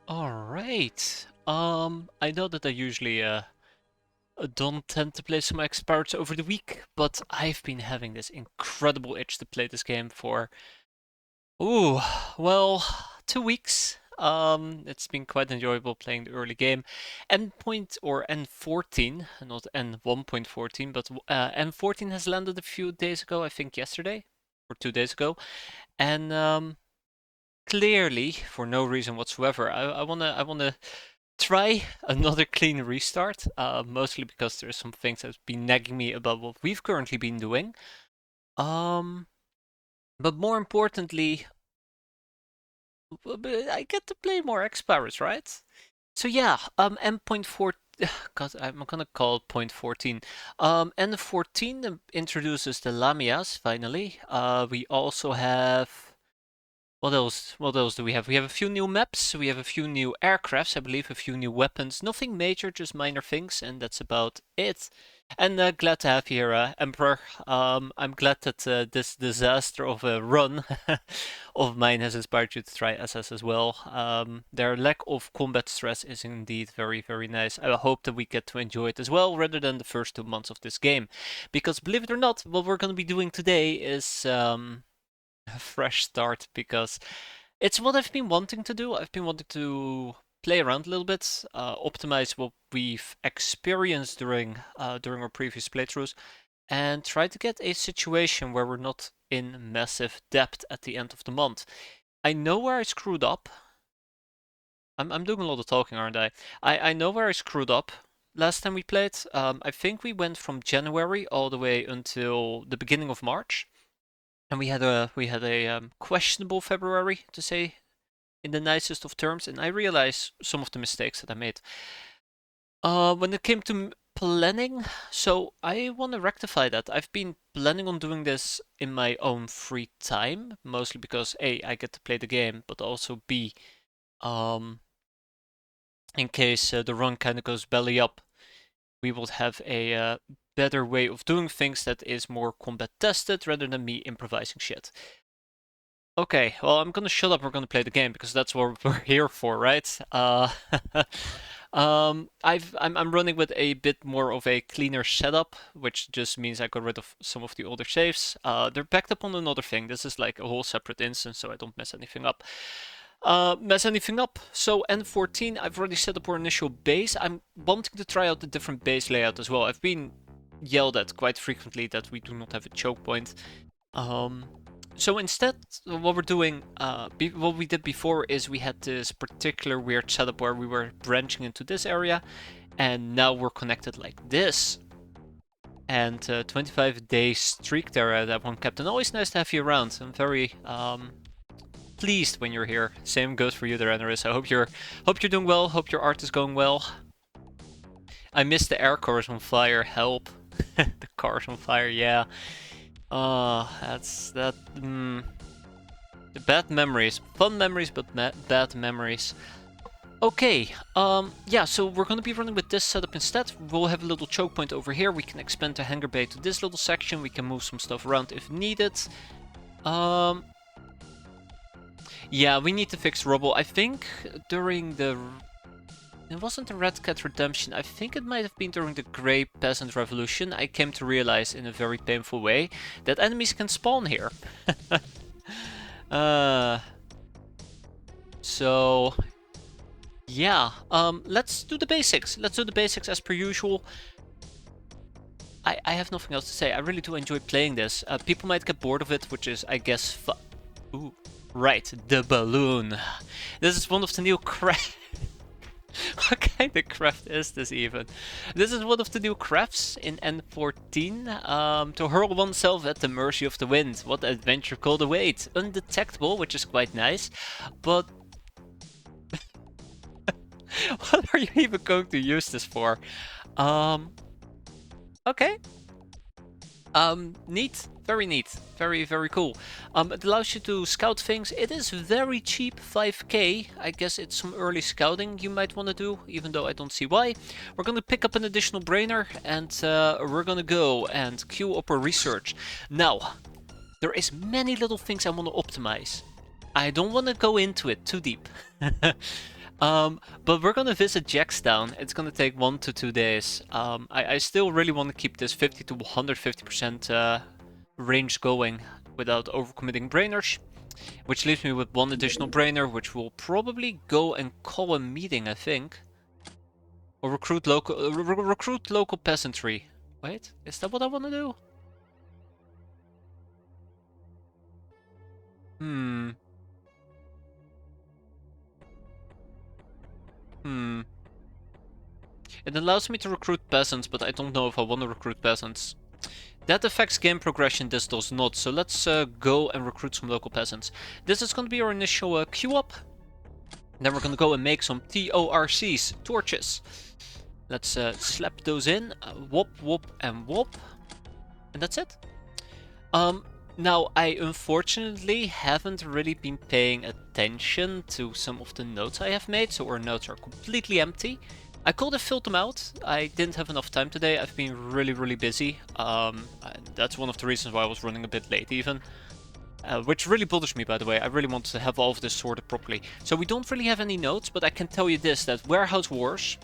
Alright. I know that I usually don't tend to play some X-piratez over the week, but I've been having this incredible itch to play this game for ooh, well, 2 weeks. It's been quite enjoyable playing the early game. Endpoint or N14, not N1.14, but N14 has landed a few days ago, I think yesterday or 2 days ago, and clearly for no reason whatsoever, I wanna try another clean restart. Mostly because there's some things that's been nagging me about what we've currently been doing. Um, but more importantly, I get to play more X-piratez, right? So yeah, M.4. God, I'm gonna call it point 14. N14 introduces the Lamias finally. We also have what else? What else do we have? We have a few new maps. We have a few new aircrafts, I believe, a few new weapons. Nothing major, just minor things, and that's about it. And glad to have you here, Emperor. I'm glad that this disaster of a run of mine has inspired you to try SS as well. Their lack of combat stress is indeed very, very nice. I hope that we get to enjoy it as well, rather than the first 2 months of this game. Because believe it or not, what we're going to be doing today is a fresh start because it's what I've been wanting to do. I've been wanting to play around a little bit, optimize what we've experienced during our previous playthroughs, and try to get a situation where we're not in massive debt at the end of the month. I know where I screwed up. I'm doing a lot of talking, aren't I? I know where I screwed up last time we played. I think we went from January all the way until the beginning of March. And we had a questionable February, to say in the nicest of terms, and I realize some of the mistakes that I made. When it came to planning, so I want to rectify that. I've been planning on doing this in my own free time, mostly because A, I get to play the game, but also B, um, in case the run kind of goes belly up, we would have a better way of doing things that is more combat tested rather than me improvising shit. Okay, well, I'm gonna shut up. We're gonna play the game because that's what we're here for, right? I'm running with a bit more of a cleaner setup, which just means I got rid of some of the older saves. They're backed up on another thing. This is like a whole separate instance, so I don't mess anything up. So N14, I've already set up our initial base. I'm wanting to try out the different base layout as well. I've been yelled at quite frequently that we do not have a choke point. Um, so instead, what we're doing, what we did before is we had this particular weird setup where we were branching into this area, and now we're connected like this. And 25-day streak there, that one, Captain. Always nice to have you around. I'm very pleased when you're here. Same goes for you there, Eneris. I hope you're doing well. Hope your art is going well. I missed the air cars on fire. Help. The cars on fire. Yeah. That's that. Bad memories, fun memories, but bad memories. Okay, yeah, so we're gonna be running with this setup instead. We'll have a little choke point over here. We can expand the hangar bay to this little section. We can move some stuff around if needed. Yeah, we need to fix rubble. I think during the... It wasn't the Red Cat Redemption. I think it might have been during the Grey Peasant Revolution. I came to realize in a very painful way that enemies can spawn here. So yeah, let's do the basics. Let's do the basics as per usual. I have nothing else to say. I really do enjoy playing this. People might get bored of it, which is, I guess, Ooh, right, the balloon. This is one of the new craft. What kind of craft is this even? This is one of the new crafts in N14, to hurl oneself at the mercy of the wind. What adventure could await? Undetectable, which is quite nice, but what are you even going to use this for? Okay. Neat. Very neat. Very, very cool. It allows you to scout things. It is very cheap, 5k. I guess it's some early scouting you might want to do, even though I don't see why. We're going to pick up an additional brainer, and we're going to go and queue up our research. Now, there is many little things I want to optimize. I don't want to go into it too deep. But we're gonna visit Jackstown. It's gonna take 1 to 2 days. I still really want to keep this 50 to 150% range going without overcommitting brainers, which leaves me with 1 additional brainer, which will probably go and call a meeting, I think, or recruit local peasantry. Wait, is that what I want to do? Hmm. It allows me to recruit peasants, but I don't know if I want to recruit peasants. That affects game progression, this does not, so let's go and recruit some local peasants. This is going to be our initial queue up. Then we're going to go and make some TORCs, torches. Let's slap those in, whoop, whoop, and whoop. And that's it. Now, I unfortunately haven't really been paying attention to some of the notes I have made, so our notes are completely empty. I could have filled them out. I didn't have enough time today. I've been really busy. That's one of the reasons why I was running a bit late even. Which really bothers me, by the way. I really want to have all of this sorted properly. So we don't really have any notes, but I can tell you this, that Warehouse Wars...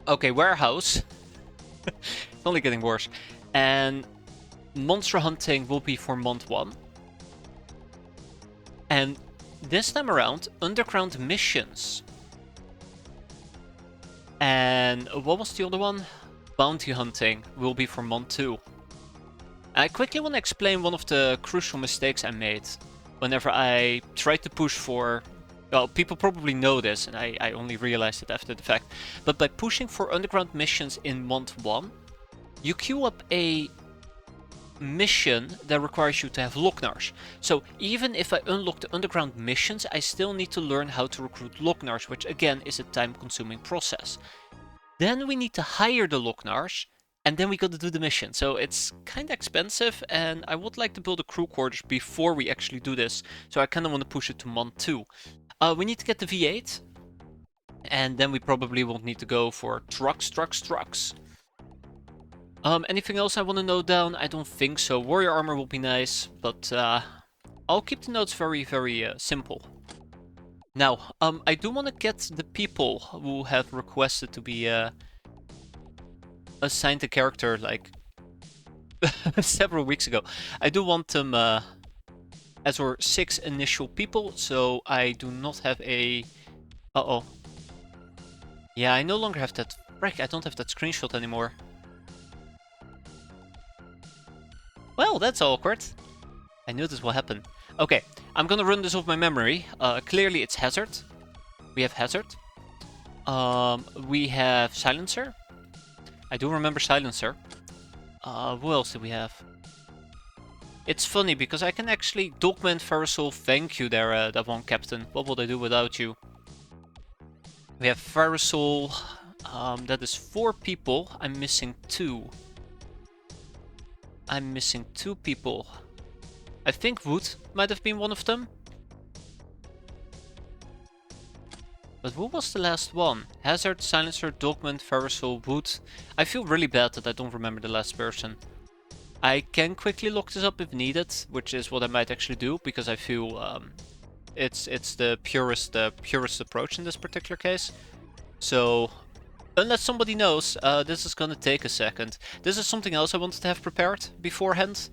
Okay, Warehouse. It's only getting worse. And Monster Hunting will be for month 1. And this time around, Underground Missions. And what was the other one? Bounty Hunting will be for month 2. I quickly want to explain one of the crucial mistakes I made whenever I tried to push for... Well, people probably know this, and I only realized it after the fact. But by pushing for Underground Missions in month 1, you queue up a mission that requires you to have Lognars. So even if I unlock the Underground Missions, I still need to learn how to recruit Lognars, which again is a time-consuming process. Then we need to hire the Lognars, and then we gotta do the mission. So it's kinda expensive, and I would like to build a crew quarters before we actually do this. So I kinda want to push it to month 2. We need to get the V8, and then we probably won't need to go for trucks. Anything else I want to note down? I don't think so. Warrior armor will be nice, but I'll keep the notes very simple. Now, I do want to get the people who have requested to be assigned a character, like, several weeks ago. I do want them as our 6 initial people, so I do not have a... Uh-oh. Yeah, I no longer have that... Frick, I don't have that screenshot anymore. Well, that's awkward. I knew this will happen. Okay, I'm gonna run this off my memory. Clearly it's Hazard. We have Hazard. We have Silencer. I do remember Silencer. Who else do we have? It's funny because I can actually... Dogman, Farasol, thank you there, that one captain. What would I do without you? We have Farasol. That is 4 people. I'm missing 2. I'm missing 2 people. I think Wood might have been one of them. But who was the last one? Hazard, Silencer, Dogman, Farasol, Wood. I feel really bad that I don't remember the last person. I can quickly look this up if needed, which is what I might actually do, because I feel it's the purest approach in this particular case. So, unless somebody knows, this is gonna take a second. This is something else I wanted to have prepared beforehand,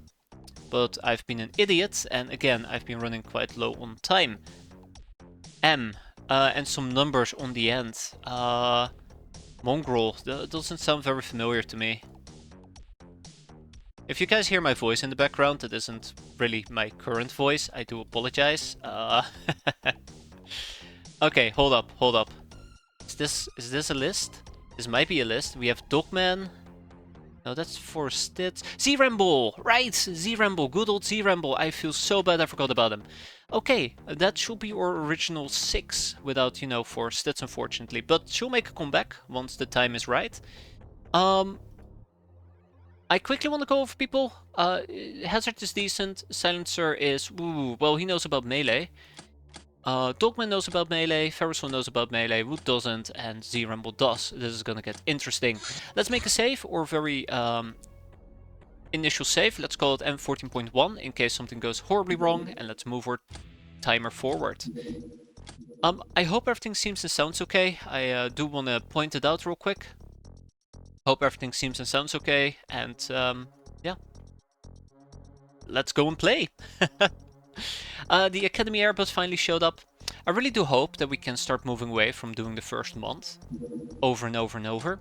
but I've been an idiot, and again, I've been running quite low on time. M, and some numbers on the end. Mongrel, that doesn't sound very familiar to me. If you guys hear my voice in the background, it isn't really my current voice. I do apologize. Okay, hold up. Is this a list? This might be a list. We have Dogman. No, that's for Stitz. Z-Ramble! Right! Z-Ramble. Good old Z-Ramble. I feel so bad I forgot about him. Okay, that should be our original 6 without, you know, for Stitz, unfortunately. But she'll make a comeback once the time is right. I quickly want to go over people. Hazard is decent. Silencer is... Ooh, well, he knows about melee. Dogman knows about melee. Farasol knows about melee. Wood doesn't. And Z-Rumble does. This is gonna get interesting. Let's make a save, or very initial save. Let's call it N14.1 in case something goes horribly wrong. And let's move our timer forward. I hope everything seems and sounds okay. I do want to point it out real quick. Hope everything seems and sounds okay, and yeah, let's go and play. The Academy Airbus finally showed up. I really do hope that we can start moving away from doing the first month over and over and over.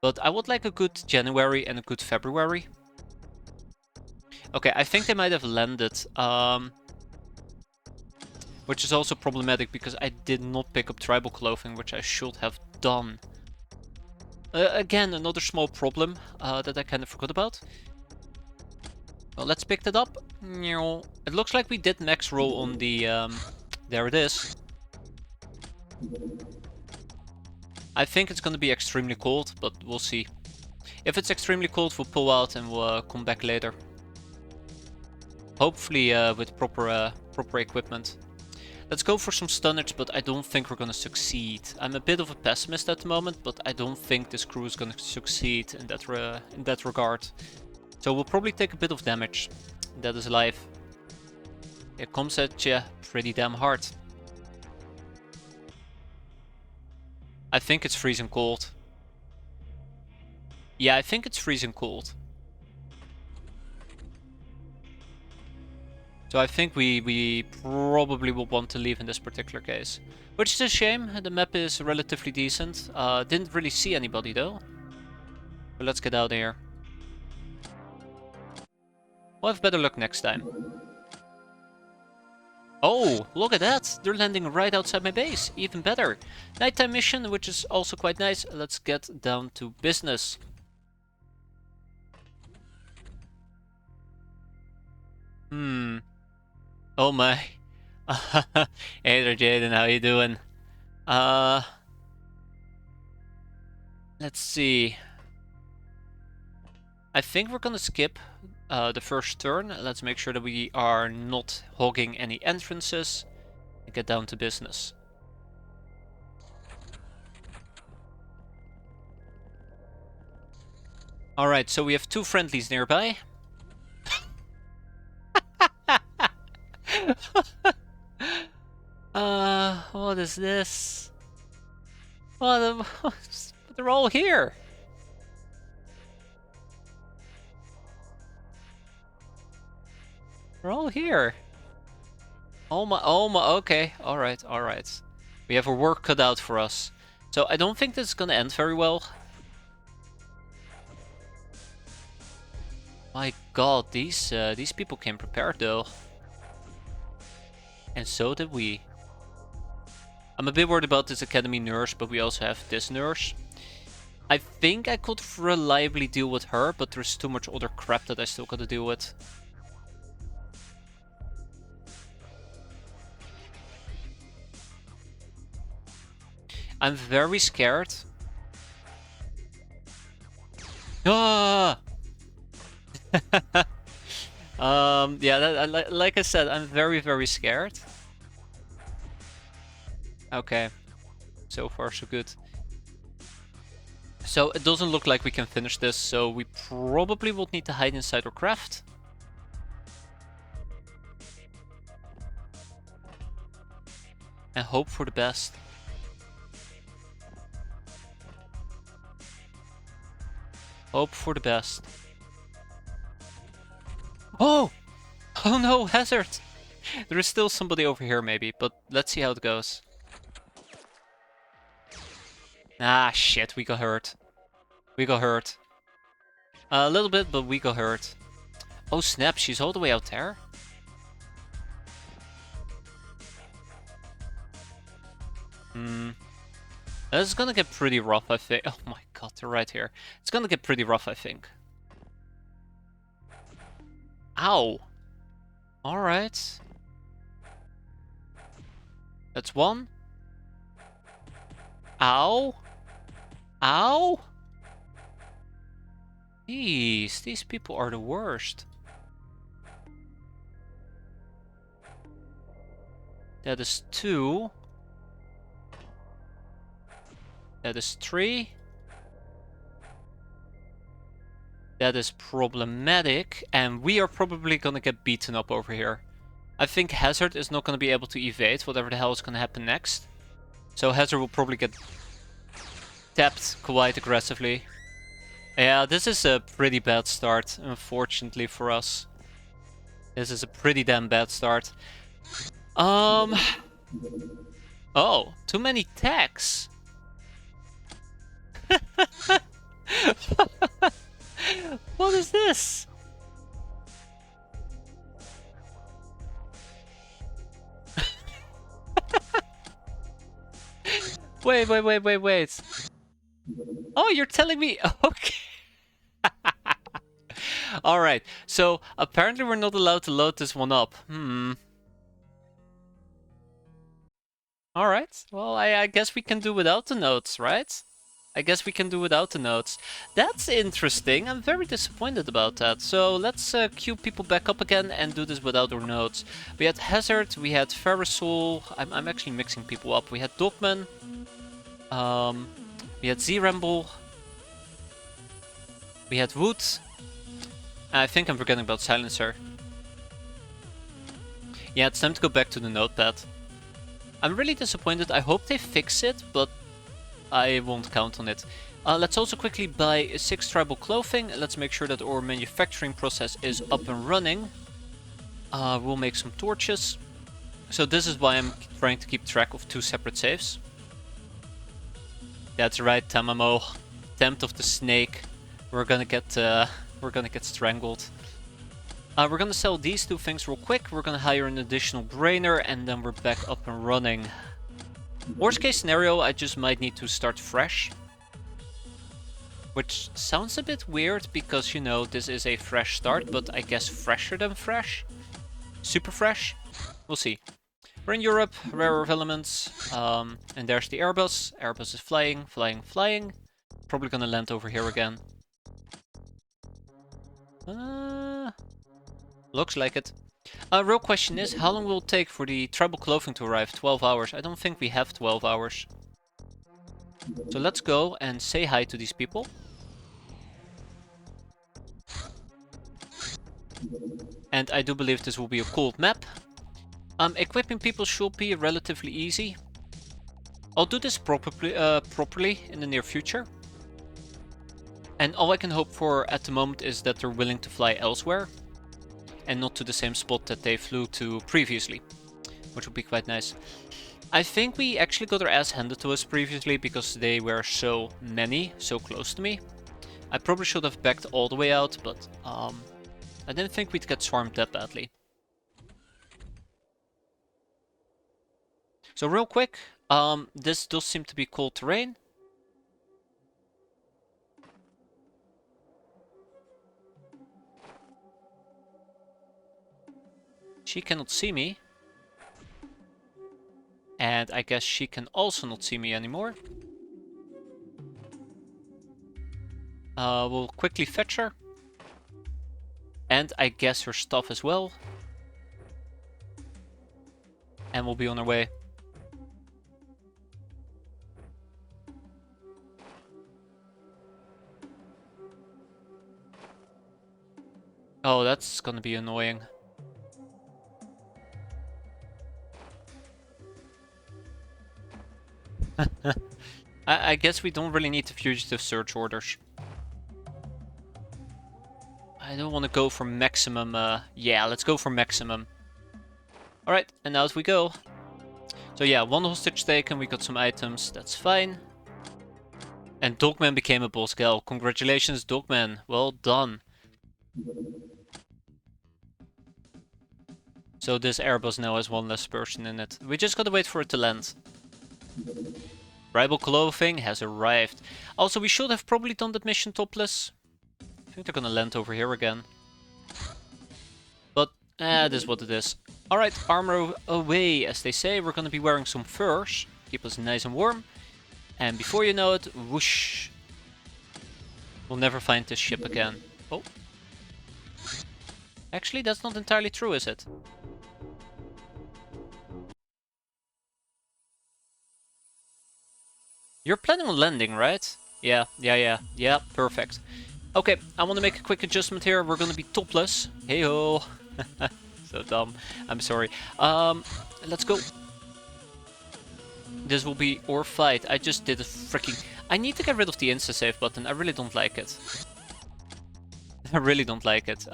But I would like a good January and a good February. Okay, I think they might have landed. Which is also problematic because I did not pick up tribal clothing, which I should have done. Again, another small problem that I kind of forgot about. Well, let's pick that up. It looks like we did max roll on the... there it is. I think it's going to be extremely cold, but we'll see. If it's extremely cold, we'll pull out and we'll come back later. Hopefully with proper equipment. Let's go for some stunners, but I don't think we're gonna succeed. I'm a bit of a pessimist at the moment, but I don't think this crew is gonna succeed in that regard. So we'll probably take a bit of damage. That is life. It comes at you pretty damn hard. I think it's freezing cold. Yeah, I think it's freezing cold. So I think we probably will want to leave in this particular case. Which is a shame, the map is relatively decent. Didn't really see anybody though. But let's get out of here. We'll have better luck next time. Oh, look at that! They're landing right outside my base. Even better. Nighttime mission, which is also quite nice. Let's get down to business. Oh my. Hey there, Jaden, how you doing? Let's see. I think we're gonna skip the first turn. Let's make sure that we are not hogging any entrances and get down to business. Alright, so we have two friendlies nearby. What is this? Well, they're all here. They're all here. Oh my, okay. Alright. We have our work cut out for us. So I don't think this is gonna end very well. My god, these people came prepared though. And so did we. I'm a bit worried about this academy nurse, but we also have this nurse. I think I could reliably deal with her, but there's too much other crap that I still gotta deal with. I'm very scared. Ah! Yeah, like I said, I'm very scared. Okay. So far, so good. So it doesn't look like we can finish this, so we probably will need to hide inside our craft. And hope for the best. Hope for the best. Oh! Oh no, hazard! There is still somebody over here maybe, but let's see how it goes. Ah, shit, we got hurt. We got hurt. A little bit, but we got hurt. Oh snap, she's all the way out there? This is gonna get pretty rough, I think. Oh my god, they're right here. It's gonna get pretty rough, I think. Ow! Alright. That's one. Ow! Ow! Jeez, these people are the worst. That is two. That is three. That is problematic, and we are probably gonna get beaten up over here. I think Hazard is not going to be able to evade whatever the hell is going to happen next. So Hazard will probably get tapped quite aggressively. Yeah, this is a pretty bad start, unfortunately for us. This is a pretty damn bad start. Oh, too many tags. What is this? Wait. Oh, you're telling me? Okay. Alright, so apparently we're not allowed to load this one up. Alright, well, I guess we can do without the notes, right? I guess we can do without the notes. That's interesting. I'm very disappointed about that. So let's queue people back up again and do this without our notes. We had Hazard, we had Ferrisol. I'm actually mixing people up. We had Dogman. We had Z-Ramble. We had Wood. I think I'm forgetting about Silencer. Yeah, it's time to go back to the notepad. I'm really disappointed. I hope they fix it, but I won't count on it. Let's also quickly buy 6 tribal clothing. Let's make sure that our manufacturing process is up and running. We'll make some torches. So this is why I'm trying to keep track of 2 separate saves. That's right, Tamamo. Tempt of the snake. We're gonna get strangled. We're gonna sell these 2 things real quick. We're gonna hire an additional brainer, and then we're back up and running. Worst case scenario, I just might need to start fresh. Which sounds a bit weird because, you know, this is a fresh start, but I guess fresher than fresh? Super fresh? We'll see. We're in Europe, rare earth elements, and there's the Airbus. Airbus is flying. Probably gonna land over here again. Looks like it. Real question is, how long will it take for the tribal clothing to arrive? 12 hours. I don't think we have 12 hours. So let's go and say hi to these people. And I do believe this will be a cool map. Equipping people should be relatively easy. I'll do this properly in the near future. And all I can hope for at the moment is that they're willing to fly elsewhere. And not to the same spot that they flew to previously. Which would be quite nice. I think we actually got our ass handed to us previously because they were so many, so close to me. I probably should have backed all the way out, but I didn't think we'd get swarmed that badly. So real quick, this does seem to be cold terrain. She cannot see me. And I guess she can also not see me anymore. We'll quickly fetch her. And I guess her stuff as well. And we'll be on our way. Oh, that's gonna be annoying. I guess we don't really need the fugitive search orders. I don't want to go for maximum. Yeah, let's go for maximum. Alright, and out we go. So yeah, 1 hostage taken, we got some items, that's fine. And Dogman became a boss gal. Congratulations, Dogman. Well done. So this Airbus now has 1 less person in it. We just gotta wait for it to land. Tribal clothing has arrived. Also, we should have probably done that mission topless. I think they're gonna land over here again. But, this is what it is. Alright, armor away, as they say. We're gonna be wearing some furs. Keep us nice and warm. And before you know it, whoosh. We'll never find this ship again. Oh. Actually, that's not entirely true, is it? You're planning on landing, right? Yeah, perfect. Okay, I want to make a quick adjustment here. We're gonna be topless. Hey-ho! So dumb. I'm sorry. Let's go. This will be our fight. I just did a freaking... I need to get rid of the insta-save button. I really don't like it. I really don't like it.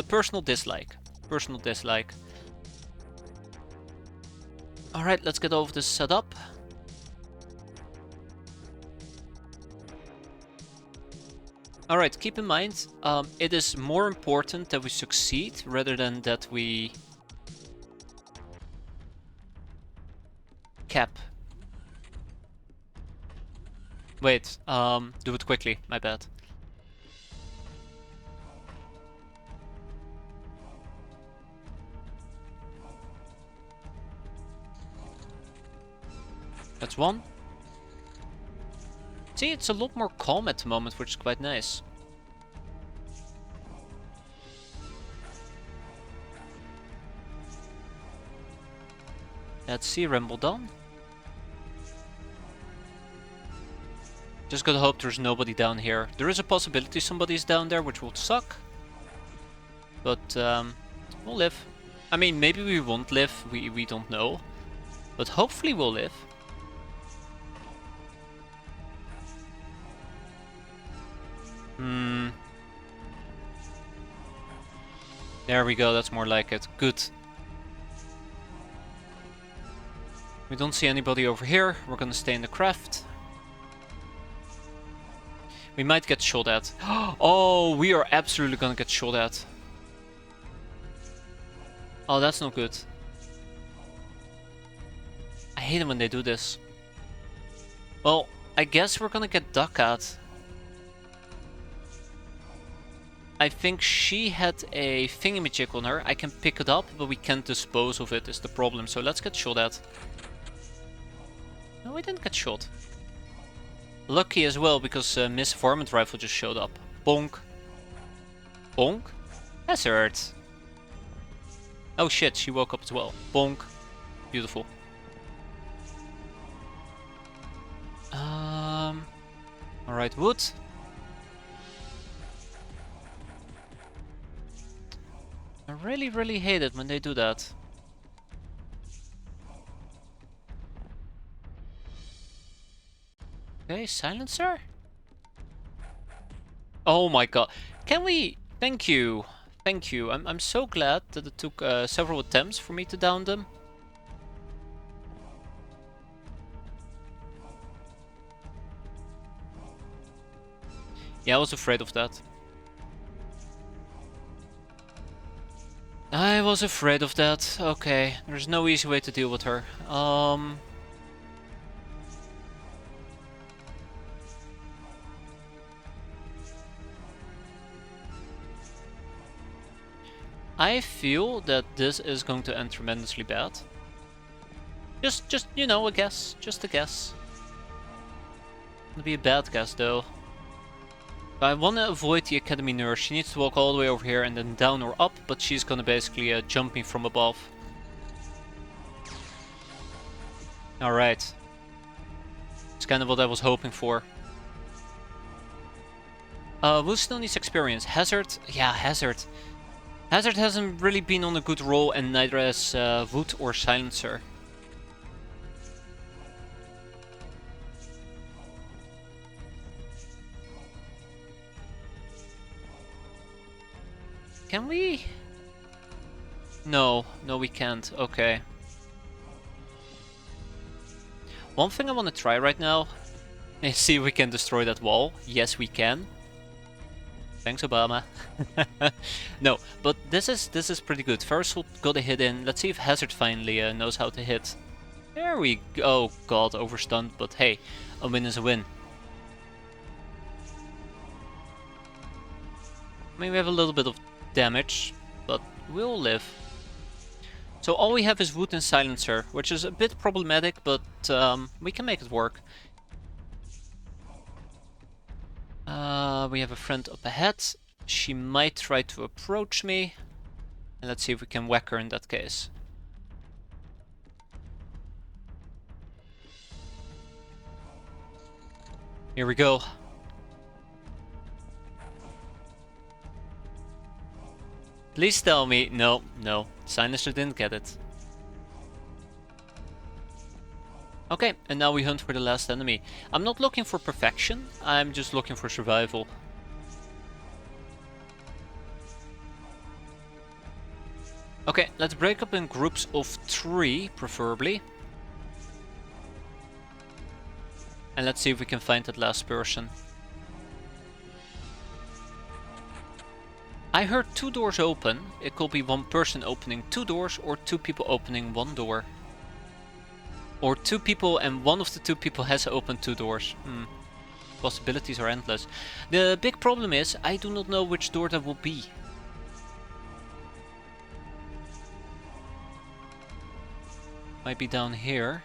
Personal dislike. Personal dislike. Alright, let's get over this setup. Alright, keep in mind, it is more important that we succeed rather than that we cap. Wait, do it quickly, my bad. That's one. See, it's a lot more calm at the moment, which is quite nice. Let's see, Rumble done. Just gotta hope there's nobody down here. There is a possibility somebody's down there, which would suck. But, we'll live. I mean, maybe we won't live, we don't know. But hopefully we'll live. There we go, that's more like it. Good. We don't see anybody over here. We're gonna stay in the craft. We might get shot at. Oh, we are absolutely gonna get shot at. Oh, that's not good. I hate it when they do this. Well, I guess we're gonna get duck at. I think she had a thingamajig on her. I can pick it up, but we can't dispose of it is the problem. So let's get shot at. No, we didn't get shot. Lucky as well, because Miss Varmint Rifle just showed up. Bonk. Bonk? That's hurt. Oh shit, she woke up as well. Bonk. Beautiful. Alright, wood. I really hate it when they do that. Okay, silencer? Oh my god. Can we... Thank you. Thank you. I'm so glad that it took several attempts for me to down them. Yeah, I was afraid of that. I was afraid of that. Okay, there's no easy way to deal with her. I feel that this is going to end tremendously bad. Just you know, a guess. Just a guess. It'll be a bad guess though. I want to avoid the Academy nurse. She needs to walk all the way over here and then down or up, but she's gonna basically jump me from above. Alright. It's kind of what I was hoping for. Who still needs experience? Hazard? Yeah, Hazard. Hazard hasn't really been on a good roll, and neither has Wood or Silencer. Can we? No, we can't. Okay. One thing I want to try right now is see if we can destroy that wall. Yes, we can. Thanks, Obama. No, but this is pretty good. First, got a hit in. Let's see if Hazard finally knows how to hit. There we go. Oh god, overstunned. But hey, a win is a win. I mean, we have a little bit of damage, but we'll live. So all we have is Wood and Silencer, which is a bit problematic, but we can make it work. We have a friend up ahead. She might try to approach me. And let's see if we can whack her in that case. Here we go. Please tell me... No. Sinister didn't get it. Okay, and now we hunt for the last enemy. I'm not looking for perfection, I'm just looking for survival. Okay, let's break up in groups of 3, preferably. And let's see if we can find that last person. I heard 2 doors open. It could be 1 person opening 2 doors or 2 people opening 1 door. Or 2 people and one of the 2 people has opened 2 doors. Possibilities are endless. The big problem is I do not know which door that will be. Might be down here.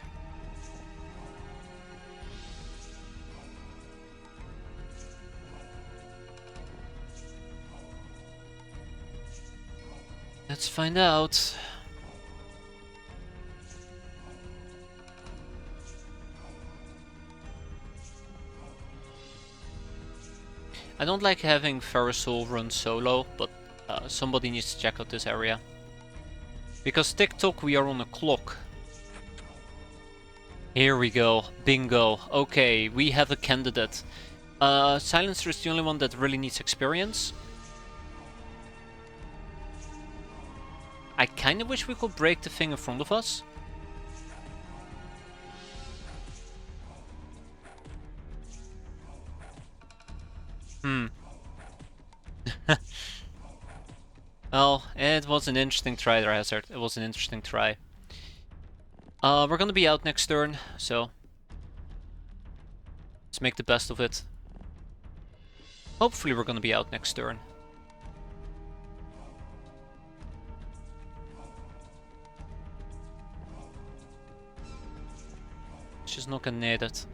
Let's find out. I don't like having Ferrosol run solo, but somebody needs to check out this area. Because TikTok, we are on a clock. Here we go. Bingo. Okay, we have a candidate. Silencer is the only one that really needs experience. I kinda wish we could break the thing in front of us. Well, it was an interesting try there, Hazard. It was an interesting try. We're gonna be out next turn, so let's make the best of it. Hopefully we're gonna be out next turn. She's not gonna need it.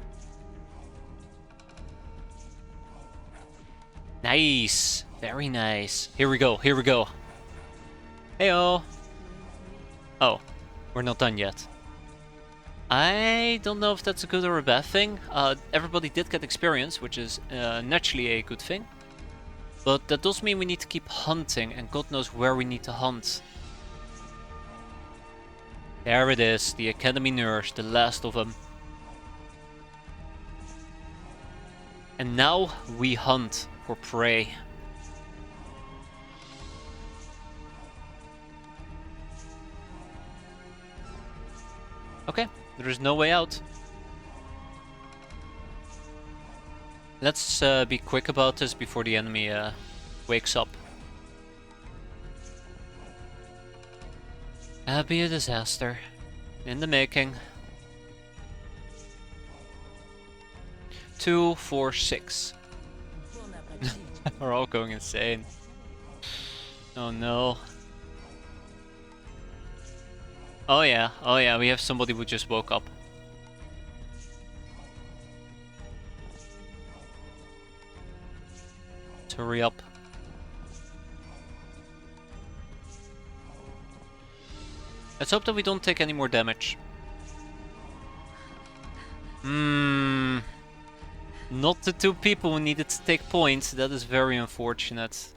Nice! Very nice. Here we go, here we go. Heyo! Oh, we're not done yet. I don't know if that's a good or a bad thing. Everybody did get experience, which is naturally a good thing. But that does mean we need to keep hunting, and God knows where we need to hunt. There it is, the Academy Nurse, the last of them. And now we hunt for prey. Okay, there is no way out. Let's be quick about this before the enemy wakes up. That'd be a disaster. In the making. 2, 4, 6. We're all going insane. Oh no. Oh yeah, we have somebody who just woke up. Let's hurry up. Let's hope that we don't take any more damage. Not the 2 people who needed to take points, that is very unfortunate.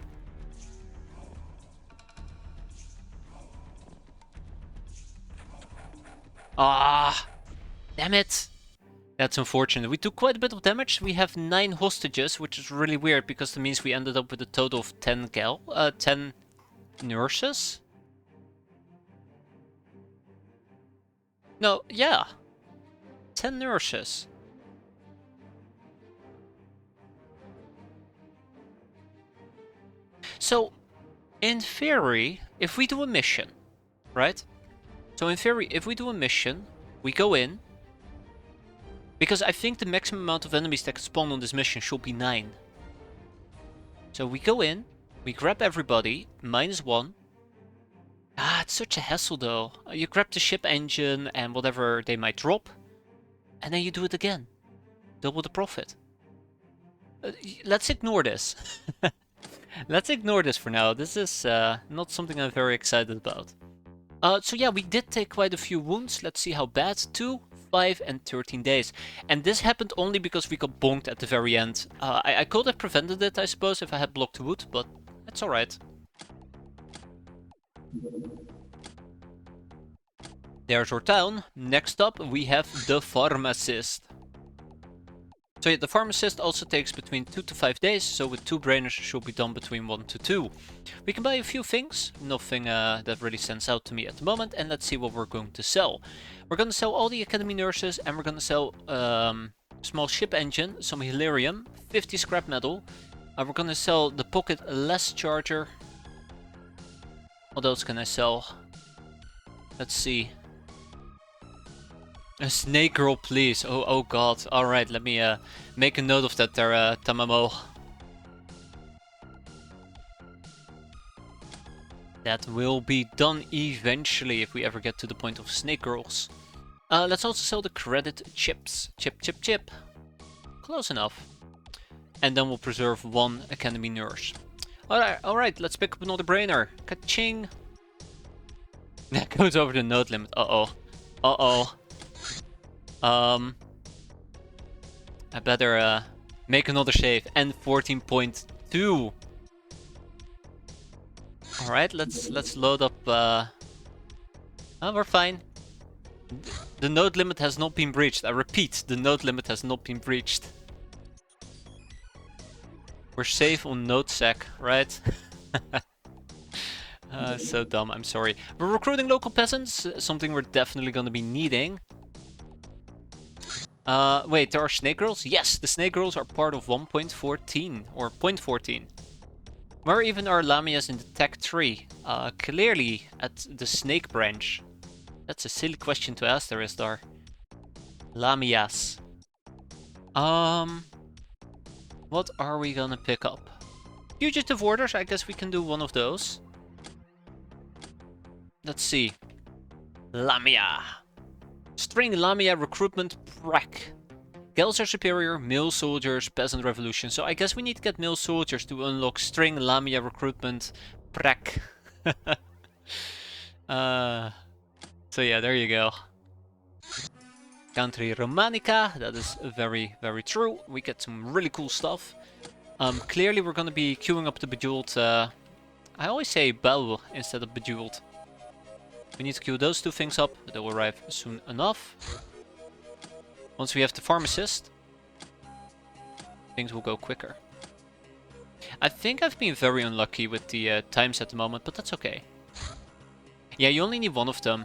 Ah, damn it. That's unfortunate. We took quite a bit of damage. We have 9 hostages, which is really weird because that means we ended up with a total of 10 nurses. No, yeah. 10 nurses. So, in theory, if we do a mission, right? So in theory, if we do a mission, we go in. Because I think the maximum amount of enemies that can spawn on this mission should be 9. So we go in, we grab everybody, -1. Ah, it's such a hassle though. You grab the ship engine and whatever they might drop. And then you do it again. Double the profit. Let's ignore this. Let's ignore this for now. This is not something I'm very excited about. So yeah, we did take quite a few wounds. Let's see how bad. 2, 5 and 13 days. And this happened only because we got bonked at the very end. I could have prevented it, I suppose, if I had blocked wood, but that's alright. There's our town. Next up, we have the pharmacist. So yeah, the pharmacist also takes between 2 to 5 days, so with 2 brainers it should be done between 1 to 2. We can buy a few things, nothing that really stands out to me at the moment, and let's see what we're going to sell. We're going to sell all the academy nurses, and we're going to sell small ship engine, some helium, 50 scrap metal. We're going to sell the pocket less charger. What else can I sell? Let's see. A snake girl, please. Oh god. Alright, let me make a note of that there, Tamamo. That will be done eventually if we ever get to the point of snake girls. Let's also sell the credit chips. Chip. Close enough. And then we'll preserve 1 academy nurse. Alright, let's pick up another brainer. Ka-ching! That goes over the node limit. Uh-oh. I better make another save. N14.2. Alright, let's load up. We're fine. The node limit has not been breached. I repeat, the node limit has not been breached. We're safe on node sec, right? So dumb, I'm sorry. We're recruiting local peasants, something we're definitely gonna be needing. Wait, there are snake girls? Yes, the snake girls are part of 1.14, or 0.14. Where even are Lamias in the tech tree? Clearly at the snake branch. That's a silly question to ask there, Isdar. Lamias. What are we gonna pick up? Fugitive orders, I guess we can do one of those. Let's see. Lamia. String Lamia recruitment prac. Girls are superior, male soldiers, peasant revolution. So I guess we need to get male soldiers to unlock string Lamia recruitment prac. So yeah, there you go. Country Romanica, that is very, very true. We get some really cool stuff. Clearly we're gonna be queuing up the Bejeweled. I always say Belle instead of Bejeweled. We need to queue those 2 things up, they will arrive soon enough. Once we have the pharmacist, things will go quicker. I think I've been very unlucky with the times at the moment, but that's okay. Yeah, you only need 1 of them.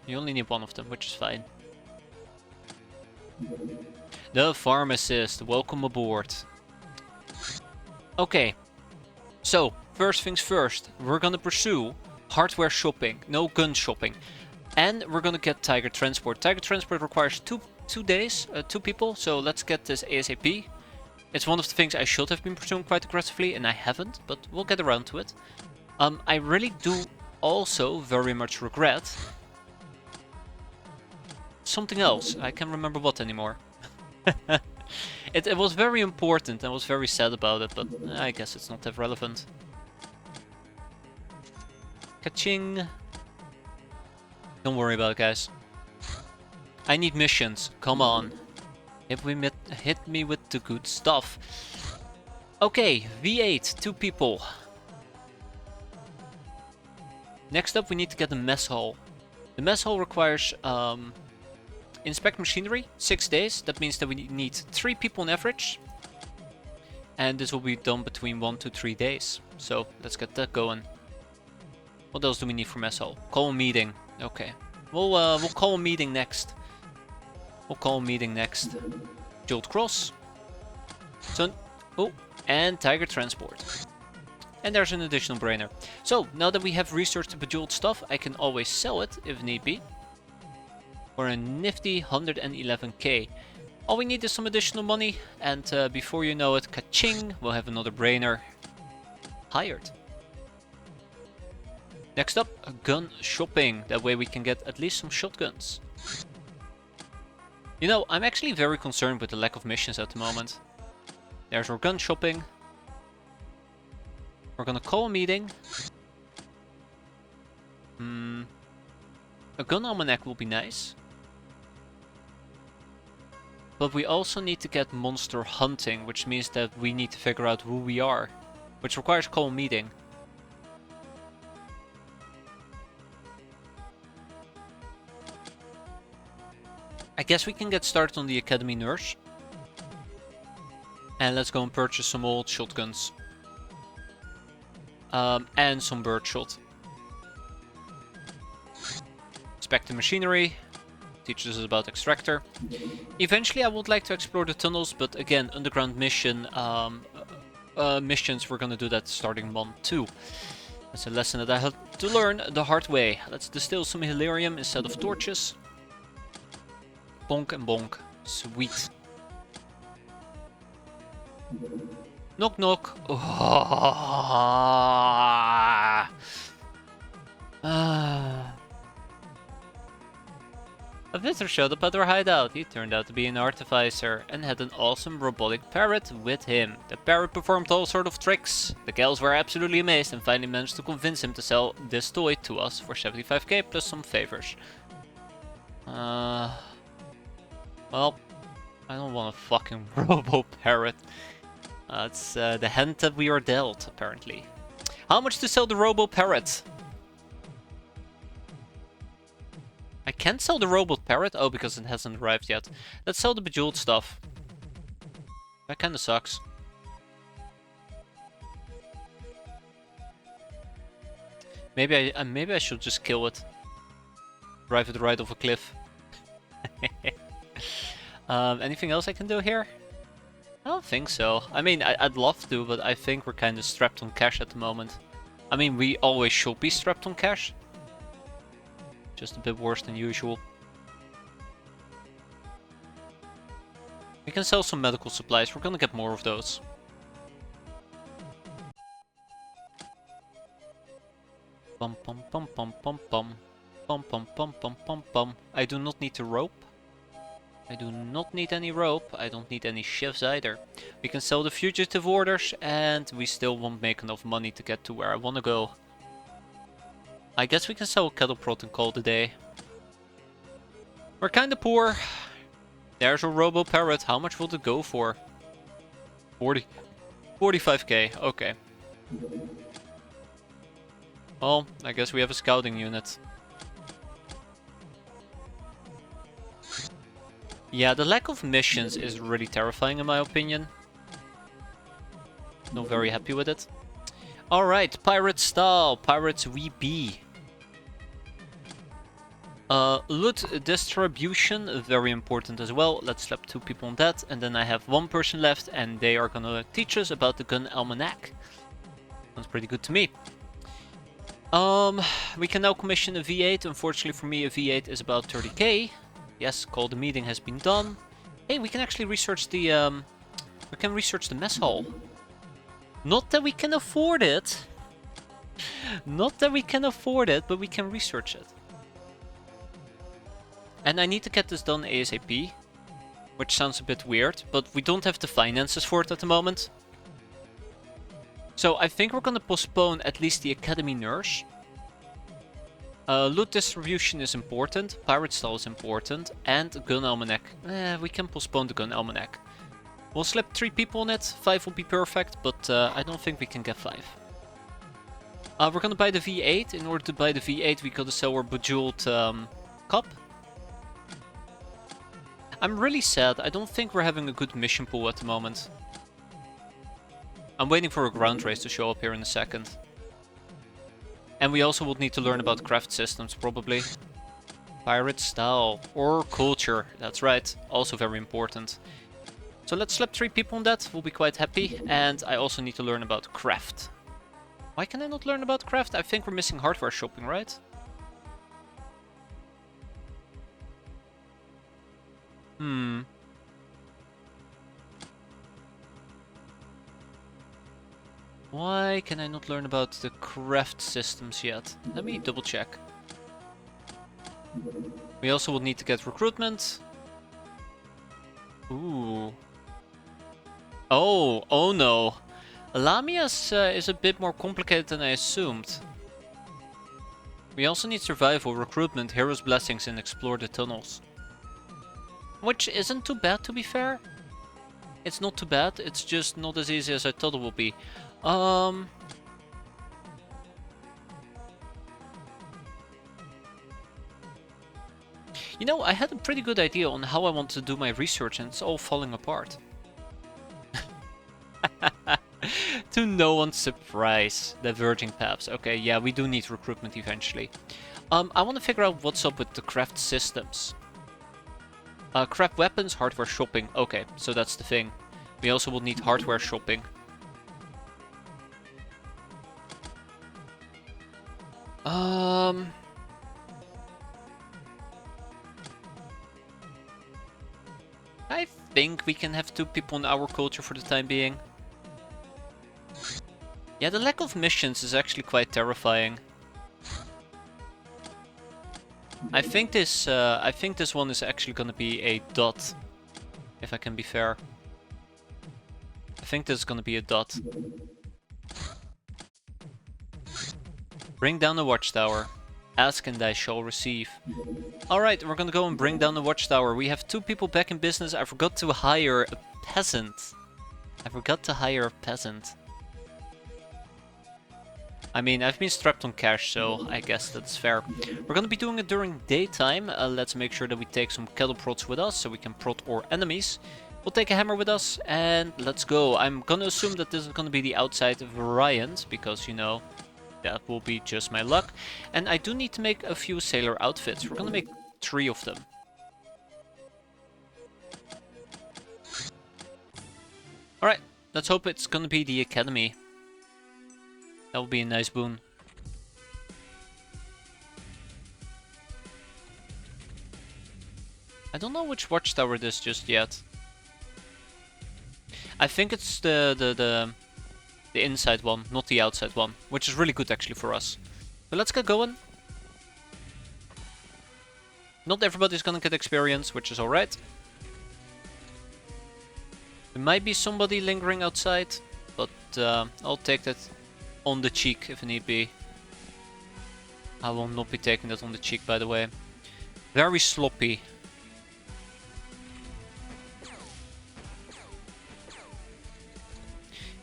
You only need 1 of them, which is fine. The pharmacist, welcome aboard. Okay, so first things first, we're gonna pursue hardware shopping, no gun shopping. And we're gonna get Tiger Transport. Tiger Transport requires 2 days, 2 people, so let's get this ASAP. It's one of the things I should have been pursuing quite aggressively, and I haven't, but we'll get around to it. I really do also very much regret something else. I can't remember what anymore. It was very important, and I was very sad about it, but I guess it's not that relevant. Ka-ching! Don't worry about it, guys. I need missions. Come on. Hit me with the good stuff. Okay, V8, 2 people. Next up, we need to get the mess hall. The mess hall requires inspect machinery, 6 days. That means that we need 3 people on average. And this will be done between 1 to 3 days. So let's get that going. What else do we need for mess hall? Call a meeting. Okay. We'll call a meeting next. Jolt Cross. So, oh, and Tiger Transport. And there's an additional brainer. So, now that we have researched the Bejeweled stuff, I can always sell it, if need be. For a nifty 111k. All we need is some additional money, and before you know it, ka-ching, we'll have another brainer hired. Next up, gun shopping. That way we can get at least some shotguns. You know, I'm actually very concerned with the lack of missions at the moment. There's our gun shopping. We're gonna call a meeting. A gun almanac will be nice. But we also need to get monster hunting, which means that we need to figure out who we are. Which requires call a meeting. guess we can get started on the Academy Nurse. And let's go and purchase some old shotguns. And some birdshot. Inspect the machinery. Teaches us about extractor. Eventually I would like to explore the tunnels, but again, underground mission missions, we're gonna do that starting month 2. That's a lesson that I had to learn the hard way. Let's distill some helium instead of torches. Bonk and bonk. Sweet. Knock knock. Oh. A visitor showed up at our hideout. He turned out to be an artificer and had an awesome robotic parrot with him. The parrot performed all sorts of tricks. The gals were absolutely amazed and finally managed to convince him to sell this toy to us for 75k plus some favors. Well, I don't want a fucking robo parrot. That's the hand that we are dealt, apparently. How much to sell the robo parrot? I can't sell the robot parrot? Oh, because it hasn't arrived yet. Let's sell the bejeweled stuff. That kinda sucks. Maybe I should just kill it. Drive it right off a cliff. Anything else I can do here? I don't think so. I mean, I'd love to, but I think we're kinda strapped on cash at the moment. I mean, we always should be strapped on cash. Just a bit worse than usual. We can sell some medical supplies. We're gonna get more of those. Bum bum bum bum bum bum. Bum bum bum bum bum bum. I do not need the rope. I do not need any rope. I don't need any shifts either. We can sell the fugitive orders and we still won't make enough money to get to where I wanna go. I guess we can sell a cattle prot and call it a day. We're kinda poor. There's a robo parrot. How much will it go for? 45k. Okay. Well, I guess we have a scouting unit. Yeah, the lack of missions is really terrifying in my opinion. Not very happy with it. Alright, pirate style. Pirates we be. Loot distribution, very important as well. Let's slap 2 people on that. And then I have 1 person left and they are gonna teach us about the gun almanac. Sounds pretty good to me. We can now commission a V8. Unfortunately for me, a V8 is about 30k. Yes, call the meeting has been done. Hey, we can actually research the mess hall. Not that we can afford it. Not that we can afford it, but we can research it. And I need to get this done ASAP, which sounds a bit weird, but we don't have the finances for it at the moment. So I think we're gonna postpone at least the Academy Nurse. Loot distribution is important, pirate style is important, and gun almanac. We can postpone the gun almanac. We'll slap 3 people on it, 5 will be perfect, but I don't think we can get 5. We're gonna buy the V8. In order to buy the V8 we gotta sell our bejeweled cup. I'm really sad, I don't think we're having a good mission pool at the moment. I'm waiting for a ground race to show up here in a second. And we also would need to learn about craft systems, probably. Pirate style. Or culture, that's right. Also very important. So let's slap 3 people on that, we'll be quite happy. And I also need to learn about craft. Why can I not learn about craft? I think we're missing hardware shopping, right? Why can I not learn about the craft systems yet? Let me double check. We also will need to get recruitment. Ooh. Oh no. Lamia's is a bit more complicated than I assumed. We also need survival, recruitment, hero's blessings, and explore the tunnels. Which isn't too bad, to be fair. It's not too bad, it's just not as easy as I thought it would be. You know, I had a pretty good idea on how I want to do my research and it's all falling apart. To no one's surprise, diverging paths. Okay, yeah, we do need recruitment eventually. I want to figure out what's up with the craft systems. Craft weapons, hardware shopping. Okay, so that's the thing. We also will need hardware shopping. I think we can have 2 people in our culture for the time being. Yeah, the lack of missions is actually quite terrifying. I think this one is actually gonna be a dot, if I can be fair. I think this is gonna be a dot. Bring down the watchtower. Ask and I shall receive. Alright, we're gonna go and bring down the watchtower. We have 2 people back in business. I forgot to hire a peasant. I mean, I've been strapped on cash, so I guess that's fair. We're gonna be doing it during daytime. Let's make sure that we take some cattle prods with us so we can prod our enemies. We'll take a hammer with us and let's go. I'm gonna assume that this is gonna be the outside variant because, you know, that will be just my luck. And I do need to make a few sailor outfits. We're gonna make 3 of them. Alright, let's hope it's gonna be the academy. That will be a nice boon. I don't know which watchtower it is just yet. I think it's the inside one, not the outside one, which is really good actually for us. But let's get going. Not everybody's gonna get experience, which is alright. There might be somebody lingering outside, but I'll take that on the cheek if need be. I will not be taking that on the cheek, by the way. Very sloppy.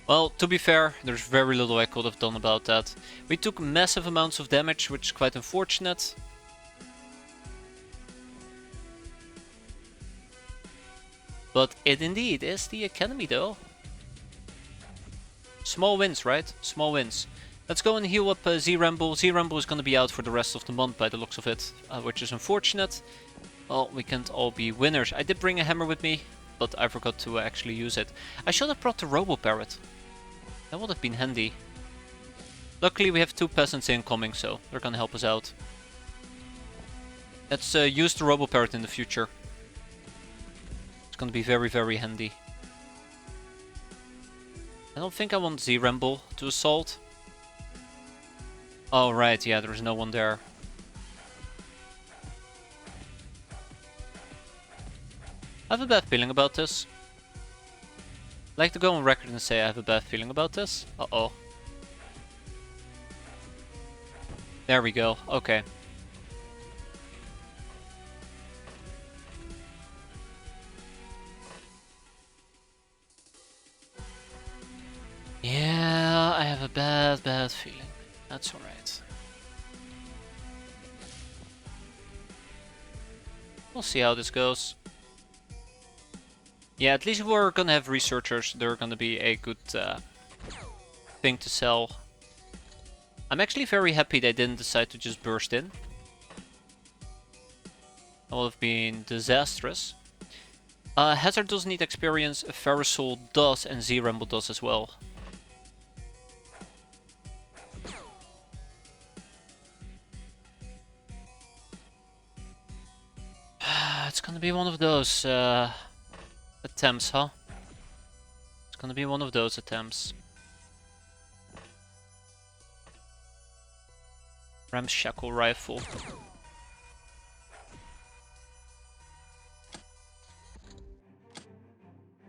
Well, to be fair, there's very little I could have done about that. We took massive amounts of damage, which is quite unfortunate. But it indeed is the academy though. Small wins, right? Small wins. Let's go and heal up Z-Ramble. Z-Ramble is going to be out for the rest of the month by the looks of it, which is unfortunate. Well, we can't all be winners. I did bring a hammer with me, but I forgot to actually use it. I should have brought the Robo-Parrot. That would have been handy. Luckily we have 2 peasants incoming, so they're going to help us out. Let's use the Robo-Parrot in the future. It's going to be very, very handy. I don't think I want Z-Ramble to assault. Oh right, yeah, there's no one there. I have a bad feeling about this. I'd like to go on record and say I have a bad feeling about this. Uh-oh. There we go, okay. Yeah, I have a bad feeling. That's alright. We'll see how this goes. Yeah, at least if we're gonna have researchers, they're gonna be a good thing to sell. I'm actually very happy they didn't decide to just burst in. That would have been disastrous. Hazard does need experience, Verisol does, and Z-Ramble does as well. It's gonna be one of those attempts, huh? It's gonna be one of those attempts. Ramshackle rifle.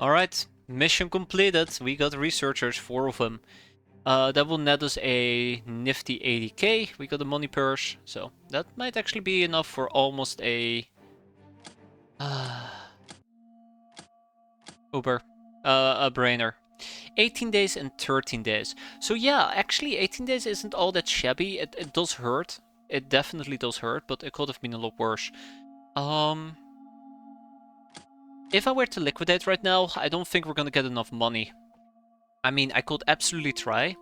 Alright, mission completed. We got researchers, 4 of them. That will net us a nifty 80k. We got a money purse, so that might actually be enough for almost a Uber, a brainer. 18 days and 13 days. So yeah, actually 18 days isn't all that shabby. It does hurt. It definitely does hurt, but it could have been a lot worse. If I were to liquidate right now, I don't think we're gonna get enough money. I mean, I could absolutely try.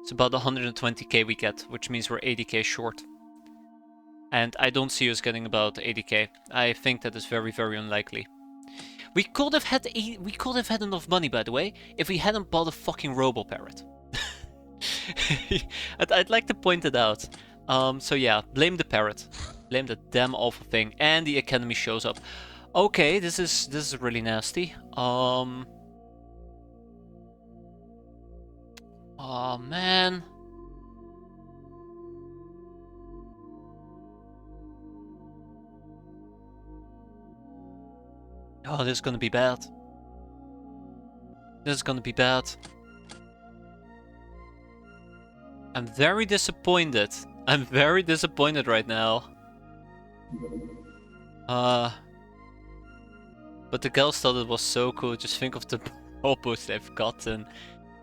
It's about 120k we get, which means we're 80k short. And I don't see us getting about 80k. I think that is very, very unlikely. We could have had enough money, by the way, if we hadn't bought a fucking robo-parrot. I'd like to point it out. So yeah, blame the parrot. Blame the damn awful thing. And the academy shows up. Okay, this is really nasty. Oh man. Oh, this is gonna be bad. This is gonna be bad. I'm very disappointed. I'm very disappointed right now. But the girls thought it was so cool. Just think of the morale boost they've gotten.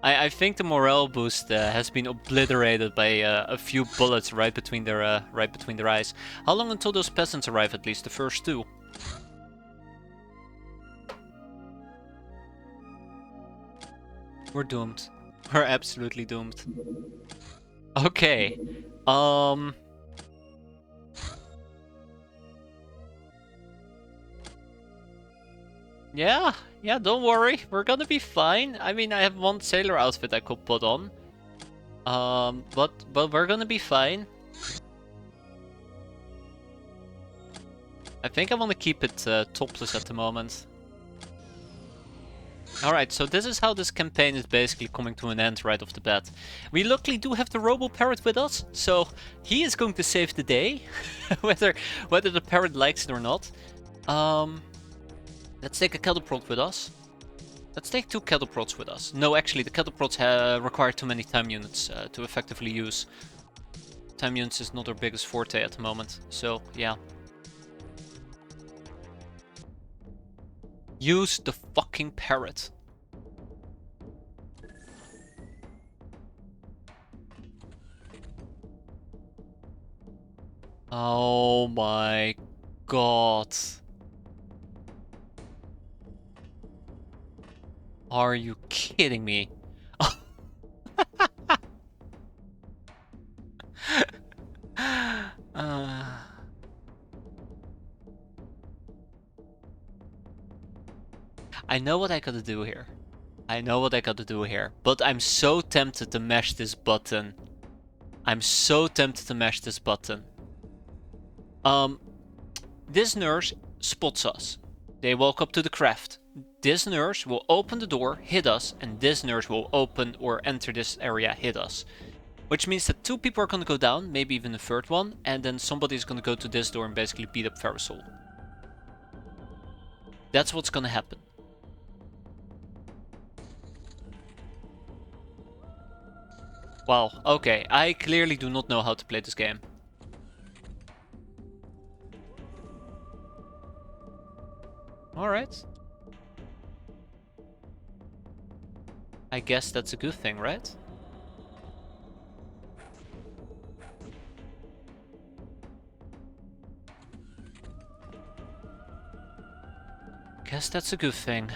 I think the morale boost has been obliterated by a few bullets right between their eyes. How long until those peasants arrive? At least the first two. We're doomed. We're absolutely doomed. Okay. Yeah, don't worry. We're gonna be fine. I mean, I have one sailor outfit I could put on. But we're gonna be fine. I think I want to keep it topless at the moment. Alright, so this is how this campaign is basically coming to an end right off the bat. We luckily do have the robo-parrot with us, so he is going to save the day. whether the parrot likes it or not. Let's take a cattle prod with us. Let's take 2 cattle prods with us. No, actually, the cattle prods require too many time units to effectively use. Time units is not our biggest forte at the moment, so yeah. Use the fucking parrot. Oh my god. Are you kidding me? I know what I gotta do here. I know what I gotta do here. But I'm so tempted to mash this button. I'm so tempted to mash this button. This nurse spots us. They walk up to the craft. This nurse will open the door, hit us, and this nurse will open or enter this area, hit us. Which means that 2 people are gonna go down, maybe even a 3rd one, and then somebody's gonna go to this door and basically beat up Ferrisol. That's what's gonna happen. Wow, okay, I clearly do not know how to play this game. Alright. I guess that's a good thing, right? Guess that's a good thing.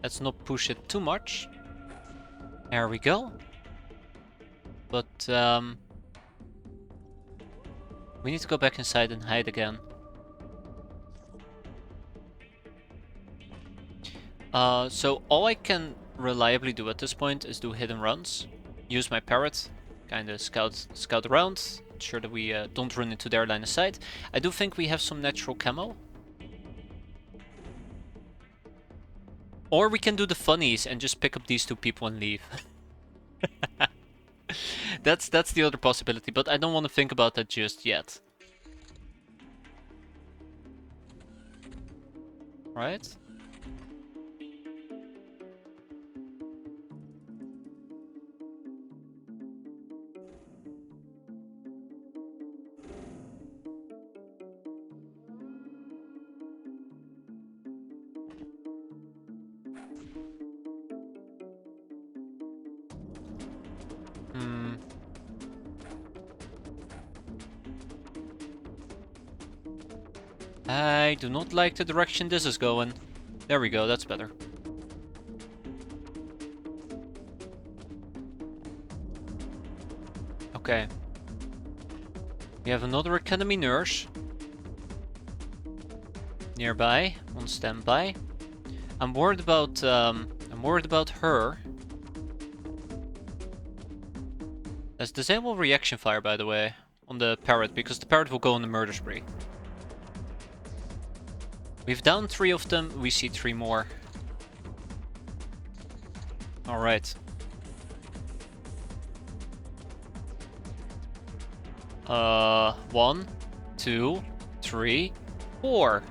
Let's not push it too much. There we go. But, we need to go back inside and hide again. So all I can reliably do at this point is do hidden runs. Use my parrot, kinda scout around, ensure that we don't run into their line of sight. I do think we have some natural camo. Or we can do the funnies and just pick up these 2 people and leave. That's the other possibility, but I don't want to think about that just yet. Right? I do not like the direction this is going. There we go, that's better. Okay. We have another academy nurse. Nearby, on standby. I'm worried about her. Let's disable reaction fire, by the way, on the parrot, because the parrot will go on the murder spree. We've downed 3 of them, we see 3 more. Alright. 1, 2, 3, 4.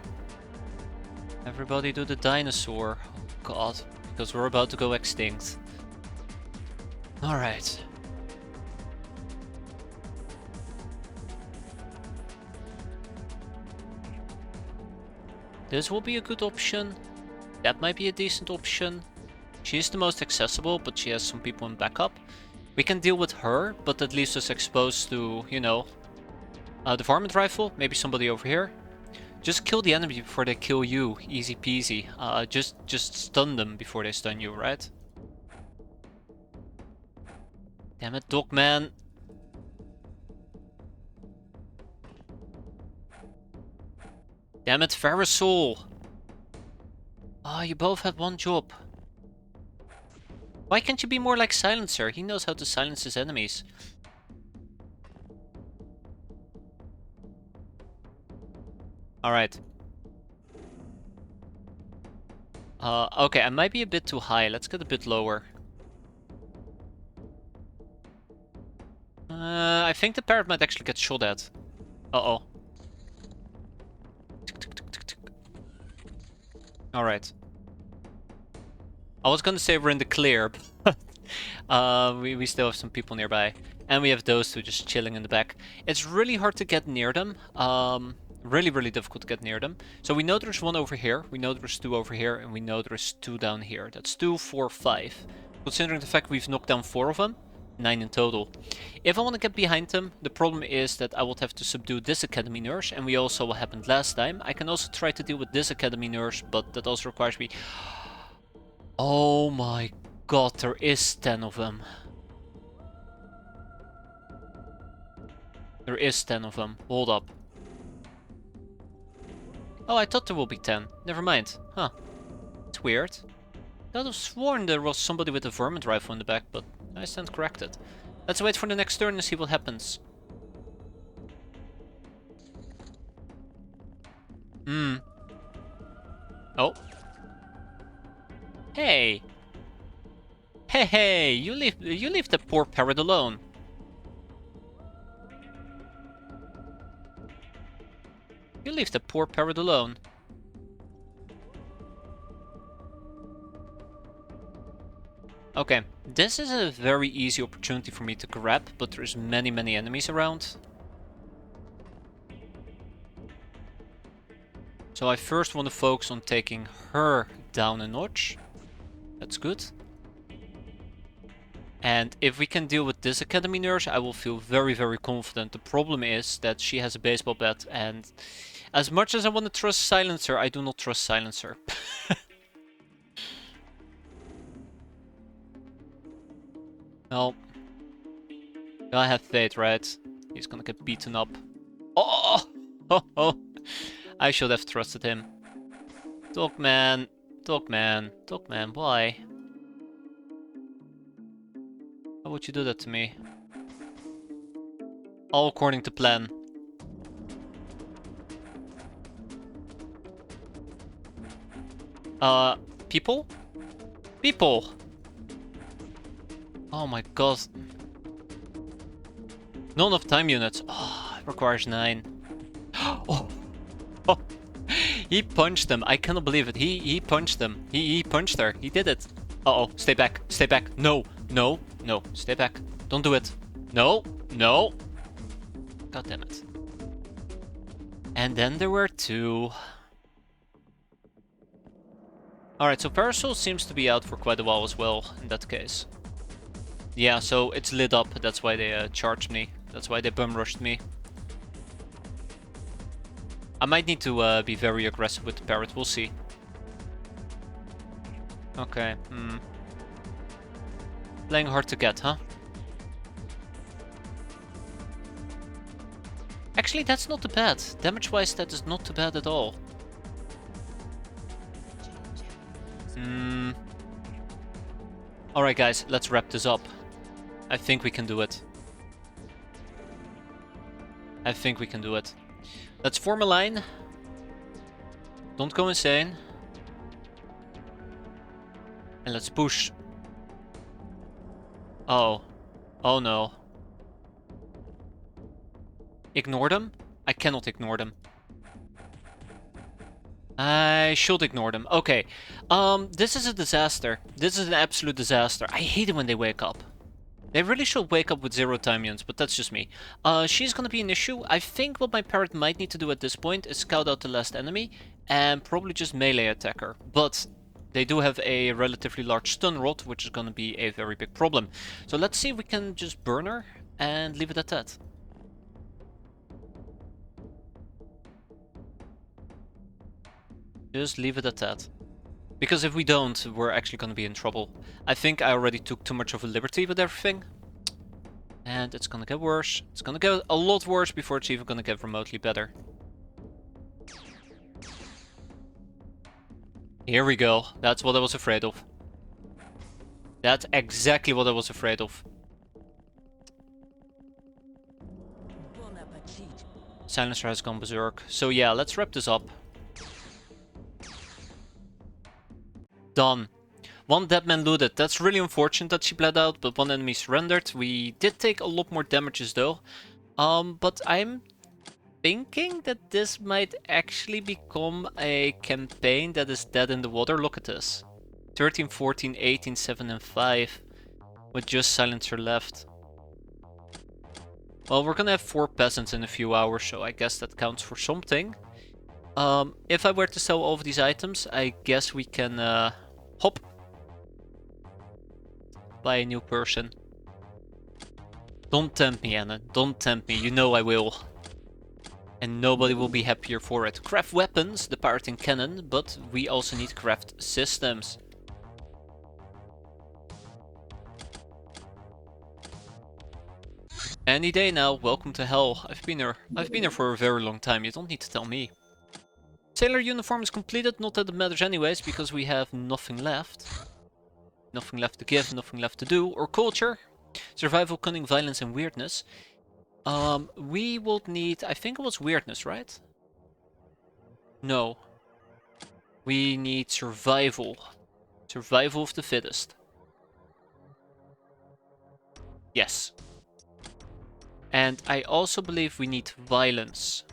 Everybody do the dinosaur. Oh god, because we're about to go extinct. Alright. This will be a good option. That might be a decent option. She is the most accessible, but she has some people in backup. We can deal with her, but that leaves us exposed to, you know, the varmint rifle. Maybe somebody over here. Just kill the enemy before they kill you. Easy peasy. Just stun them before they stun you, right? Damn it, Dogman. Damn it, Verisol. Ah, you both had one job. Why can't you be more like Silencer? He knows how to silence his enemies. Alright. Okay, I might be a bit too high. Let's get a bit lower. I think the parrot might actually get shot at. Uh-oh. Alright. I was gonna say we're in the clear, but we still have some people nearby. And we have those two just chilling in the back. It's really hard to get near them. Really, really difficult to get near them. So we know there's one over here, we know there's 2 over here, and we know there's 2 down here. That's 2, 4, 5. Considering the fact we've knocked down 4 of them, 9 in total. If I want to get behind them, the problem is that I would have to subdue this academy nurse, and we also what happened last time. I can also try to deal with this academy nurse, but that also requires me... Oh my god, there is 10 of them. There is 10 of them. Hold up. Oh, I thought there will be 10. Never mind. Huh. It's weird. I would have sworn there was somebody with a varmint rifle in the back, but I stand corrected. Let's wait for the next turn and see what happens. Oh. Hey! Hey, hey! You leave the poor parrot alone. You leave the poor parrot alone. Okay, this is a very easy opportunity for me to grab, but there's many, many enemies around. So I first want to focus on taking her down a notch. That's good. And if we can deal with this academy nurse, I will feel very, very confident. The problem is that she has a baseball bat, and as much as I want to trust Silencer, I do not trust Silencer. Well, I have faith, right? He's gonna get beaten up. Oh! Oh! Oh! I should have trusted him. Dogman, Dogman, Dogman, why? How would you do that to me? All according to plan. People? People! Oh my god. Not enough time units. Oh, it requires 9. Oh. Oh. He punched them. I cannot believe it. He punched them. He punched her. He did it. Uh-oh. Stay back. Stay back. No. No. No. Stay back. Don't do it. No. No. God damn it. And then there were 2. Alright, so Parasol seems to be out for quite a while as well, in that case. Yeah, so it's lit up, that's why they charged me. That's why they bum rushed me. I might need to be very aggressive with the parrot, we'll see. Okay, Playing hard to get, huh? Actually, that's not too bad. Damage-wise, that is not too bad at all. Alright guys, let's wrap this up. I think we can do it. I think we can do it. Let's form a line. Don't go insane. And let's push. Oh. Oh no. Ignore them? I cannot ignore them. I should ignore them. Okay. This is a disaster. This is an absolute disaster. I hate it when they wake up. They really should wake up with 0 time units, but that's just me. She's gonna be an issue. I think what my parrot might need to do at this point is scout out the last enemy and probably just melee attack her. But they do have a relatively large stun rod, which is gonna be a very big problem. So let's see if we can just burn her and leave it at that. Just leave it at that. Because if we don't, we're actually going to be in trouble. I think I already took too much of a liberty with everything. And it's going to get worse. It's going to get a lot worse before it's even going to get remotely better. Here we go. That's what I was afraid of. That's exactly what I was afraid of. Silencer has gone berserk. So yeah, let's wrap this up. Done. 1 dead man looted. That's really unfortunate that she bled out, but 1 enemy surrendered. We did take a lot more damages though. But I'm thinking that this might actually become a campaign that is dead in the water. Look at this. 13, 14, 18, 7 and 5. With just Silencer left. Well, we're gonna have 4 peasants in a few hours, so I guess that counts for something. If I were to sell all of these items, I guess we can hop. Buy a new person. Don't tempt me, Anna. Don't tempt me. You know I will. And nobody will be happier for it. Craft weapons, the pirating cannon, but we also need craft systems. Any day now, welcome to hell. I've been here for a very long time, you don't need to tell me. Sailor uniform is completed, not that it matters anyways, because we have nothing left. Nothing left to give, nothing left to do. Or culture. Survival, cunning, violence and weirdness. We will need, I think it was weirdness, right? No. We need survival. Survival of the fittest. Yes. And I also believe we need violence.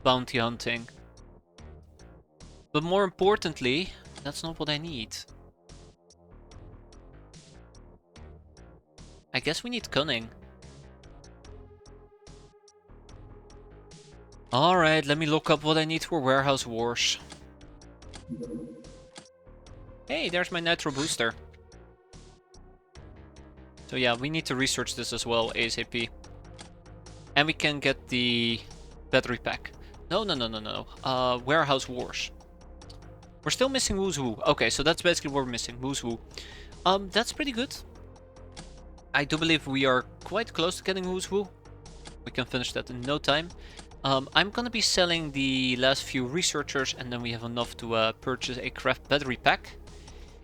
Bounty hunting. But more importantly, that's not what I need. I guess we need cunning. Alright, let me look up what I need for warehouse wars. Hey, there's my nitro booster. So yeah, we need to research this as well, ASAP. And we can get the battery pack. No. Warehouse wars. We're still missing Woo's Woo. Okay, so that's basically what we're missing. Woo's Woo. That's pretty good. I do believe we are quite close to getting Woo's Woo. We can finish that in no time. I'm gonna be selling the last few researchers and then we have enough to purchase a craft battery pack.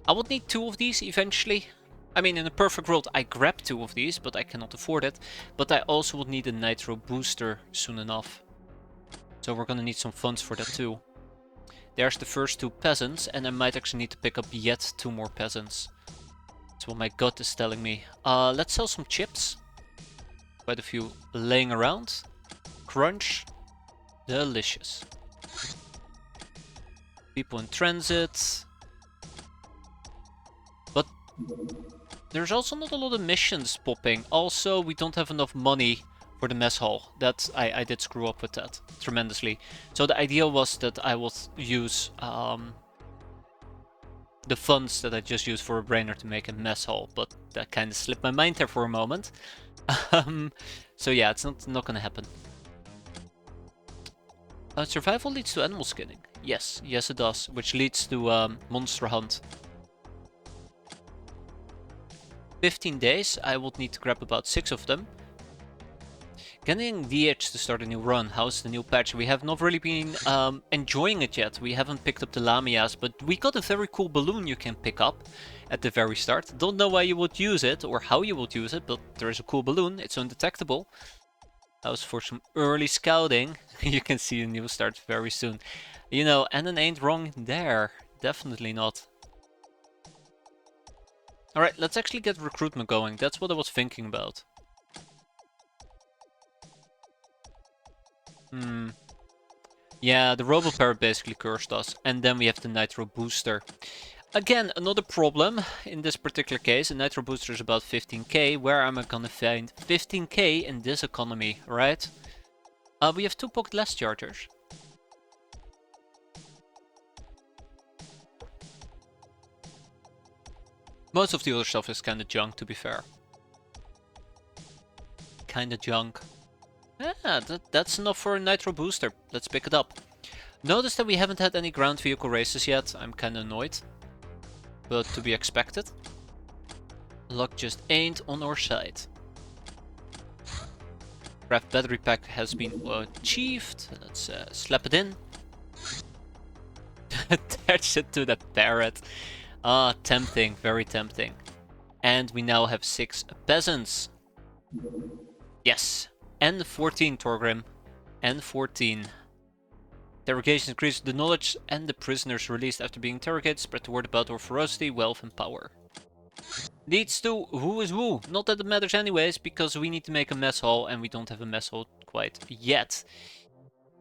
I would need 2 of these eventually. I mean, in a perfect world, I grab 2 of these, but I cannot afford it. But I also would need a nitro booster soon enough. So we're gonna need some funds for that too. There's the first 2 peasants, and I might actually need to pick up yet 2 more peasants. That's what my gut is telling me. Let's sell some chips. Quite a few laying around. Crunch. Delicious. People in transit. But there's also not a lot of missions popping. Also, we don't have enough money for the mess hall. That I did screw up with that tremendously. So the idea was that I would use the funds that I just used for a brainer to make a mess hall, but that kind of slipped my mind there for a moment. So yeah, it's not gonna happen. Survival leads to animal skinning. Yes, yes it does, which leads to monster hunt. 15 days, I would need to grab about 6 of them. Getting DH to start a new run. How's the new patch? We have not really been enjoying it yet. We haven't picked up the Lamias, but we got a very cool balloon you can pick up at the very start. Don't know why you would use it or how you would use it, but there is a cool balloon. It's undetectable. That was for some early scouting. You can see a new start very soon. You know, and it ain't wrong there. Definitely not. Alright, let's actually get recruitment going. That's what I was thinking about. Yeah, the Robo Parrot basically cursed us. And then we have the Nitro Booster. Again, another problem in this particular case. A Nitro Booster is about 15k. Where am I gonna find 15k in this economy, right? We have 2 pocket less chargers. Most of the other stuff is kinda junk, to be fair. Kinda junk. Yeah, that's enough for a Nitro Booster. Let's pick it up. Notice that we haven't had any ground vehicle races yet. I'm kinda annoyed. But to be expected. Luck just ain't on our side. Craft battery pack has been achieved. Let's slap it in. Attach it to the parrot. Ah, tempting, very tempting. And we now have 6 peasants. Yes. N14, Torgrim. N14. Interrogations increase the knowledge and the prisoners released after being interrogated spread the word about our ferocity, wealth and power. Leads to who is who. Not that it matters anyways, because we need to make a mess hall and we don't have a mess hall quite yet.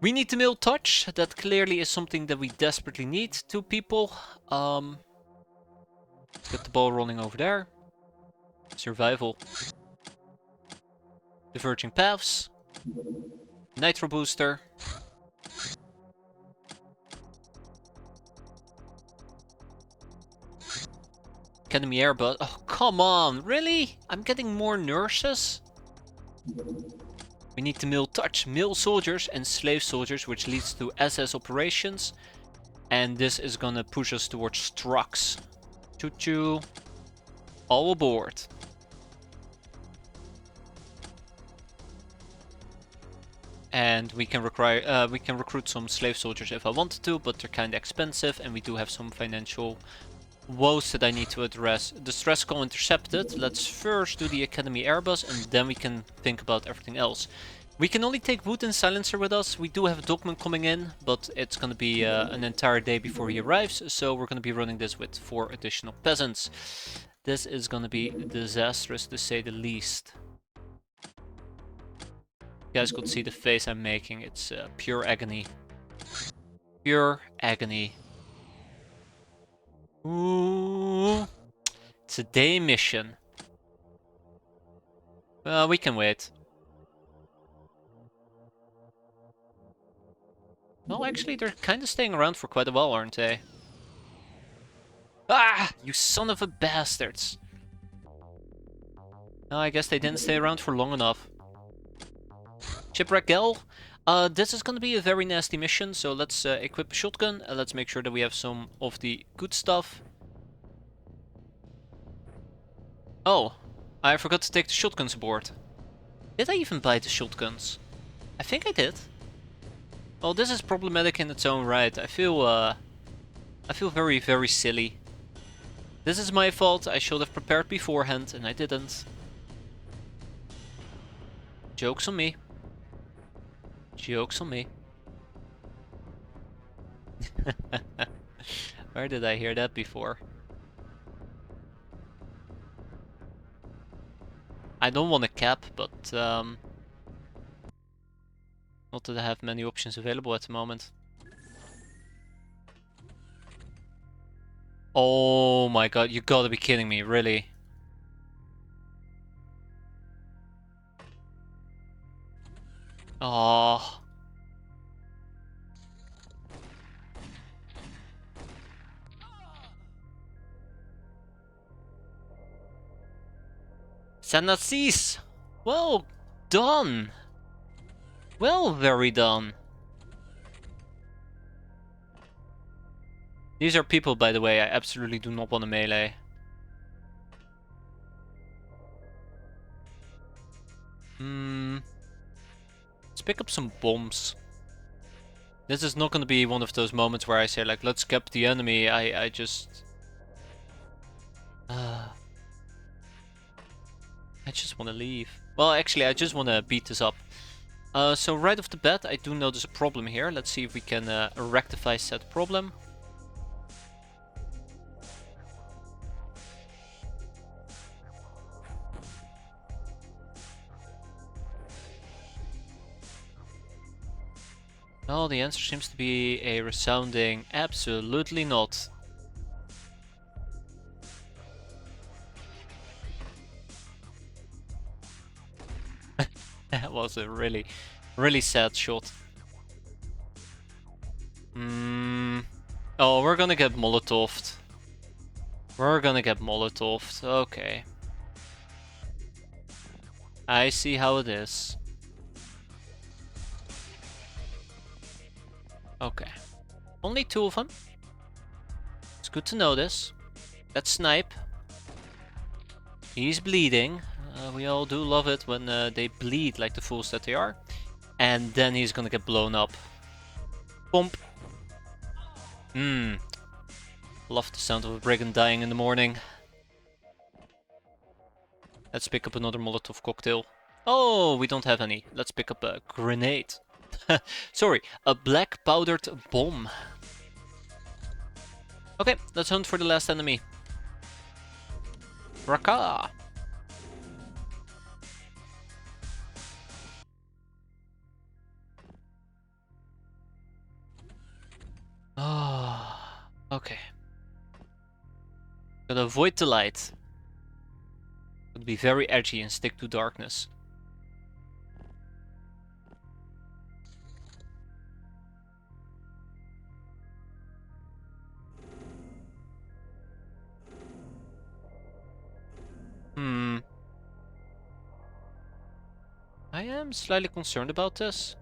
We need to mill touch. That clearly is something that we desperately need. 2 people. Get the ball rolling over there. Survival. Diverging paths. Nitro booster. Academy airbus. Oh, come on. Really? I'm getting more nurses? We need to mill touch. Mill soldiers and slave soldiers, which leads to SS operations. And this is gonna push us towards trucks. Choo-choo. All aboard. And we can recruit some slave soldiers if I wanted to, but they're kind of expensive, and we do have some financial woes that I need to address. The stress call intercepted. Let's first do the Academy Airbus, and then we can think about everything else. We can only take Wood and Silencer with us. We do have a Dogman coming in, but it's going to be an entire day before he arrives, so we're going to be running this with 4 additional peasants. This is going to be disastrous, to say the least. You guys could see the face I'm making. It's pure agony. Pure agony. Ooh. It's a day mission. Well, we can wait. Well, actually, they're kind of staying around for quite a while, aren't they? Ah! You son of a bastards! No, I guess they didn't stay around for long enough. Shipwreck Gel. This is going to be a very nasty mission, so let's equip a shotgun. Let's make sure that we have some of the good stuff. Oh, I forgot to take the shotguns aboard. Did I even buy the shotguns? I think I did. Well, this is problematic in its own right. I feel very, very silly. This is my fault. I should have prepared beforehand, and I didn't. Joke's on me. Joke's on me. Where did I hear that before? I don't want a cap, but not that I have many options available at the moment. Oh my god, you gotta be kidding me, really? Oh. Sanasis! Well done! Well, very done. These are people, by the way, I absolutely do not want to melee. Let's pick up some bombs. This is not going to be one of those moments where I say, like, let's cap the enemy. I just want to leave. Well, actually, I just want to beat this up. So right off the bat, I do notice a problem here. Let's see if we can rectify said problem. Well, the answer seems to be a resounding absolutely not. That was a really, really sad shot. Oh, we're gonna get Molotoved. We're gonna get Molotoved. Okay. I see how it is. Okay. Only 2 of them. It's good to know this. That snipe. He's bleeding. We all do love it when they bleed like the fools that they are. And then he's gonna get blown up. Bump. Love the sound of a brigand dying in the morning. Let's pick up another Molotov cocktail. Oh, we don't have any. Let's pick up a grenade. Sorry, a black powdered bomb. Okay, let's hunt for the last enemy. Raka! Ah, okay. Gotta avoid the light. Gotta be very edgy and stick to darkness. I am slightly concerned about this.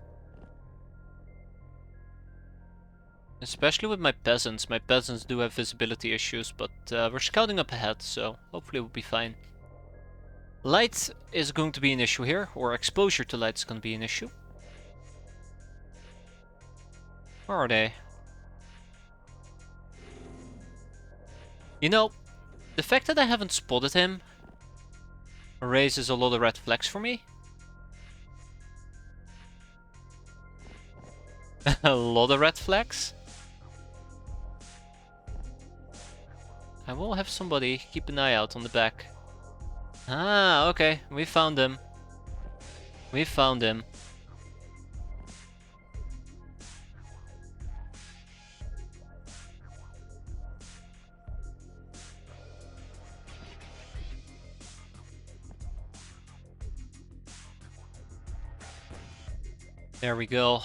Especially with my peasants. My peasants do have visibility issues, but we're scouting up ahead, so hopefully we'll be fine. Light is going to be an issue here, or exposure to light is going to be an issue. Where are they? You know, the fact that I haven't spotted him raises a lot of red flags for me. A lot of red flags. I will have somebody keep an eye out on the back. Ah, okay. We found him. We found him. There we go.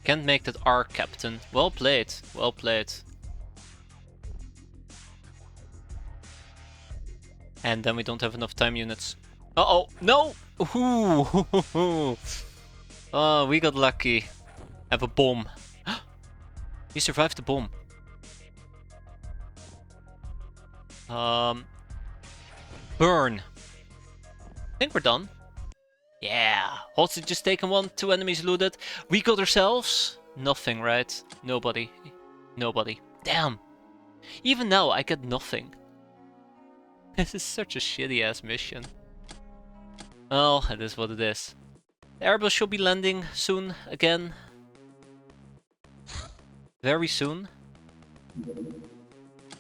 Can't make that R, Captain. Well played. Well played. And then we don't have enough time units. Uh-oh! No! Ooh. Oh, we got lucky. Have a bomb. He survived the bomb. Burn. I think we're done. Yeah. Hostage just taken 1, 2 enemies looted. We got ourselves nothing, right? Nobody. Nobody. Damn. Even now, I get nothing. This is such a shitty ass mission. Oh, it is what it is. The airbus should be landing soon again. Very soon.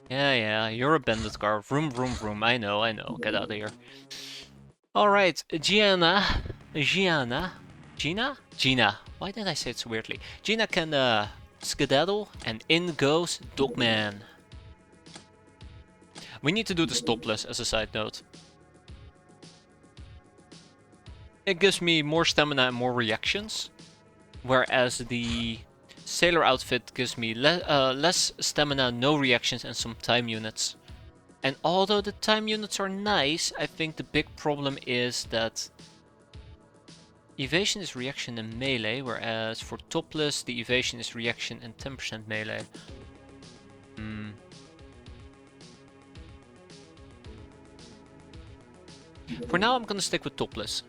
Yeah, you're a bandit car. Vroom, vroom, vroom. I know. Get out of here. Alright, Gina. Why did I say it so weirdly? Gina can skedaddle, and in goes Dogman. We need to do the stopless as a side note. It gives me more stamina and more reactions, whereas the sailor outfit gives me less stamina, no reactions, and some time units. And although the time units are nice, I think the big problem is that Evasion is reaction and melee, whereas for topless, the evasion is reaction and 10% melee. For now, I'm gonna stick with topless.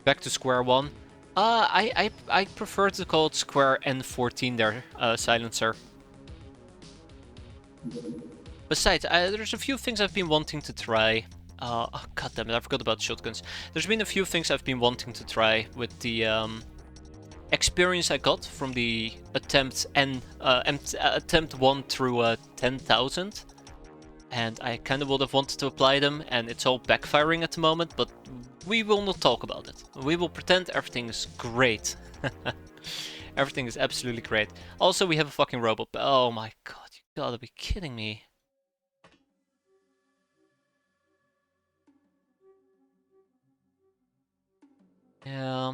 Back to square one. I prefer to call it square N14 there, silencer. Besides, there's a few things I've been wanting to try. Oh, God damn it, I forgot about shotguns. There's been a few things I've been wanting to try with the experience I got from the attempt 1 through 10,000. And I kind of would have wanted to apply them, and it's all backfiring at the moment, but we will not talk about it. We will pretend everything is great. Everything is absolutely great. Also, we have a fucking robot. Oh my god, you gotta be kidding me. Yeah.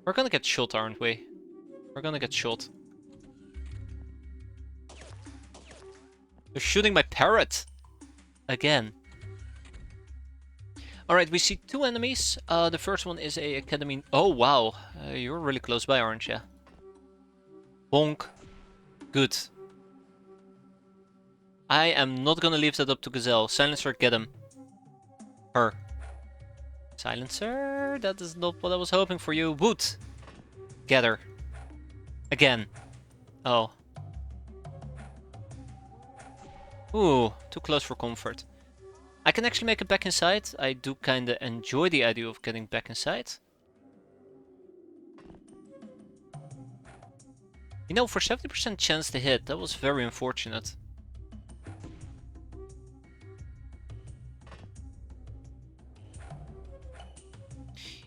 We're gonna get shot, aren't we? We're gonna get shot. They're shooting my parrot! Again. Alright, we see 2 enemies. The first one is a academy... Oh, wow. You're really close by, aren't you? Bonk. Good. I am not gonna leave that up to Gazelle. Silencer, get him. Her. Silencer? That is not what I was hoping for you. Wood! Get her. Again. Oh. Ooh, too close for comfort. I can actually make it back inside. I do kinda enjoy the idea of getting back inside. You know, for 70% chance to hit, that was very unfortunate.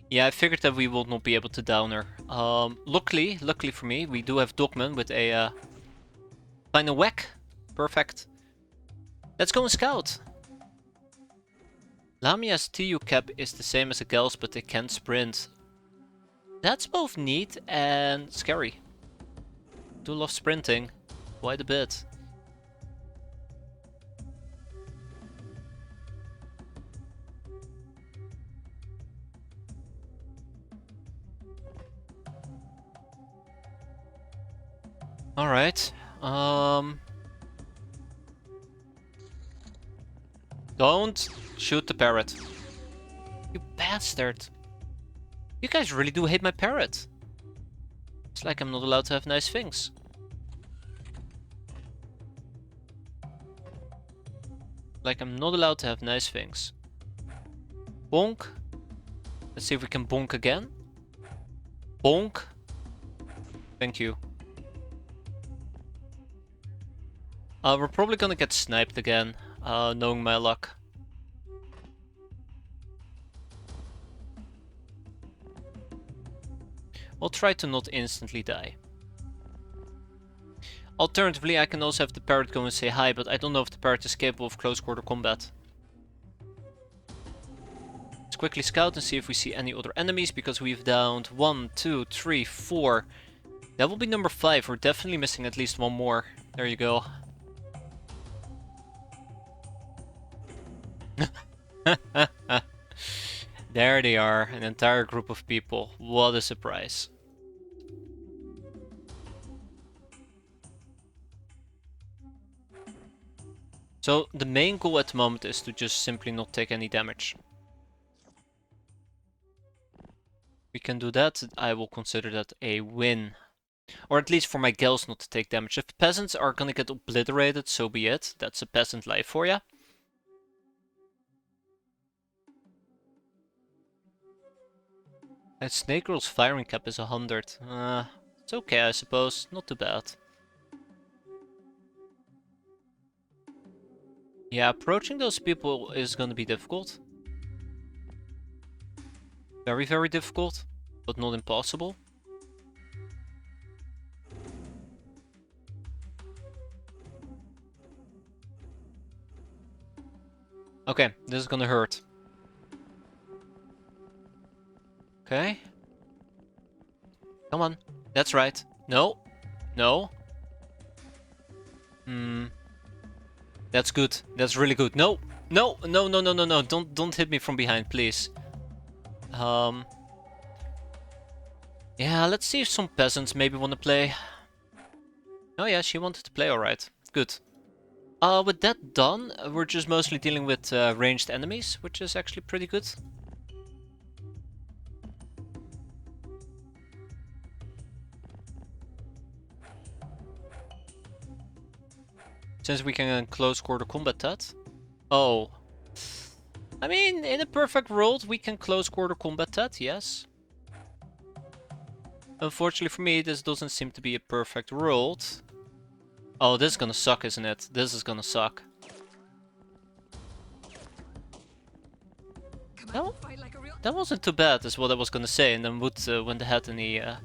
Yeah, I figured that we will not be able to down her. Luckily for me, we do have Dogman with a final whack. Perfect. Let's go and scout. Lamia's TU cap is the same as the girls, but they can't sprint. That's both neat and scary. Do love sprinting quite a bit. Alright. Don't shoot the parrot. You bastard. You guys really do hate my parrot. It's like I'm not allowed to have nice things. Like I'm not allowed to have nice things. Bonk. Let's see if we can bonk again. Bonk. Thank you. We're probably gonna get sniped again, knowing my luck. We'll try to not instantly die. Alternatively, I can also have the parrot go and say hi, but I don't know if the parrot is capable of close quarter combat. Let's quickly scout and see if we see any other enemies, because we've downed 1, 2, 3, 4. That will be number 5. We're definitely missing at least one more. There you go. There they are, an entire group of people. What a surprise. So the main goal at the moment is to just simply not take any damage. We can do that, I will consider that a win. Or at least for my gals not to take damage. If the peasants are gonna get obliterated, so be it. That's a peasant life for ya. And Snake Girl's firing cap is 100. It's okay, I suppose. Not too bad. Yeah, approaching those people is gonna be difficult. Very, very difficult, but not impossible. Okay, this is gonna hurt. Okay. Come on, That's right. No. No. Hmm. That's good. That's really good. No. No. No. No. No. No. No. Don't hit me from behind, please. Yeah. Let's see if some peasants maybe want to play. Oh yeah, she wanted to play. All right. Good. With that done, we're just mostly dealing with ranged enemies, which is actually pretty good. Since we can close quarter combat that. Oh. I mean, in a perfect world, we can close quarter combat that, yes. Unfortunately for me, this doesn't seem to be a perfect world. Oh, this is gonna suck, isn't it? This is gonna suck. No, that wasn't too bad, is what I was gonna say, and then Wood went ahead and he was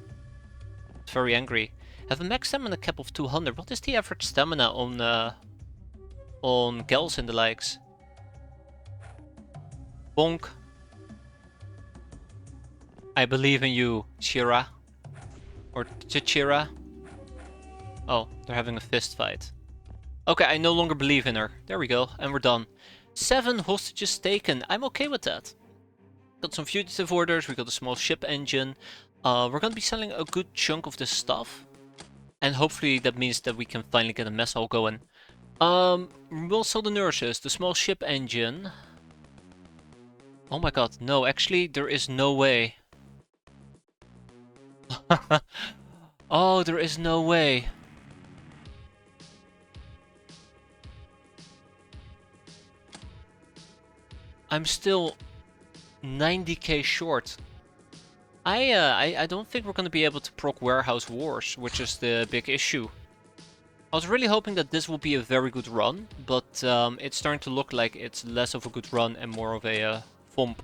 very angry. Have a max stamina cap of 200. What is the average stamina on gals and the likes? Bonk. I believe in you, Chira. Or Chichira. Oh, they're having a fist fight. Okay, I no longer believe in her. There we go, and we're done. 7 hostages taken. I'm okay with that. Got some fugitive orders, we got a small ship engine. We're gonna be selling a good chunk of this stuff. And hopefully that means that we can finally get a mess hall going. We'll sell the nurses, the small ship engine. Oh my god, no, actually there is no way. Oh, there is no way. I'm still 90k short. I don't think we're gonna be able to proc Warehouse Wars, which is the big issue. I was really hoping that this will be a very good run, but it's starting to look like it's less of a good run and more of a thump.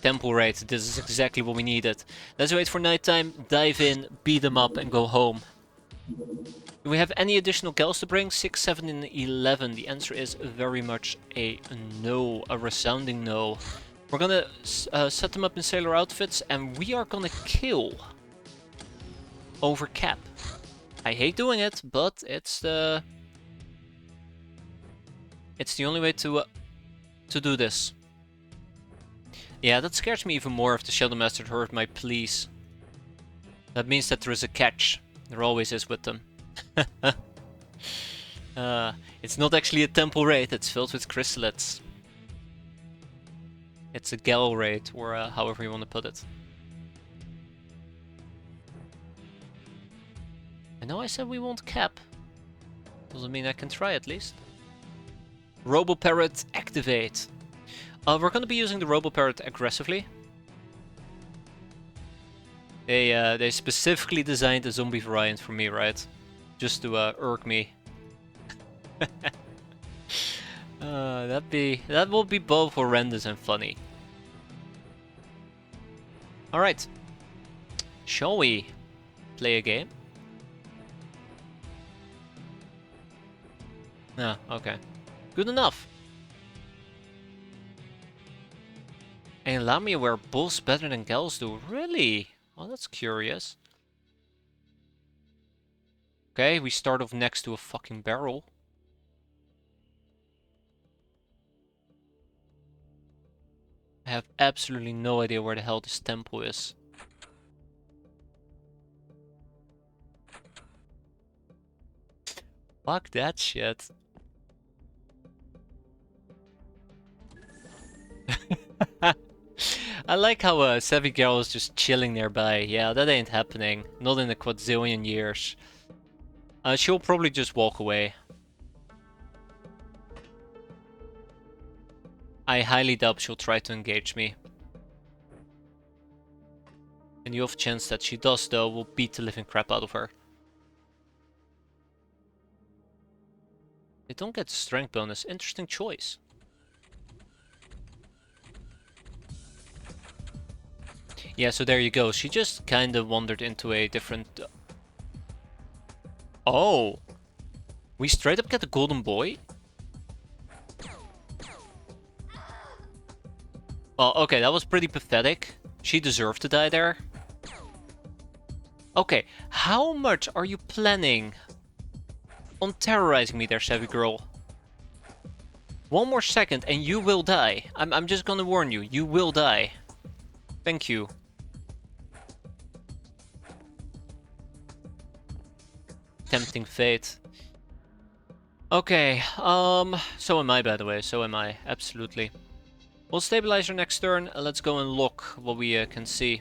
Temple raid, this is exactly what we needed. Let's wait for nighttime, dive in, beat them up and go home. Do we have any additional gals to bring? 6, 7, and 11. The answer is very much a no, a resounding no. We're gonna set them up in sailor outfits and we are gonna kill over cap. I hate doing it, but it's the only way to do this. Yeah, that scares me even more if the Shadow Master heard my pleas. That means that there is a catch. There always is with them. It's not actually a temple raid, it's filled with chrysalids. It's a gal raid, or however you want to put it. I know I said we won't cap. Doesn't mean I can try at least. Robo-Parrot activate. We're gonna be using the Robo-Parrot aggressively. They specifically designed a zombie variant for me, right? Just to irk me. That will be both horrendous and funny. Alright. Shall we play a game? Ah, okay. Good enough. And Lamia wear bulls better than gals do. Really? Oh, that's curious. Okay, we start off next to a fucking barrel. I have absolutely no idea where the hell this temple is. Fuck that shit. I like how Savvy Girl is just chilling nearby. Yeah, that ain't happening. Not in a quadzillion years. She'll probably just walk away. I highly doubt she'll try to engage me. And the off chance that she does, though, will beat the living crap out of her. They don't get the strength bonus. Interesting choice. Yeah, so there you go. She just kind of wandered into a different... Oh! We straight up get the golden boy? Well, okay, that was pretty pathetic. She deserved to die there. Okay, how much are you planning on terrorizing me there, Savvy Girl? One more second and you will die. I'm just gonna warn you, you will die. Thank you. Tempting fate. Okay, so am I, by the way, so am I, absolutely. We'll stabilize our next turn, and let's go and look what we can see.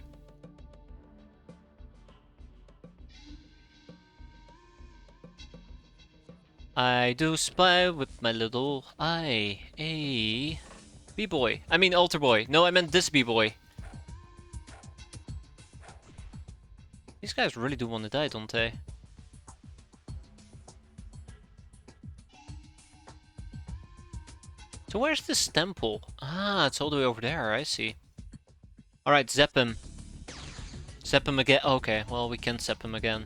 I do spy with my little eye, a B-boy. I mean altar boy. No, I meant this B-boy. These guys really do want to die, don't they? So where's this temple? Ah, it's all the way over there, I see. Alright, zap him. Zap him again. Okay, well, we can zap him again.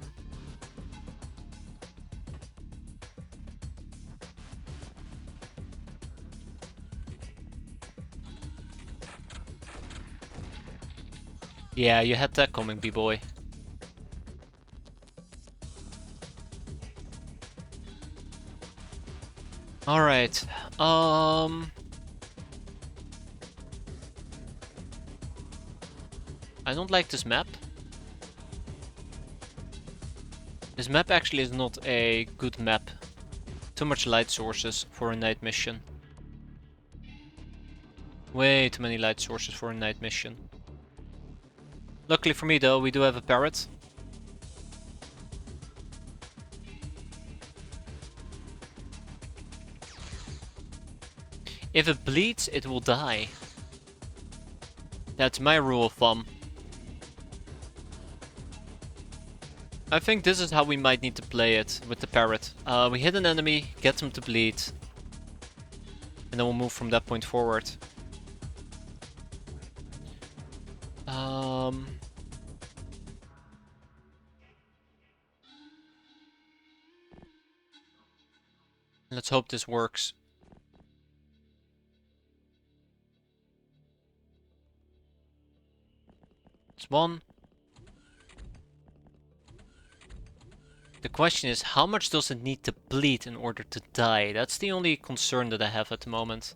Yeah, you had that coming, B-boy. Alright, I don't like this map. This map actually is not a good map. Too much light sources for a night mission. Way too many light sources for a night mission. Luckily for me though, we do have a parrot. If it bleeds, it will die. That's my rule of thumb. I think this is how we might need to play it with the parrot. We hit an enemy, get them to bleed. And then we'll move from that point forward. Let's hope this works. It's one. The question is, how much does it need to bleed in order to die? That's the only concern that I have at the moment.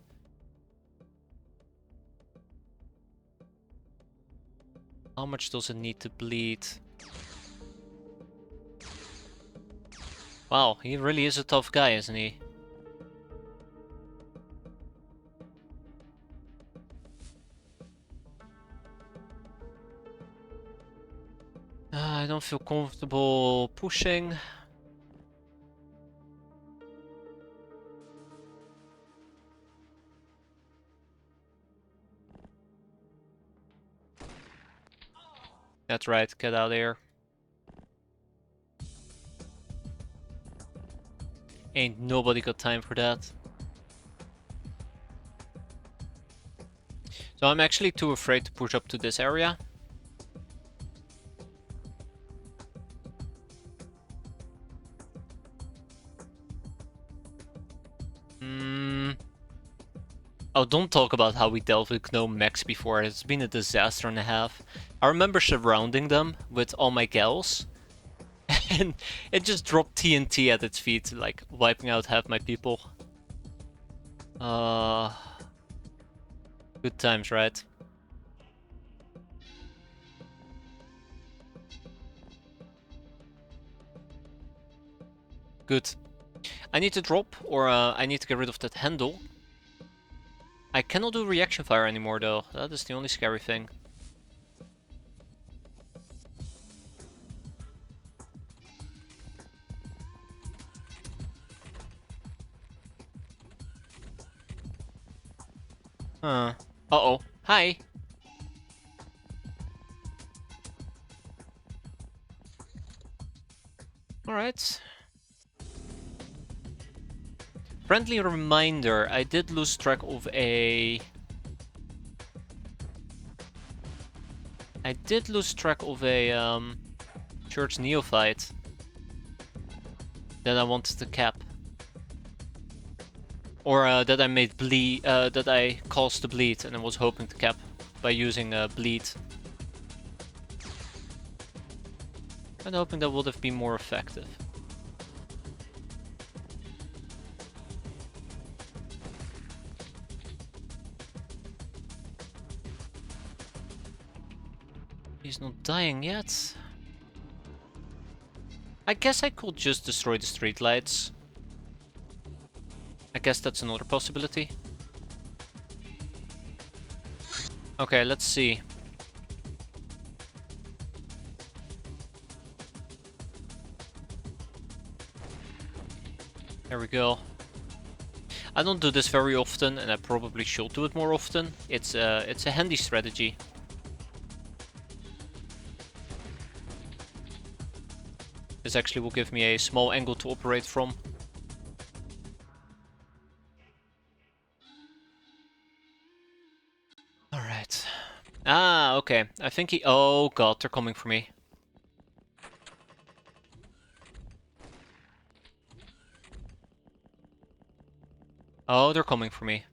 How much does it need to bleed? Wow, he really is a tough guy, isn't he? I don't feel comfortable pushing. That's right, get out of here. Ain't nobody got time for that. So I'm actually too afraid to push up to this area. Oh, don't talk about how we dealt with Gnome mechs before. It's been a disaster and a half. I remember surrounding them with all my gals. And it just dropped TNT at its feet, like wiping out half my people. Good times, right? Good. I need to drop, or I need to get rid of that handle. I cannot do reaction fire anymore though. That is the only scary thing. Huh. Uh-oh. Hi. Alright. Friendly reminder, I did lose track of a... Church Neophyte that I wanted to cap. Or that I made bleed, that I caused to bleed and I was hoping to cap by using bleed. I'm hoping that would have been more effective. He's not dying yet. I guess I could just destroy the streetlights. I guess that's another possibility. Okay, let's see. There we go. I don't do this very often, and I probably should do it more often. It's a handy strategy. This actually will give me a small angle to operate from. Alright. Ah, okay. I think he... Oh god, they're coming for me. Oh, they're coming for me.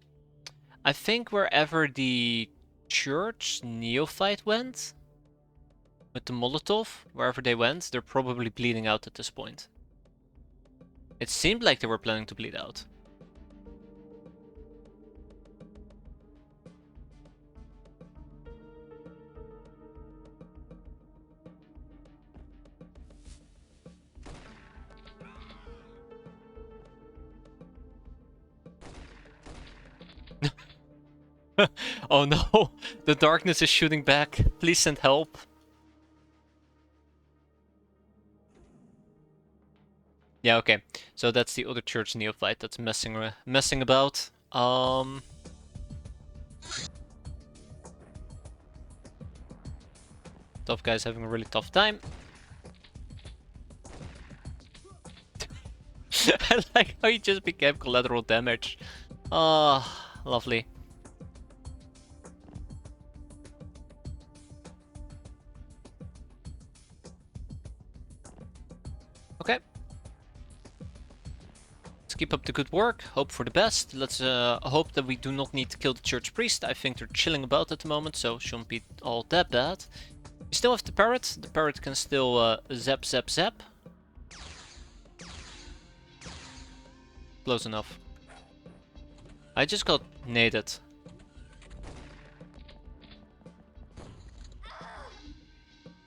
I think wherever the church neophyte went, with the Molotov, wherever they went, they're probably bleeding out at this point. It seemed like they were planning to bleed out. Oh no, the darkness is shooting back. Please send help. Yeah, okay. So that's the other church neophyte that's messing about. Tough guy's having a really tough time. I like how he just became collateral damage. Ah, lovely. Okay. Let's keep up the good work. Hope for the best. Let's hope that we do not need to kill the church priest. I think they're chilling about at the moment, so shouldn't be all that bad. We still have the parrot. The parrot can still zap, zap, zap. Close enough. I just got naded.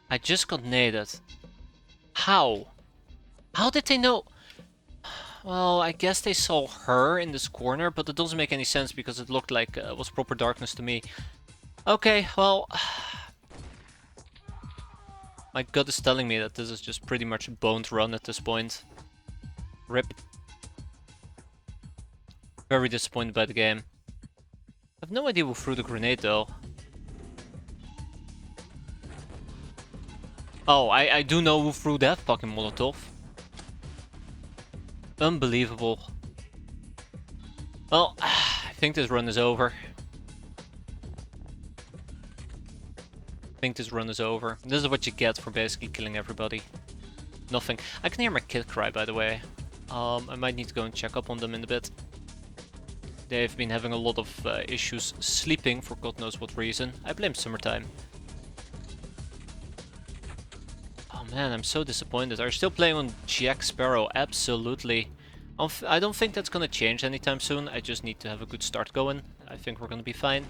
I just got naded. How? How did they know? Well, I guess they saw her in this corner, but it doesn't make any sense because it looked like it was proper darkness to me. Okay, well... My gut is telling me that this is just pretty much a boned run at this point. RIP. Very disappointed by the game. I have no idea who threw the grenade though. Oh, I do know who threw that fucking Molotov. Unbelievable. Well, I think this run is over. I think this run is over. This is what you get for basically killing everybody. Nothing. I can hear my kid cry, by the way. I might need to go and check up on them in a bit. They've been having a lot of issues sleeping for God knows what reason. I blame summertime. Oh man, I'm so disappointed. Are you still playing on Jack Sparrow? Absolutely. I don't think that's gonna change anytime soon. I just need to have a good start going. I think we're gonna be fine.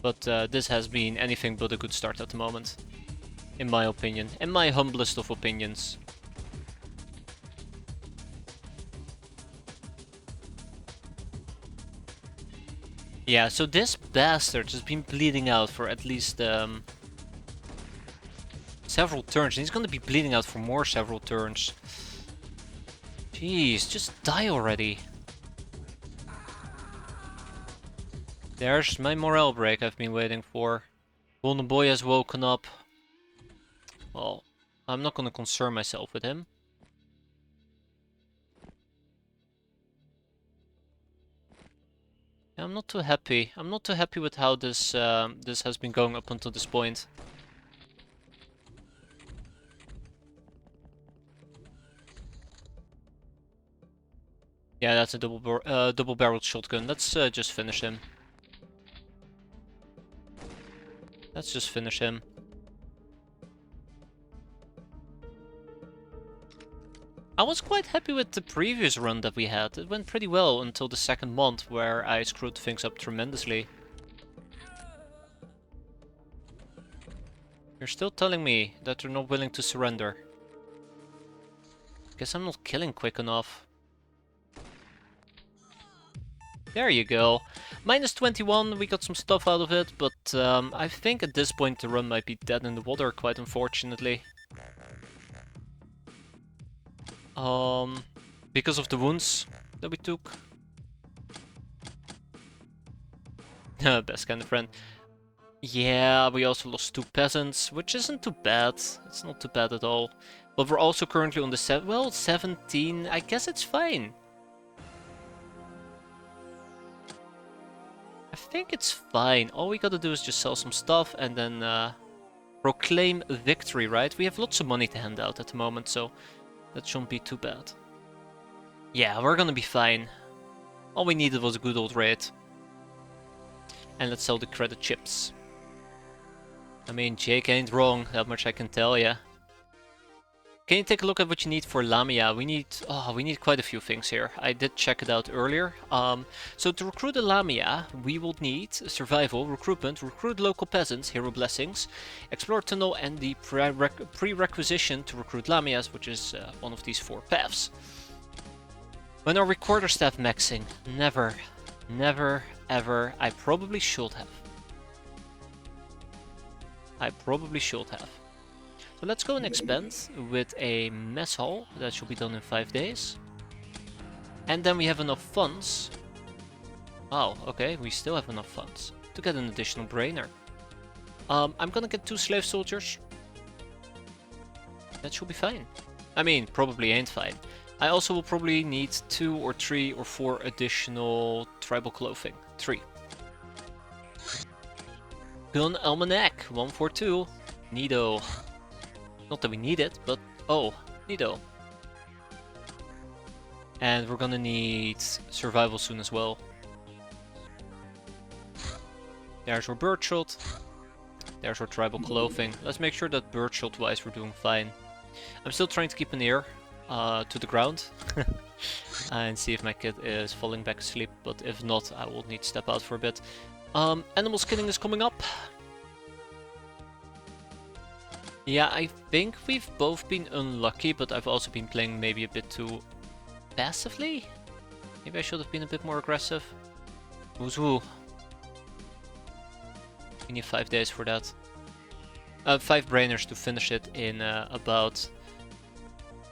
But this has been anything but a good start at the moment. In my opinion. In my humblest of opinions. Yeah, so this bastard has been bleeding out for at least several turns. And he's gonna be bleeding out for more several turns. Jeez, just die already. There's my morale break I've been waiting for. Golden Boy has woken up. Well, I'm not gonna concern myself with him. I'm not too happy. I'm not too happy with how this this has been going up until this point. Yeah, that's a double-barreled shotgun. Let's just finish him. Let's just finish him. I was quite happy with the previous run that we had. It went pretty well until the second month, where I screwed things up tremendously. You're still telling me that you're not willing to surrender. Guess I'm not killing quick enough. There you go. Minus 21, we got some stuff out of it, but I think at this point the run might be dead in the water, quite unfortunately. Because of the wounds that we took. Best kind of friend. Yeah, we also lost 2 peasants, which isn't too bad. It's not too bad at all. But we're also currently on the 17. I guess it's fine. I think it's fine. All we gotta do is just sell some stuff and then proclaim victory, right? We have lots of money to hand out at the moment, so that shouldn't be too bad. Yeah, we're gonna be fine. All we needed was a good old raid. And let's sell the credit chips. I mean, Jake ain't wrong, that much I can tell ya. Can you take a look at what you need for Lamia? We need quite a few things here. I did check it out earlier. So to recruit a Lamia, we will need survival, recruitment, recruit local peasants, hero blessings, explore tunnel, and the prerequisition to recruit Lamias, which is one of these 4 paths. When are recorder staff maxing? Never. Never, ever. I probably should have. So let's go and expand with a mess hall. That should be done in 5 days. And then we have enough funds. Oh, okay, we still have enough funds to get an additional brainer. I'm gonna get 2 slave soldiers. That should be fine. I mean, probably ain't fine. I also will probably need 2 or 3 or 4 additional tribal clothing. 3. Gun Almanac, 142. Neato. Not that we need it, but oh, neato. And we're gonna need survival soon as well. There's our birdshot. There's our tribal clothing. Let's make sure that birdshot wise we're doing fine. I'm still trying to keep an ear to the ground and see if my kid is falling back asleep, but if not, I will need to step out for a bit. Animal skinning is coming up. Yeah, I think we've both been unlucky, but I've also been playing maybe a bit too passively. Maybe I should have been a bit more aggressive. Who's who? We need 5 days for that. 5 brainers to finish it in about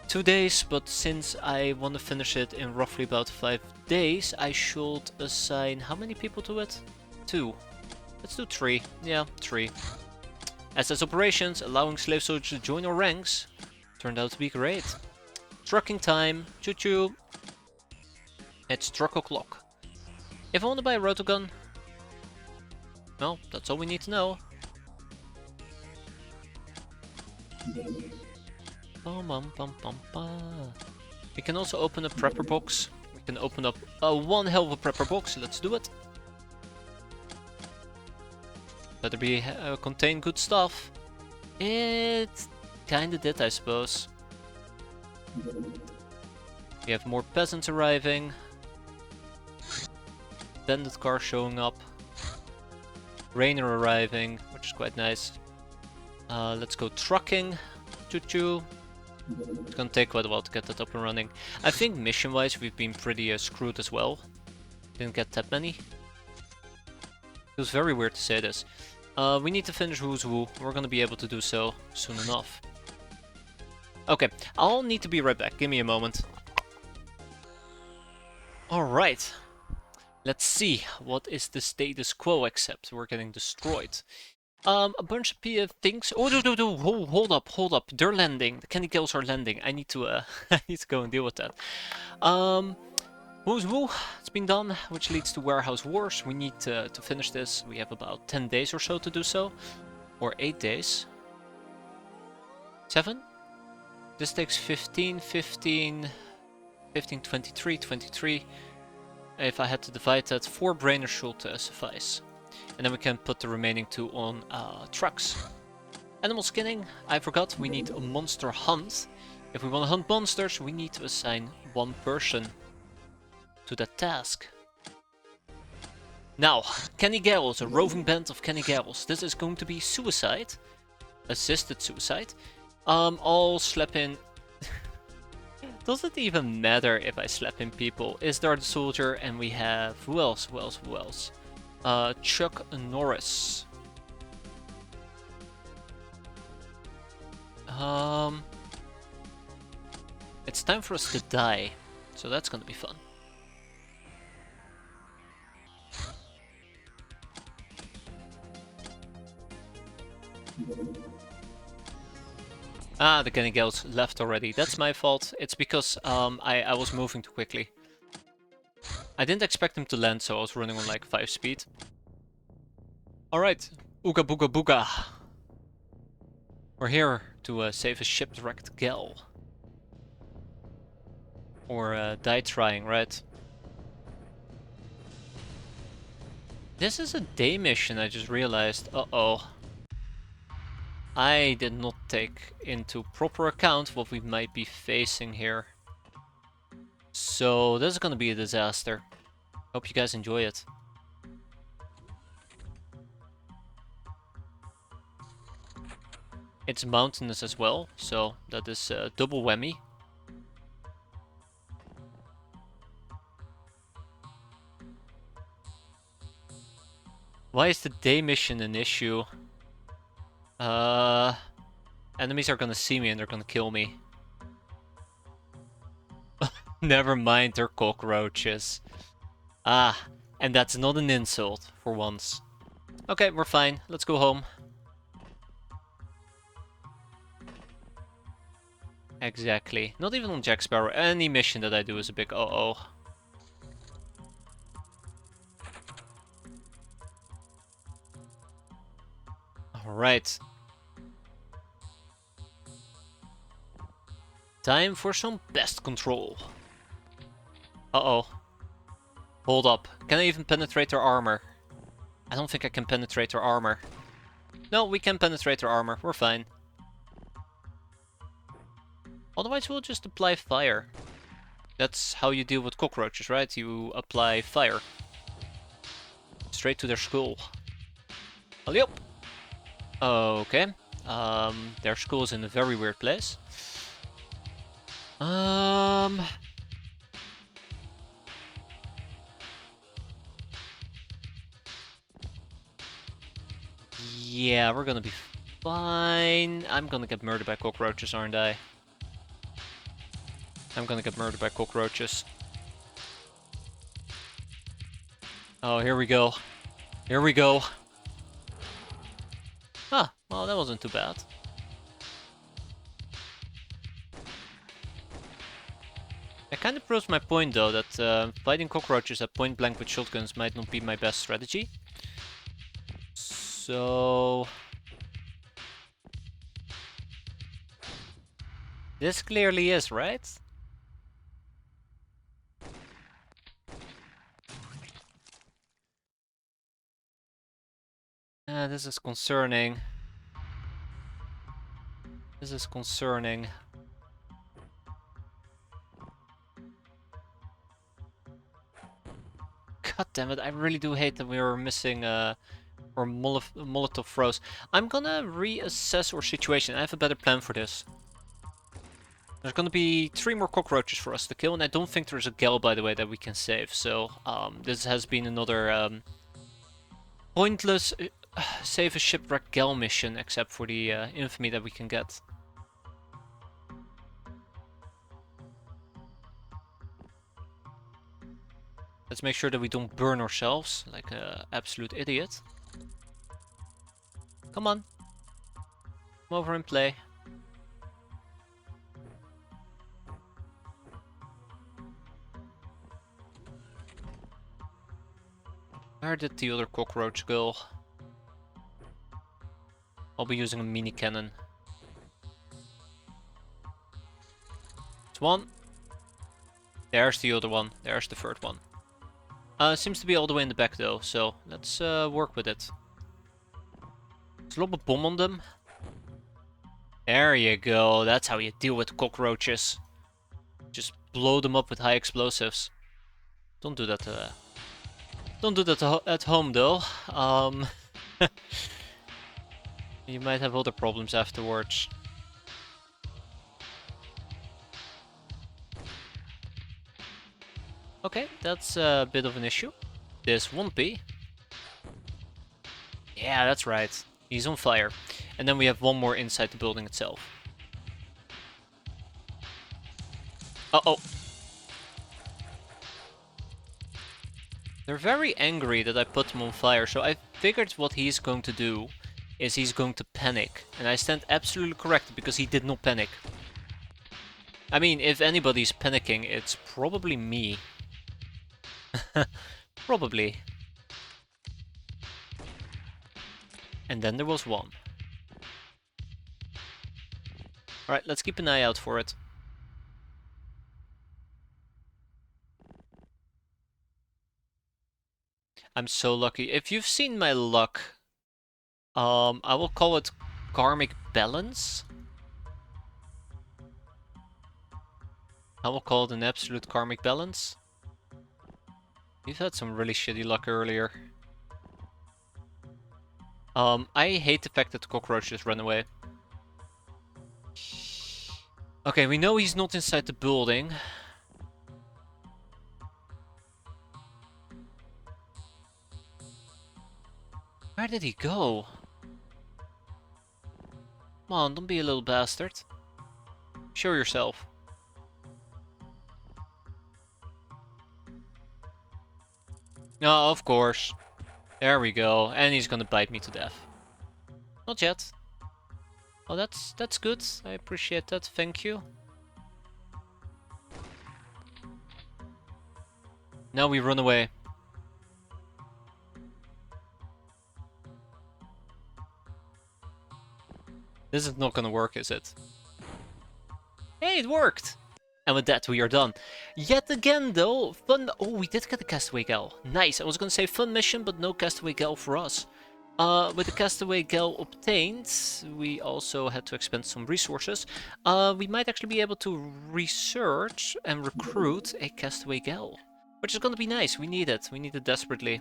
2 days, but since I want to finish it in roughly about 5 days, I should assign how many people to it? 2. Let's do 3. Yeah, 3. SS operations, allowing slave soldiers to join our ranks, turned out to be great. Trucking time, choo choo. It's truck o'clock. If I want to buy a rotogun, well, that's all we need to know. We can also open a prepper box. We can open up one hell of a prepper box. Let's do it. Better be contain good stuff. It kinda did, I suppose. We have more peasants arriving. Bandit car showing up. Rainer arriving, which is quite nice. Let's go trucking. Choo choo. It's gonna take quite a while to get that up and running. I think mission wise we've been pretty screwed as well. Didn't get that many. Feels very weird to say this. We need to finish Who's Who. We're gonna be able to do so soon enough. Okay, I'll need to be right back. Give me a moment. Alright. Let's see. What is the status quo, except we're getting destroyed. A bunch of things. Oh, no. Hold up. They're landing. The candy kills are landing. I need to I need to go and deal with that. Who's Who? It's been done, which leads to Warehouse Wars. We need to finish this. We have about 10 days or so to do so. Or 8 days. 7? This takes 15, 23, 23. If I had to divide that, 4 brainers should suffice. And then we can put the remaining 2 on trucks. Animal skinning, I forgot, we need a monster hunt. If we want to hunt monsters, we need to assign one person to that task. Now, Kenny Gales, a roving band of Kenny Gales. This is going to be suicide. Assisted suicide. I'll slap in... Does it even matter if I slap in people? Is there the soldier, and we have... Who else? Who else? Who else? Chuck Norris. It's time for us to die, so that's gonna be fun. Ah, the Kenny Gales left already. That's my fault. It's because I was moving too quickly. I didn't expect him to land, so I was running on like 5 speed. Alright, ooga booga booga. We're here to save a shipwrecked gal. Or die trying, right? This is a day mission, I just realized. Uh-oh. I did not take into proper account what we might be facing here. So this is gonna be a disaster. Hope you guys enjoy it. It's mountainous as well, so that is a double whammy. Why is the day mission an issue? Enemies are gonna see me and they're gonna kill me. Never mind, they're cockroaches. Ah, and that's not an insult, for once. Okay, we're fine. Let's go home. Exactly. Not even on Jack Sparrow. Any mission that I do is a big uh-oh. Alright. Time for some pest control. Uh-oh. Hold up. Can I even penetrate their armor? I don't think I can penetrate their armor. No, we can penetrate their armor. We're fine. Otherwise we'll just apply fire. That's how you deal with cockroaches, right? You apply fire. Straight to their skull. Alley up! Okay. Their skull is in a very weird place. Yeah, we're gonna be fine. I'm gonna get murdered by cockroaches, aren't I? I'm gonna get murdered by cockroaches. Oh, here we go. Here we go. Ah, well, that wasn't too bad. It kind of proves my point, though, that fighting cockroaches at point blank with shotguns might not be my best strategy. So... this clearly is, right? This is concerning. This is concerning. God damn it, I really do hate that we were missing our Molotov throws. I'm gonna reassess our situation. I have a better plan for this. There's gonna be 3 more cockroaches for us to kill, and I don't think there's a gal, by the way, that we can save. So, this has been another pointless save a shipwreck gal mission, except for the infamy that we can get. Let's make sure that we don't burn ourselves like an absolute idiot. Come on. Come over and play. Where did the other cockroach go? I'll be using a mini cannon. It's one. There's the other one. There's the third one. Seems to be all the way in the back though, so let's work with it. Let's lob a bomb on them. There you go. That's how you deal with cockroaches. Just blow them up with high explosives. Don't do that. Don't do that at home, though. You might have other problems afterwards. Okay, that's a bit of an issue. This won't be. Yeah, that's right. He's on fire. And then we have one more inside the building itself. Uh-oh. They're very angry that I put them on fire, so I figured what he's going to do is he's going to panic. And I stand absolutely corrected because he did not panic. I mean, if anybody's panicking, it's probably me. Probably. And then there was one. Alright, let's keep an eye out for it. I'm so lucky. If you've seen my luck, I will call it karmic balance. I will call it an absolute karmic balance. We've had some really shitty luck earlier. I hate the fact that the cockroaches run away. Okay, we know he's not inside the building. Where did he go? Come on, don't be a little bastard. Show yourself. No, of course. There we go. And he's gonna bite me to death. Not yet. Oh, that's good. I appreciate that. Thank you. Now we run away. This is not gonna work, is it? Hey, it worked! And with that, we are done. Yet again, though, fun... Oh, we did get a Castaway Gal. Nice. I was gonna say fun mission, but no Castaway Gal for us. With the Castaway Gal obtained, we also had to expend some resources. We might actually be able to research and recruit a Castaway Gal. Which is gonna be nice. We need it. We need it desperately.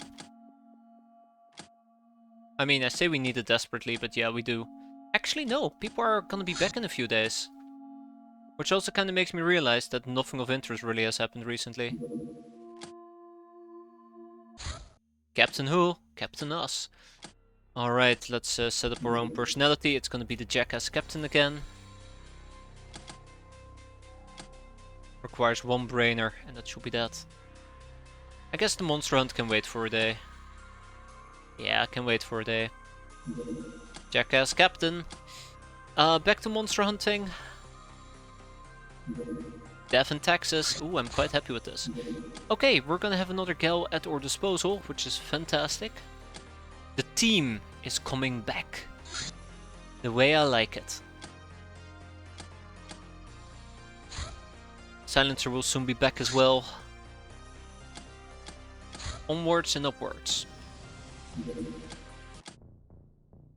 I mean, I say we need it desperately, but yeah, we do. Actually, no. People are gonna be back in a few days. Which also kind of makes me realize that nothing of interest really has happened recently. Captain who? Captain us. Alright, let's set up our own personality. It's gonna be the jackass captain again. Requires one brainer, and that should be that. I guess the monster hunt can wait for a day. Yeah, I can wait for a day. Jackass captain. Back to monster hunting. Death in Texas. Ooh, I'm quite happy with this. Okay, we're gonna have another gal at our disposal, which is fantastic. The team is coming back. The way I like it. Silencer will soon be back as well. Onwards and upwards.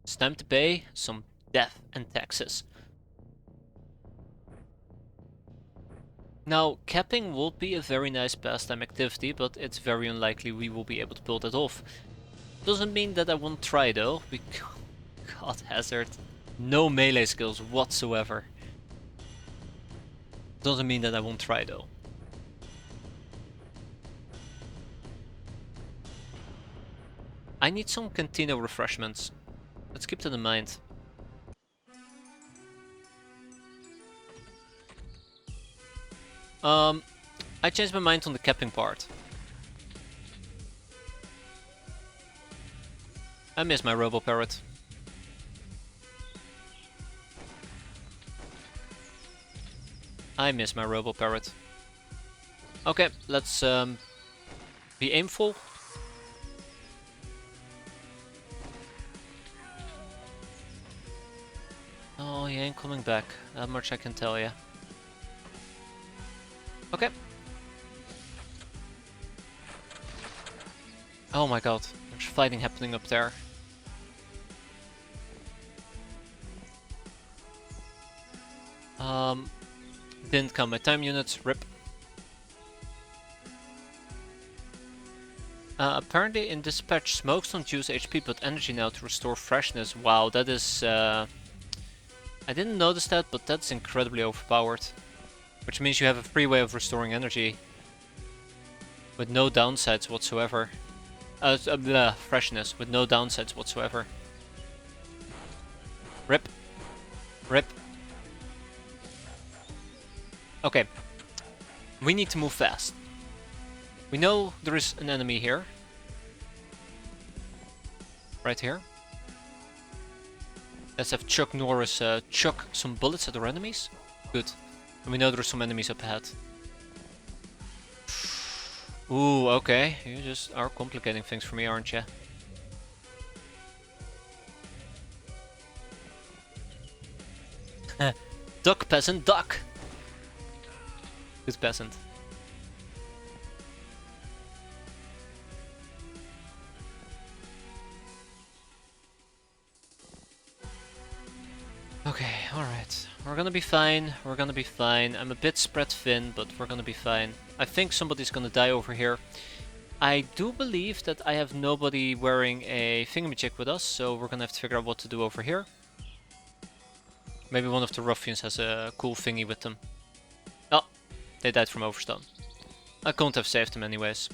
It's time to pay some death in Texas. Now, capping will be a very nice pastime activity, but it's very unlikely we will be able to pull that off. Doesn't mean that I won't try though, because God Hazard, no melee skills whatsoever. Doesn't mean that I won't try though. I need some cantina refreshments. Let's keep that in mind. I changed my mind on the capping part. I miss my Robo Parrot. I miss my Robo Parrot. Okay, let's be aimful. Oh, he ain't coming back. That much I can tell ya. Okay. Oh my god, there's fighting happening up there. Didn't count my time units. Rip. Apparently in dispatch, smokes don't use HP but energy now to restore freshness. Wow, that is... I didn't notice that, but that's incredibly overpowered. Which means you have a free way of restoring energy. With no downsides whatsoever. Freshness, with no downsides whatsoever. Rip. Rip. Okay. We need to move fast. We know there is an enemy here. Right here. Let's have Chuck Norris chuck some bullets at our enemies. Good. And we know there are some enemies up ahead. Ooh, okay. You just are complicating things for me, aren't you? Duck, peasant, duck! Good peasant. Okay, alright. We're gonna be fine. We're gonna be fine. I'm a bit spread thin, but we're gonna be fine. I think somebody's gonna die over here. I do believe that I have nobody wearing a thingamajig with us, so we're gonna have to figure out what to do over here. Maybe one of the ruffians has a cool thingy with them. Oh, they died from overstone. I couldn't have saved them anyways.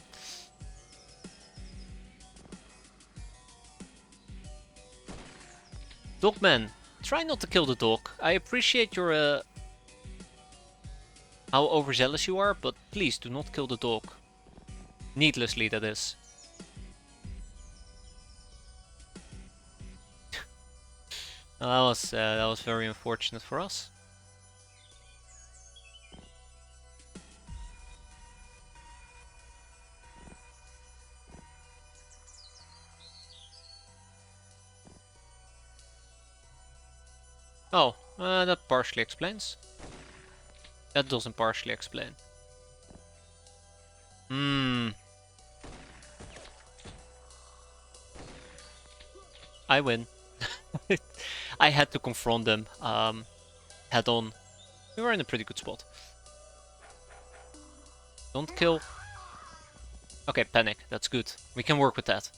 Dogman, try not to kill the dog. I appreciate your how overzealous you are, but please do not kill the dog. Needlessly, that is. That was very unfortunate for us. Oh, that partially explains. That doesn't partially explain. I win. I had to confront them head on. We were in a pretty good spot. Don't kill. Okay, panic. That's good. We can work with that.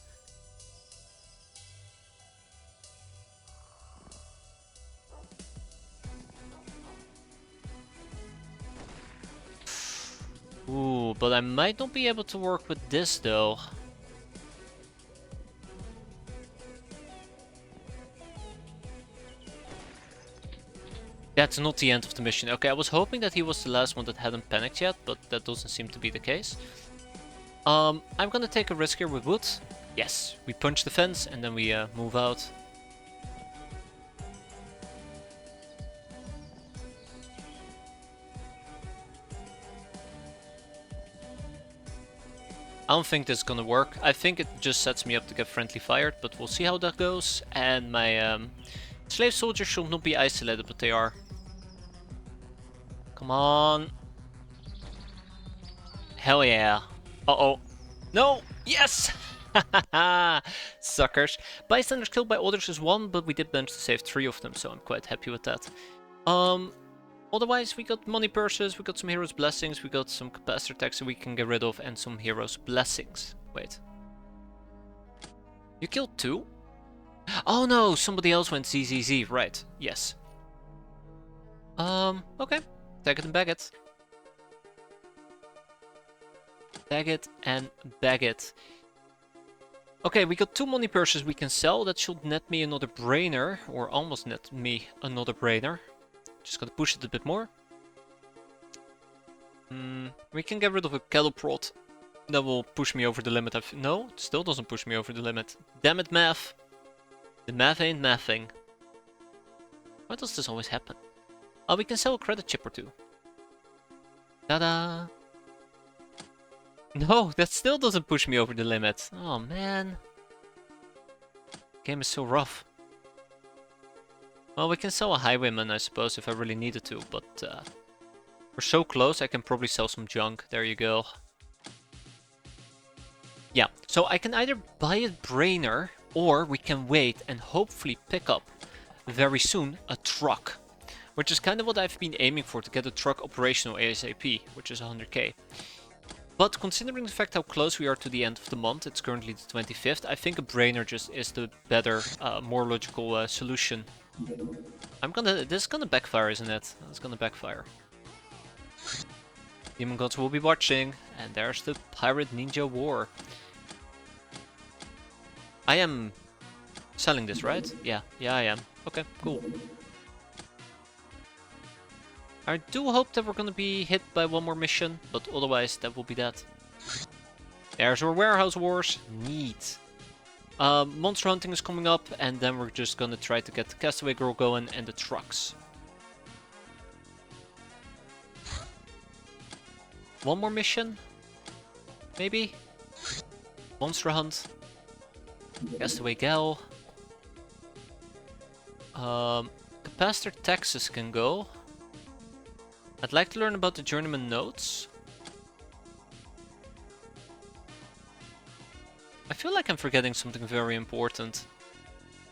Ooh, but I might not be able to work with this though. That's not the end of the mission. Okay, I was hoping that he was the last one that hadn't panicked yet, but that doesn't seem to be the case. I'm gonna take a risk here with wood. Yes, we punch the fence and then we move out. I don't think this is gonna work. I think it just sets me up to get friendly fired, but we'll see how that goes. And my slave soldiers should not be isolated, but they are. Come on. Hell yeah. Uh-oh. No! Yes! Suckers. Bystanders killed by others is 1, but we did manage to save 3 of them, so I'm quite happy with that. Otherwise, we got money purses, we got some heroes' blessings, we got some capacitor tags that we can get rid of, and some heroes' blessings. Wait. You killed 2? Oh no, somebody else went ZZZ, right. Yes. Okay. Tag it and bag it. Tag it and bag it. Okay, we got 2 money purses we can sell. That should net me another brainer, or almost net me another brainer. Just gotta push it a bit more. We can get rid of a cattle prod. That will push me over the limit. No, it still doesn't push me over the limit. Damn it, math. The math ain't mathing. Why does this always happen? Oh, we can sell a credit chip or 2. Ta-da! No, that still doesn't push me over the limit. Oh man. Game is so rough. Well, we can sell a highwayman, I suppose, if I really needed to, but we're so close, I can probably sell some junk. There you go. Yeah, so I can either buy a brainer, or we can wait and hopefully pick up very soon a truck. which is kind of what I've been aiming for, to get the truck operational ASAP, which is 100k. But considering the fact how close we are to the end of the month, it's currently the 25th, I think a brainer just is the better, more logical solution. This is gonna backfire, isn't it? It's gonna backfire. Demon Gods will be watching, and there's the Pirate Ninja War. I am selling this, right? Yeah, I am. Okay, cool. I do hope that we're gonna be hit by one more mission, but otherwise that will be that. There's our Warehouse Wars. Neat. Monster hunting is coming up, and then we're just gonna try to get the Castaway Girl going and the trucks. One more mission? Maybe? Monster hunt. Castaway Gal. Capacitor Texas can go. I'd like to learn about the journeyman notes. I feel like I'm forgetting something very important,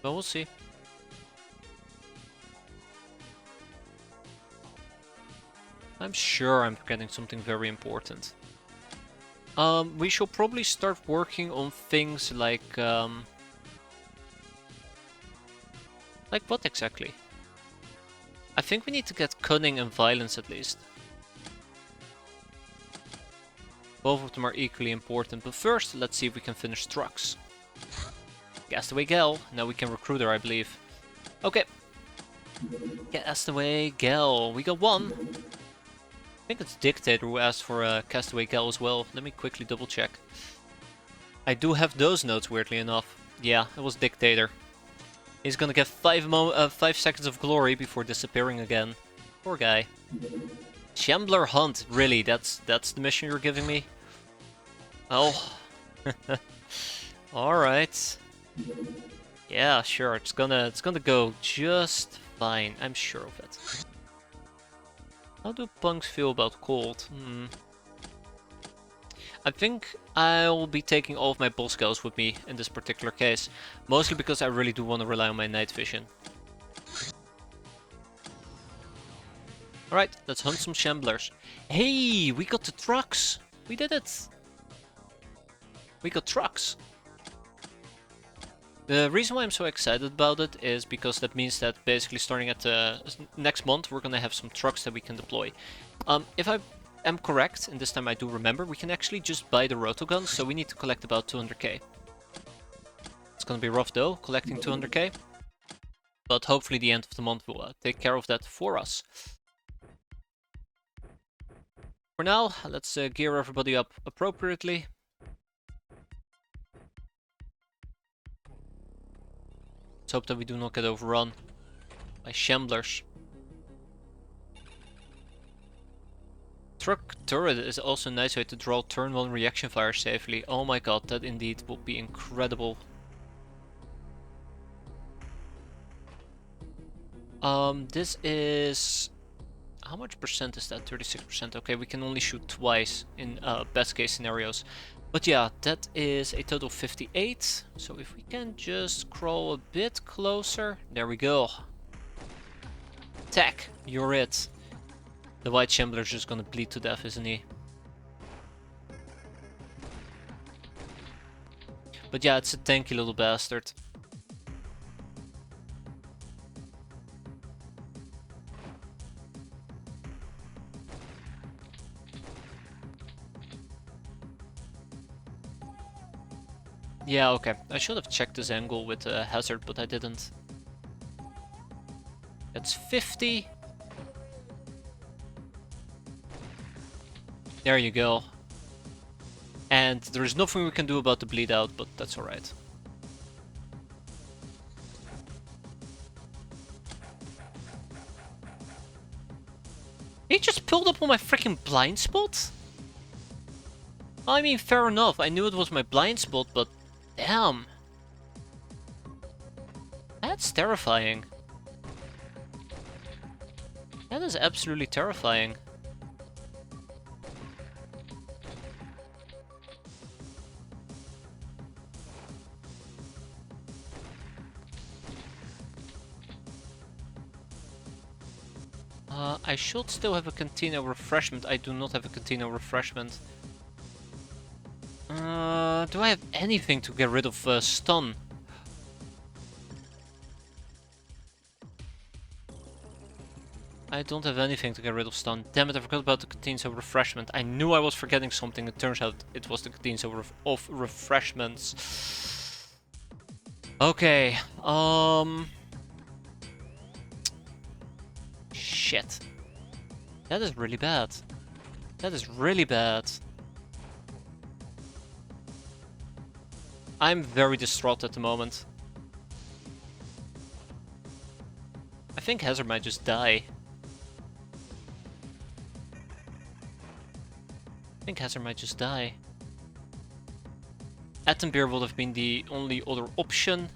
but we'll see. I'm sure I'm forgetting something very important. We should probably start working on things like what exactly? I think we need to get cunning and violence at least. Both of them are equally important, but first let's see if we can finish trucks. Castaway Gal, now we can recruit her, I believe. Okay. Castaway Gal, we got one. I think it's Dictator who asked for a Castaway Gal as well. Let me quickly double check. I do have those notes, weirdly enough. Yeah, it was Dictator. He's gonna get 5 seconds of glory before disappearing again. Poor guy. Shambler Hunt, really? That's the mission you're giving me? Oh. Alright. Yeah, sure. It's gonna go just fine. I'm sure of it. How do punks feel about cold? I think I'll be taking all of my bull scouts with me in this particular case. Mostly because I really do want to rely on my night vision. Alright, let's hunt some shamblers. Hey, we got the trucks! We did it! We got trucks! The reason why I'm so excited about it is because that means that basically starting at the next month we're gonna have some trucks that we can deploy. If I am correct, and this time I do remember, we can actually just buy the rotoguns, so we need to collect about 200k. It's gonna be rough though, collecting 200k. But hopefully the end of the month will take care of that for us. For now, let's gear everybody up appropriately. Let's hope that we do not get overrun by shamblers. Truck turret is also a nice way to draw turn 1 reaction fire safely. Oh my god, that indeed would be incredible. This is... How much percent is that? 36%. Okay, we can only shoot twice in best case scenarios. But yeah, that is a total of 58. So if we can just crawl a bit closer. There we go. Attack, you're it. The white shambler's just gonna bleed to death, isn't he? But yeah, it's a tanky little bastard. Yeah, okay. I should have checked this angle with hazard, but I didn't. That's 50. There you go. And there is nothing we can do about the bleed out, but that's alright. He just pulled up on my freaking blind spot? I mean, fair enough. I knew it was my blind spot, but damn. That's terrifying. That is absolutely terrifying. I should still have a cantina refreshment. I do not have a cantina refreshment. Do I have anything to get rid of stun? I don't have anything to get rid of stun. Damn it, I forgot about the canteens of refreshment. I knew I was forgetting something. It turns out it was the canteens of refreshments. Okay, shit. That is really bad. That is really bad. I'm very distraught at the moment. I think Hazard might just die. I think Hazard might just die. Attenbeer would have been the only other option.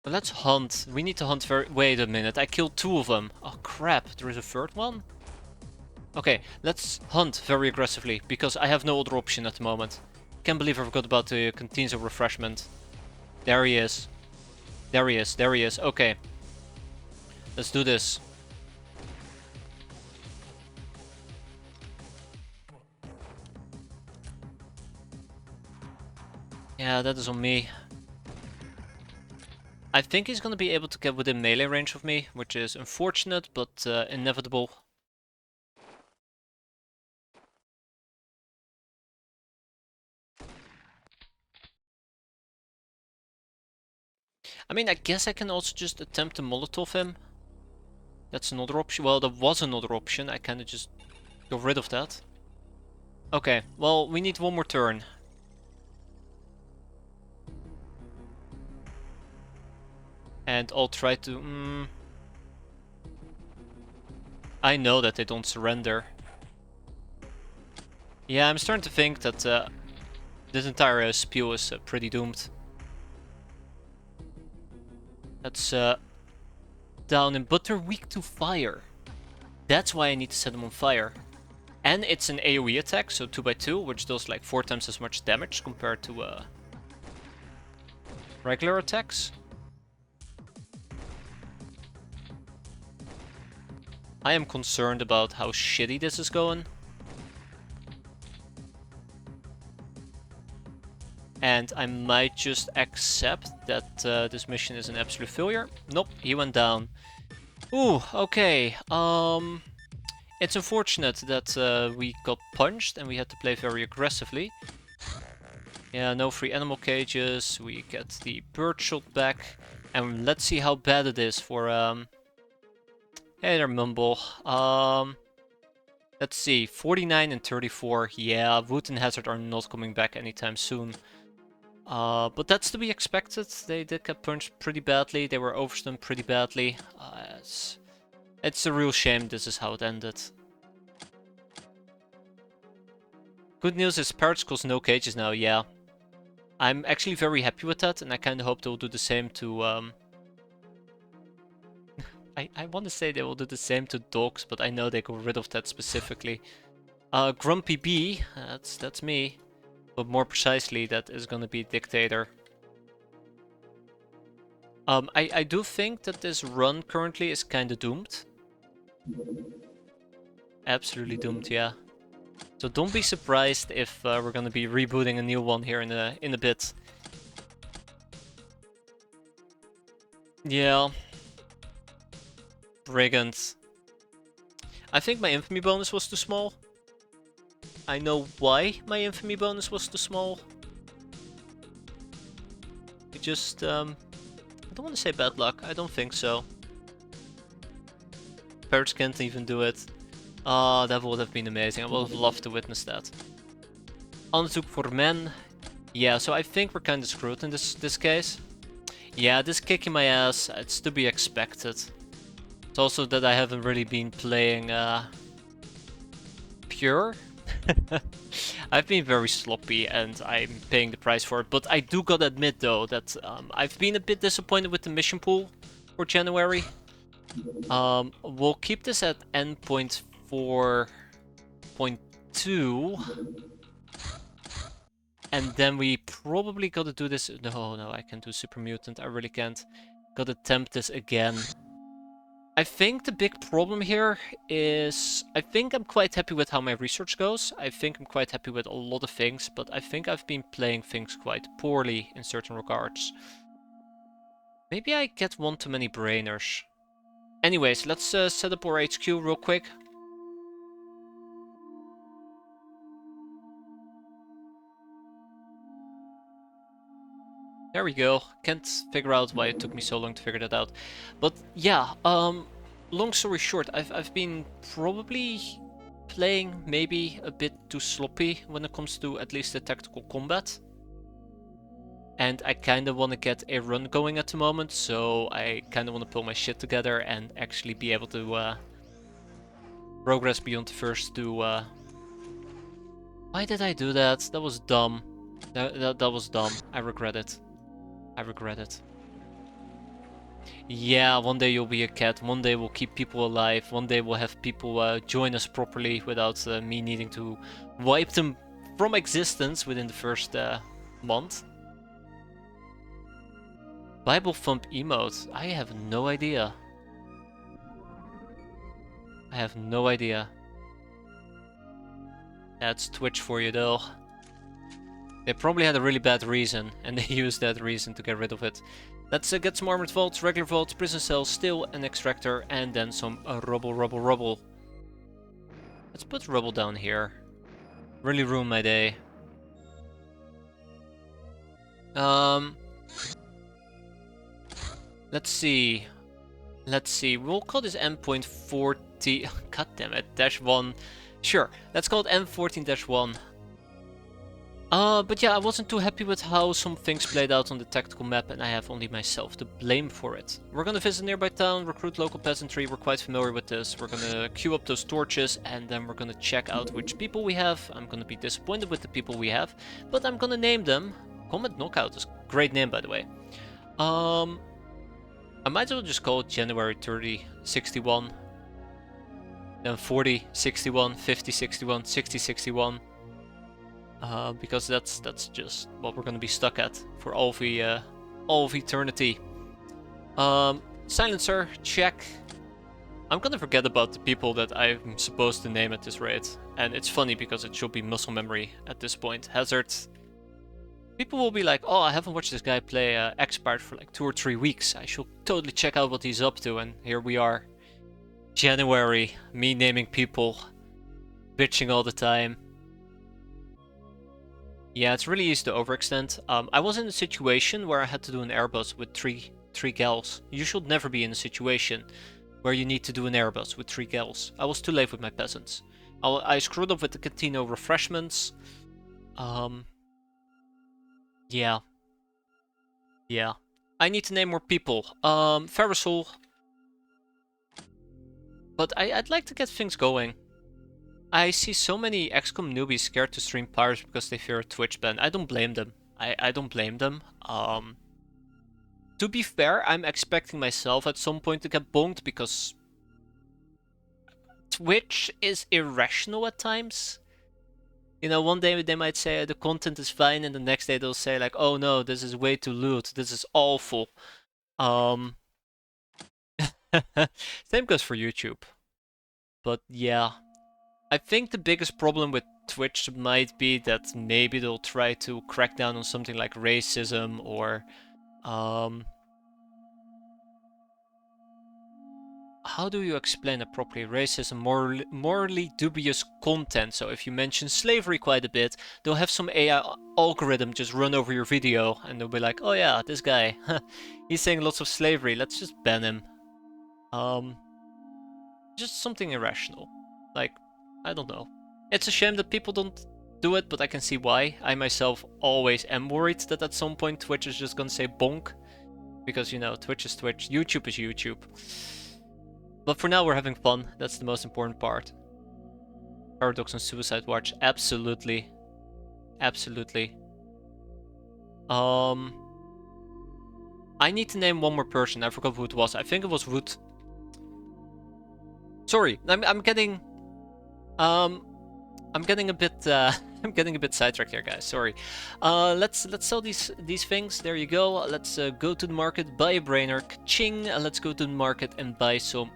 But let's hunt. We need to hunt very... Wait a minute, I killed 2 of them. Oh crap, there is a 3rd one? Okay, let's hunt very aggressively, because I have no other option at the moment. Can't believe I forgot about the canteens of refreshment. There he is. There he is, there he is. Okay. Let's do this. Yeah, that is on me. I think he's gonna be able to get within melee range of me, which is unfortunate, but inevitable. I mean, I guess I can also just attempt to Molotov him. That's another option. Well, there was another option. I kind of just got rid of that. Okay, well, we need one more turn. And I'll try to... I know that they don't surrender. Yeah, I'm starting to think that this entire spiel is pretty doomed. That's down in... But they're weak to fire. That's why I need to set them on fire. And it's an AoE attack, so 2x2, which does like 4 times as much damage compared to regular attacks. I am concerned about how shitty this is going. And I might just accept that this mission is an absolute failure. Nope, he went down. Ooh, okay. It's unfortunate that we got punched and we had to play very aggressively. Yeah, no free animal cages. We get the bird shot back. And let's see how bad it is for... Hey there, Mumble. Let's see, 49 and 34. Yeah, Wood and Hazard are not coming back anytime soon. But that's to be expected. They did get punched pretty badly. They were overstunned pretty badly. It's a real shame this is how it ended. Good news is parrots cost no cages now, yeah. I'm actually very happy with that, and I kind of hope they'll do the same to... I want to say they will do the same to dogs, but I know they got rid of that specifically. Grumpy Bee, that's me. But more precisely, that is gonna be Dictator. I do think that this run currently is kinda doomed. Absolutely doomed, yeah. So don't be surprised if we're gonna be rebooting a new one here in a bit. Yeah. Brigand. I think my infamy bonus was too small. I know why my infamy bonus was too small. It just, I don't want to say bad luck, I don't think so. Parrots can't even do it. Ah, that would have been amazing, I would have loved to witness that. Onderzoek voor men. Yeah, so I think we're kinda screwed in this case. Yeah, this kick in my ass, it's to be expected. It's also that I haven't really been playing pure. I've been very sloppy and I'm paying the price for it, but I do gotta admit though that I've been a bit disappointed with the mission pool for January. We'll keep this at N.4.2 and then we probably gotta do this. No, I can't do Super Mutant, I really can't. Gotta attempt this again. I think the big problem here is I think I'm quite happy with how my research goes. I think I'm quite happy with a lot of things, but I think I've been playing things quite poorly in certain regards. Maybe I get one too many brainers. Anyways, let's set up our HQ real quick. There we go. Can't figure out why it took me so long to figure that out. But yeah, long story short, I've been probably playing maybe a bit too sloppy when it comes to at least the tactical combat. And I kind of want to get a run going at the moment, so I kind of want to pull my shit together and actually be able to progress beyond the first two. Why did I do that? That was dumb. That was dumb. I regret it. I regret it. Yeah, one day you'll be a cat. One day we'll keep people alive. One day we'll have people join us properly without me needing to wipe them from existence within the first month. Bible thump emote. I have no idea. I have no idea. That's Twitch for you though. They probably had a really bad reason, and they used that reason to get rid of it. Let's get some armored vaults, regular vaults, prison cells, steel, an extractor, and then some rubble. Let's put rubble down here. Really ruin my day. Let's see. We'll call this N14. God damn it, -1. Sure, let's call it N14-1. But yeah, I wasn't too happy with how some things played out on the tactical map, and I have only myself to blame for it. We're gonna visit a nearby town, recruit local peasantry, we're quite familiar with this. We're gonna queue up those torches, and then we're gonna check out which people we have. I'm gonna be disappointed with the people we have, but I'm gonna name them. Combat Knockout is a great name, by the way. I might as well just call it January 30, 61. Then 40, 61, 50, 61, 60, 61. Because that's just what we're gonna be stuck at for all of eternity. Silencer, check. I'm gonna forget about the people that I'm supposed to name at this rate, and it's funny because it should be muscle memory at this point. Hazard. People will be like, "Oh, I haven't watched this guy play X-piratez for like 2 or 3 weeks. I should totally check out what he's up to." And here we are, January, me naming people, bitching all the time. Yeah, it's really easy to overextend. I was in a situation where I had to do an airbus with three gals. You should never be in a situation where you need to do an airbus with 3 gals. I was too late with my peasants. I screwed up with the Cantino refreshments. Yeah. I need to name more people. Ferrisol. But I'd like to get things going. I see so many XCOM newbies scared to stream Pirates because they fear a Twitch ban. I don't blame them. I don't blame them. To be fair, I'm expecting myself at some point to get bonked because Twitch is irrational at times. You know, one day they might say the content is fine, and the next day they'll say like, "Oh no, this is way too lewd. This is awful." Same goes for YouTube. But yeah. I think the biggest problem with Twitch might be that maybe they'll try to crack down on something like racism or how do you explain it properly? Racism, morally dubious content. So if you mention slavery quite a bit, they'll have some AI algorithm just run over your video and they'll be like, "Oh yeah, this guy, he's saying lots of slavery, let's just ban him." Just something irrational. Like, I don't know. It's a shame that people don't do it, but I can see why. I myself always am worried that at some point Twitch is just gonna say bonk. Because, you know, Twitch is Twitch, YouTube is YouTube. But for now we're having fun, that's the most important part. Paradox and Suicide Watch, absolutely. Absolutely. I need to name one more person, I forgot who it was. I think it was Wood. Sorry, I'm getting a bit I'm getting a bit sidetracked here, guys. Sorry. Let's sell these things. There you go. Let's go to the market, buy a brainer. Ka-ching. Let's go to the market and buy some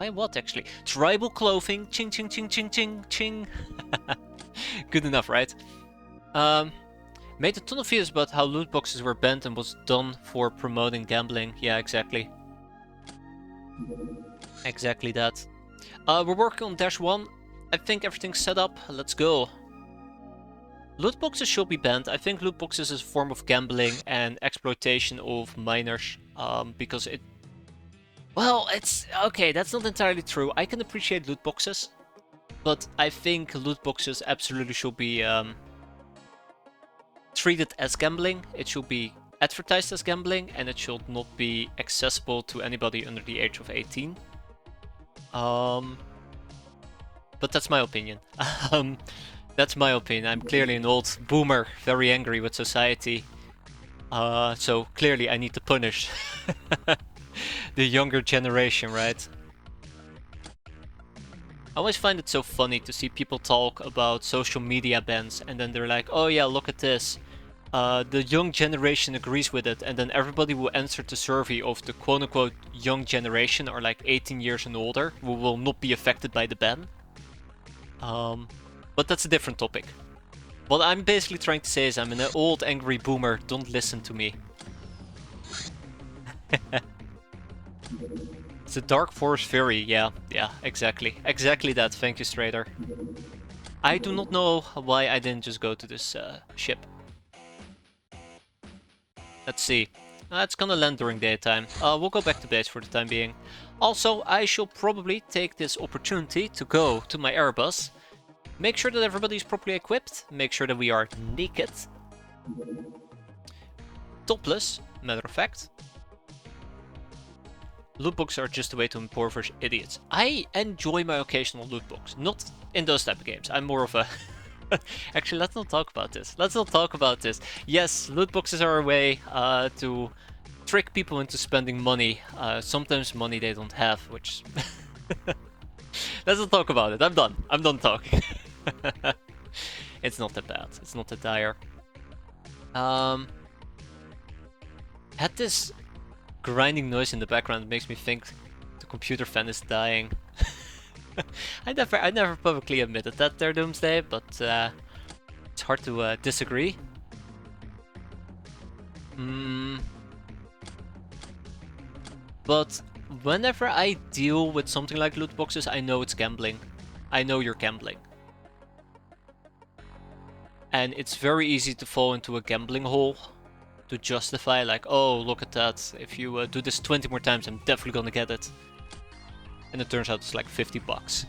Buy what actually? Tribal clothing. Ching ching ching ching ching ching. Good enough, right? Made a ton of videos about how loot boxes were banned and was done for promoting gambling. Yeah, exactly. Exactly that. We're working on Dash 1. I think everything's set up. Let's go. Loot boxes should be banned. I think loot boxes is a form of gambling and exploitation of minors. Because it... Well, it's... Okay, that's not entirely true. I can appreciate loot boxes. But I think loot boxes absolutely should be treated as gambling. It should be advertised as gambling. And it should not be accessible to anybody under the age of 18. But that's my opinion. That's my opinion. I'm clearly an old boomer, very angry with society. So clearly I need to punish the younger generation, right? I always find it so funny to see people talk about social media bans and then they're like, oh yeah, look at this. The young generation agrees with it, and then everybody will answer the survey of the quote-unquote young generation, or like 18 years and older, who will not be affected by the ban. But that's a different topic. What I'm basically trying to say is I'm an old angry boomer, don't listen to me. It's a Dark Forest Fury, yeah, exactly. Exactly that, thank you Strader. I do not know why I didn't just go to this ship. Let's see. It's gonna land during daytime. We'll go back to base for the time being. Also, I shall probably take this opportunity to go to my Airbus. Make sure that everybody is properly equipped. Make sure that we are naked. Topless, matter of fact. Loot boxes are just a way to impoverish idiots. I enjoy my occasional loot box. Not in those type of games. I'm more of a... Actually, let's not talk about this. Let's not talk about this. Yes, loot boxes are a way to trick people into spending money. Sometimes money they don't have, which... Let's not talk about it. I'm done. I'm done talking. It's not that bad. It's not that dire. Had this grinding noise in the background makes me think the computer fan is dying. I never publicly admitted that there, Doomsday, but it's hard to disagree. But whenever I deal with something like loot boxes, I know it's gambling. I know you're gambling. And it's very easy to fall into a gambling hole to justify, like, oh, look at that. If you do this 20 more times, I'm definitely gonna get it. And it turns out it's like 50 bucks.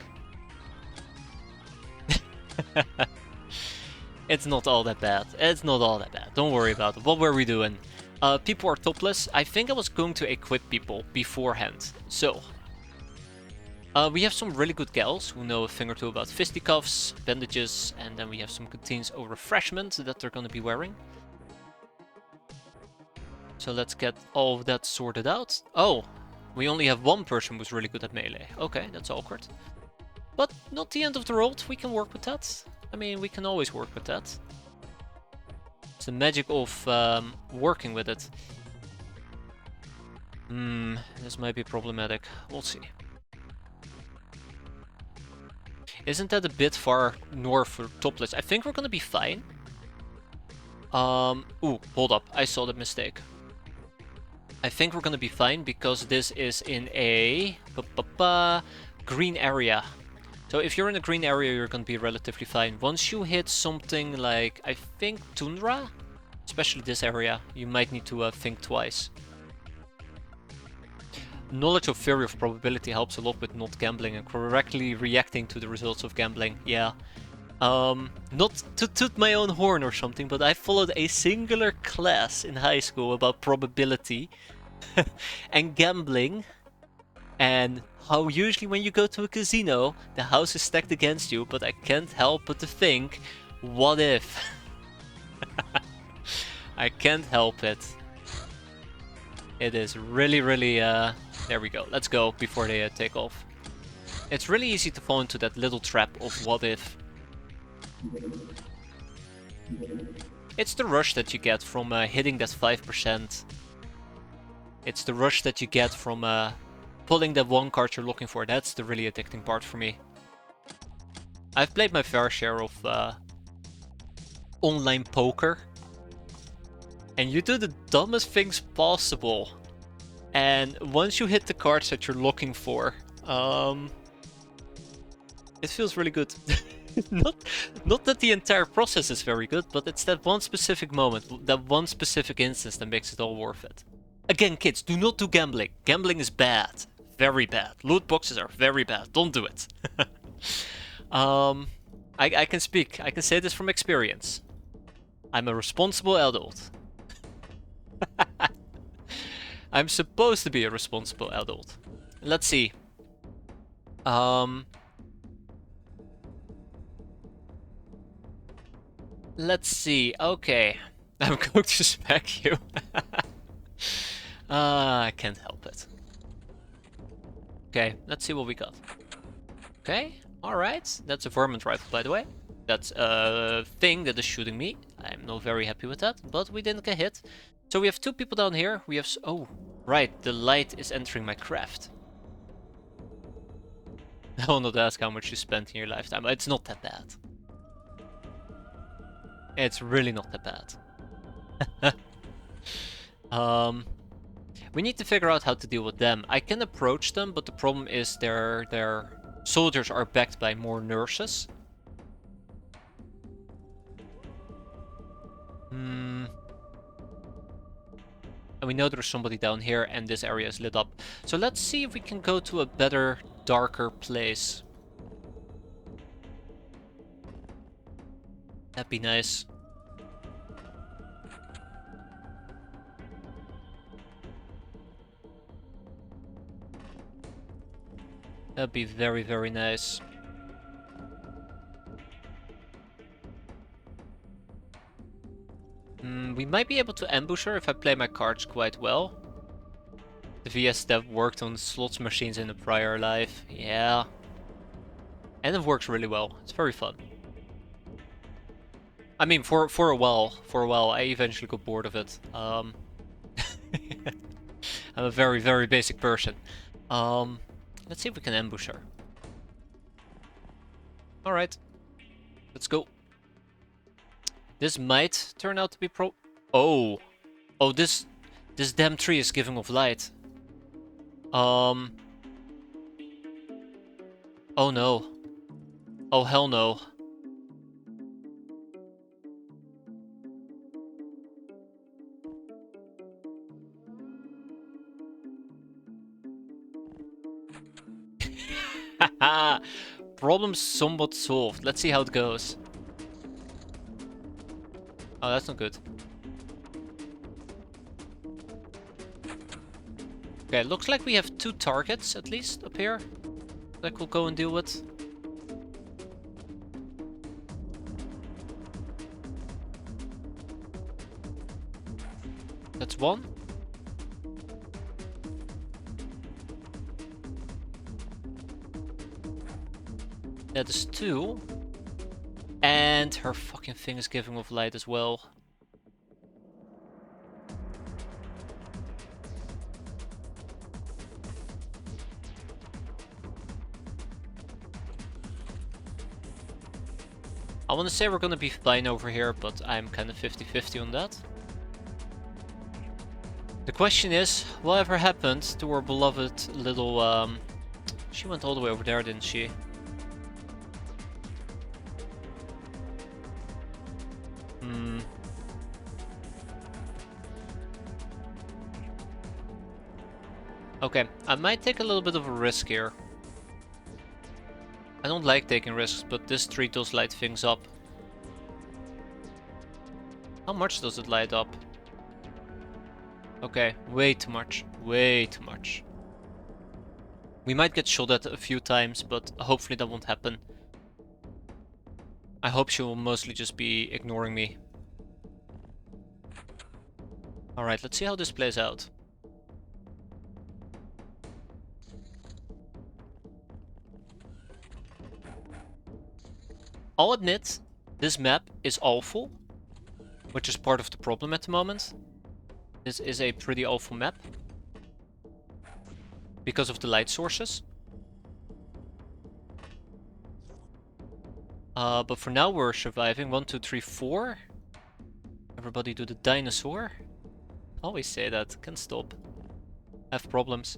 It's not all that bad. It's not all that bad. Don't worry about it. What were we doing? People are topless. I think I was going to equip people beforehand. So, we have some really good gals who know a thing or two about fisticuffs, bandages, and then we have some canteens of refreshment that they're going to be wearing. So let's get all of that sorted out. Oh, we only have one person who's really good at melee. Okay, that's awkward. But not the end of the world, we can work with that. I mean, we can always work with that. It's the magic of working with it. This might be problematic. We'll see. Isn't that a bit far north for topless? I think we're gonna be fine. Ooh, hold up. I saw the mistake. I think we're gonna be fine because this is in a green area. So if you're in a green area, you're gonna be relatively fine. Once you hit something like, I think, tundra, especially this area, you might need to think twice. Knowledge of theory of probability helps a lot with not gambling and correctly reacting to the results of gambling. Yeah. Not to toot my own horn or something, but I followed a singular class in high school about probability and gambling, and how usually when you go to a casino, the house is stacked against you, but I can't help but to think, what if? I can't help it. It is really, really, there we go. Let's go before they take off. It's really easy to fall into that little trap of what if. It's the rush that you get from hitting that 5%. It's the rush that you get from pulling that one card you're looking for, that's the really addicting part for me. I've played my fair share of online poker. And you do the dumbest things possible. And once you hit the cards that you're looking for, it feels really good. Not that the entire process is very good, but it's that one specific moment, that one specific instance that makes it all worth it. Again, kids, do not do gambling. Gambling is bad. Very bad. Loot boxes are very bad. Don't do it. I can speak. I can say this from experience. I'm a responsible adult. I'm supposed to be a responsible adult. Let's see. Let's see. Okay. I'm going to smack you. I can't help it. Okay, let's see what we got. Okay, alright. That's a varmint rifle, by the way. That's a thing that is shooting me. I'm not very happy with that, but we didn't get hit. So we have two people down here. We have... Oh, right. The light is entering my craft. I will not ask how much you spent in your lifetime. It's not that bad. It's really not that bad. We need to figure out how to deal with them. I can approach them, but the problem is their soldiers are backed by more nurses. And we know there's somebody down here, and this area is lit up. So let's see if we can go to a better, darker place. That'd be nice. That'd be very, very nice. We might be able to ambush her if I play my cards quite well. The VS dev worked on slots machines in a prior life. Yeah. And it works really well. It's very fun. I mean, for a while, I eventually got bored of it. I'm a very, very basic person. Let's see if we can ambush her. Alright. Let's go. This might turn out to be Oh, this damn tree is giving off light. Oh no. Oh hell no. Haha. Problem somewhat solved. Let's see how it goes. Oh, that's not good. Okay, looks like we have two targets, at least, up here. That we'll go and deal with. That's one. That is two. And her fucking thing is giving off light as well. I want to say we're gonna be fine over here, but I'm kind of 50-50 on that. The question is, whatever happened to our beloved little, she went all the way over there, didn't she? Okay, I might take a little bit of a risk here. I don't like taking risks, but this tree does light things up. How much does it light up? Okay, way too much. Way too much. We might get shot at a few times, but hopefully that won't happen. I hope she will mostly just be ignoring me. Alright, let's see how this plays out. I'll admit, this map is awful, which is part of the problem at the moment. This is a pretty awful map. because of the light sources. But for now we're surviving. 1, 2, 3, 4. Everybody do the dinosaur. Always say that. Can't stop. Have problems.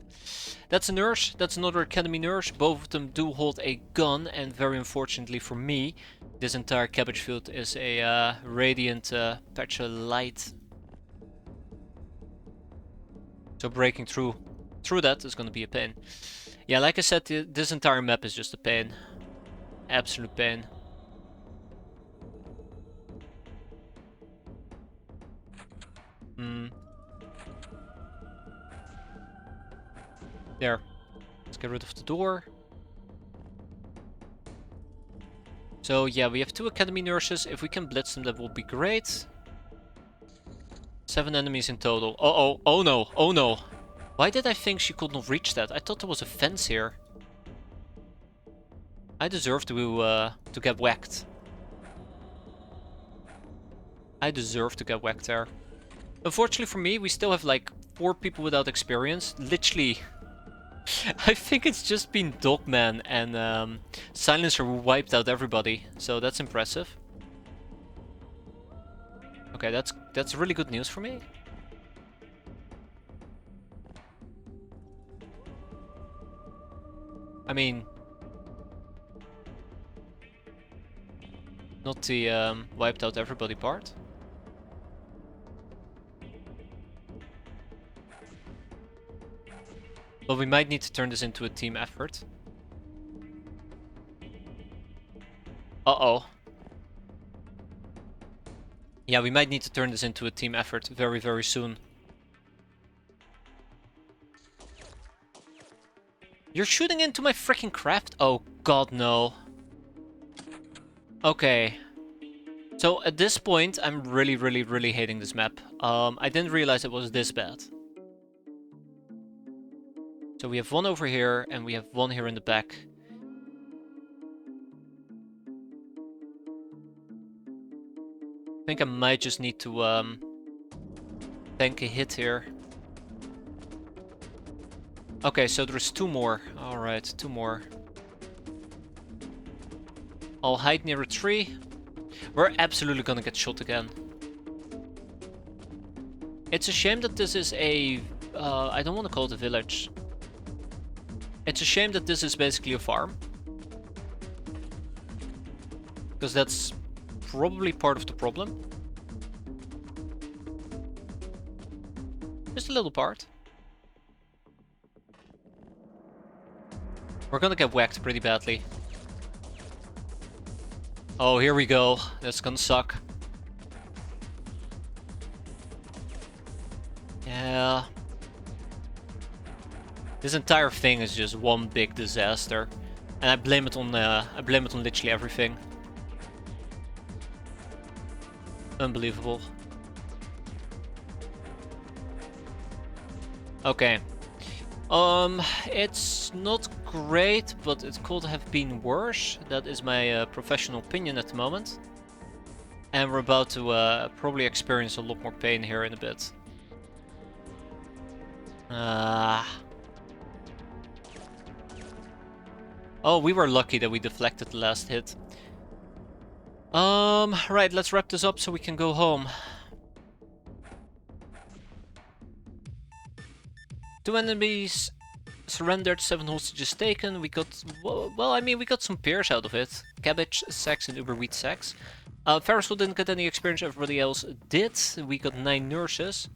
That's a nurse. That's another academy nurse. Both of them do hold a gun, and very unfortunately for me, this entire cabbage field is a radiant patch of light. So breaking through that is going to be a pain. Yeah, like I said, this entire map is just a pain. Absolute pain. There. Let's get rid of the door. So yeah, we have 2 academy nurses. If we can blitz them, that would be great. 7 enemies in total. Uh-oh. Oh no. Oh no. Why did I think she could not reach that? I thought there was a fence here. I deserve to get whacked. I deserve to get whacked there. Unfortunately for me, we still have like 4 people without experience. Literally, I think it's just been Dogman and Silencer who wiped out everybody. So that's impressive. Okay, that's really good news for me. I mean, not the wiped out everybody part. But we might need to turn this into a team effort. Uh-oh. Yeah, we might need to turn this into a team effort very, very soon. You're shooting into my freaking craft? Oh god, no. Okay. So at this point, I'm really, really, really hating this map. I didn't realize it was this bad. So we have 1 over here, and we have 1 here in the back. I think I might just need to tank a hit here. Okay, so there's 2 more. Alright, 2 more. I'll hide near a tree. We're absolutely gonna get shot again. It's a shame that this is a... I don't want to call it a village. It's a shame that this is basically a farm. Because that's probably part of the problem. Just a little part. We're gonna get whacked pretty badly. Oh, here we go. That's gonna suck. Yeah. This entire thing is just one big disaster. And I blame it on literally everything. Unbelievable. Okay. It's not great, but it could have been worse. That is my professional opinion at the moment. And we're about to probably experience a lot more pain here in a bit. Oh, we were lucky that we deflected the last hit. Right, let's wrap this up so we can go home. 2 enemies surrendered, 7 hostages taken. We got, well, I mean, we got some peers out of it. Cabbage sacks and uber wheat sacks. Ferrisville didn't get any experience, everybody else did. We got 9 nurses.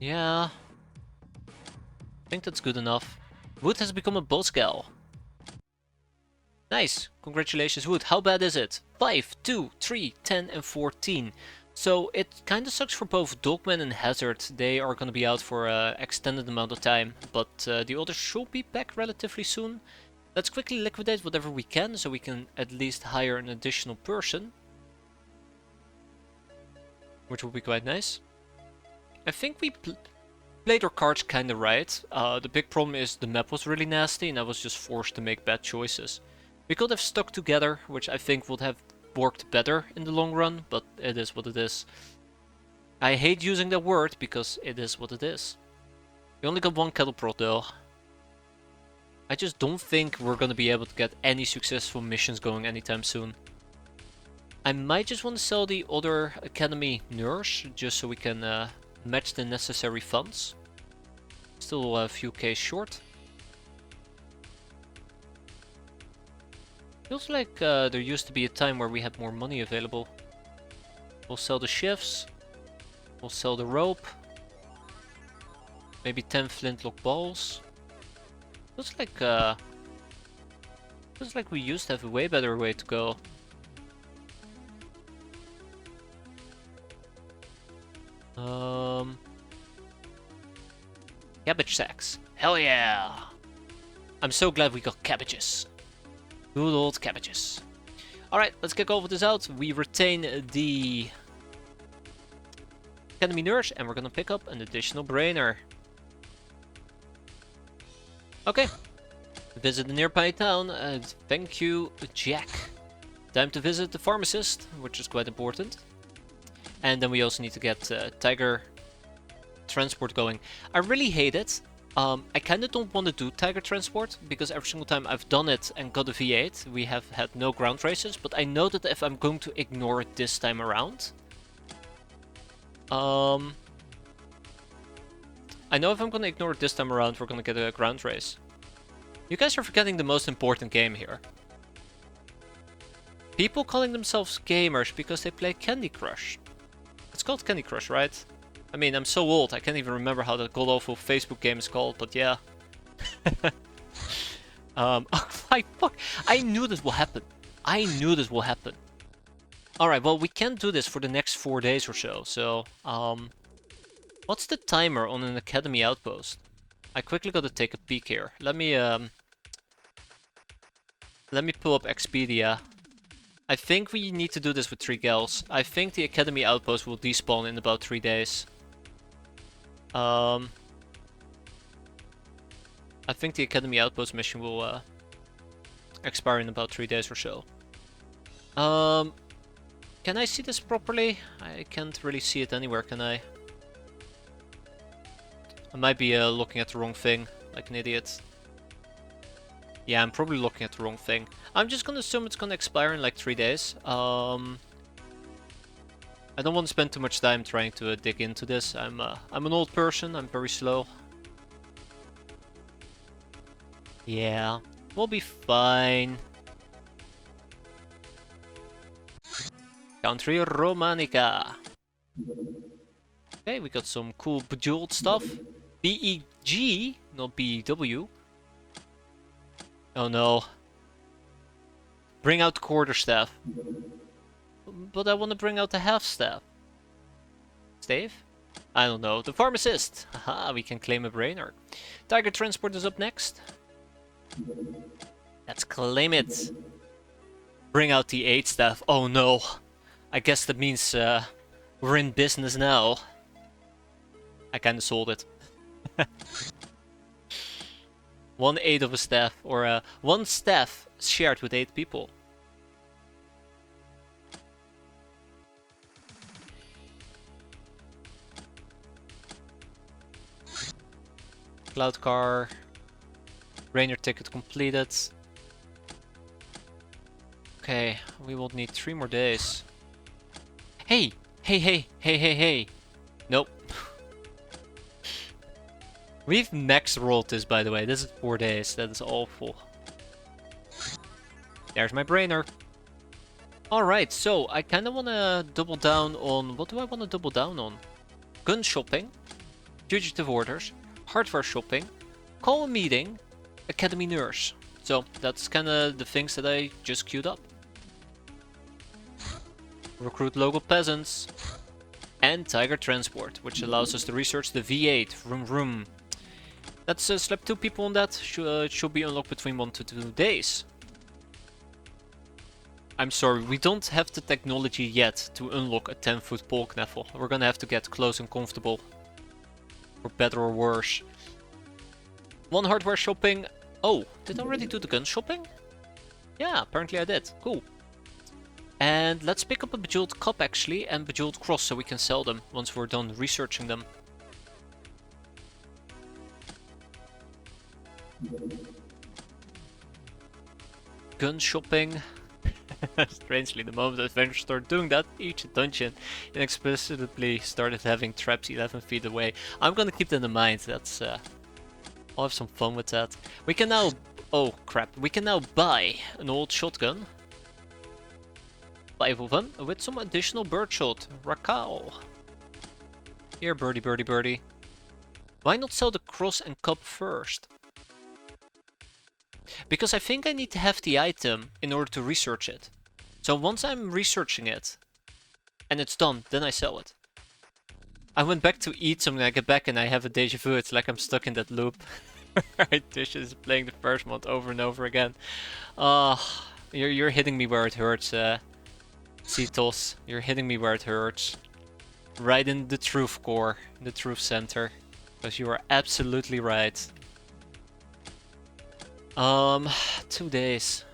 Yeah. I think that's good enough. Wood has become a boss gal. Nice. Congratulations, Wood. How bad is it? 5, 2, 3, 10, and 14. So it kind of sucks for both Dogman and Hazard. They are going to be out for an extended amount of time, but the others should be back relatively soon. Let's quickly liquidate whatever we can, so we can at least hire an additional person. Which will be quite nice. I think we played our cards kind of right. The big problem is the map was really nasty and I was just forced to make bad choices. We could have stuck together, which I think would have worked better in the long run, but it is what it is. I hate using that word because it is what it is. We only got one cattle prod though. I just don't think we're gonna be able to get any successful missions going anytime soon. I might just want to sell the other academy nurse just so we can match the necessary funds. Still a few K short. Feels like there used to be a time where we had more money available. We'll sell the shifts. We'll sell the rope. Maybe 10 flintlock balls. Feels like we used to have a way better way to go. Cabbage sacks. Hell yeah! I'm so glad we got cabbages. Good old cabbages. Alright, let's kick over this out. We retain the academy nurse and we're gonna pick up an additional brainer. Okay. Visit the nearby town. Thank you, Jack. Time to visit the pharmacist, which is quite important. And then we also need to get Tiger Transport going. I really hate it. I kind of don't want to do Tiger Transport, because every single time I've done it and got a V8, we have had no ground races. But I know that if I'm going to ignore it this time around... I know if I'm going to ignore it this time around, we're going to get a ground race. You guys are forgetting the most important game here. People calling themselves gamers because they play Candy Crush. It's called Candy Crush, right? I mean, I'm so old, I can't even remember how that god-awful Facebook game is called, but yeah. Oh my fuck, I knew this will happen. I knew this will happen. Alright, well, we can't do this for the next 4 days or so, what's the timer on an academy outpost? I quickly gotta take a peek here. Let me pull up Expedia. I think we need to do this with 3 gals. I think the academy outpost will despawn in about 3 days. I think the academy outpost mission will expire in about 3 days or so. Can I see this properly? I can't really see it anywhere, can I? I might be looking at the wrong thing, like an idiot. Yeah, I'm probably looking at the wrong thing. I'm just gonna assume it's gonna expire in like 3 days. I don't want to spend too much time trying to dig into this. I'm an old person, I'm very slow. Yeah, we'll be fine. Country Romanica. Okay, we got some cool bejeweled stuff. BEG, not BEW. Oh no. Bring out the quarterstaff. But I want to bring out the half staff. Stave? I don't know. The pharmacist! Haha, we can claim a brainer. Tiger Transport is up next. Let's claim it. Bring out the 8 staff. Oh no. I guess that means we're in business now. I kinda sold it. 1/8 of a staff, or 1 staff shared with 8 people. Cloud car. Rainer ticket completed. Okay, we will need 3 more days. Hey! Hey, hey, hey, hey, hey! Nope. We've max rolled this, by the way. This is 4 days. That is awful. There's my brainer. Alright, so I kind of want to double down on... What do I want to double down on? Gun shopping. Fugitive orders. Hardware shopping. Call a meeting. Academy nurse. So, that's kind of the things that I just queued up. Recruit local peasants. And Tiger Transport, which allows us to research the V8. Vroom vroom. Let's slap 2 people on that. Should be unlocked between 1 to 2 days. I'm sorry, we don't have the technology yet to unlock a 10-foot pole knaffle. We're gonna have to get close and comfortable. For better or worse. 1 hardware shopping. Oh, did I already do the gun shopping? Yeah, apparently I did. Cool. And let's pick up a Bejeweled Cup actually, and Bejeweled Cross so we can sell them once we're done researching them. Gun shopping. Strangely, the moment adventurers started doing that, each dungeon inexplicably started having traps 11 feet away. I'm gonna keep that in mind. That's I'll have some fun with that. We can now... Oh crap. We can now buy an old shotgun. 5 of them with some additional birdshot. Rakal. Here, birdie, birdie, birdie. Why not sell the cross and cup first? Because I think I need to have the item in order to research it. So once I'm researching it and it's done, then I sell it. I went back to eat something, I get back and I have a deja vu. It's like I'm stuck in that loop. Dish is playing the first mod over and over again. You're hitting me where it hurts, Cetos. You're hitting me where it hurts. Right in the truth core, the truth center. Because you are absolutely right. 2 days.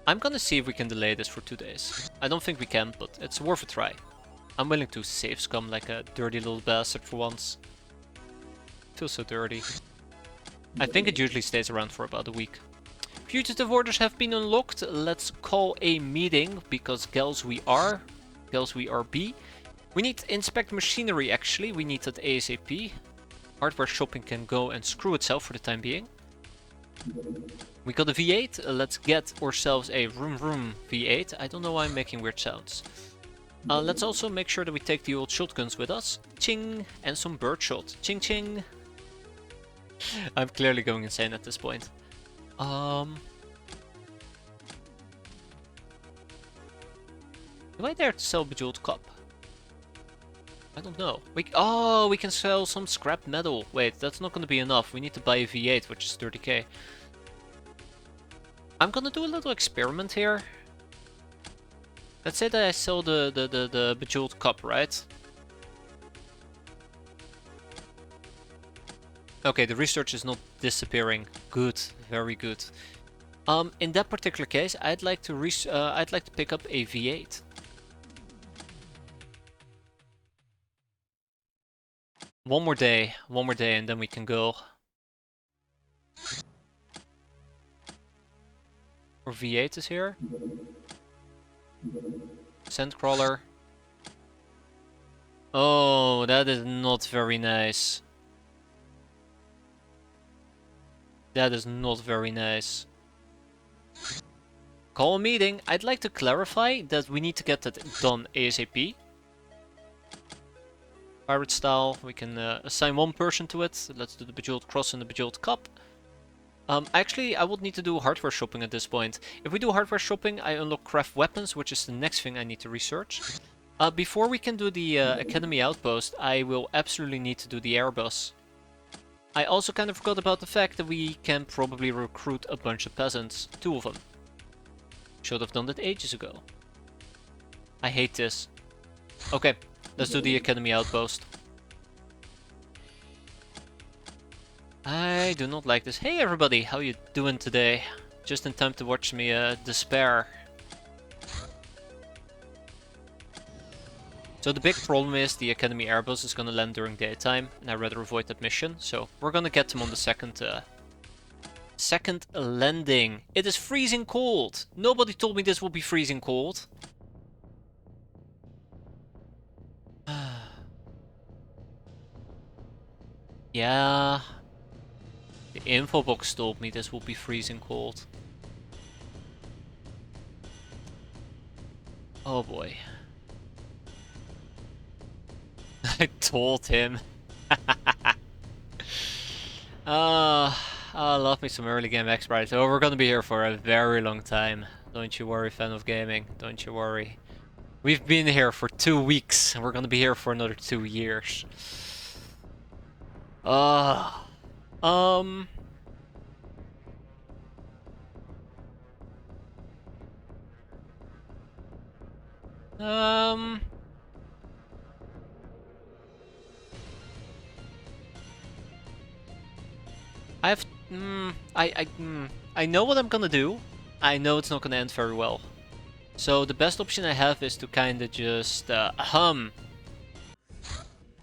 I'm gonna see if we can delay this for 2 days. I don't think we can, but it's worth a try. I'm willing to save scum like a dirty little bastard for once. Feels so dirty. I think it usually stays around for about a week. Fugitive orders have been unlocked. Let's call a meeting, because gals we are. Gals we are B. We need to inspect machinery actually. We need that ASAP. Hardware shopping can go and screw itself for the time being. We got a V8. Let's get ourselves a vroom vroom V8. I don't know why I'm making weird sounds. Let's also make sure that we take the old shotguns with us. Ching! And some birdshot. Ching ching! I'm clearly going insane at this point. Do I dare to sell Bejeweled Cup? I don't know. We can sell some scrap metal. Wait, that's not gonna be enough. We need to buy a V8, which is 30k. I'm gonna do a little experiment here. Let's say that I sell the Bejeweled Cup, right? Okay, the research is not disappearing. Good, very good. In that particular case, I'd like to pick up a V8. One more day, and then we can go. Our V8 is here. Sandcrawler. Oh, that is not very nice. That is not very nice. Call a meeting. I'd like to clarify that we need to get that done ASAP. Pirate style, we can assign one person to it. Let's do the Bejeweled Cross and the Bejeweled Cup. Actually, I would need to do hardware shopping at this point. If we do hardware shopping, I unlock craft weapons, which is the next thing I need to research. Before we can do the Academy Outpost, I will absolutely need to do the Airbus. I also kind of forgot about the fact that we can probably recruit a bunch of peasants. 2 of them. Should have done that ages ago. I hate this. Okay, let's do the Academy Outpost. I do not like this. Hey everybody, how you doing today? Just in time to watch me despair. So the big problem is the Academy Airbus is gonna land during daytime, and I'd rather avoid that mission. So we're gonna get them on the second landing. It is freezing cold. Nobody told me this would be freezing cold. Yeah. The info box told me this would be freezing cold. Oh boy. I told him. I love me some early game X-piratez. Oh, we're gonna be here for a very long time. Don't you worry, fan of gaming. Don't you worry. We've been here for 2 weeks, and we're gonna be here for another 2 years. I know what I'm gonna do. I know it's not gonna end very well. So the best option I have is to kind of just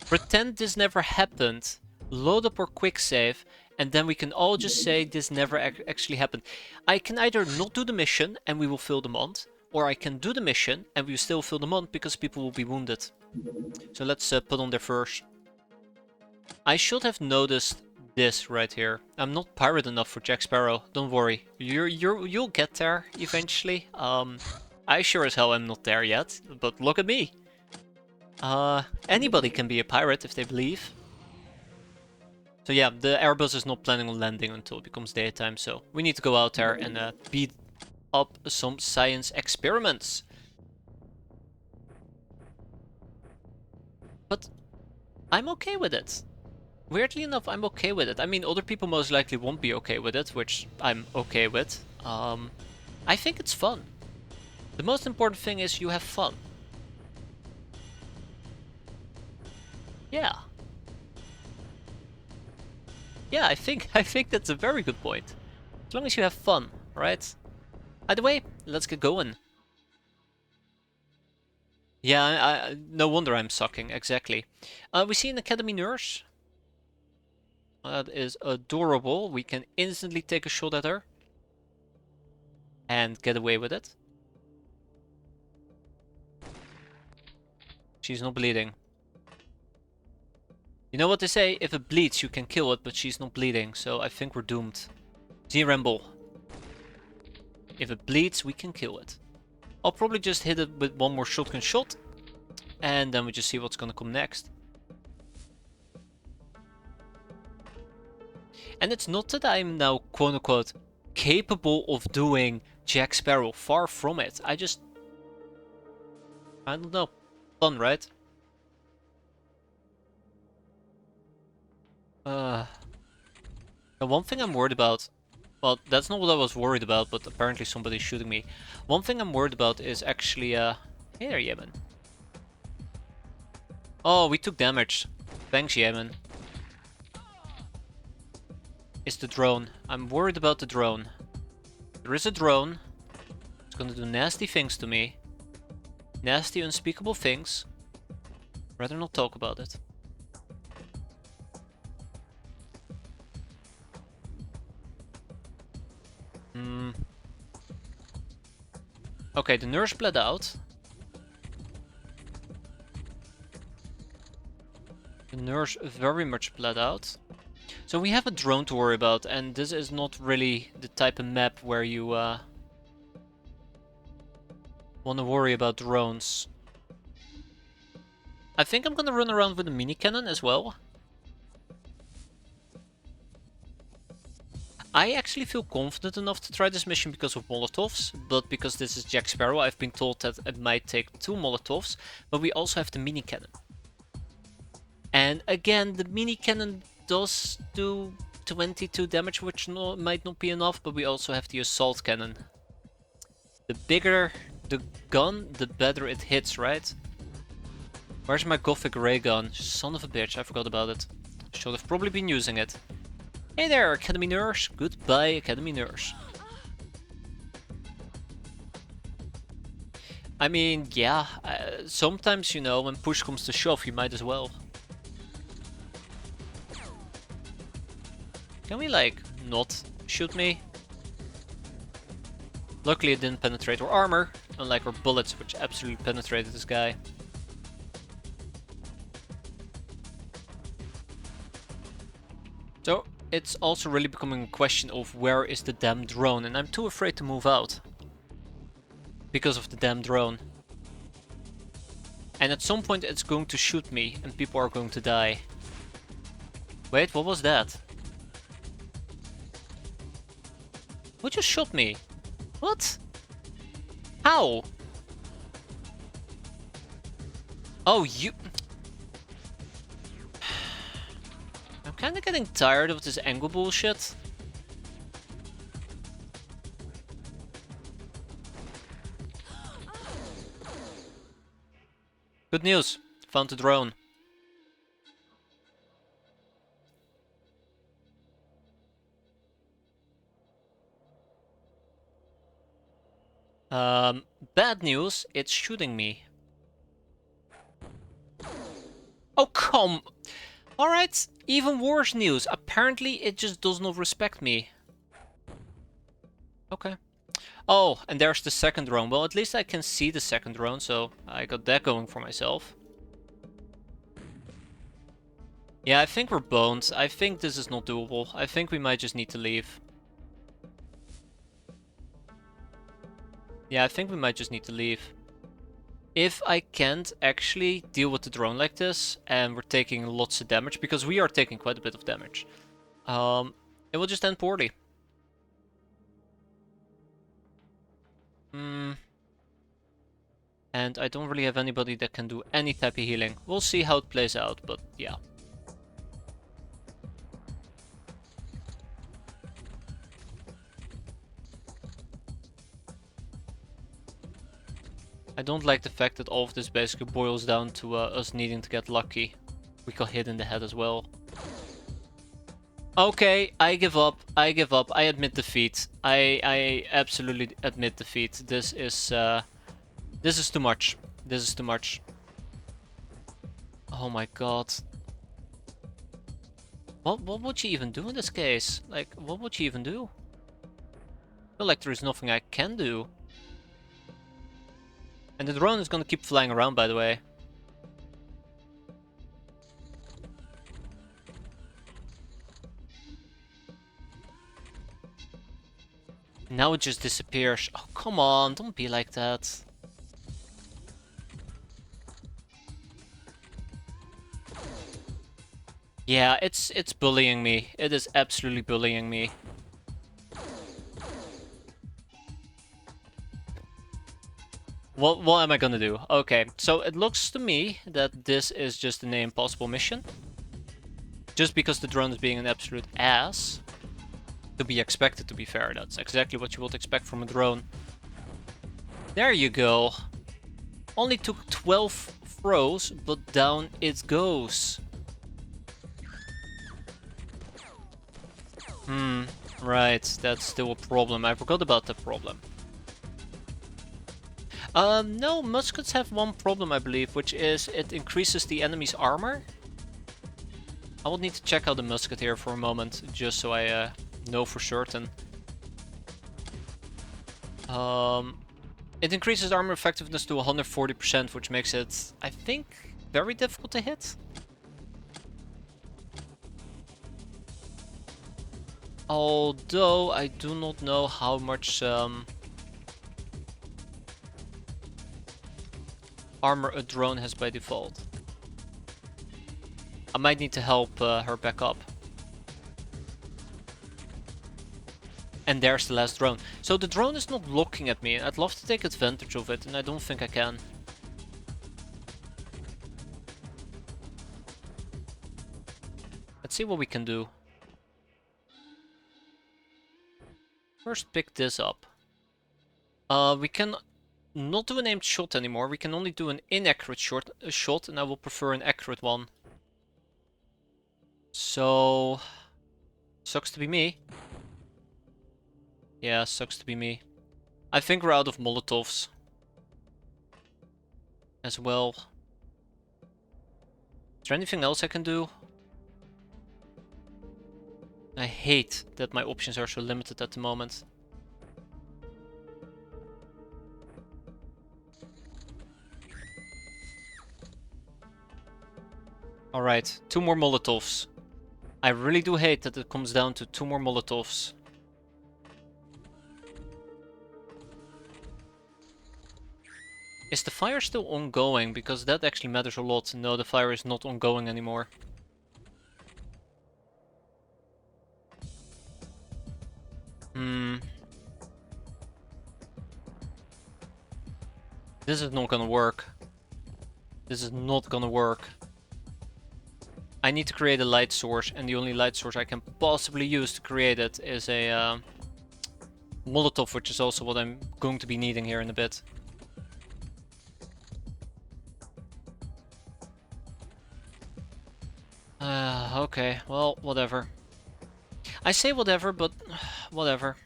pretend this never happened, load up our quick save, and then we can all just say this never actually happened. I can either not do the mission and we will fill the month, or I can do the mission and we will still fill the month because people will be wounded. So let's put on there first. I should have noticed this right here. I'm not pirate enough for Jack Sparrow. Don't worry, you'll get there eventually. I sure as hell am not there yet, but look at me. Anybody can be a pirate if they believe. So yeah, the Airbus is not planning on landing until it becomes daytime, so we need to go out there and beat up some science experiments. But I'm okay with it. Weirdly enough, I'm okay with it. I mean, other people most likely won't be okay with it, which I'm okay with. I think it's fun. The most important thing is you have fun. Yeah. Yeah, I think that's a very good point. As long as you have fun, right? Either way, let's get going. Yeah, no wonder I'm sucking, exactly. We see an academy nurse. That is adorable. We can instantly take a shot at her. And get away with it. She's not bleeding. You know what they say? If it bleeds, you can kill it, but she's not bleeding. So I think we're doomed. Z-Ramble. If it bleeds, we can kill it. I'll probably just hit it with one more shotgun shot. And then we just see what's gonna come next. And it's not that I'm now quote-unquote capable of doing Jack Sparrow. Far from it. I don't know. Fun, right? The one thing I'm worried about... Well, that's not what I was worried about, but apparently somebody's shooting me. One thing I'm worried about is actually... Hey there, Yemen. Oh, we took damage. Thanks, Yemen. It's the drone. I'm worried about the drone. There is a drone. It's gonna do nasty things to me. Nasty, unspeakable things. Rather not talk about it. Okay, the nurse bled out. The nurse very much bled out. So we have a drone to worry about, and this is not really the type of map where you want to worry about drones. I think I'm gonna run around with a mini cannon as well. I actually feel confident enough to try this mission because of Molotovs, but because this is Jack Sparrow, I've been told that it might take 2 Molotovs, but we also have the mini cannon. And again, the mini cannon does do 22 damage, which might not be enough, but we also have the assault cannon. The bigger the gun, the better it hits, right? Where's my Gothic ray gun? Son of a bitch, I forgot about it. Should have probably been using it. Hey there, Academy Nurse. Goodbye, Academy Nurse. I mean, yeah, sometimes, you know, when push comes to shove, you might as well. Can we, like, not shoot me? Luckily it didn't penetrate our armor, unlike our bullets, which absolutely penetrated this guy. So, it's also really becoming a question of where is the damn drone, and I'm too afraid to move out. Because of the damn drone. And at some point it's going to shoot me, and people are going to die. Wait, what was that? Who just shot me? What? How? Oh, you... I'm kinda getting tired of this angle bullshit. Good news, found the drone. Bad news, it's shooting me. Oh, come! Alright, even worse news. Apparently it just does not respect me. Okay. Oh, and there's the second drone. Well, at least I can see the second drone, so I got that going for myself. Yeah, I think we're boned. I think this is not doable. I think we might just need to leave. Yeah, I think we might just need to leave. If I can't actually deal with the drone like this, and we're taking lots of damage, because we are taking quite a bit of damage, it will just end poorly. And I don't really have anybody that can do any type of healing. We'll see how it plays out, but yeah. I don't like the fact that all of this basically boils down to us needing to get lucky. We got hit in the head as well. Okay, I give up. I give up. I admit defeat. I absolutely admit defeat. This is too much. This is too much. Oh my god. What would you even do in this case? Like, what would you even do? I feel like there's nothing I can do. And the drone is gonna keep flying around, by the way. Now it just disappears. Oh, come on, don't be like that. Yeah, it's bullying me. It is absolutely bullying me. What am I gonna do? Okay, so it looks to me that this is just an impossible mission. Just because the drone is being an absolute ass. To be expected, to be fair. That's exactly what you would expect from a drone. There you go. Only took 12 throws, but down it goes. Right, that's still a problem. I forgot about the problem. No, muskets have one problem, I believe, which is it increases the enemy's armor. I will need to check out the musket here for a moment, just so I know for certain. It increases armor effectiveness to 140%, which makes it, I think, very difficult to hit. Although I do not know how much armor a drone has by default. I might need to help her back up. And there's the last drone. So the drone is not looking at me. I'd love to take advantage of it, and I don't think I can. Let's see what we can do. First pick this up. We can not do an aimed shot anymore. We can only do an inaccurate shot, and I will prefer an accurate one. So, sucks to be me. Yeah, sucks to be me. I think we're out of Molotovs. As well. Is there anything else I can do? I hate that my options are so limited at the moment. Alright, 2 more Molotovs. I really do hate that it comes down to 2 more Molotovs. Is the fire still ongoing? Because that actually matters a lot. No, the fire is not ongoing anymore. This is not gonna work. This is not gonna work. I need to create a light source, and the only light source I can possibly use to create it is a Molotov, which is also what I'm going to be needing here in a bit. Okay, well, whatever. I say whatever, but whatever.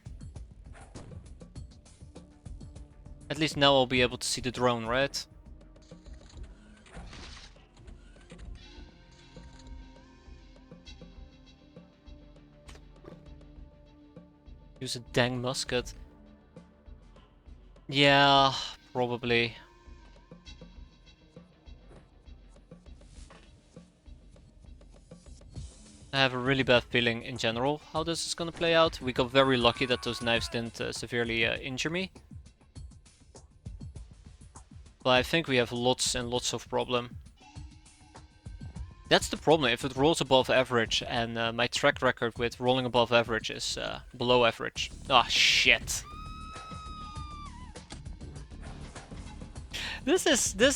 At least now I'll be able to see the drone, right? Use a dang musket. Yeah, probably. I have a really bad feeling in general how this is gonna play out. We got very lucky that those knives didn't severely injure me. But I think we have lots and lots of problem. That's the problem, if it rolls above average, and my track record with rolling above average is below average. Ah, shit. This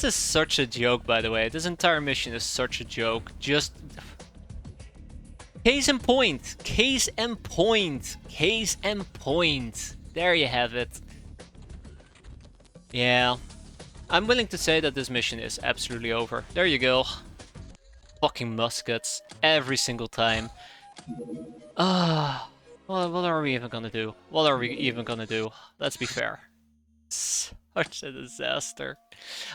is such a joke, by the way. This entire mission is such a joke. Just... Case in point! Case in point! Case in point! There you have it. Yeah. I'm willing to say that this mission is absolutely over. There you go. Fucking muskets. Every single time. What are we even gonna do? What are we even gonna do? Let's be fair. Such a disaster.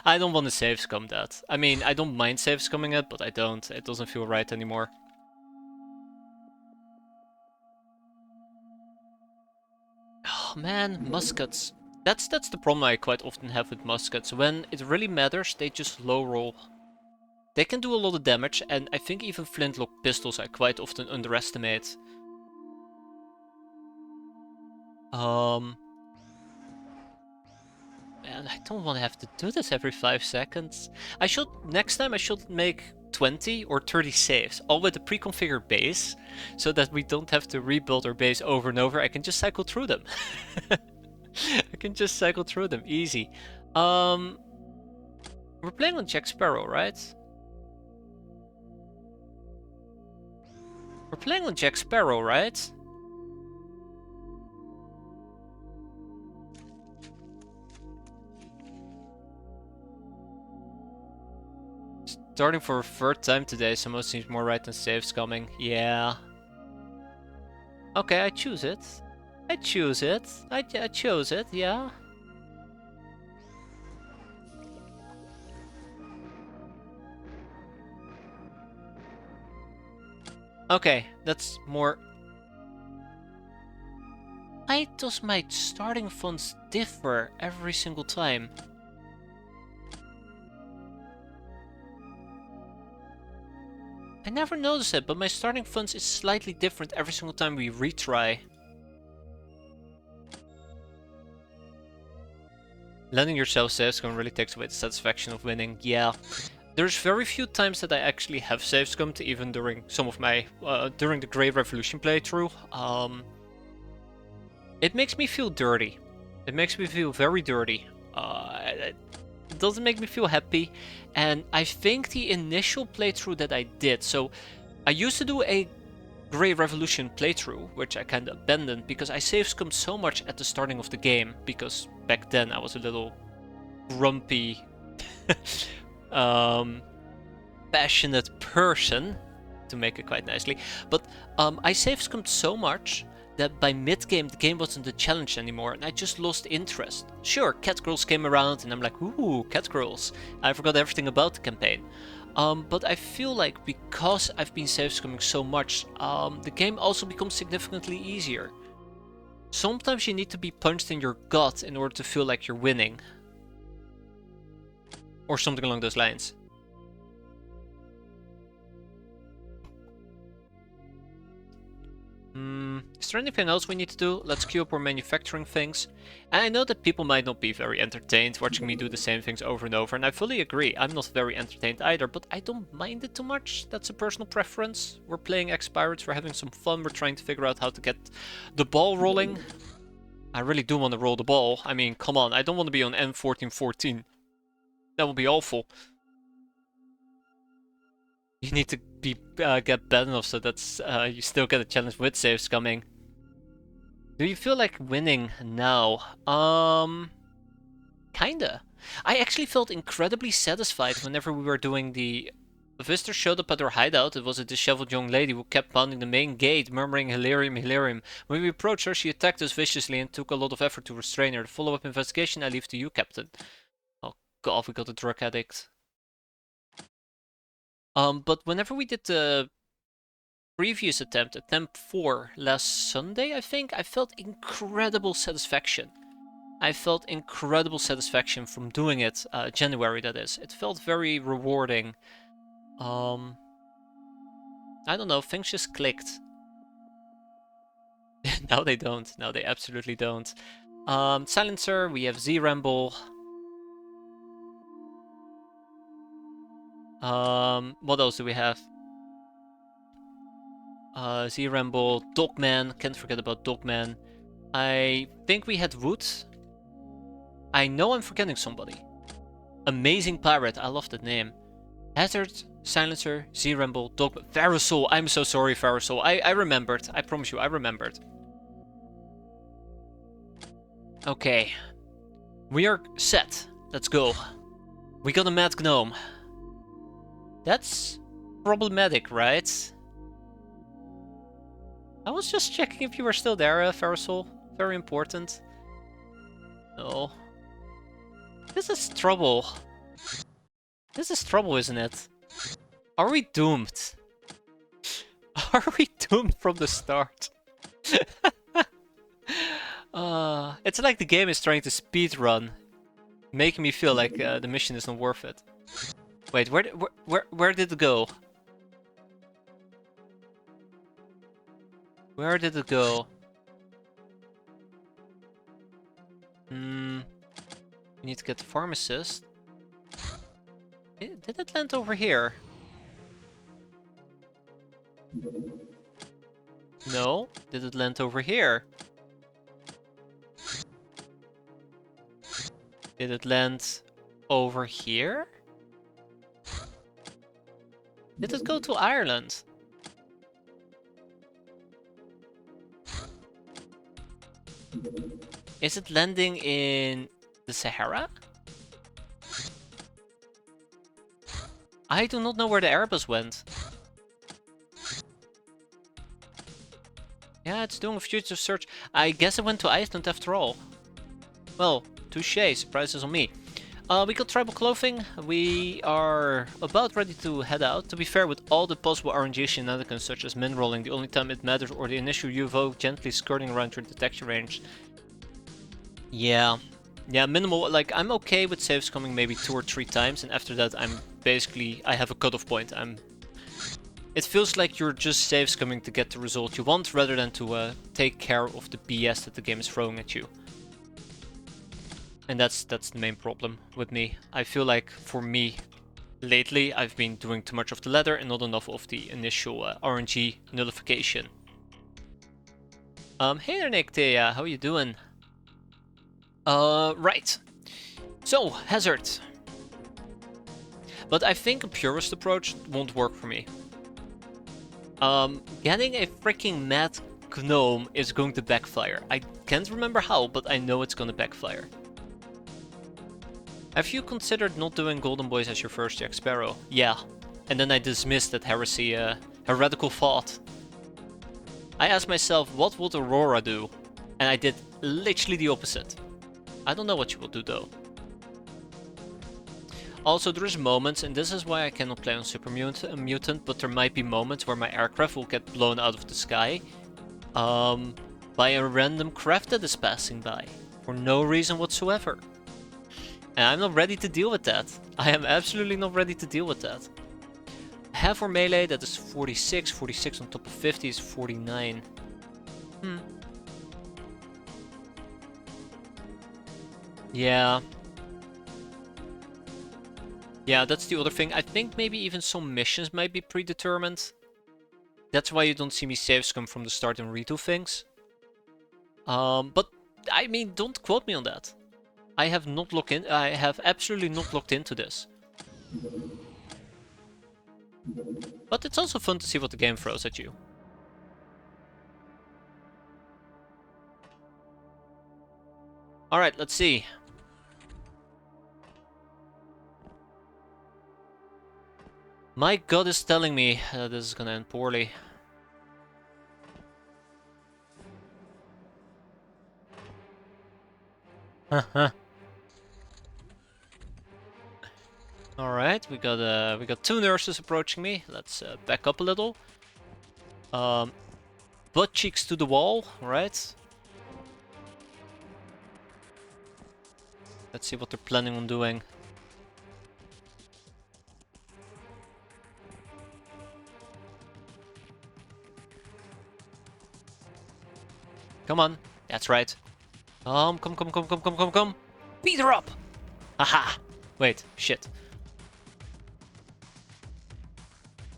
I don't want to save scum that. I mean, I don't mind save scumming it, but I don't. It doesn't feel right anymore. Oh man, muskets. That's the problem I quite often have with muskets. When it really matters, they just low roll. They can do a lot of damage, and I think even flintlock pistols I quite often underestimate. Man, I don't want to have to do this every 5 seconds. Next time I should make 20 or 30 saves, all with a pre-configured base, so that we don't have to rebuild our base over and over. I can just cycle through them. I can just cycle through them, easy. We're playing on Jack Sparrow, right? We're playing on Jack Sparrow, right? Starting for a third time today, so most seems more right than saves coming. Yeah. Okay, I choose it. I choose it. I chose it, yeah. Okay, that's more... Why does my starting funds differ every single time? I never noticed it, but my starting funds is slightly different every single time we retry. Letting yourself save scum really takes away the satisfaction of winning. Yeah. There's very few times that I actually have save scummed, even during some of my during the Grey Revolution playthrough. It makes me feel dirty. It makes me feel very dirty. It doesn't make me feel happy, and I think the initial playthrough that I did, so I used to do a Grey Revolution playthrough, which I kind of abandoned because I save scummed so much at the starting of the game, because back then I was a little grumpy, passionate person, to make it quite nicely, but I save scummed so much that by mid-game the game wasn't a challenge anymore, and I just lost interest. Sure, Cat Girls came around and I'm like, ooh, Cat Girls. I forgot everything about the campaign. But I feel like because I've been save scumming so much, the game also becomes significantly easier. Sometimes you need to be punched in your gut in order to feel like you're winning. Or something along those lines. Is there anything else we need to do? Let's queue up our manufacturing things. And I know that people might not be very entertained watching me do the same things over and over, and I fully agree. I'm not very entertained either, but I don't mind it too much. That's a personal preference. We're playing X-piratez, we're having some fun, we're trying to figure out how to get the ball rolling. I really do want to roll the ball. I mean, come on, I don't want to be on N14. That would be awful. You need to be get bad enough so that's you still get a challenge with saves coming. Do you feel like winning now? Kinda. I actually felt incredibly satisfied whenever we were doing the A visitor showed up at our hideout. It was a disheveled young lady who kept pounding the main gate, murmuring Hilarium, Hilarium. When we approached her, she attacked us viciously and took a lot of effort to restrain her. The follow-up investigation I leave to you, Captain. Oh god, we got a drug addict. But whenever we did the previous attempt 4 last Sunday, I think, I felt incredible satisfaction. I felt incredible satisfaction from doing it, January that is. It felt very rewarding. I don't know, things just clicked. No, they don't. No, they absolutely don't. Silencer, we have Z-Ramble. What else do we have? Z-Ramble, Dogman, can't forget about Dogman. I think we had Wood. I know I'm forgetting somebody. Amazing Pirate, I love that name. Hazard, Silencer, Z-Ramble, Dogman, Pharisol. I'm so sorry, Pharisol. I remembered. I promise you, I remembered. Okay. We are set. Let's go. We got a Mad Gnome. That's problematic, right? I was just checking if you were still there, Pharisol. Very important. No. This is trouble. This is trouble, isn't it? Are we doomed? Are we doomed from the start? It's like the game is trying to speedrun, making me feel like the mission isn't worth it. Wait, where did it go? Where did it go? We need to get the pharmacist. Did it land over here? No. Did it land over here? Did it land over here? Did it go to Ireland? Is it landing in the Sahara? I do not know where the Airbus went. Yeah, it's doing a future search. I guess it went to Iceland after all. Well, touché, surprises on me. We got tribal clothing. We are about ready to head out. To be fair, with all the possible RNG shenanigans such as min rolling, the only time it matters, or the initial UFO gently skirting around your detection range. Yeah, minimal. Like, I'm okay with saves coming maybe 2 or 3 times, and after that I'm basically, I have a cutoff point. It feels like you're just saves coming to get the result you want, rather than to take care of the BS that the game is throwing at you. And that's the main problem with me. I feel like, for me, lately, I've been doing too much of the ladder and not enough of the initial RNG nullification. Hey there, Nictea, how you doing? Right. So, Hazard. But I think a purist approach won't work for me. Getting a freaking Mad Gnome is going to backfire. I can't remember how, but I know it's gonna backfire. Have you considered not doing Golden Boyz as your first Jack Sparrow? Yeah. And then I dismissed that heretical thought. I asked myself, what would Aurora do? And I did literally the opposite. I don't know what she will do though. Also, there's moments, and this is why I cannot play on Super Mutant, but there might be moments where my aircraft will get blown out of the sky by a random craft that is passing by, for no reason whatsoever. And I'm not ready to deal with that. I am absolutely not ready to deal with that. Half or melee, that is 46. 46 on top of 50 is 49. Yeah. Yeah, that's the other thing. I think maybe even some missions might be predetermined. That's why you don't see me save scum from the start and redo things. But I mean, don't quote me on that. I have absolutely not looked into this. But it's also fun to see what the game throws at you. Alright, let's see. My gut is telling me this is gonna end poorly. Alright, we got two nurses approaching me. Let's back up a little. Butt cheeks to the wall, right? Let's see what they're planning on doing. Come on, that's right. Come. Beat her up! Haha! Wait, shit.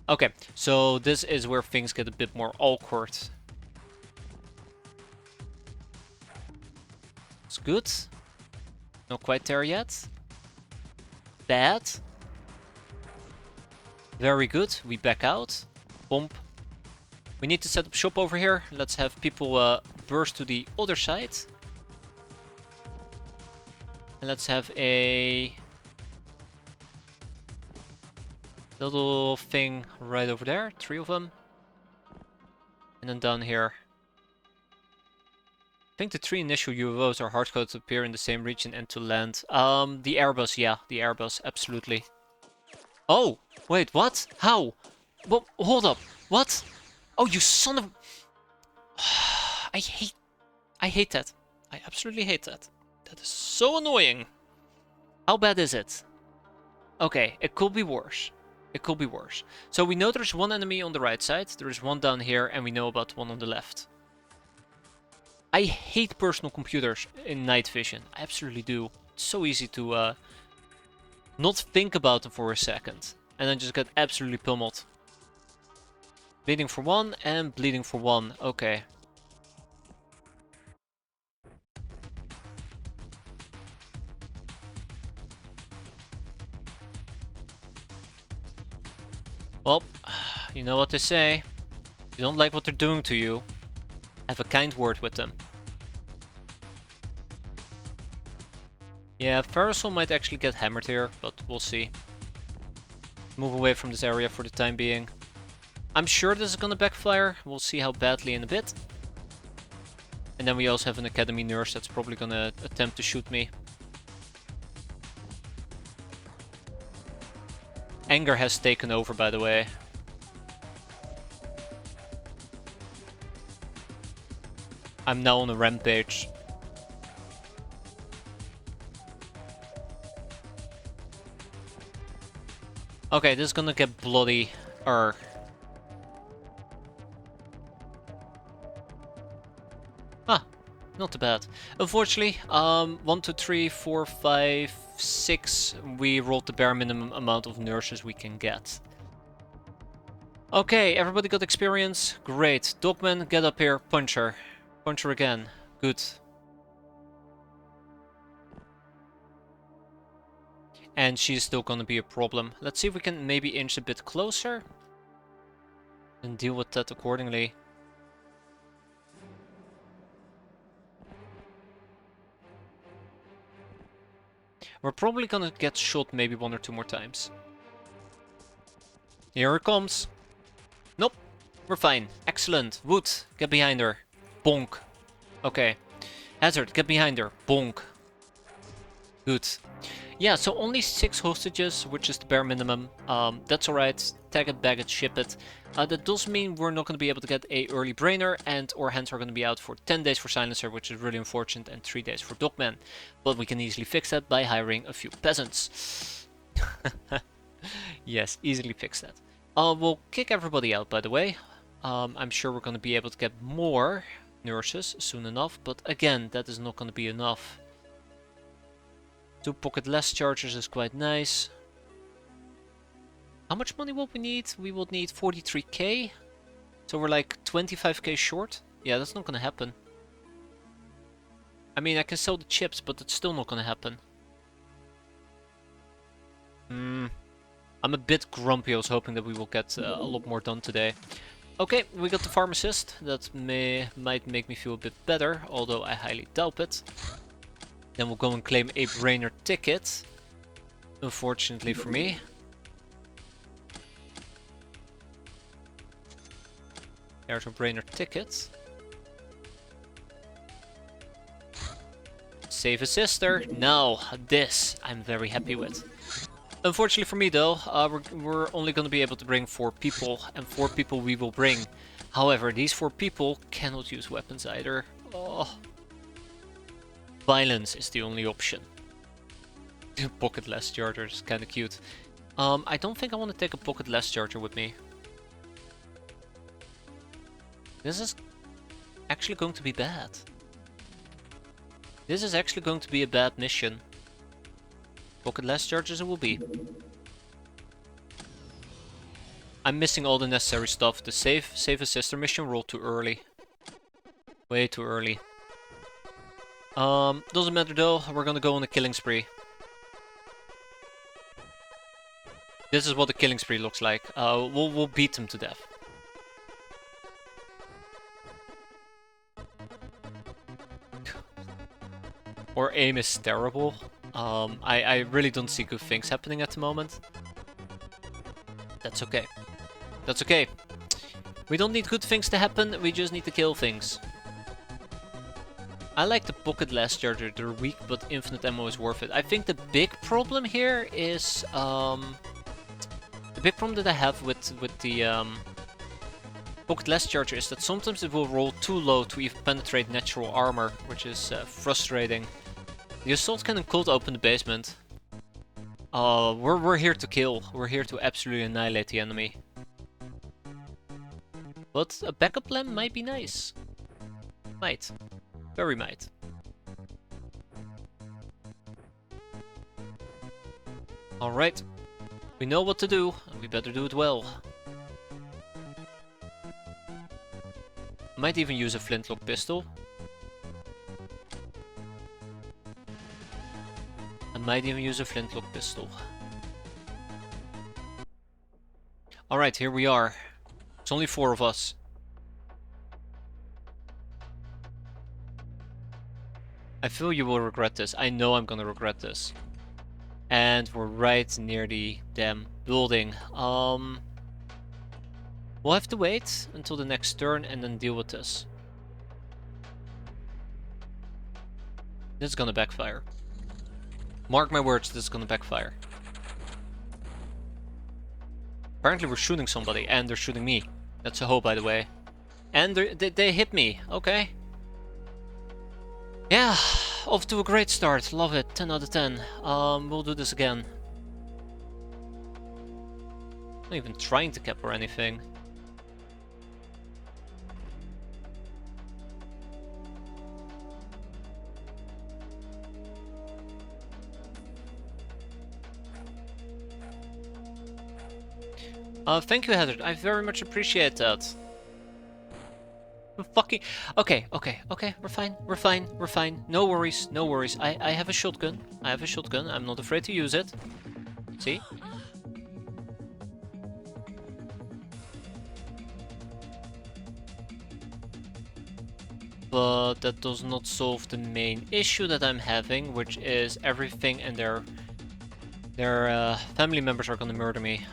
Okay, so this is where things get a bit more awkward. It's good. Not quite there yet. Bad. Very good. We back out. Bomb. We need to set up shop over here. Let's have people burst to the other side. And let's have a little thing right over there. 3 of them. And then down here. I think the 3 initial UFOs are hard-coded to appear in the same region and to land. The Airbus, yeah. The Airbus, absolutely. Oh! Wait, what? How? Well, hold up. What? Oh, you son of... I hate that. I absolutely hate that. That is so annoying. How bad is it? Okay, it could be worse. It could be worse. So we know there's one enemy on the right side, there's one down here, and we know about one on the left. I hate personal computers in night vision. I absolutely do. It's so easy to not think about them for a second. And then just get absolutely pummeled. Bleeding for 1 and bleeding for 1. Okay. Well, you know what they say. If you don't like what they're doing to you, have a kind word with them. Yeah, Farasol might actually get hammered here, but we'll see. Move away from this area for the time being. I'm sure this is gonna backfire. We'll see how badly in a bit. And then we also have an academy nurse that's probably gonna attempt to shoot me. Anger has taken over, by the way. I'm now on a rampage. Okay, this is gonna get bloody. Ah, not too bad. Unfortunately, 1, 2, 3, 4, 5, 6, we rolled the bare minimum amount of nurses we can get. Okay, everybody got experience? Great. Dogman, get up here, punch her. Punch her again. Good. And she's still gonna be a problem. Let's see if we can maybe inch a bit closer. And deal with that accordingly. We're probably gonna get shot maybe 1 or 2 more times. Here it comes. Nope. We're fine. Excellent. Wood, get behind her. Bonk. Okay. Hazard, get behind her. Bonk. Good. Yeah, so only 6 hostages, which is the bare minimum. That's alright. Tag it, bag it, ship it. That does mean we're not going to be able to get a early brainer, and our hands are going to be out for 10 days for Silencer, which is really unfortunate, and 3 days for Dogman. But we can easily fix that by hiring a few peasants. Yes, easily fix that. We'll kick everybody out, by the way. I'm sure we're going to be able to get more nurses soon enough, but again, that is not going to be enough. 2 pocketless chargers is quite nice. How much money will we need? We will need 43k. So we're like 25k short. Yeah, that's not gonna happen. I mean, I can sell the chips, but it's still not gonna happen. I'm a bit grumpy. I was hoping that we will get a lot more done today. Okay, we got the pharmacist. That might make me feel a bit better, although I highly doubt it. Then we'll go and claim a brainer ticket. Unfortunately for me. There's a brainer ticket. Save a sister. Now, this I'm very happy with. Unfortunately for me though, we're only going to be able to bring 4 people, and 4 people we will bring. However, these 4 people cannot use weapons either. Oh. Violence is the only option. Pocket-less charger is kind of cute. I don't think I want to take a pocket-less charger with me. This is actually going to be bad. This is actually going to be a bad mission. Pocket-less chargers it will be. I'm missing all the necessary stuff. The save a sister mission rolled too early. Way too early. Doesn't matter though, we're gonna go on a killing spree. This is what the killing spree looks like. We'll beat them to death. Our aim is terrible. I really don't see good things happening at the moment. That's okay. That's okay. We don't need good things to happen, we just need to kill things. I like the pocket-less charger, they're weak but infinite ammo is worth it. I think the big problem here is... the big problem that I have with the pocket-less charger is that sometimes it will roll too low to even penetrate natural armor, which is frustrating. The assault cannon could open the basement. We're here to kill. We're here to absolutely annihilate the enemy. But a backup plan might be nice. Might. Very might. Alright. We know what to do, and we better do it well. Might even use a flintlock pistol. I might even use a flintlock pistol. Alright, here we are. It's only 4 of us. I feel you will regret this. I know I'm gonna regret this. And we're right near the damn building. We'll have to wait until the next turn and then deal with this. This is gonna backfire. Mark my words, this is gonna backfire. Apparently we're shooting somebody, and they're shooting me. That's a hoe, by the way. And they hit me, okay. Yeah, off to a great start. Love it, 10 out of 10. We'll do this again. Not even trying to cap or anything. Thank you, Heather. I very much appreciate that. Fucking... Okay. We're fine. No worries. I have a shotgun. I'm not afraid to use it. See? But that does not solve the main issue that I'm having, which is everything and their family members are gonna murder me.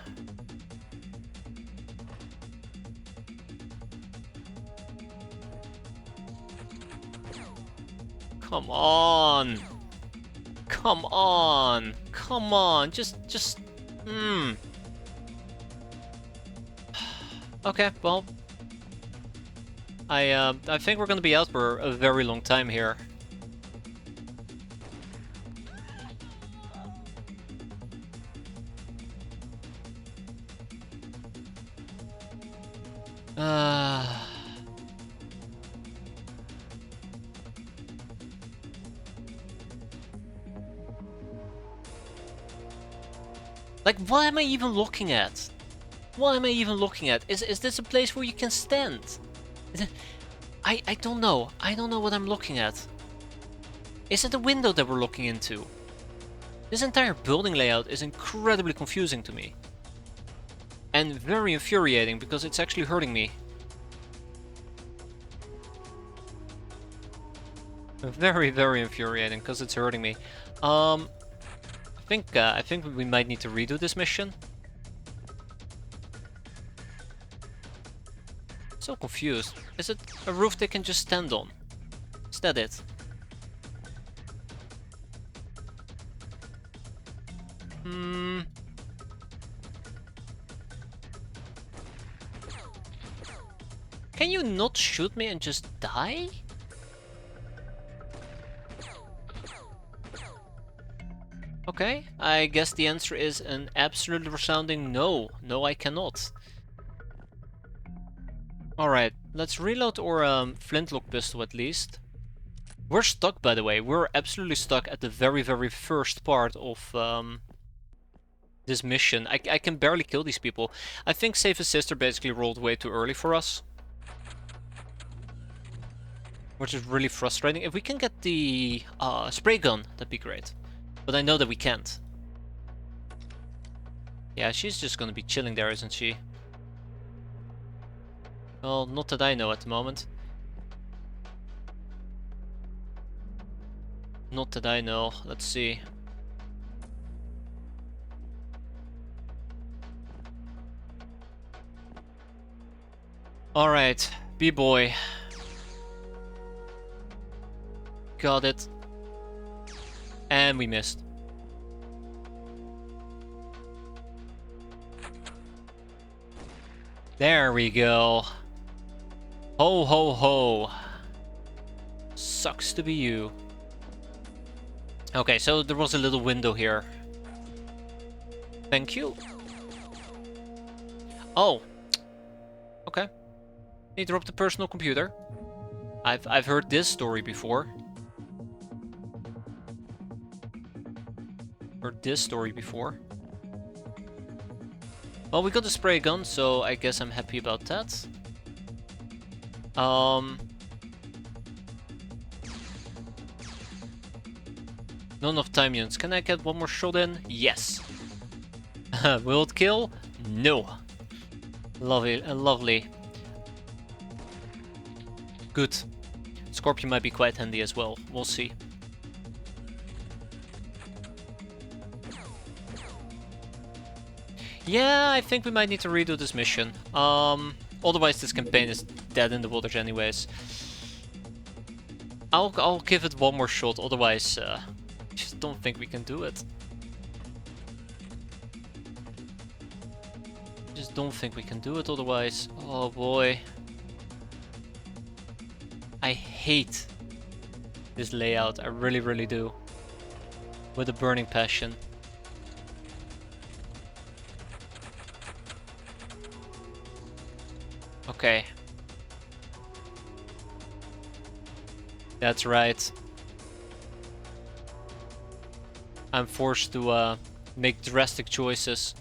Come on! Just... Okay, well... I think we're gonna be out for a very long time here. Like, what am I even looking at? Is this a place where you can stand? I don't know. I don't know what I'm looking at. Is it a window that we're looking into? This entire building layout is incredibly confusing to me. And very infuriating, because it's actually hurting me. Very, very infuriating, because it's hurting me. I think we might need to redo this mission. So confused. Is it a roof they can just stand on? Is that it? Hmm. Can you not shoot me and just die? Okay, I guess the answer is an absolute resounding no. No, I cannot. Alright, let's reload our flintlock pistol at least. We're stuck, by the way. We're absolutely stuck at the very, very first part of this mission. I can barely kill these people. I think Save a Sister basically rolled way too early for us. Which is really frustrating. If we can get the spray gun, that'd be great. But I know that we can't. Yeah, she's just gonna be chilling there, isn't she? Well, not that I know at the moment. Not that I know. Let's see. Alright, B-boy. Got it. And we missed. There we go. Ho ho ho. Sucks to be you. Okay, so there was a little window here. Thank you. Oh. Okay. He dropped a personal computer. I've heard this story before. Heard this story before. Well, we got a spray gun, so I guess I'm happy about that. Not enough time units. Can I get one more shot in? Yes. Will it kill? No. Lovely, lovely. Good. Scorpion might be quite handy as well. We'll see. Yeah, I think we might need to redo this mission. Otherwise this campaign is dead in the waters anyways. I'll give it one more shot, otherwise just don't think we can do it. Just don't think we can do it otherwise. Oh boy. I hate this layout, I really, really do. With a burning passion. Okay. That's right. I'm forced to make drastic choices.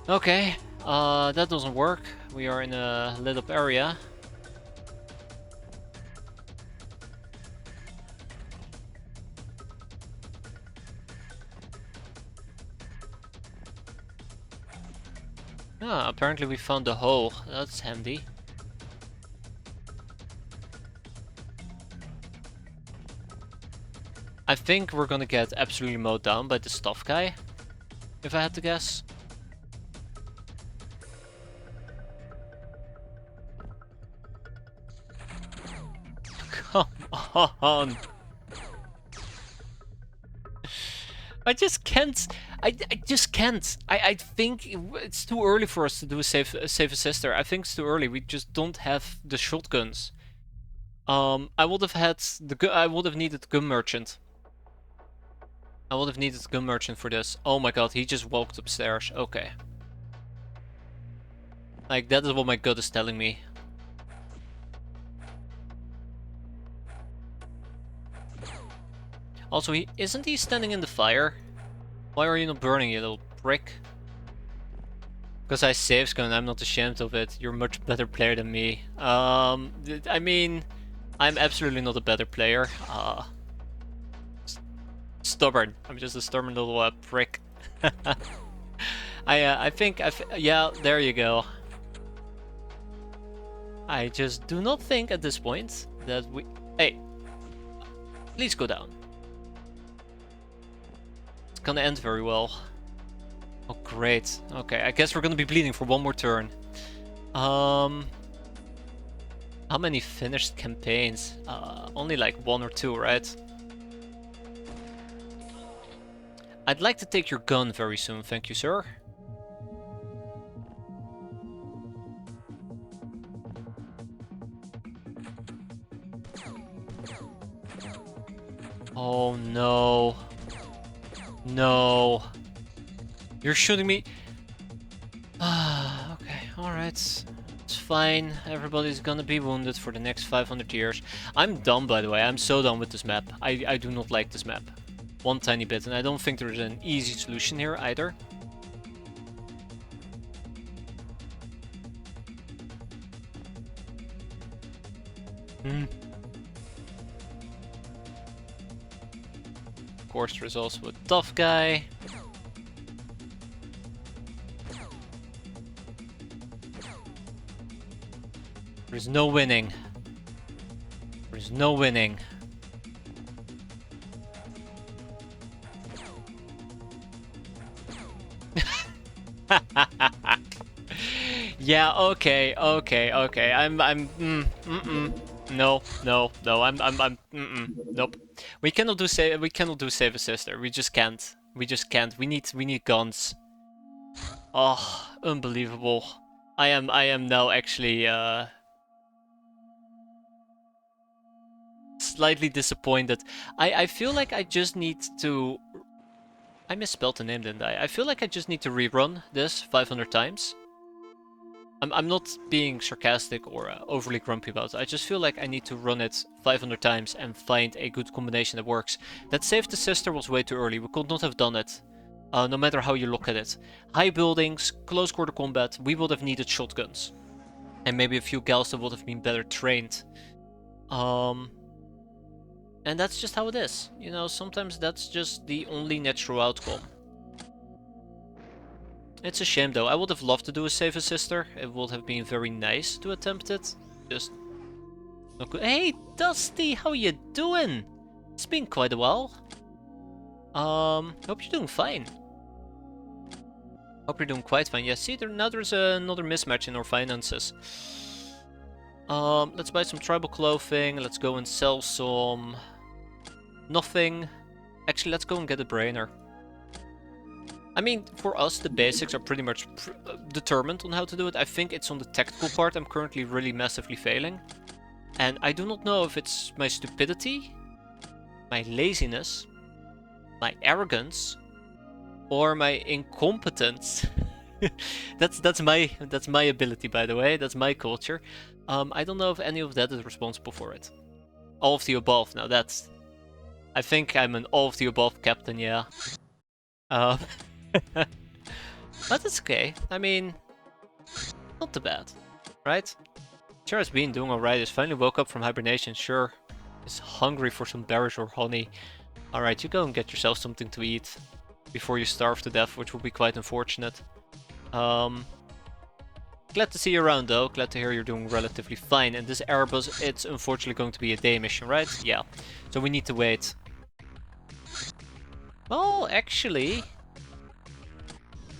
Okay, that doesn't work. We are in a lit up area. Ah, apparently we found the hole. That's handy. I think we're gonna get absolutely mowed down by the stuff guy, if I had to guess. Come on! I just can't. I just can't. I think it's too early for us to do a save a sister. I think it's too early. We just don't have the shotguns. I would have had I would have needed gun merchant. I would have needed gun merchant for this. Oh my god, he just walked upstairs. Okay. Like that is what my gut is telling me. Also, isn't he standing in the fire? Why are you not burning, you little prick? Because I save scum and I'm not ashamed of it. You're a much better player than me. I mean, I'm absolutely not a better player. Stubborn. I'm just a stubborn little prick. I think yeah, there you go. I just do not think at this point that we... Hey, please go down. It's gonna end very well. Oh, great. Okay, I guess we're gonna be bleeding for one more turn. How many finished campaigns? Only like 1 or 2, right? I'd like to take your gun very soon, thank you, sir. Oh no. No. You're shooting me. Okay, alright. It's fine. Everybody's gonna be wounded for the next 500 years. I'm done, by the way. I'm so done with this map. I do not like this map. One tiny bit, and I don't think there's an easy solution here either. Of course, there's also a tough guy. There's no winning. There's no winning. Yeah, okay. No, nope. We cannot do save a sister. We just can't. We need guns. Oh, unbelievable. I am now actually slightly disappointed. I feel like I just need to... I misspelled the name, didn't I? I feel like I just need to rerun this 500 times. I'm not being sarcastic or overly grumpy about it. I just feel like I need to run it 500 times and find a good combination that works. That Save the Sister was way too early. We could not have done it. No matter how you look at it. High buildings, close quarter combat, we would have needed shotguns. And maybe a few gals that would have been better trained. And that's just how it is. You know, sometimes that's just the only natural outcome. It's a shame though. I would have loved to do a Save a Sister. It would have been very nice to attempt it. Just not good. Hey Dusty, how you doing? It's been quite a while. Hope you're doing fine. Hope you're doing quite fine. Yeah, see, now there's another mismatch in our finances. Let's buy some tribal clothing. Let's go and sell some... nothing. Actually, let's go and get a brainer. I mean, for us, the basics are pretty much determined on how to do it. I think it's on the tactical part I'm currently really massively failing. And I do not know if it's my stupidity, my laziness, my arrogance, or my incompetence. that's my ability, by the way. That's my culture. I don't know if any of that is responsible for it. All of the above. Now that's... I think I'm an all of the above captain, yeah. But it's okay. I mean, not too bad, right? Sure has been doing alright. He's finally woke up from hibernation, sure. He's hungry for some berries or honey. Alright, you go and get yourself something to eat before you starve to death, which will be quite unfortunate. Glad to see you around though. Glad to hear you're doing relatively fine. And this Erebus, it's unfortunately going to be a day mission, right? Yeah. So we need to wait. Well, actually...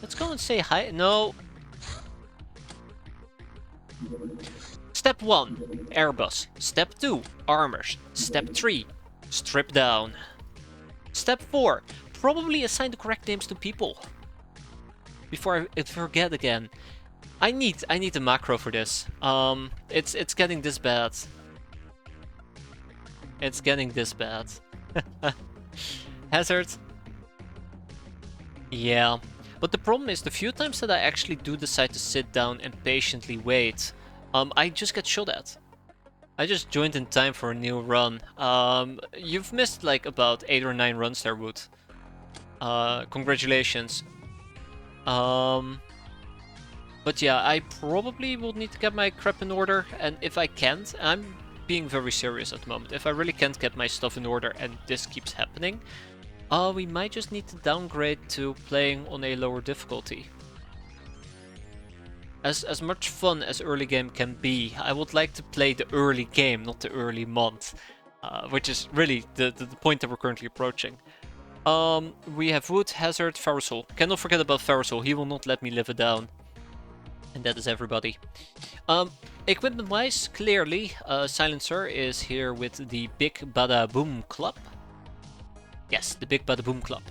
let's go and say hi. No. Step 1, Airbus. Step 2, armors. Step 3, strip down. Step 4, probably assign the correct names to people. Before I forget again. I need a macro for this. It's getting this bad. It's getting this bad. Hazard. Yeah. But the problem is, the few times that I actually do decide to sit down and patiently wait, I just get shot at. I just joined in time for a new run. You've missed like about 8 or 9 runs there, Wood. Congratulations. But yeah, I probably will need to get my crap in order, and if I can't, I'm being very serious at the moment. If I really can't get my stuff in order and this keeps happening, we might just need to downgrade to playing on a lower difficulty. As much fun as early game can be, I would like to play the early game, not the early month. Which is really the point that we're currently approaching. We have Wood, Hazard, Farasol. Cannot forget about Farasol. He will not let me live it down. And that is everybody. Equipment-wise, clearly, Silencer is here with the Big Bada Boom Club. Yes, the Big Bada Boom Club.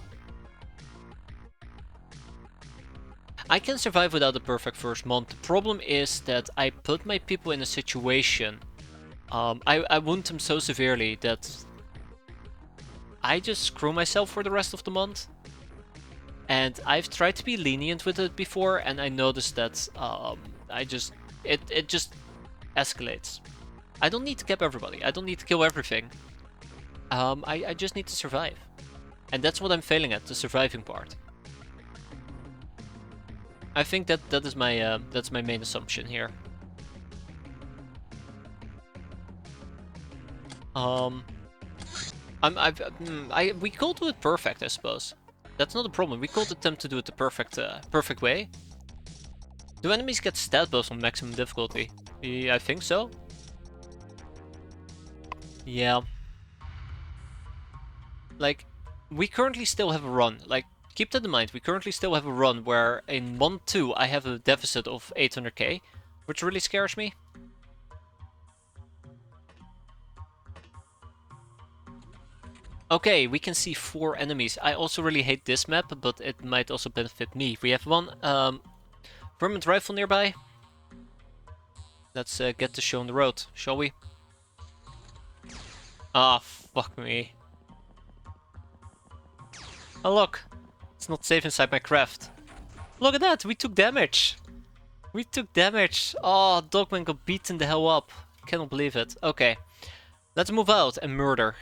I can survive without a perfect first month. The problem is that I put my people in a situation. I wound them so severely that I just screw myself for the rest of the month. And I've tried to be lenient with it before, and I noticed that it just escalates. I don't need to cap everybody. I don't need to kill everything. I just need to survive. And that's what I'm failing at, the surviving part. I think that is my that's my main assumption here. We could do it perfect, I suppose. That's not a problem. We could attempt to do it the perfect way. Do enemies get stat buffs on maximum difficulty? Yeah, I think so. Yeah. Like, we currently still have a run. Like, keep that in mind. We currently still have a run where in 1-2 I have a deficit of 800k, which really scares me. Okay, we can see 4 enemies. I also really hate this map, but it might also benefit me. We have one Vermint rifle nearby. Let's get the show on the road, shall we? Ah, fuck me. Oh look, it's not safe inside my craft. Look at that, we took damage. We took damage. Oh, Dogman got beaten the hell up. Cannot believe it. Okay, let's move out and murder.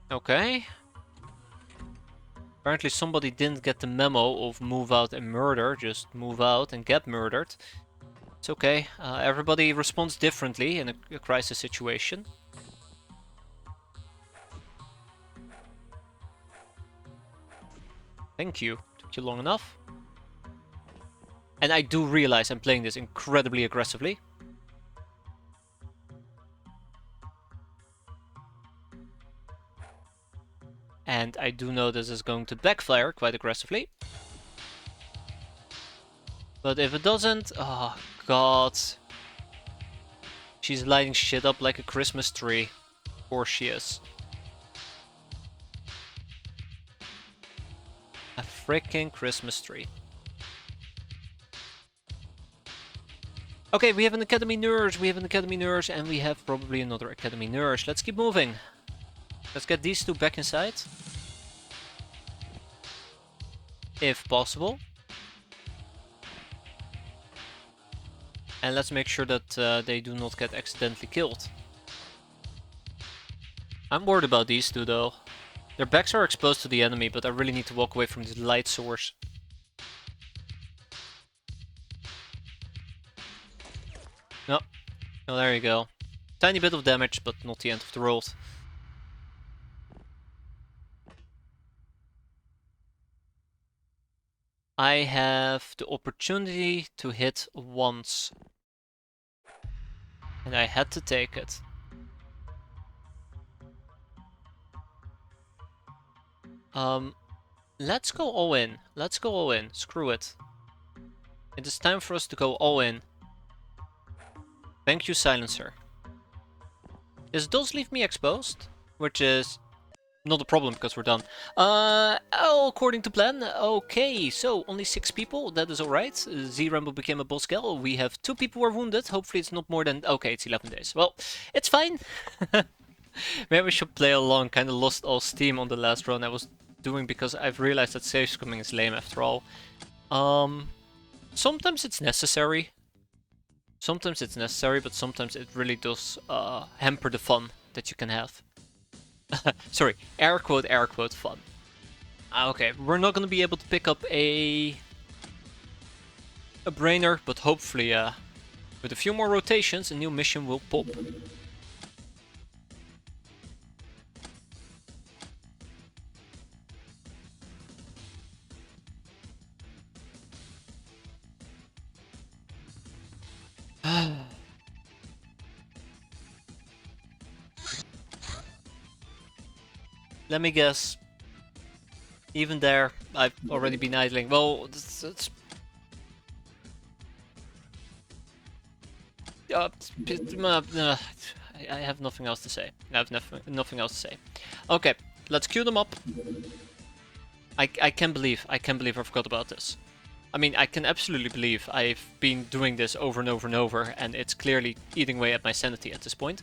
Okay. Apparently somebody didn't get the memo of move out and murder. Just move out and get murdered. It's okay. Everybody responds differently in a crisis situation. Thank you. Took you long enough. And I do realize I'm playing this incredibly aggressively. And I do know this is going to backfire quite aggressively. But if it doesn't... Oh, God. She's lighting shit up like a Christmas tree. Of course she is. A freaking Christmas tree. Okay, we have an Academy Nurse, and we have probably another Academy Nurse. Let's keep moving. Let's get these two back inside. If possible. And let's make sure that they do not get accidentally killed. I'm worried about these two though. Their backs are exposed to the enemy, but I really need to walk away from this light source. No. Oh, there you go. Tiny bit of damage, but not the end of the world. I have the opportunity to hit once. And I had to take it. Let's go all in. Let's go all in. Screw it. It is time for us to go all in. Thank you, Silencer. This does leave me exposed, which is not a problem because we're done. According to plan. Okay, so only 6 people. That is alright. Z-Rambo became a boss kill. We have 2 people who are wounded. Hopefully it's not more than... Okay, it's 11 days. Well, it's fine. Maybe we should play along. Kind of lost all steam on the last run I was doing because I've realized that safe scumming is lame after all. Sometimes it's necessary. Sometimes it's necessary, but sometimes it really does hamper the fun that you can have. Sorry, air quote fun. Okay, we're not gonna be able to pick up a brainer, but hopefully with a few more rotations a new mission will pop. Let me guess. Even there, I've already been idling. Well, it's I have nothing else to say. I have nothing else to say. Okay, let's queue them up. I can't believe I forgot about this. I mean, I can absolutely believe I've been doing this over and over and over, and it's clearly eating away at my sanity at this point.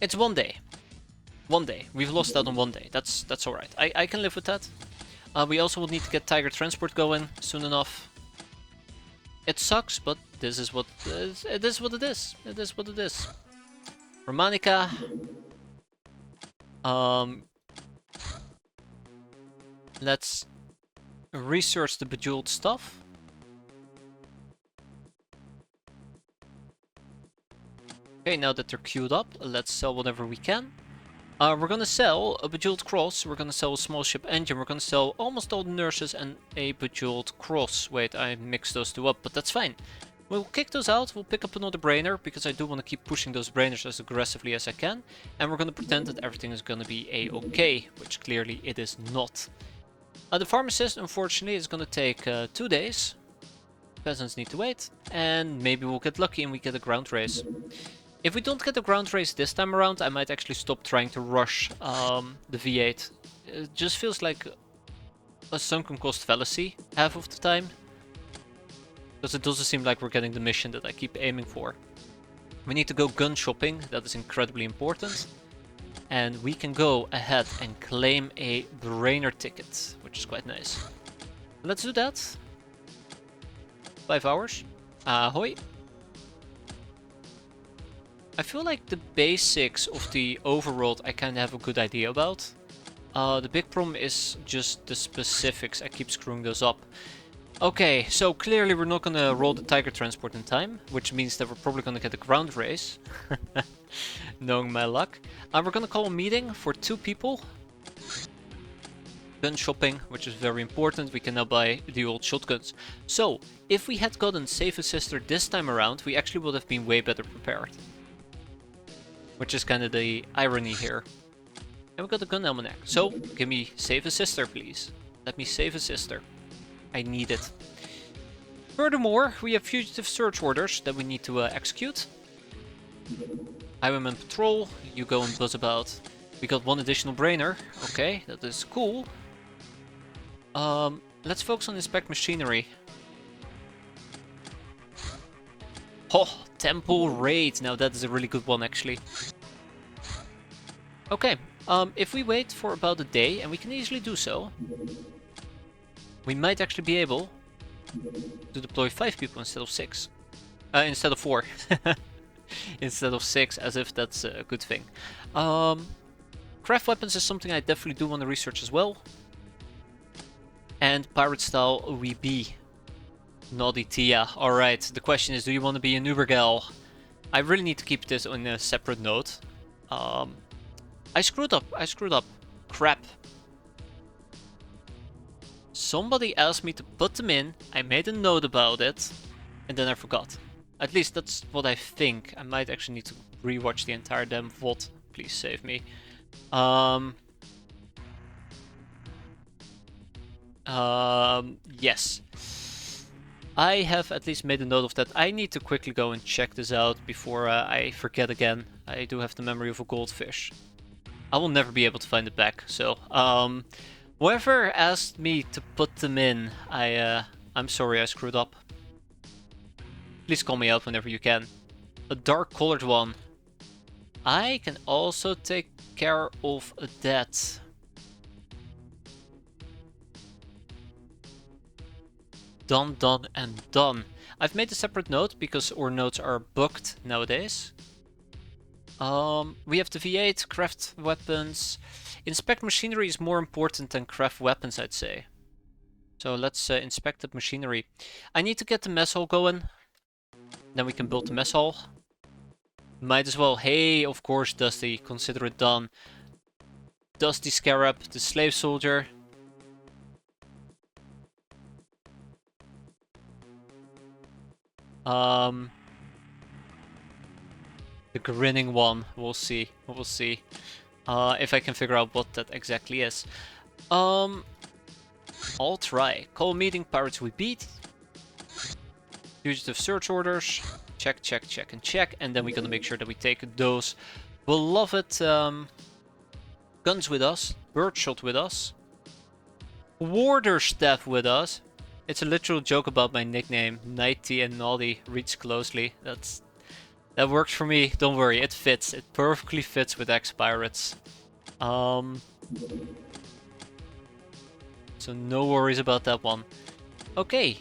It's one day. One day. We've lost out on one day. That's alright. I can live with that. We also will need to get Tiger Transport going soon enough. It sucks, but this is what it is. What it is. It is what it is. Romanica. Let's research the Bejeweled stuff. Okay, now that they're queued up, let's sell whatever we can. We're gonna sell a Bejeweled Cross, we're gonna sell a small ship engine, we're gonna sell almost all the nurses and a Bejeweled Cross. Wait, I mixed those two up, but that's fine. We'll kick those out, we'll pick up another brainer, because I do want to keep pushing those brainers as aggressively as I can. And we're gonna pretend that everything is gonna be a-okay, which clearly it is not. The pharmacist, unfortunately, is gonna take 2 days. Peasants need to wait, and maybe we'll get lucky and we get a ground race. If we don't get the ground race this time around, I might actually stop trying to rush the V8. It just feels like a sunken cost fallacy half of the time. Because it doesn't seem like we're getting the mission that I keep aiming for. We need to go gun shopping, that is incredibly important. And we can go ahead and claim a brainer ticket, which is quite nice. Let's do that. 5 hours. Ahoy. I feel like the basics of the overworld I kind of have a good idea about. The big problem is just the specifics. I keep screwing those up. Okay, so clearly we're not gonna roll the Tiger Transport in time, which means that we're probably gonna get a ground race. Knowing my luck. We're gonna call a meeting for 2 people. Gun shopping, which is very important. We can now buy the old shotguns. So, if we had gotten Save a Sister this time around, we actually would have been way better prepared. Which is kind of the irony here. And we got a gun almanac. So, give me Save a Sister, please. Let me save a sister. I need it. Furthermore, we have fugitive search orders that we need to execute. Highwayman Patrol, you go and buzz about. We got 1 additional brainer. Okay, that is cool. Let's focus on inspect machinery. Oh, Temple Raid. Now that is a really good one, actually. Okay, if we wait for about a day, and we can easily do so, we might actually be able to deploy 5 people instead of 6. Instead of 4. Instead of 6, as if that's a good thing. Craft weapons is something I definitely do want to research as well. And pirate style we be. Naughty Tia. Alright, the question is, do you want to be an Ubergal? I really need to keep this on a separate note. I screwed up. Crap. Somebody asked me to put them in, I made a note about it, and then I forgot. At least that's what I think. I might actually need to rewatch the entire damn VOD. Please save me. Yes. I have at least made a note of that. I need to quickly go and check this out before I forget again. I do have the memory of a goldfish. I will never be able to find it back, so, whoever asked me to put them in, I'm sorry I screwed up. Please call me out whenever you can. A dark colored one. I can also take care of that. Done, done, and done. I've made a separate note because our notes are booked nowadays. We have the V8, craft weapons. Inspect machinery is more important than craft weapons, I'd say. So let's inspect the machinery. I need to get the mess hall going. Then we can build the mess hall. Might as well. Hey, of course, Dusty. Consider it done. Dusty Scarab, the slave soldier. The grinning one. We'll see. We'll see. If I can figure out what that exactly is. I'll try. Call meeting, pirates we beat. Fugitive search orders. Check, check, check, and check. And then we're gonna make sure that we take those beloved guns with us. Birdshot with us. Warder staff with us. It's a literal joke about my nickname. Nighty and Naughty reads closely. That works for me. Don't worry, it fits. It perfectly fits with X-piratez. So no worries about that one. Okay.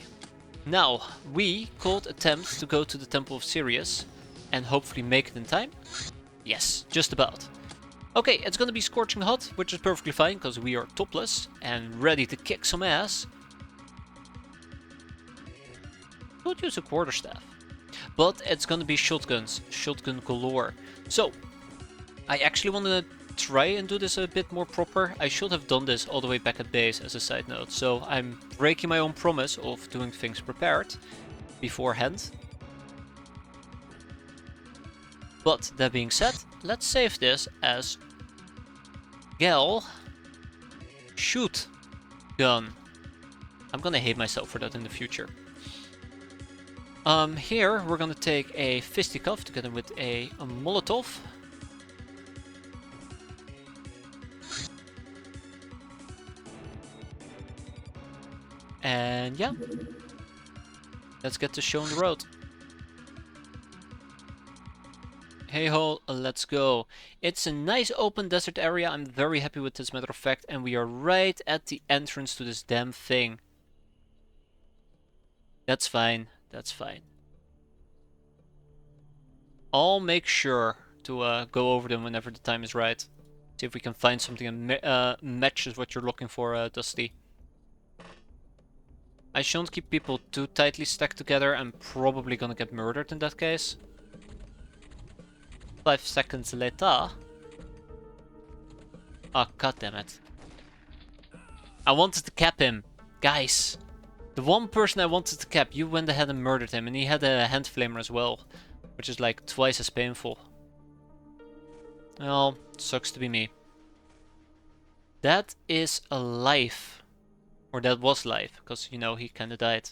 Now, we could attempt to go to the Temple of Sirius and hopefully make it in time. Yes, just about. Okay, it's gonna be scorching hot, which is perfectly fine because we are topless and ready to kick some ass. Could use a quarterstaff, but it's gonna be shotguns, shotgun galore. So, I actually want to try and do this a bit more proper. I should have done this all the way back at base as a side note, so I'm breaking my own promise of doing things prepared beforehand. But that being said, let's save this as Gal Shoot Gun. I'm gonna hate myself for that in the future. Here we're gonna take a fisticuff together with a Molotov. And yeah, let's get this show on the road. Hey ho, let's go. It's a nice open desert area. I'm very happy with this, matter of fact, and we are right at the entrance to this damn thing. That's fine, that's fine. I'll make sure to go over them whenever the time is right. See if we can find something that matches what you're looking for, Dusty. I shouldn't keep people too tightly stacked together. I'm probably gonna get murdered in that case. 5 seconds later. Oh, god damn it. I wanted to cap him. Guys. The one person I wanted to cap, you went ahead and murdered him. And he had a hand flamer as well. Which is like twice as painful. Well, sucks to be me. That is a life. Or that was life, because, you know, he kinda died.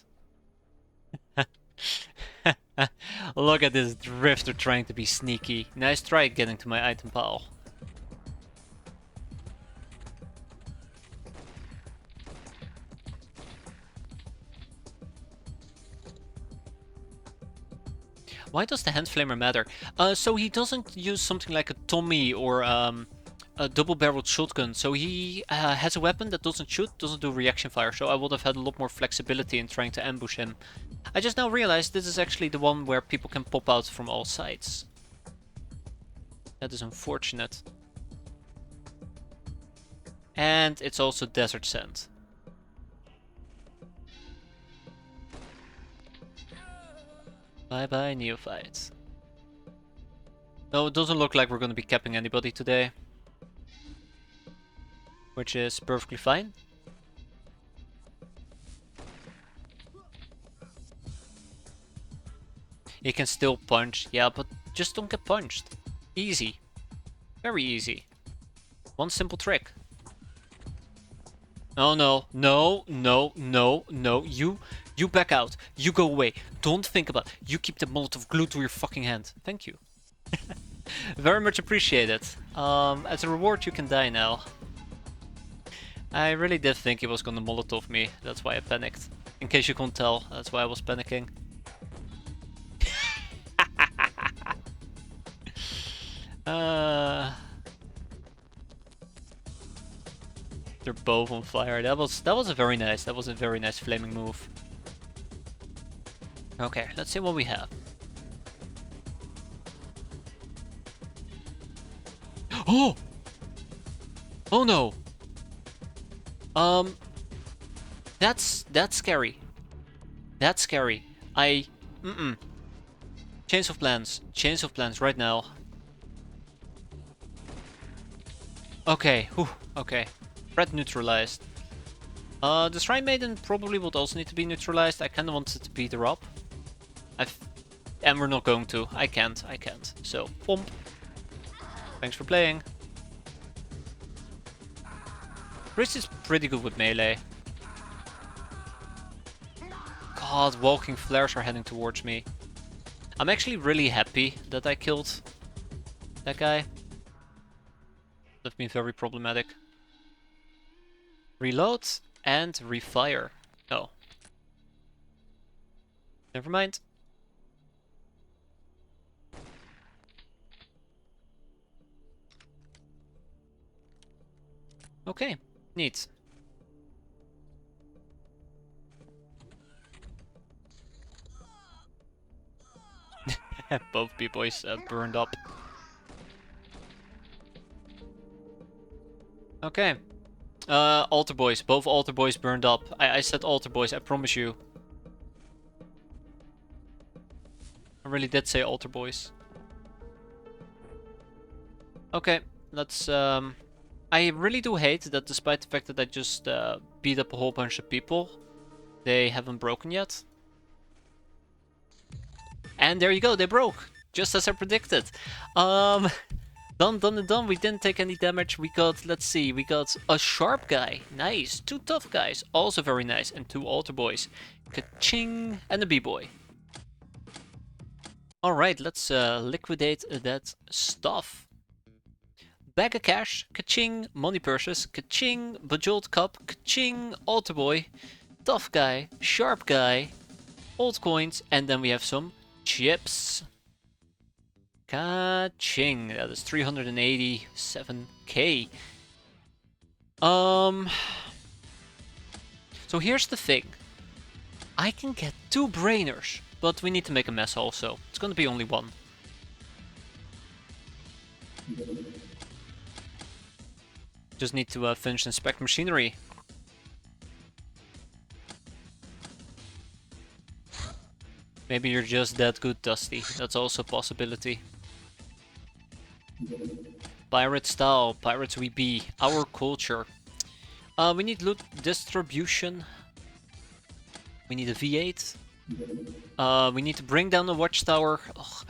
Look at this drifter trying to be sneaky. Nice try getting to my item pile. Why does the hand flamer matter? So he doesn't use something like a Tommy or a double-barreled shotgun. So he has a weapon that doesn't shoot, doesn't do reaction fire. So I would have had a lot more flexibility in trying to ambush him. I just now realized this is actually the one where people can pop out from all sides. That is unfortunate. And it's also desert sand. Bye bye, neophytes. No, it doesn't look like we're gonna be capping anybody today. Which is perfectly fine. You can still punch, yeah, but just don't get punched. Easy. Very easy. One simple trick. Oh no, no, no, no, no, you back out. You go away. Don't think about it. You keep the Molotov glued to your fucking hand. Thank you. Very much appreciated. As a reward you can die now. I really did think he was gonna Molotov me, that's why I panicked. In case you couldn't tell, that's why I was panicking. They're both on fire. That was a very nice. That was a very nice flaming move. Okay, let's see what we have. Oh! Oh no! That's scary. That's scary. Change of plans. Change of plans right now. Okay, whew, okay. Threat neutralized. The Shrine Maiden probably would also need to be neutralized. I kinda wanted to beat her up. And we're not going to. I can't. So, pump. Thanks for playing. Priest is pretty good with melee. God, walking flares are heading towards me. I'm actually really happy that I killed that guy. That's been very problematic. Reload and refire. Oh. Never mind. Okay, neat. Both B-boys burned up. Okay. Altar boys. Both altar boys burned up. I said altar boys, I promise you. I really did say altar boys. Okay, let's I really do hate that despite the fact that I just beat up a whole bunch of people, they haven't broken yet. And there you go, they broke! Just as I predicted. Done, done, and done. We didn't take any damage. We got, let's see, we got a sharp guy. Nice. 2 tough guys. Also very nice. And 2 altar boys. Ka-ching! And a b-boy. Alright, let's liquidate that stuff. Bag of cash. Ka-ching! Money purses. Ka-ching! Bejeweled cup. Ka-ching! Altar boy. Tough guy. Sharp guy. Old coins. And then we have some chips. Ka-ching! That is 387k. So here's the thing. I can get 2 brainers, but we need to make a mess also. It's gonna be only 1. Just need to finish inspect machinery. Maybe you're just that good, Dusty. That's also a possibility. Pirate style, pirates we be, our culture. We need loot distribution. We need a V8. We need to bring down the watchtower. Ugh,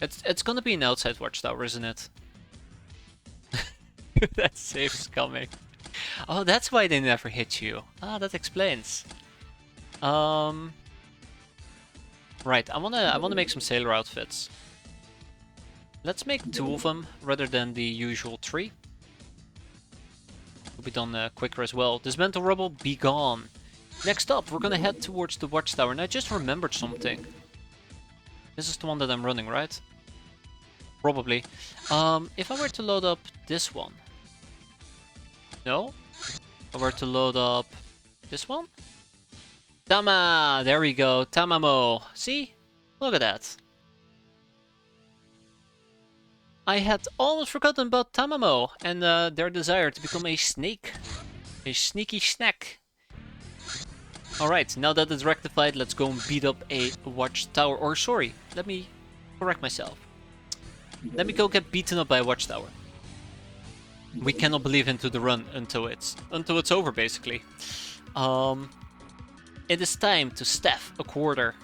it's gonna be an outside watchtower, isn't it? That save's coming. Oh, that's why they never hit you. Ah, that explains. Right, I wanna make some sailor outfits. Let's make 2 of them rather than the usual 3. Will be done quicker as well. Dismantle rubble, be gone. Next up, we're gonna head towards the watchtower, and I just remembered something. This is the one that I'm running, right? Probably. If I were to load up this one. No? If I were to load up this one? Tama! There we go, Tamamo. See? Look at that. I had almost forgotten about Tamamo and their desire to become a snake. A sneaky snack. Alright, now that it's rectified, let's go and beat up a watchtower. Or sorry, let me correct myself. Let me go get beaten up by a watchtower. We cannot believe into the run until it's over, basically. It is time to staff a quarter.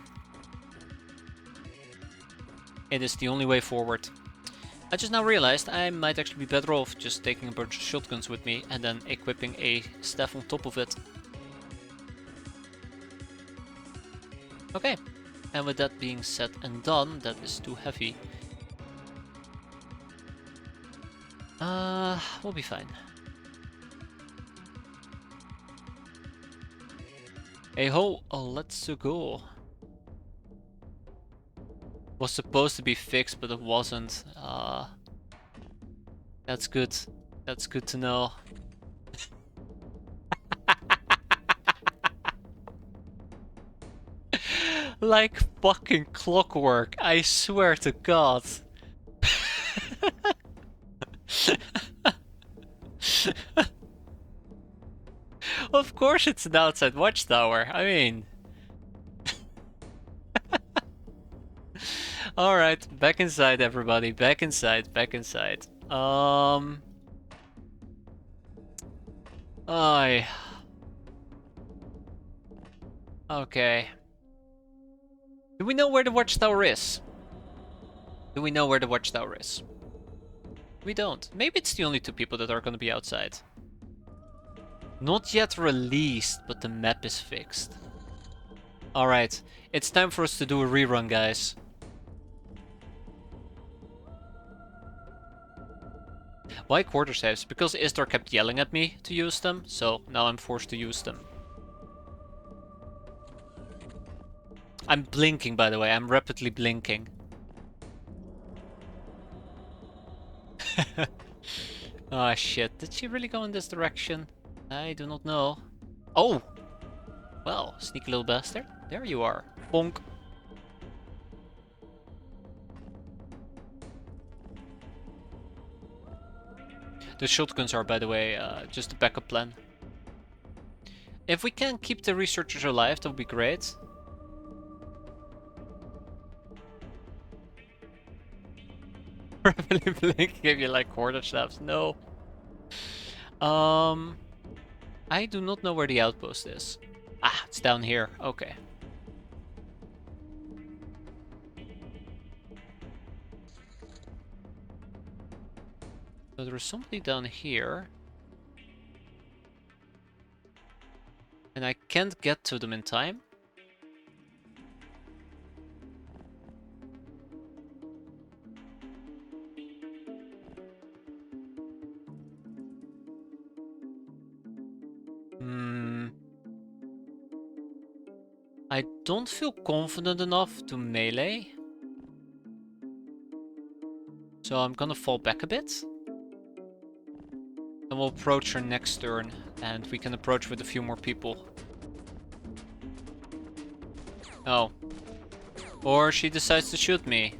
It is the only way forward. I just now realized I might actually be better off just taking a bunch of shotguns with me and then equipping a staff on top of it. Okay, and with that being said and done, that is too heavy. We'll be fine. Hey ho, let's go. Was supposed to be fixed, but it wasn't. That's good. That's good to know. Like fucking clockwork, I swear to God. Of course it's an outside watchtower, I mean... Alright, back inside everybody, back inside, back inside. Okay. Do we know where the watchtower is? Do we know where the watchtower is? We don't. Maybe it's the only 2 people that are gonna be outside. Not yet released, but the map is fixed. Alright, it's time for us to do a rerun, guys. Why quarter saves? Because Istar kept yelling at me to use them, so now I'm forced to use them. I'm blinking, by the way. I'm rapidly blinking. Ah, shit. Did she really go in this direction? I do not know. Oh! Well, sneaky little bastard. There you are. Bonk. The shotguns are, by the way, just a backup plan. If we can keep the researchers alive, that would be great. Rapidly blinking if you like quarter snaps. No. I do not know where the outpost is. Ah, it's down here. Okay. So there's somebody down here. And I can't get to them in time. I don't feel confident enough to melee. So I'm gonna fall back a bit. And we'll approach her next turn. And we can approach with a few more people. Oh. Or she decides to shoot me.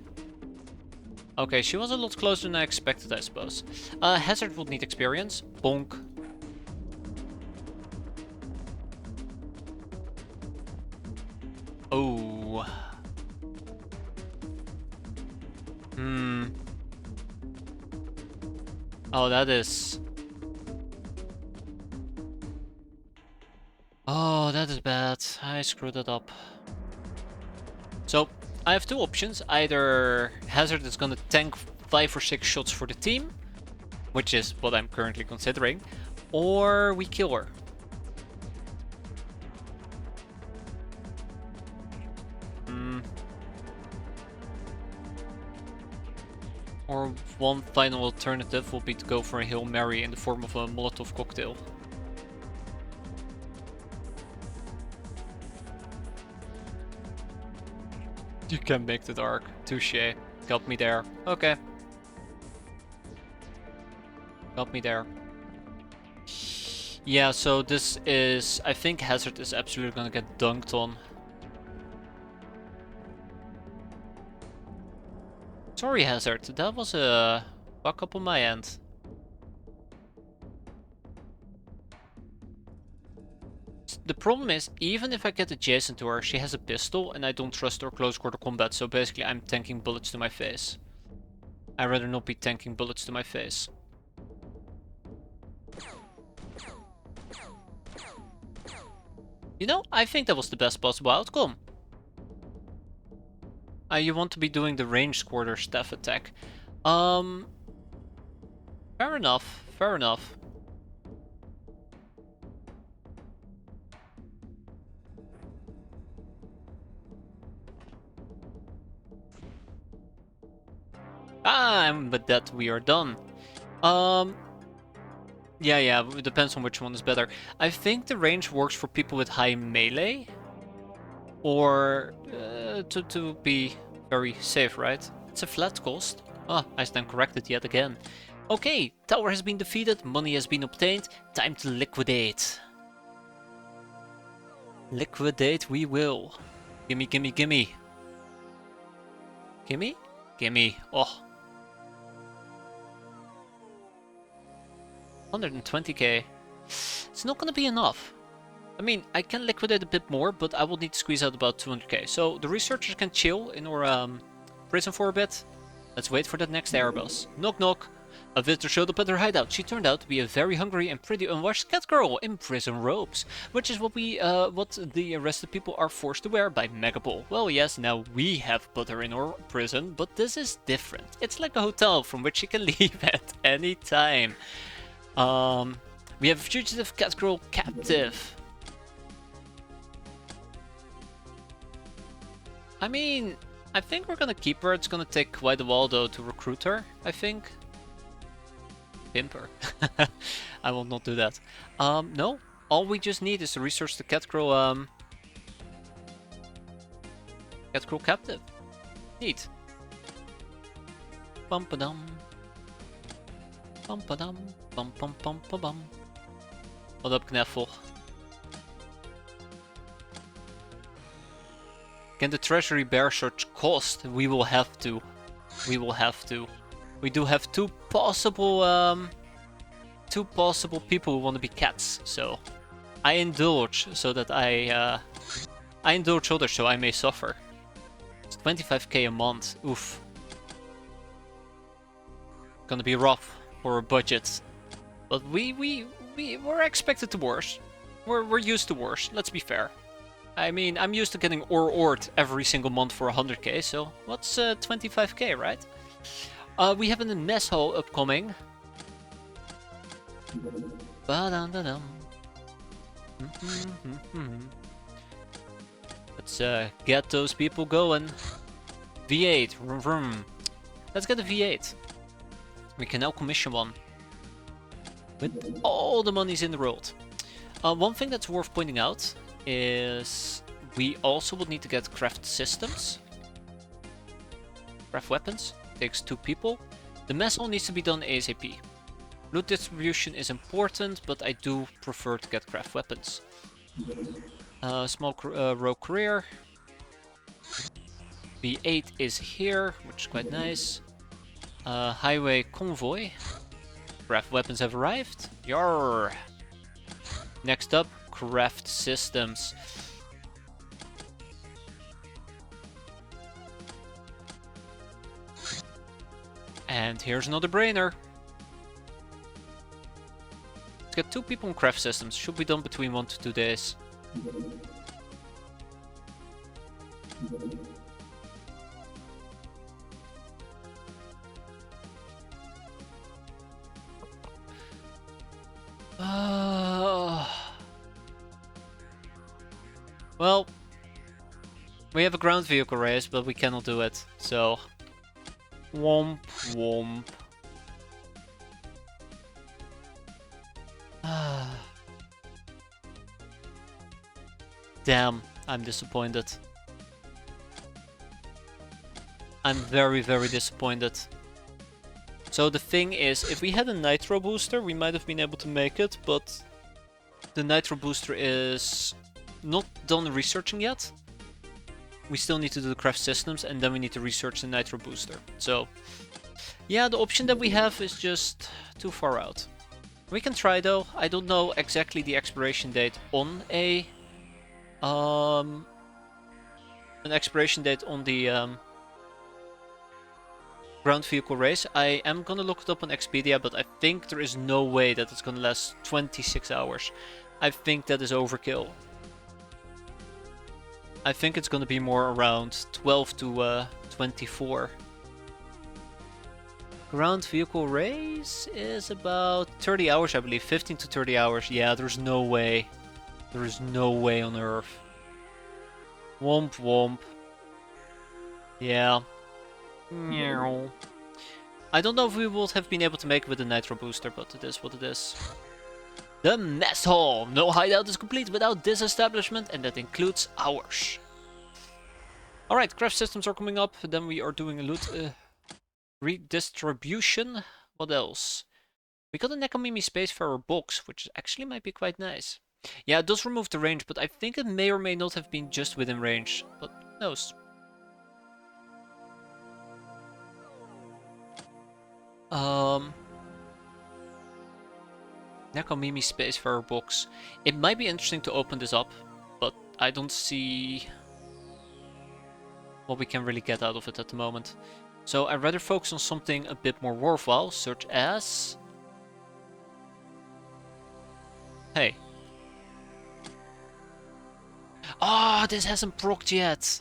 Okay, she was a lot closer than I expected, I suppose. Hazard would need experience. Bonk. Oh. Oh, that is... Oh, that is bad. I screwed it up. So, I have two options. Either Hazard is gonna tank 5 or 6 shots for the team, which is what I'm currently considering, or we kill her. Or one final alternative will be to go for a Hail Mary in the form of a Molotov cocktail. You can make the dark. Touché. Got me there. Okay. Got me there. Yeah, so this is... I think Hazard is absolutely gonna get dunked on. Sorry, Hazard. That was a fuck up on my end. The problem is, even if I get adjacent to her, she has a pistol and I don't trust her close quarter combat, so basically I'm tanking bullets to my face. I'd rather not be tanking bullets to my face. You know, I think that was the best possible outcome. You want to be doing the ranged quarter staff attack. Fair enough, fair enough. And with that we are done. Yeah, it depends on which one is better. I think the range works for people with high melee. Or to be very safe, right? It's a flat cost. Ah, I stand corrected yet again. Okay, tower has been defeated, money has been obtained, time to liquidate. Liquidate we will. Gimme, gimme, gimme. Gimme? Gimme. Oh. 120k. It's not gonna be enough. I mean, I can liquidate a bit more, but I will need to squeeze out about 200k. So the researchers can chill in our prison for a bit. Let's wait for that next airbus. Knock knock. A visitor showed up at her hideout. She turned out to be a very hungry and pretty unwashed cat girl in prison robes, which is what the arrested people are forced to wear by Megapol. Well, yes, now we have put her in our prison, but this is different. It's like a hotel from which she can leave at any time. We have fugitive cat girl captive. I mean, I think we're gonna keep her. It's gonna take quite a while though to recruit her, I think. Pimp her. I will not do that. No. All we just need is to research the cat girl captive. Neat. Bum pa dum. Bum pa dum. Bum bum bum pa bum. What up, Knaffel? Can the treasury bear such cost? We will have to. We will have to. We do have two possible people who want to be cats, so I indulge so that I indulge others so I may suffer. It's 25k a month. Oof. Gonna be rough for a budget, but we're expected to worse. We're used to worse. Let's be fair. I mean, I'm used to getting ored every single month for 100k, so what's 25k, right? We have a mess hall upcoming. Ba-dum-da-dum. Let's get those people going. V8, vroom, vroom. Let's get a V8. We can now commission one. With all the monies in the world. One thing that's worth pointing out is we also would need to get craft systems. Craft weapons. Takes 2 people. The mess hall needs to be done ASAP. Loot distribution is important, but I do prefer to get craft weapons. Small rogue career. V8 is here, which is quite nice. Highway convoy. Craft weapons have arrived. Yarr! Next up, craft systems. And here's another brainer. Let's get 2 people in craft systems. Should be done between 1 to 2 days. Well, we have a ground vehicle race, but we cannot do it, so... Womp womp. Damn, I'm disappointed. I'm very, very disappointed. So the thing is, if we had a nitro booster, we might have been able to make it, but the nitro booster is not done researching yet. We still need to do the craft systems, and then we need to research the nitro booster. So, yeah, the option that we have is just too far out. We can try though. I don't know exactly the expiration date on a an expiration date on the ground vehicle race. I am gonna look it up on Expedia, but I think there is no way that it's gonna last 26 hours. I think that is overkill. I think it's gonna be more around 12 to 24. Ground vehicle race is about 30 hours, I believe. 15 to 30 hours. Yeah, there's no way. There is no way on Earth. Womp womp. Yeah. Meow. I don't know if we would have been able to make it with the nitro booster, but it is what it is. The mess hall. No hideout is complete without this establishment, and that includes ours. Alright, craft systems are coming up. Then we are doing a loot redistribution. What else? We got a Nekomimi Spacefarer box, which actually might be quite nice. Yeah, it does remove the range, but I think it may or may not have been just within range. But who knows? Nekomimi Spacefarer box. It might be interesting to open this up, but I don't see what we can really get out of it at the moment. So I'd rather focus on something a bit more worthwhile, such as... Hey. Ah, this hasn't procced yet!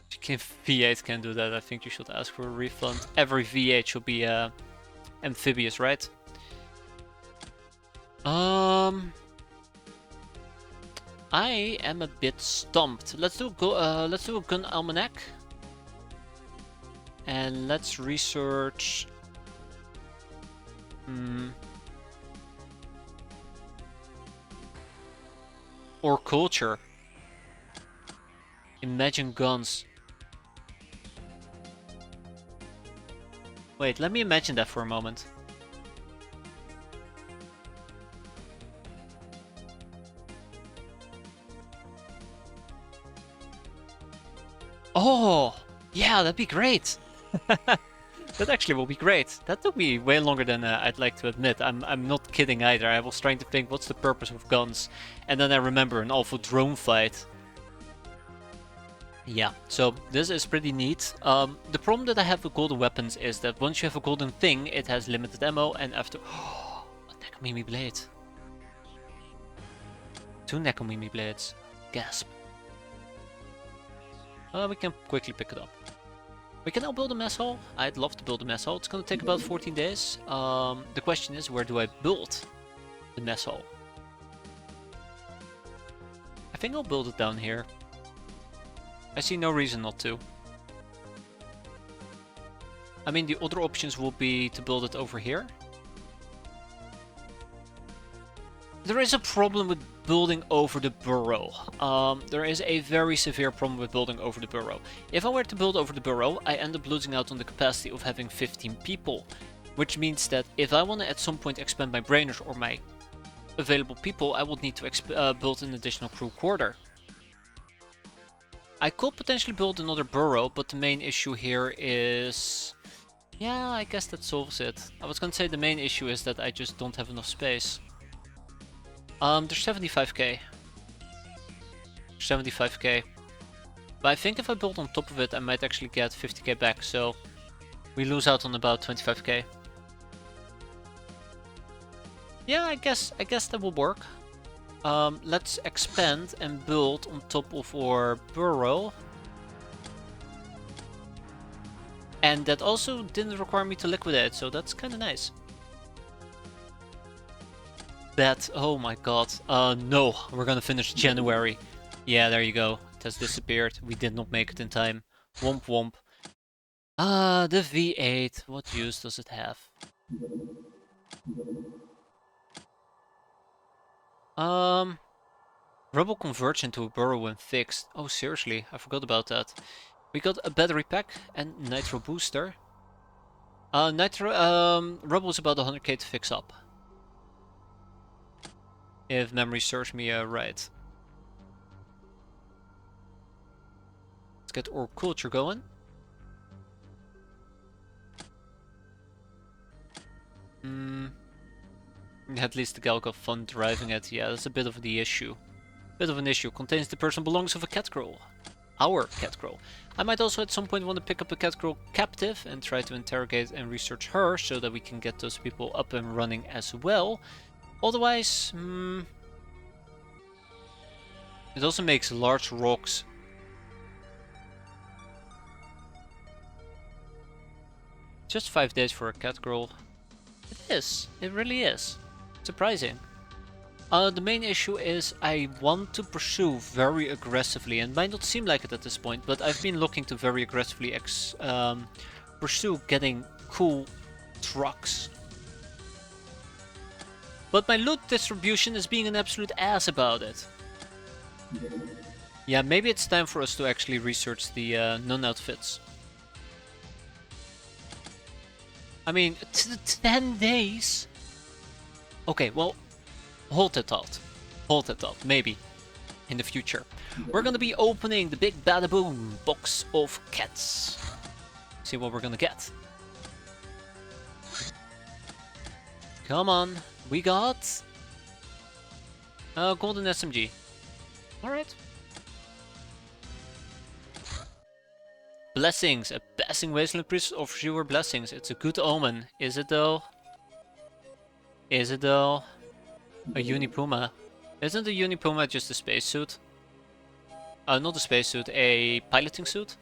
V8 can do that. I think you should ask for a refund. Every V8 should be amphibious, right? I am a bit stumped. Let's do a gun almanac. And let's research... Or culture. Imagine guns. Wait, let me imagine that for a moment. Oh, yeah, that'd be great. That actually will be great. That took me way longer than I'd like to admit. I'm not kidding either. I was trying to think what's the purpose of guns. And then I remember an awful drone fight. Yeah, so this is pretty neat. The problem that I have with golden weapons is that once you have a golden thing, it has limited ammo and after... Oh, a Nekomimi blade. 2 Nekomimi blades. Gasp. We can quickly pick it up. We can now build a mess hall. I'd love to build a mess hall. It's gonna take about 14 days. The question is, where do I build the mess hall? I think I'll build it down here. I see no reason not to. I mean, the other options will be to build it over here. There is a problem with building over the burrow. There is a very severe problem with building over the burrow. If I were to build over the burrow, I end up losing out on the capacity of having 15 people. Which means that if I want to at some point expand my brainers or my available people, I would need to build an additional crew quarter. I could potentially build another burrow, but the main issue here is... Yeah, I guess that solves it. I was gonna say the main issue is that I just don't have enough space. There's 75k. 75k. But I think if I build on top of it, I might actually get 50k back, so we lose out on about 25k. Yeah, I guess that will work. Let's expand and build on top of our burrow. And that also didn't require me to liquidate, so that's kind of nice. Bet, oh my god. No, we're gonna finish January. Yeah, there you go. It has disappeared. We did not make it in time. Womp womp. The V8. What use does it have? Rubble converts into a burrow when fixed. Oh, seriously, I forgot about that. We got a battery pack and nitro booster. Rubble is about 100k to fix up. If memory serves me right. Let's get our culture going. At least the gal got fun driving it. Yeah, that's a bit of the issue. Bit of an issue. Contains the personal belongings of a cat girl. Our cat girl. I might also at some point want to pick up a cat girl captive and try to interrogate and research her so that we can get those people up and running as well. Otherwise, it also makes large rocks. Just 5 days for a cat girl. It is. It really is. Surprising. The main issue is I want to pursue very aggressively, and it might not seem like it at this point, but I've been looking to very aggressively pursue getting cool trucks. But my loot distribution is being an absolute ass about it. Yeah, maybe it's time for us to actually research the non-outfits. I mean, 10 days? Okay, well, hold that thought. Hold that thought, maybe. In the future. We're gonna be opening the big bada-boom box of cats. See what we're gonna get. Come on, we got... golden SMG. Alright. Blessings. A passing wasteland priest offers you her blessings. It's a good omen. Is it though? Is it though? A Unipuma. Isn't a Unipuma just a spacesuit? Not a spacesuit, a piloting suit?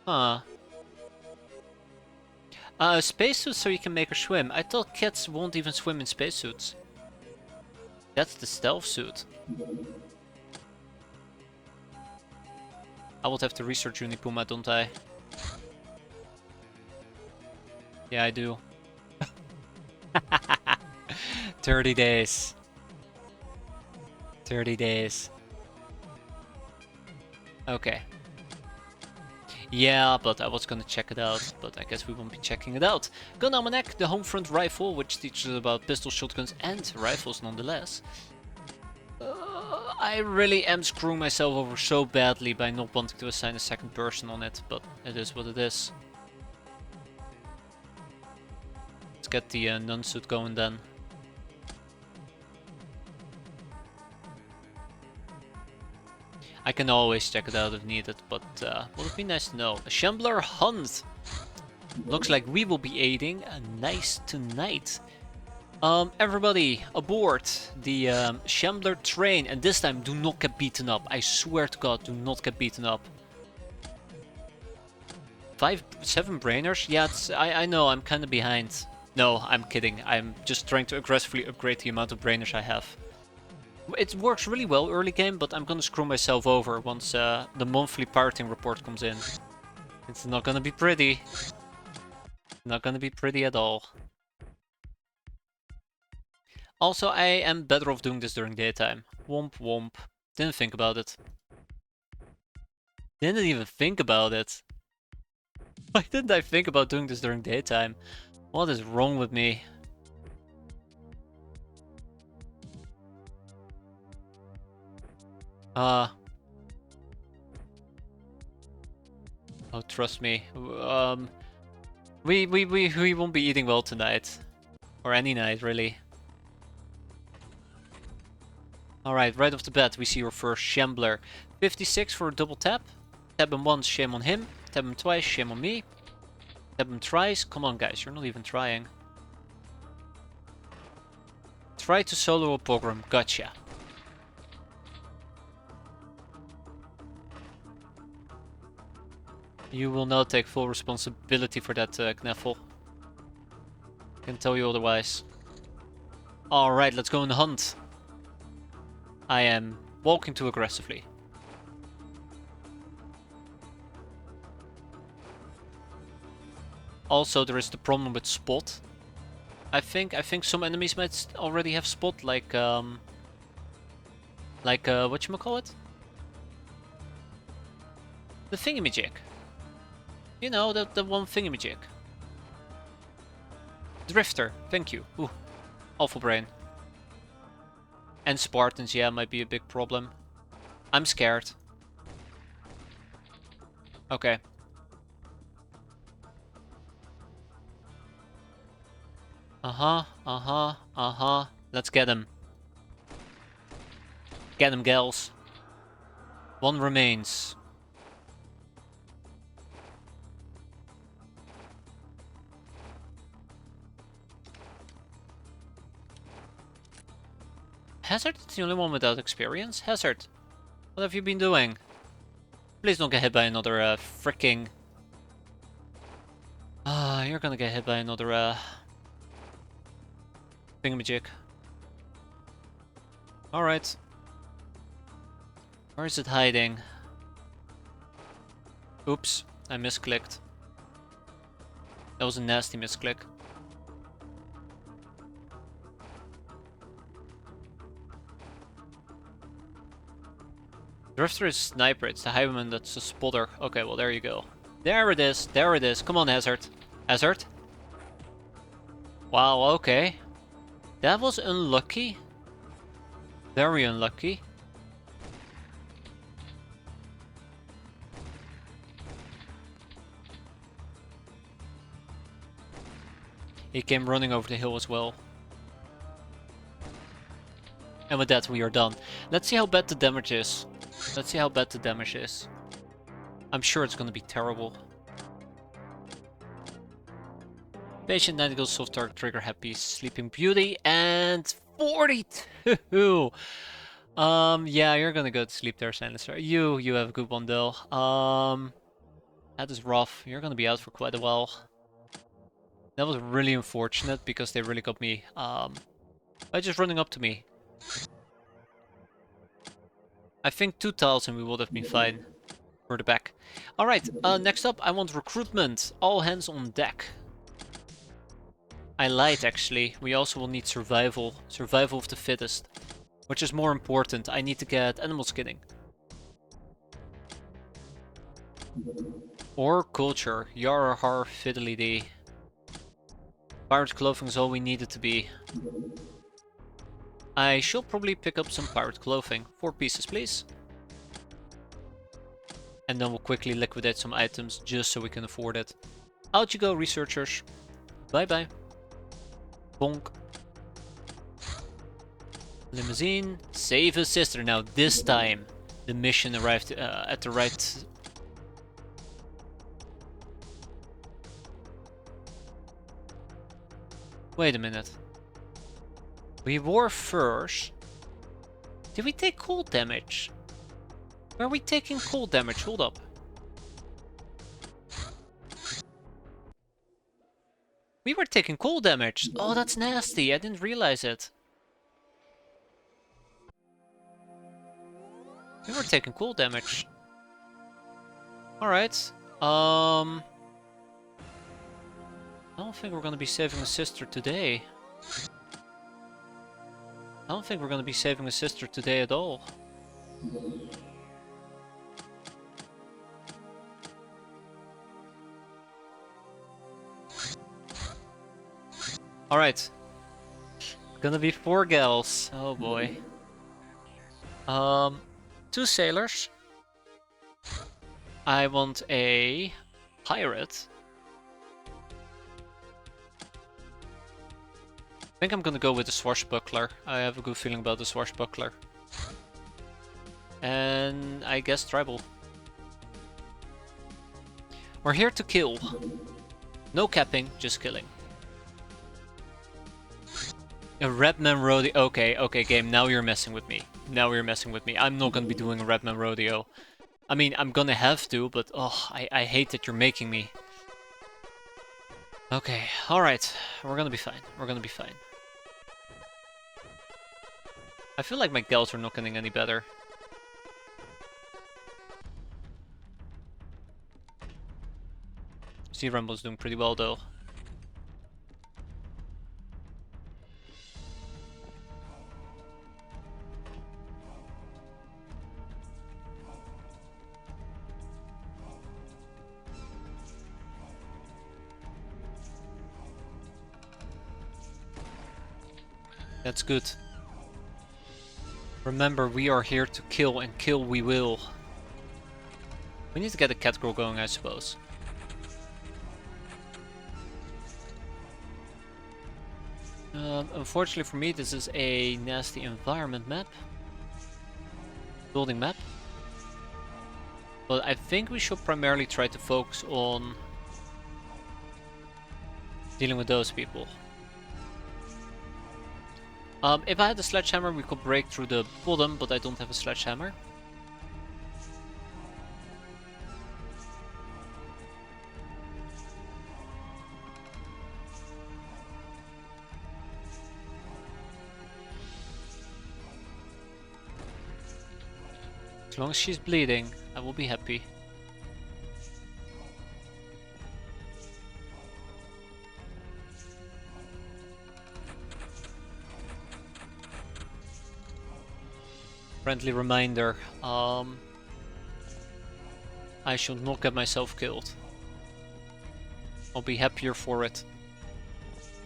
Huh. Spacesuits so you can make her swim. I thought cats won't even swim in spacesuits. That's the stealth suit. I would have to research Unipuma, don't I? Yeah, I do. 30 days. 30 days. Okay. Yeah, but I was gonna check it out, but I guess we won't be checking it out. Gun Almanac, the Homefront rifle, which teaches about pistols, shotguns, and rifles nonetheless. I really am screwing myself over so badly by not wanting to assign a second person on it, but it is what it is. Let's get the nun suit going then. I can always check it out if needed, but would it be nice to know. A Shambler Hunt! Looks like we will be aiding a nice tonight. Everybody aboard the Shambler train, and this time do not get beaten up. I swear to God, do not get beaten up. 7 brainers? Yeah, I know, I'm kinda behind. No, I'm kidding. I'm just trying to aggressively upgrade the amount of brainers I have. It works really well early game, but I'm gonna screw myself over once the monthly pirating report comes in. It's not gonna be pretty. Not gonna be pretty at all. Also, I am better off doing this during daytime. Womp womp. Didn't think about it. Didn't even think about it. Why didn't I think about doing this during daytime? What is wrong with me? Oh, trust me. We won't be eating well tonight. Or any night, really. Alright, right off the bat we see our first Shambler. 56 for a double tap. Tap him once, shame on him. Tap him twice, shame on me. Tap him thrice. Come on guys, you're not even trying. Try to solo a pogrom, gotcha. You will now take full responsibility for that, Knuffle. Can tell you otherwise. Alright, let's go on the hunt. I am walking too aggressively. Also, there is the problem with spot. I think some enemies might already have spot, like whatchamacallit? The thingamajig. You know, the one thingamajig. Drifter, thank you. Ooh, awful brain. And Spartans, yeah, might be a big problem. I'm scared. Okay. Let's get him. Get him, gals. One remains. Hazard is the only one without experience? Hazard, what have you been doing? Please don't get hit by another freaking... you're gonna get hit by another thingamajig. Alright. Where is it hiding? Oops, I misclicked. That was a nasty misclick. Drifter is sniper, it's the highwayman that's a spotter. Okay, well there you go. There it is, there it is. Come on, Hazard. Hazard? Wow, okay. That was unlucky. Very unlucky. He came running over the hill as well. And with that we are done. Let's see how bad the damage is. Let's see how bad the damage is. I'm sure it's gonna be terrible. Patient, Nightingale, Soft Target, Trigger, Happy, Sleeping Beauty, and 42! Yeah, you're gonna go to sleep there, Silencer. You have a good one though. That is rough. You're gonna be out for quite a while. That was really unfortunate because they really got me by just running up to me. I think 2 tiles and we would have been fine for the back. Alright, next up I want recruitment. All hands on deck. I lied actually. We also will need survival. Survival of the fittest. Which is more important. I need to get animal skinning. Or culture. Yar har fiddly dee. Pirate clothing is all we need it to be. I should probably pick up some pirate clothing. 4 pieces please. And then we'll quickly liquidate some items just so we can afford it. Out you go, researchers. Bye bye. Bonk. Limousine. Save his sister. Now this time the mission arrived at the right... Wait a minute. We were first. Did we take cold damage? Were we taking cold damage? Hold up. We were taking cold damage. Oh, that's nasty. I didn't realize it. We were taking cold damage. Alright. I don't think we're gonna be saving a sister today. I don't think we're gonna be saving a sister today at all. Alright. Gonna be 4 gals. Oh boy. 2 sailors. I want a pirate. I think I'm gonna go with the swashbuckler. I have a good feeling about the swashbuckler. And I guess tribal. We're here to kill. No capping, just killing. A Redman Rodeo. Okay, game, now you're messing with me. Now you're messing with me. I'm not gonna be doing a Redman Rodeo. I mean, I'm gonna have to, but oh, I hate that you're making me. Okay, alright. We're gonna be fine. We're gonna be fine. I feel like my gals are not getting any better. Sea Rumble's doing pretty well though. That's good. Remember, we are here to kill, and kill we will. We need to get a cat girl going, I suppose. Unfortunately for me, this is a nasty environment map. Building map. But I think we should primarily try to focus on dealing with those people. If I had a sledgehammer, we could break through the bottom, but I don't have a sledgehammer. As long as she's bleeding, I will be happy. Friendly reminder, I should not get myself killed. I'll be happier for it.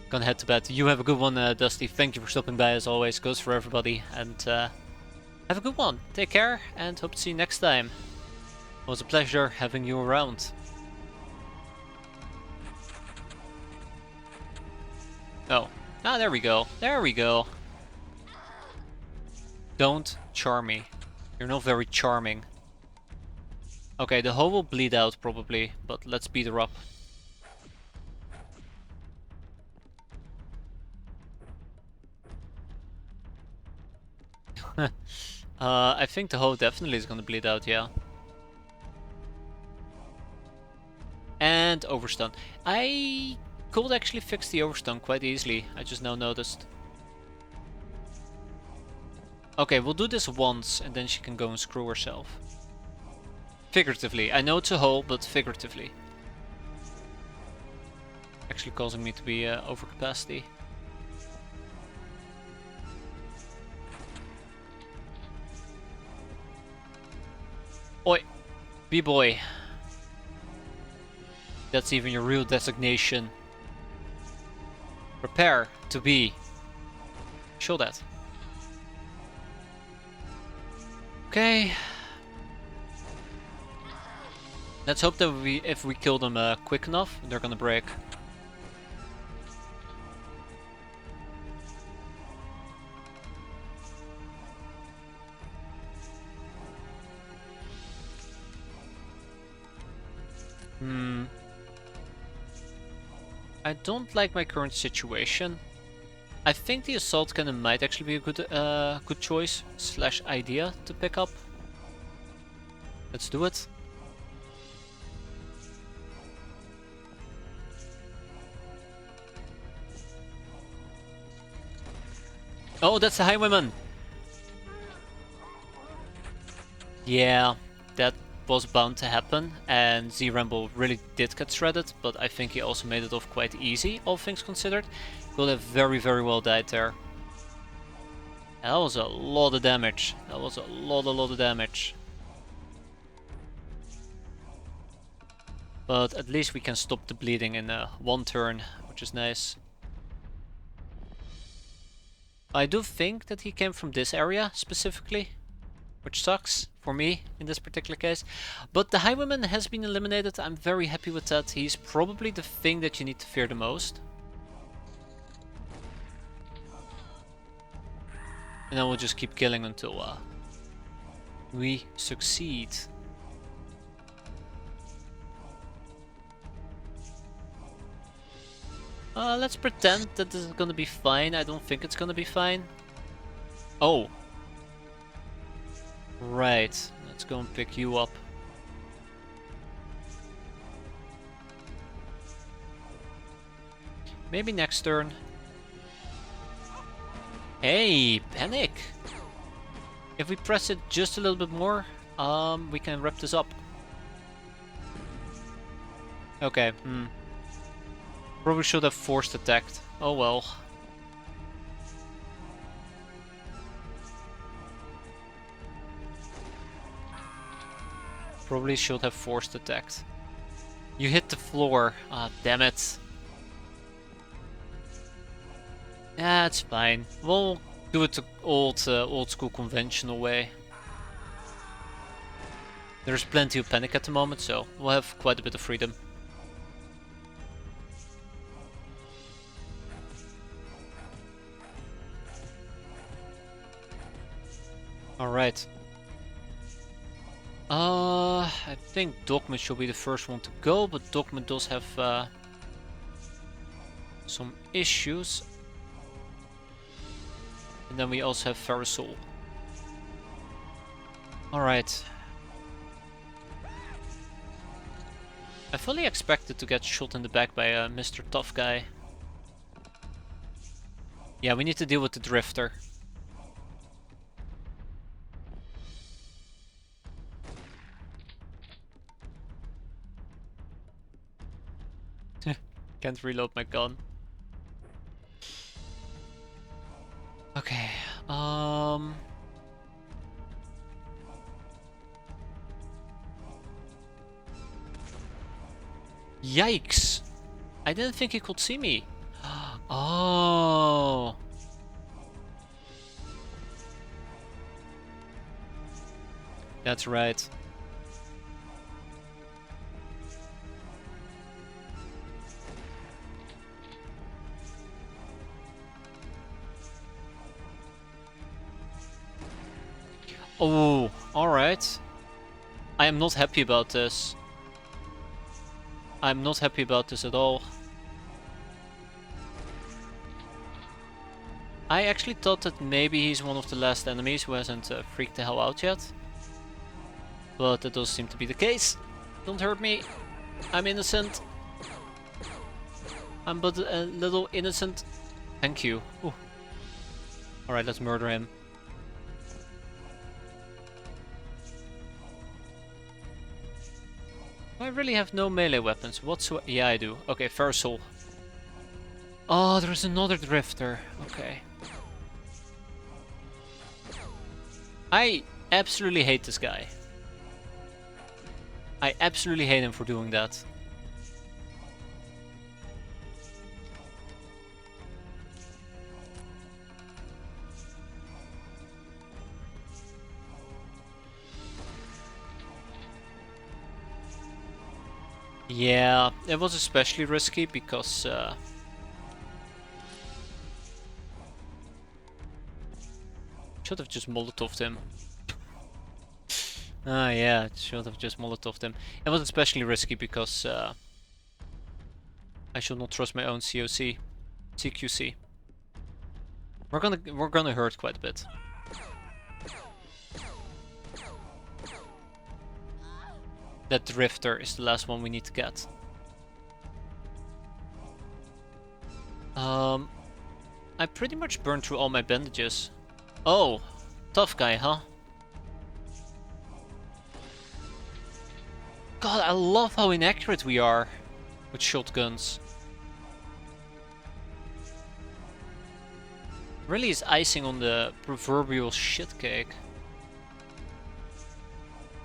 Gonna head to bed. You have a good one, Dusty. Thank you for stopping by as always. Goes for everybody. And have a good one. Take care and hope to see you next time. It was a pleasure having you around. Oh. Ah, there we go. There we go. Don't charm me. You're not very charming. Okay, the hoe will bleed out probably, but let's beat her up. I think the hoe definitely is gonna bleed out, yeah. And overstun. I could actually fix the overstone quite easily. I just now noticed. Okay, we'll do this once and then she can go and screw herself. Figuratively. I know it's a hole, but figuratively. Actually causing me to be over capacity. Oi! B-boy. That's even your real designation. Prepare to be. Show that. Okay. Let's hope that if we kill them quick enough, they're gonna break. I don't like my current situation. I think the assault cannon might actually be a good choice / idea to pick up. Let's do it. Oh, that's the highwayman! Yeah, that was bound to happen, and Z-Rambo really did get shredded, but I think he also made it off quite easy, all things considered. Could have very well died there. That was a lot of damage. That was a lot of damage. But at least we can stop the bleeding in one turn, which is nice. I do think that he came from this area specifically, which sucks for me in this particular case. But the highwayman has been eliminated. I'm very happy with that. He's probably the thing that you need to fear the most. And then we'll just keep killing until we succeed. Let's pretend that this is gonna be fine. I don't think it's gonna be fine. Oh. Right. Let's go and pick you up. Maybe next turn. Hey, panic! If we press it just a little bit more, we can wrap this up. Okay, Probably should have forced attacked. Oh well. Probably should have forced attacked. You hit the floor. Ah, damn it. Yeah, it's fine. We'll do it the old school conventional way. There's plenty of panic at the moment, so we'll have quite a bit of freedom. Alright. I think Dogma should be the first one to go, but Dogma does have some issues. And then we also have Farasol. Alright. I fully expected to get shot in the back by Mr. Tough Guy. Yeah, we need to deal with the Drifter. Can't reload my gun. Okay, Yikes! I didn't think he could see me. Oh. That's right. Oh, alright. I am not happy about this. I'm not happy about this at all. I actually thought that maybe he's one of the last enemies who hasn't freaked the hell out yet. But that does seem to be the case. Don't hurt me. I'm innocent. I'm but a little innocent. Thank you. Alright, let's murder him. I really have no melee weapons whatsoever. Yeah, I do. Okay, Versal. Oh, there's another drifter. Okay. I absolutely hate this guy. I absolutely hate him for doing that. Yeah, it was especially risky because should have just Molotoved him. Ah, yeah, should have just Molotoved him. It was especially risky because I should not trust my own CQC. We're gonna hurt quite a bit. That drifter is the last one we need to get. I pretty much burned through all my bandages. Oh, tough guy, huh? God, I love how inaccurate we are with shotguns. Really is icing on the proverbial shit cake.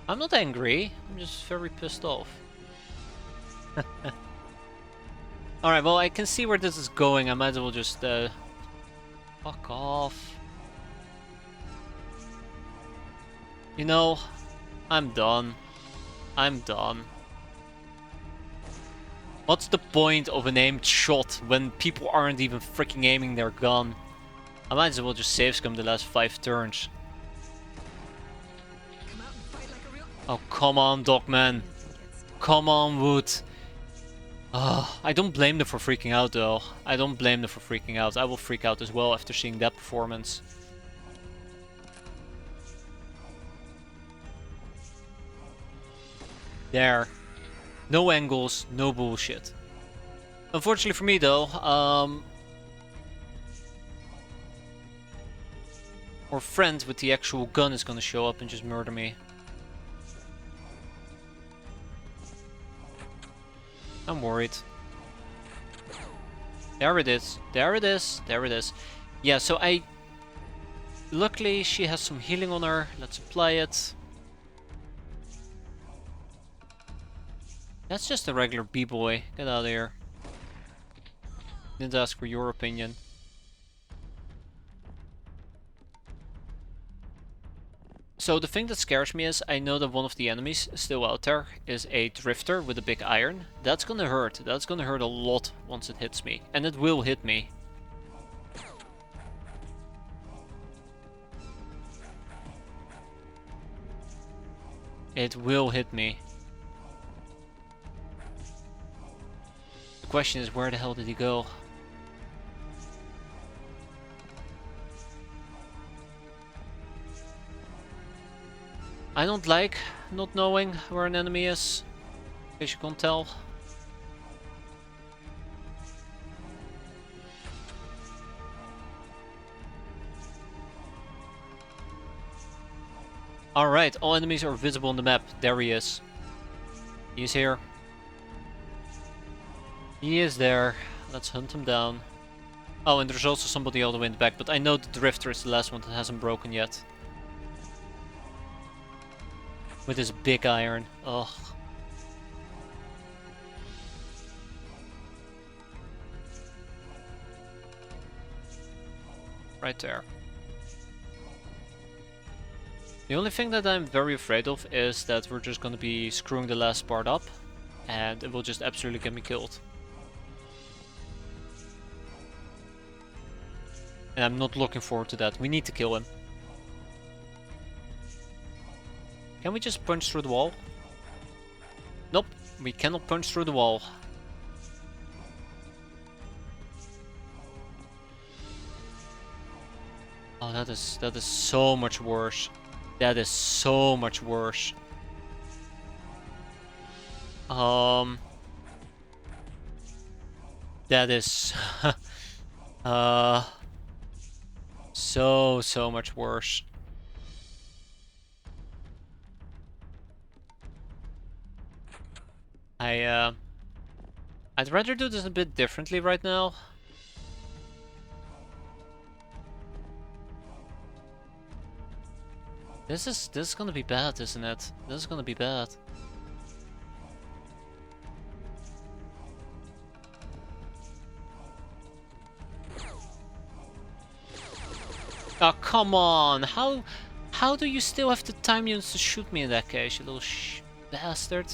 I'm not angry, I'm just very pissed off. Alright, well I can see where this is going, I might as well just fuck off. You know, I'm done. I'm done. What's the point of an aimed shot when people aren't even freaking aiming their gun? I might as well just save scum the last 5 turns. Oh, come on, Dogman. Come on, Wood. I don't blame them for freaking out, though. I don't blame them for freaking out. I will freak out as well after seeing that performance. There. No angles, no bullshit. Unfortunately for me, though, our friend with the actual gun is gonna show up and just murder me. I'm worried. There it is. There it is. There it is. Yeah, so luckily she has some healing on her. Let's apply it. That's just a regular B-boy. Get out of here. Didn't ask for your opinion. So the thing that scares me is I know that one of the enemies still out there is a drifter with a big iron. That's gonna hurt. That's gonna hurt a lot once it hits me. And it will hit me. It will hit me. The question is, where the hell did he go? I don't like not knowing where an enemy is, in case you can't tell. Alright, all enemies are visible on the map. There he is. He's here. He is there. Let's hunt him down. Oh, and there's also somebody all the way in the back, but I know the drifter is the last one that hasn't broken yet. With his big iron. Ugh. Right there. The only thing that I'm very afraid of is that we're just gonna be screwing the last part up and it will just absolutely get me killed. And I'm not looking forward to that. We need to kill him. Can we just punch through the wall? Nope, we cannot punch through the wall. Oh, that is so much worse. That is so much worse. That is uh so much worse. I'd rather do this a bit differently right now. This is gonna be bad, isn't it? This is gonna be bad. Oh, come on! How do you still have the time units to shoot me in that case, you little bastard?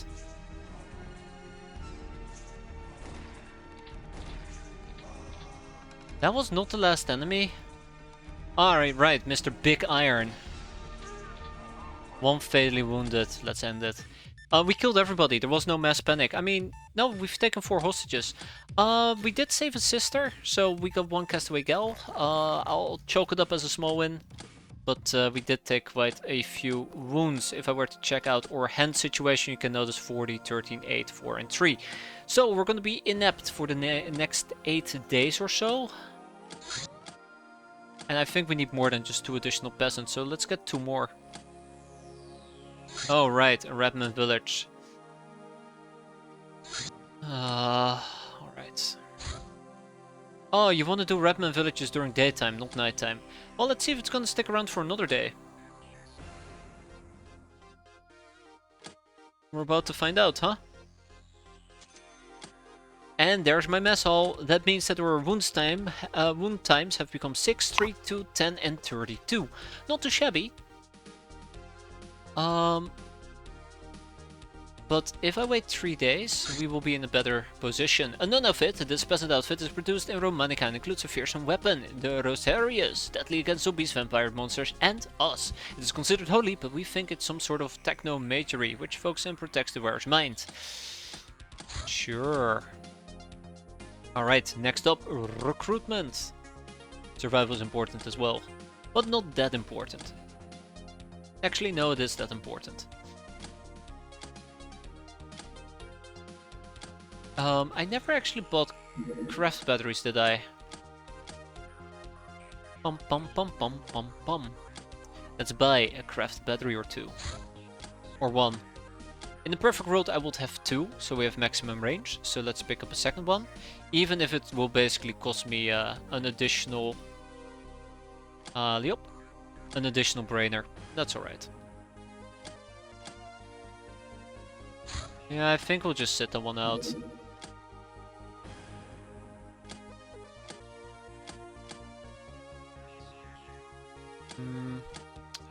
That was not the last enemy. Alright, right, Mr. Big Iron. One fatally wounded. Let's end it. We killed everybody. There was no mass panic. I mean, no, we've taken 4 hostages. We did save a sister, so we got 1 castaway gal. I'll chalk it up as a small win. But we did take quite a few wounds. If I were to check out our hand situation, you can notice 40, 13, 8, 4, and 3. So we're going to be inept for the next 8 days or so. And I think we need more than just 2 additional peasants, so let's get 2 more. Oh right, a Redmond village. Alright. Oh, you want to do Redmond villages during daytime, not nighttime. Well, let's see if it's gonna stick around for another day. We're about to find out, huh? And there's my mess hall. That means that our wound times have become 6, 3, 2, 10, and 32. Not too shabby. But if I wait 3 days, we will be in a better position. A nun outfit. This peasant outfit is produced in Romanica and includes a fearsome weapon, the Rosarius, deadly against zombies, vampire monsters, and us. It is considered holy, but we think it's some sort of techno-magery, which focuses and protects the wearer's mind. Sure. Alright, next up, recruitment. Survival is important as well, but not that important. Actually, no, it is that important. I never actually bought craft batteries, did I? Pum pum pum pum pum pum. Let's buy a craft battery or 2. Or 1. In the perfect world I would have 2, so we have maximum range. So let's pick up a second one. Even if it will basically cost me an additional... an additional brainer. That's alright. Yeah, I think we'll just sit that one out.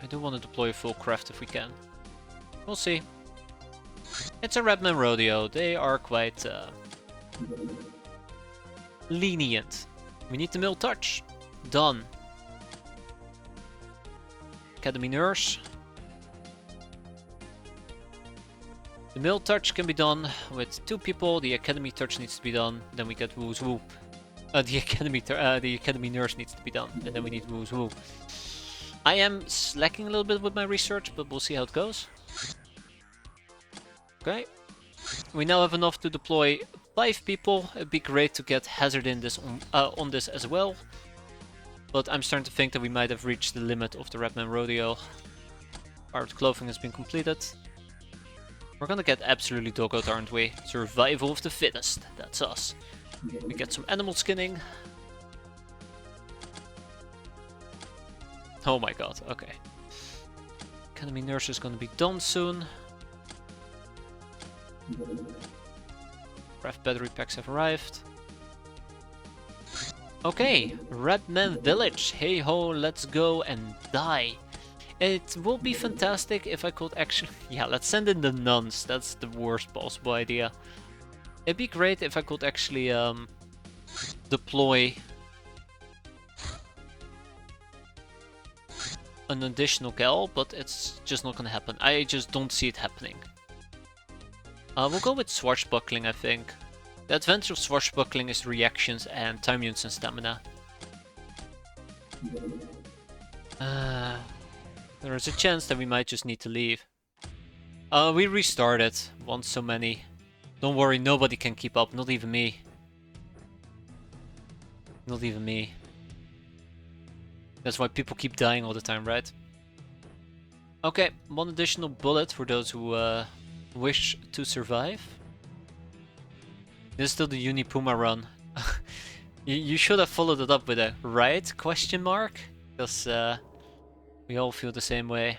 I do want to deploy a full craft if we can. We'll see. It's a Redman rodeo. They are quite lenient. We need the mill touch. Done. Academy nurse. The mill touch can be done with 2 people. The academy touch needs to be done. Then we get woos woo. The academy nurse needs to be done, and then we need woos woo. I am slacking a little bit with my research, but we'll see how it goes. Okay. We now have enough to deploy 5 people. It'd be great to get Hazard in this on this as well. But I'm starting to think that we might have reached the limit of the Redman Rodeo. Pirate clothing has been completed. We're gonna get absolutely doggoed, aren't we? Survival of the fittest. That's us. We get some animal skinning. Oh my god, okay. Academy nurse is gonna be done soon. Craft battery packs have arrived. Okay, Redman Village. Hey ho, let's go and die. It will be fantastic if I could actually... Yeah, let's send in the nuns. That's the worst possible idea. It'd be great if I could actually deploy an additional gal, but it's just not gonna happen. I just don't see it happening. We'll go with swashbuckling, I think. The advantage of swashbuckling is reactions and time units and stamina. There is a chance that we might just need to leave. We restarted once so many. Don't worry, nobody can keep up, not even me. Not even me. That's why people keep dying all the time, right? Okay, one additional bullet for those who wish to survive. This is still the Unipuma run. You should have followed it up with a right question mark, because we all feel the same way.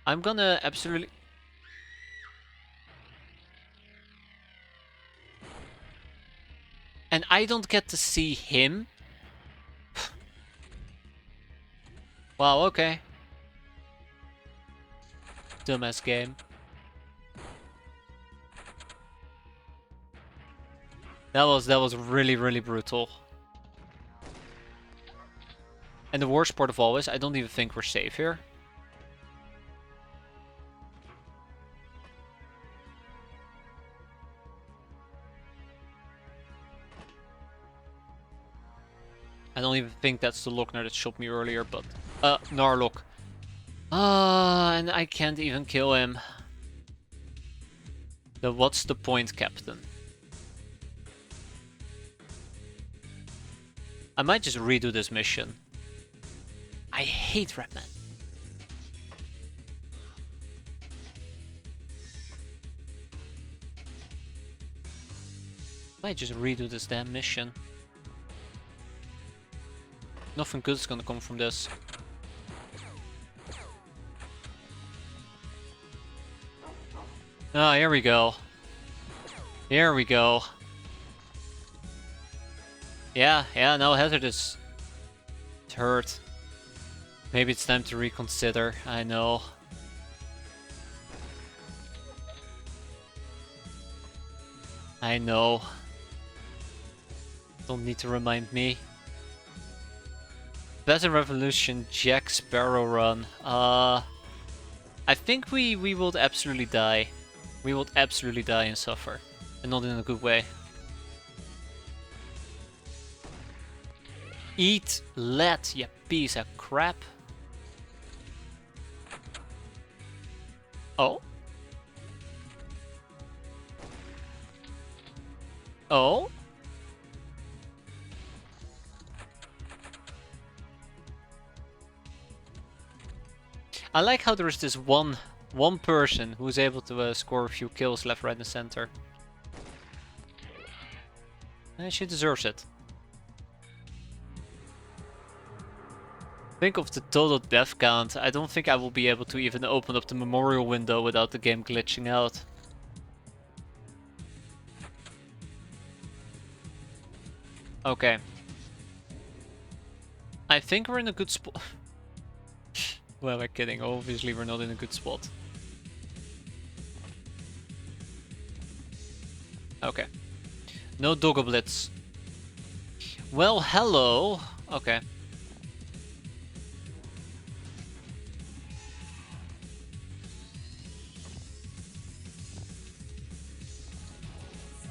I'm gonna absolutely... And I don't get to see him? Wow, okay. Dumbass game. That was really, really brutal. And the worst part of all is, I don't even think we're safe here. I don't even think that's the Lochner that shot me earlier, but... Narlock. And I can't even kill him. So what's the point, Captain? I might just redo this mission. I hate Redman. I might just redo this damn mission. Nothing good is gonna come from this. Ah, here we go. Here we go. Yeah, no, Hazard is hurt. Maybe it's time to reconsider, I know. I know. Don't need to remind me. Pleasant Revolution, Jack Sparrow run. I think we will absolutely die. We will absolutely die and suffer. And not in a good way. Eat lead, you piece of crap. Oh? Oh? I like how there's this one person who's able to score a few kills left, right, and center. And she deserves it. Think of the total death count. I don't think I will be able to even open up the memorial window without the game glitching out. Okay. I think we're in a good spot. Well, we're kidding. Obviously, we're not in a good spot. Okay. No Doggo Blitz. Well, hello. Okay.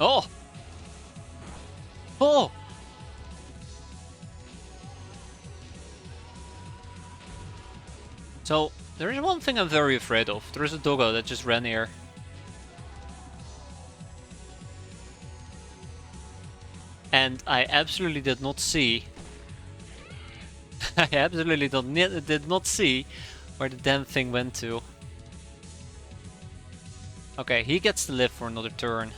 Oh! Oh! So, there is one thing I'm very afraid of. There is a doggo that just ran here. And I absolutely did not see... I absolutely did not see where the damn thing went to. Okay, he gets to live for another turn.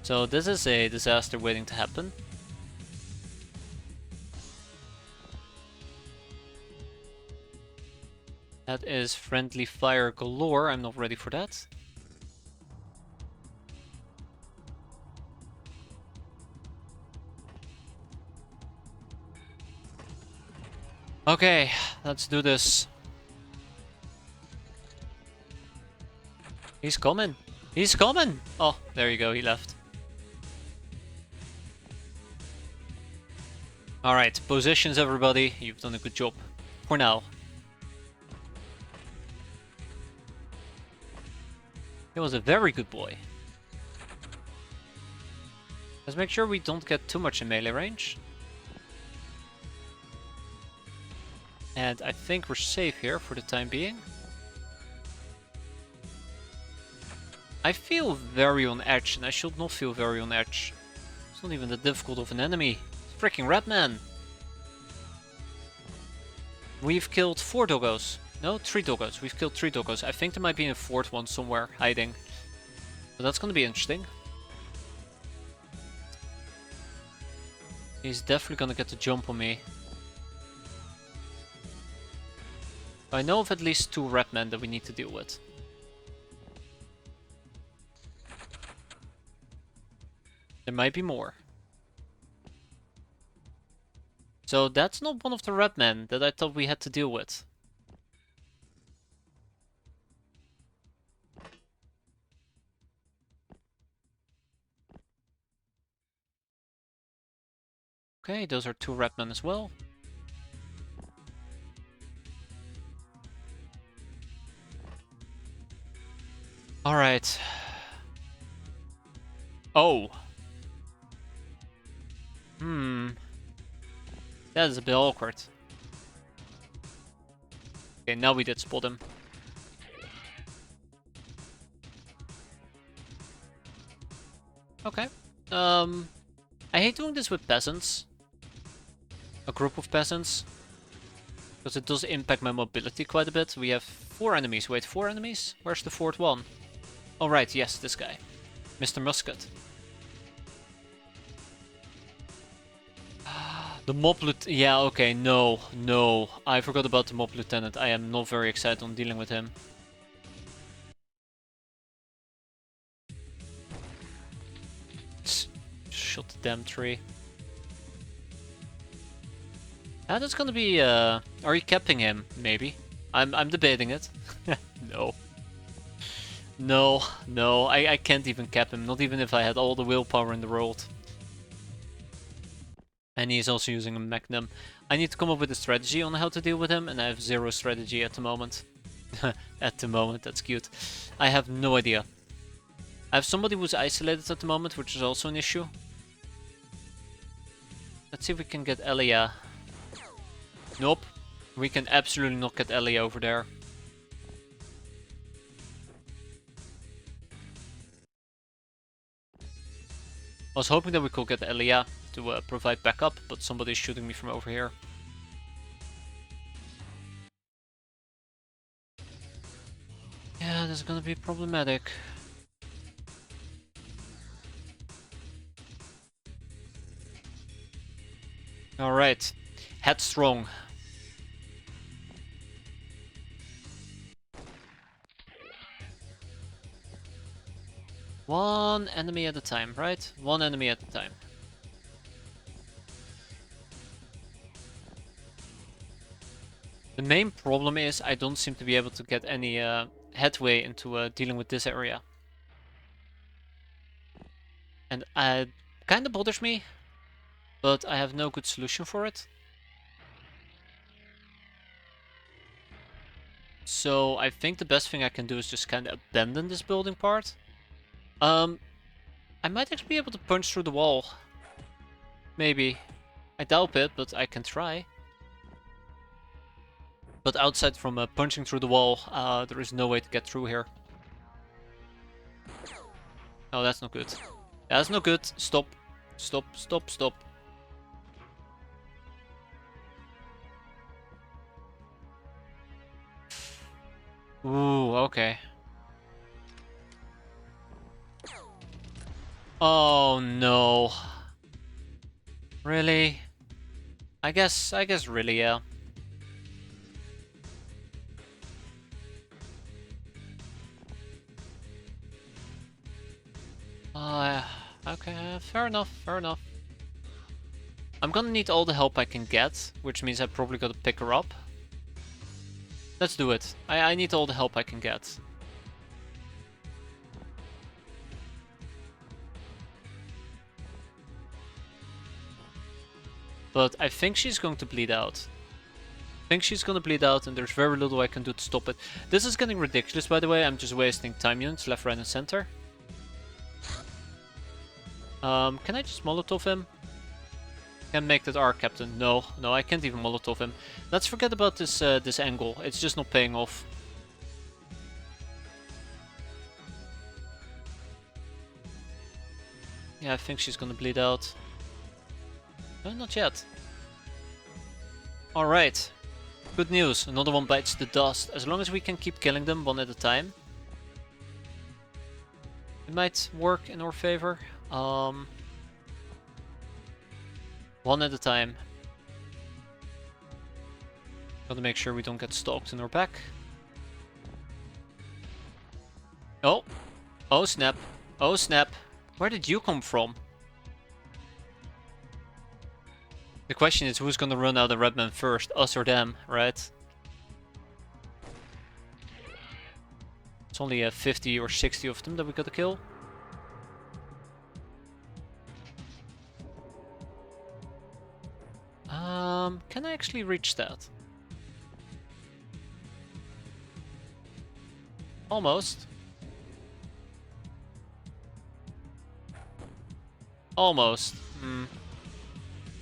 So this is a disaster waiting to happen. That is friendly fire galore. I'm not ready for that. Okay, let's do this. He's coming. He's coming! Oh, there you go, he left. Alright, positions everybody. You've done a good job. For now. He was a very good boy. Let's make sure we don't get too much in melee range. And I think we're safe here for the time being. I feel very on edge, and I should not feel very on edge. It's not even that difficult of an enemy. It's freaking Redman. We've killed 4 doggos. No, 3 doggos. We've killed 3 doggos. I think there might be a 4th one somewhere hiding. So that's gonna be interesting. He's definitely gonna get the jump on me. I know of at least 2 Redmen that we need to deal with. There might be more. So that's not one of the Redmen that I thought we had to deal with. Okay, those are 2 Redmen as well. Alright. Oh. That is a bit awkward. Okay, now we did spot him. Okay. I hate doing this with peasants. A group of peasants. Because it does impact my mobility quite a bit. We have 4 enemies. Wait, 4 enemies? Where's the 4th one? Oh right, yes, this guy. Mr. Musket. The mob lieutenant. Yeah, okay, no. I forgot about the mob lieutenant. I am not very excited on dealing with him. Shot the damn tree. That's gonna be, are you capping him? Maybe. I'm debating it. No. No, I can't even cap him, not even if I had all the willpower in the world. And he's also using a Magnum. I need to come up with a strategy on how to deal with him, and I have 0 strategy at the moment. At the moment, that's cute. I have no idea. I have somebody who's isolated at the moment, which is also an issue. Let's see if we can get Elia. Nope. We can absolutely not get Elia over there. I was hoping that we could get Elia to provide backup, but somebody's shooting me from over here. Yeah, this is gonna be problematic. Alright. Headstrong. One enemy at a time, right? One enemy at a time. The main problem is I don't seem to be able to get any headway into dealing with this area. And it kind of bothers me, but I have no good solution for it. So I think the best thing I can do is just kind of abandon this building part. I might actually be able to punch through the wall. Maybe. I doubt it, but I can try. But outside from punching through the wall, there is no way to get through here. Oh, that's not good. That's not good. Stop. Stop, stop, stop. Ooh, okay. Oh no. Really? I guess really, yeah. Okay, fair enough, fair enough. I'm gonna need all the help I can get, which means I probably gotta pick her up. Let's do it. I need all the help I can get. But I think she's going to bleed out. I think she's gonna bleed out and there's very little I can do to stop it. This is getting ridiculous, by the way. I'm just wasting time units left, right, and center. Can I just Molotov him? Can make that our captain. No, I can't even Molotov him. Let's forget about this this angle. It's just not paying off. Yeah, I think she's gonna bleed out. No, not yet. Alright. Good news, another one bites the dust. As long as we can keep killing them one at a time, it might work in our favor. One at a time. Gotta make sure we don't get stalked in our back. Oh! Oh snap! Oh snap! Where did you come from? The question is who's gonna run out of Redman first, us or them, right? It's only 50 or 60 of them that we gotta kill. Can I actually reach that? Almost. Almost.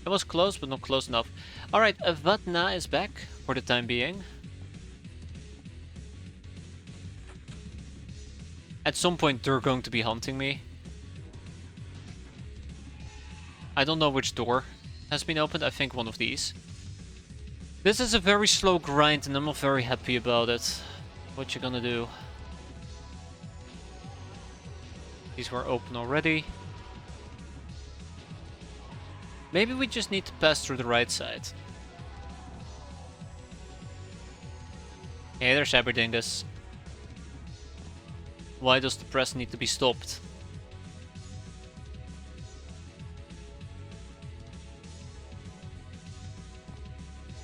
It was close, but not close enough. Alright, Vatna is back for the time being. At some point they're going to be hunting me. I don't know which door has been opened. I think one of these. This is a very slow grind and I'm not very happy about it. What you gonna do? These were open already. Maybe we just need to pass through the right side. Hey, there's Aberdingus. Why does the press need to be stopped?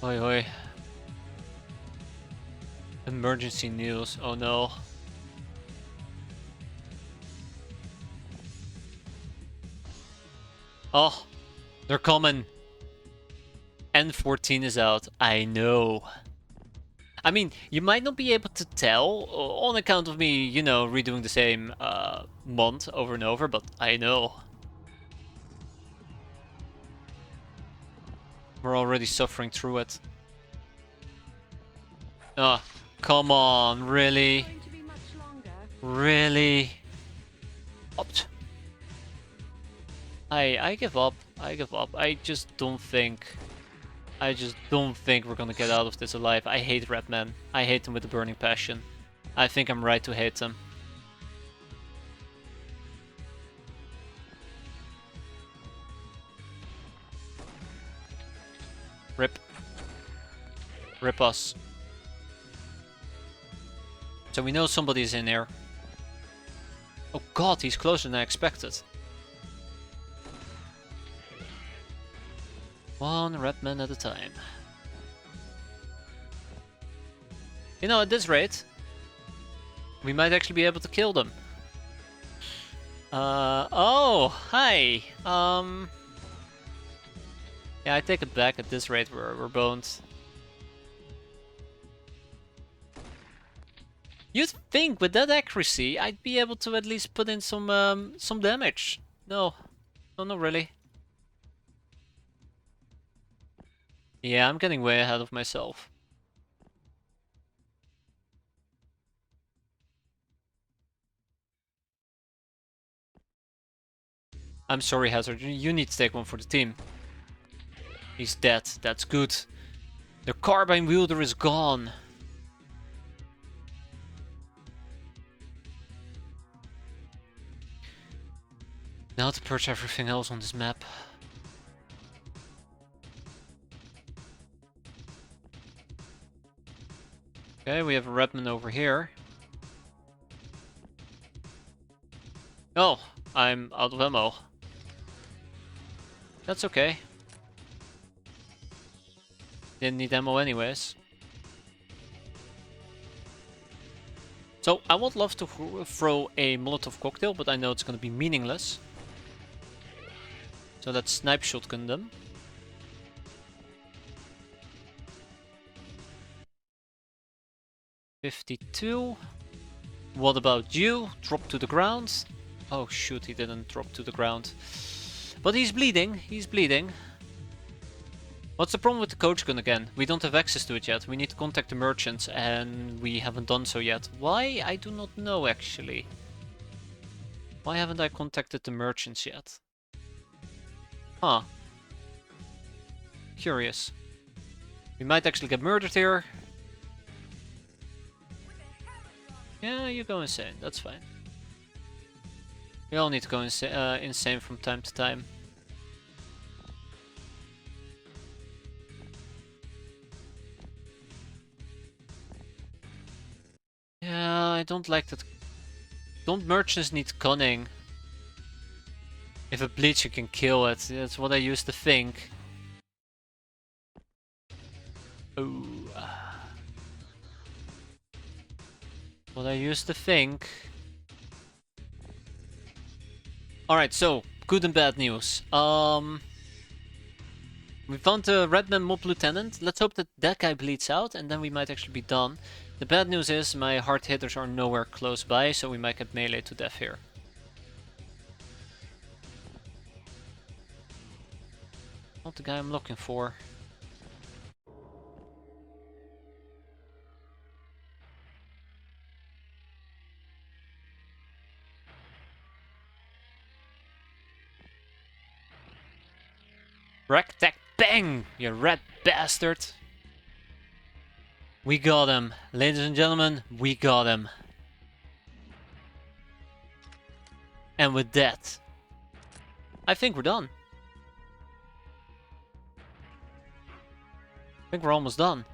Oi oi. Emergency news, oh no. Oh, they're coming. N14 is out, I know. I mean, you might not be able to tell on account of me, you know, redoing the same month over and over, but I know. We're already suffering through it. Oh, come on, really? Really? Opt. I give up. I give up. I just don't think we're gonna get out of this alive. I hate Redman. I hate them with a burning passion. I think I'm right to hate them. Rip. Rip us. So we know somebody's in here. Oh god, he's closer than I expected. One Redman at a time. You know, at this rate, we might actually be able to kill them. Oh, hi. Yeah, I take it back. At this rate, we're boned. You'd think with that accuracy, I'd be able to at least put in some damage. No, no, not really. Yeah, I'm getting way ahead of myself. I'm sorry, Hazard. You need to take one for the team. He's dead. That's good. The carbine wielder is gone. Now to purge everything else on this map. Okay, we have a Redman over here. Oh, I'm out of ammo. That's okay. Didn't need ammo anyways. So I would love to throw a Molotov cocktail, but I know it's going to be meaningless. So let's snipe shotgun them. $52. What about you? Drop to the ground. Oh shoot, he didn't drop to the ground. But he's bleeding, he's bleeding. What's the problem with the coach gun again? We don't have access to it yet. We need to contact the merchants and we haven't done so yet. Why? I do not know actually. Why haven't I contacted the merchants yet? Huh. Curious. We might actually get murdered here. Yeah, you go insane. That's fine. We all need to go insane from time to time. Yeah, I don't like that. Don't merchants need cunning? If a bleacher can kill it, that's what I used to think. Oh. What I used to think. Alright, so, good and bad news. We found the Redman Mob Lieutenant. Let's hope that that guy bleeds out, and then we might actually be done. The bad news is my hard hitters are nowhere close by, so we might get melee to death here. Not the guy I'm looking for. Rack, tack, bang! You rat bastard! We got him. Ladies and gentlemen, we got him. And with that, I think we're done. I think we're almost done.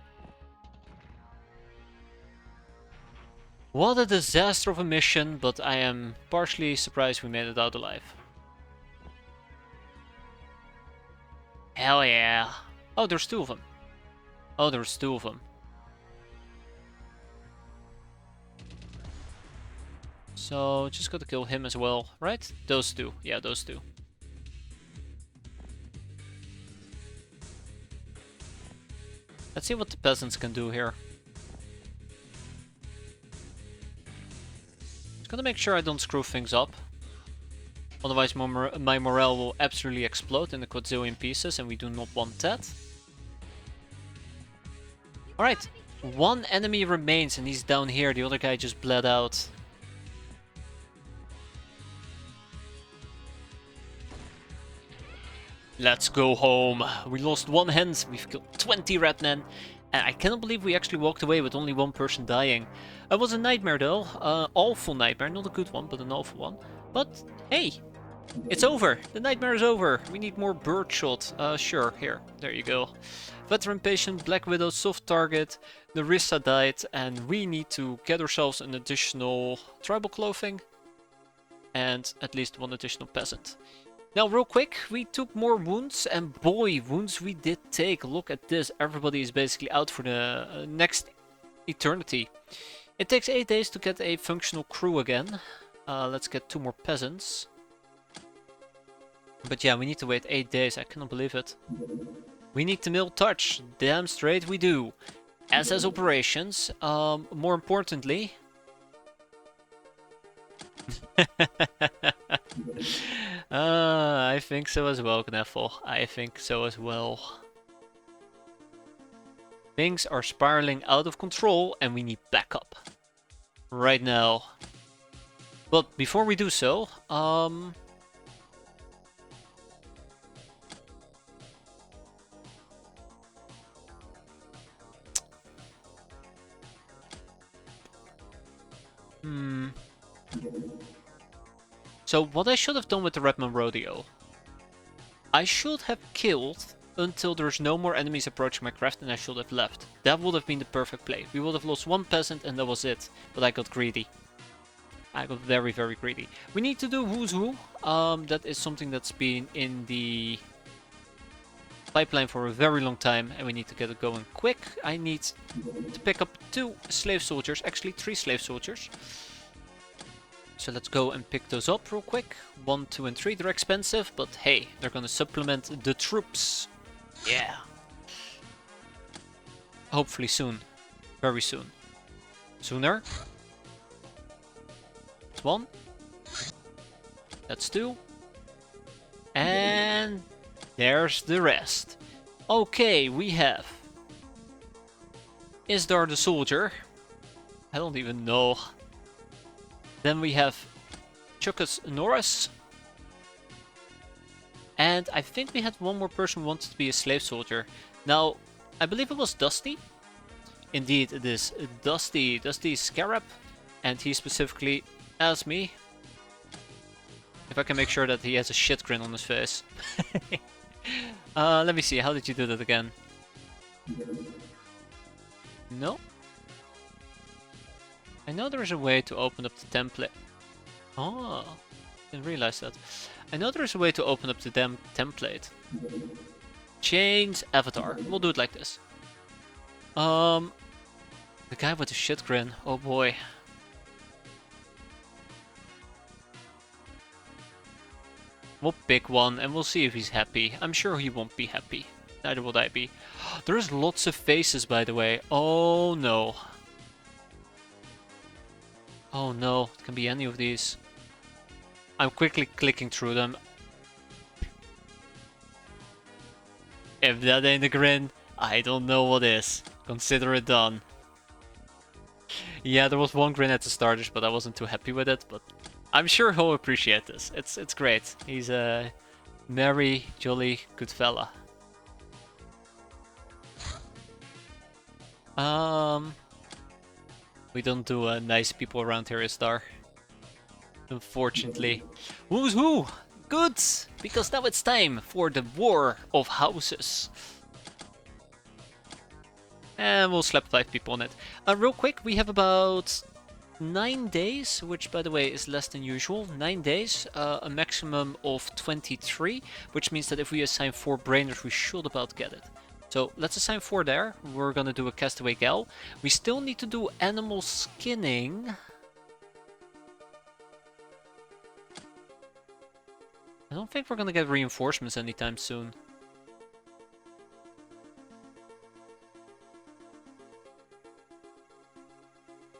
What a disaster of a mission, but I am partially surprised we made it out alive. Hell yeah. Oh, there's two of them. Oh, there's two of them. So, just gotta kill him as well, right? Those two. Yeah, those two. Let's see what the peasants can do here. Just gotta make sure I don't screw things up. Otherwise my morale will absolutely explode in a quadrillion pieces, and we do not want that. Alright, one enemy remains and he's down here. The other guy just bled out. Let's go home. We lost one hand, we've killed 20 Ratmen, and I cannot believe we actually walked away with only one person dying. It was a nightmare though, awful nightmare, not a good one, but an awful one. But hey, it's over. The nightmare is over. We need more birdshot. Sure, here, there you go. Veteran patient, Black Widow, soft target, Narissa died, and we need to get ourselves an additional tribal clothing and at least one additional peasant. Now, real quick, we took more wounds, and boy, wounds we did take. Look at this. Everybody is basically out for the next eternity. It takes 8 days to get a functional crew again. Let's get 2 more peasants. But yeah, we need to wait 8 days. I cannot believe it. We need to mill touch. Damn straight we do. SS operations. More importantly... I think so as well, Kneffel. I think so as well. Things are spiraling out of control and we need backup. Right now. But before we do so, So what I should have done with the Redman Rodeo, I should have killed until there's no more enemies approaching my craft and I should have left. That would have been the perfect play. We would have lost one peasant and that was it. But I got greedy. I got very, very greedy. We need to do Who's Who. That is something that's been in the pipeline for a very long time and we need to get it going quick. I need to pick up 2 slave soldiers, actually 3 slave soldiers. So let's go and pick those up real quick. 1, 2, and 3. They're expensive, but hey, they're gonna supplement the troops. Yeah. Hopefully soon. Very soon. Sooner. That's 1. That's 2. And there's the rest. Okay, we have Isdar the soldier. I don't even know. Then we have Chuckus Norris. And I think we had one more person who wanted to be a slave soldier. Now, I believe it was Dusty. Indeed, it is Dusty Scarab. And he specifically asked me if I can make sure that he has a shit grin on his face. Let me see, how did you do that again? No? I know there is a way to open up the template. Oh, didn't realize that. I know there is a way to open up the damn template. Change avatar. We'll do it like this. The guy with the shit grin. Oh boy. We'll pick one and we'll see if he's happy. I'm sure he won't be happy. Neither would I be. There's lots of faces, by the way. Oh no. Oh no, it can be any of these. I'm quickly clicking through them. If that ain't a grin, I don't know what is. Consider it done. Yeah, there was one grin at the starters, but I wasn't too happy with it. But I'm sure he'll appreciate this. It's great. He's a merry, jolly, good fella. We don't do nice people around here, is there? Unfortunately. Who's who? Good! Because now it's time for the War of Houses. And we'll slap 5 people on it. Real quick, we have about 9 days, which by the way is less than usual. 9 days, a maximum of 23, which means that if we assign 4 brainers, we should about get it. So let's assign 4 there. We're gonna do a castaway gal. We still need to do animal skinning. I don't think we're gonna get reinforcements anytime soon.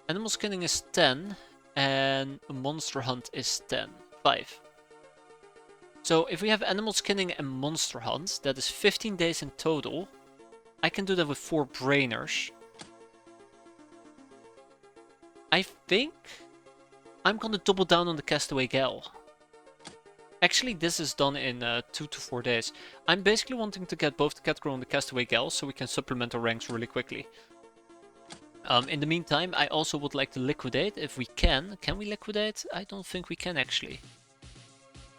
Animal skinning is 10 and a monster hunt is 10. 5. So if we have animal skinning and monster hunt, that is 15 days in total. I can do that with 4 brainers. I think I'm gonna double down on the castaway gal. Actually, this is done in 2 to 4 days. I'm basically wanting to get both the cat girl and the castaway gal so we can supplement our ranks really quickly. In the meantime, I also would like to liquidate if we can. Can we liquidate? I don't think we can actually.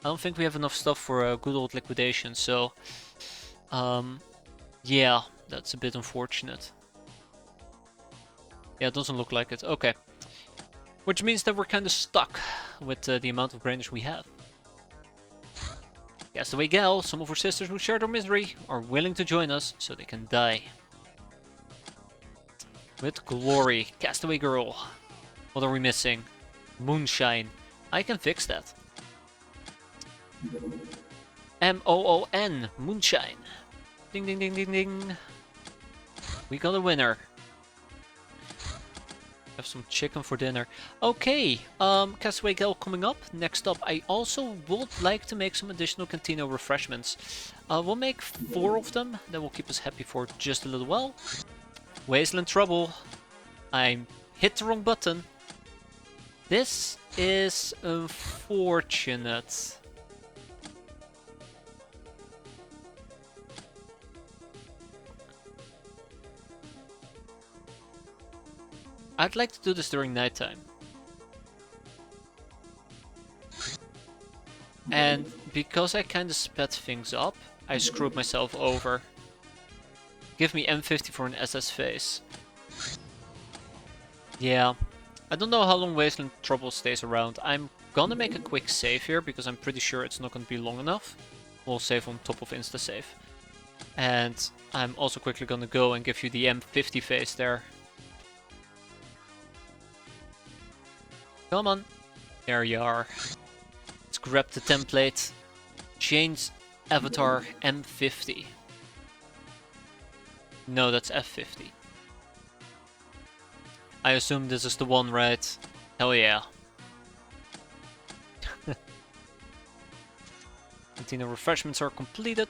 I don't think we have enough stuff for a good old liquidation, so... yeah, that's a bit unfortunate. Yeah, it doesn't look like it. Okay. Which means that we're kind of stuck with the amount of brainers we have. Castaway gal, some of our sisters who shared our misery, are willing to join us so they can die. With glory. Castaway girl. What are we missing? Moonshine. I can fix that. M-O-O-N. Moonshine. Ding ding ding ding ding. We got a winner. Have some chicken for dinner. Okay, Castaway gal coming up. Next up, I also would like to make some additional Cantino refreshments. We'll make 4 of them. That will keep us happy for just a little while. Wasteland trouble. I hit the wrong button. This is unfortunate. I'd like to do this during nighttime. And because I kind of sped things up, I screwed myself over. Give me N14 for an SS face. Yeah. I don't know how long Wasteland Trouble stays around. I'm gonna make a quick save here because I'm pretty sure it's not gonna be long enough. We'll save on top of insta-save. And I'm also quickly gonna go and give you the M50 face there. Come on. There you are. Let's grab the template. Change avatar M50. No, that's F50. I assume this is the one, right? Hell yeah. Cantina refreshments are completed.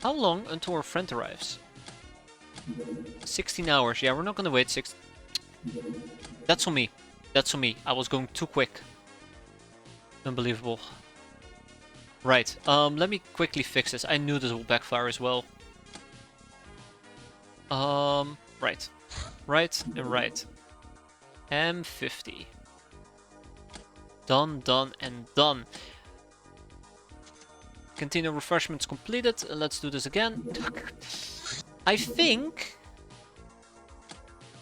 How long until our friend arrives? 16 hours. Yeah, we're not gonna wait 6. That's on me. That's on me. I was going too quick. Unbelievable. Right, let me quickly fix this. I knew this will backfire as well. Right. Right and right. M50. Done, done, and done. Continue refreshments completed. Let's do this again. I think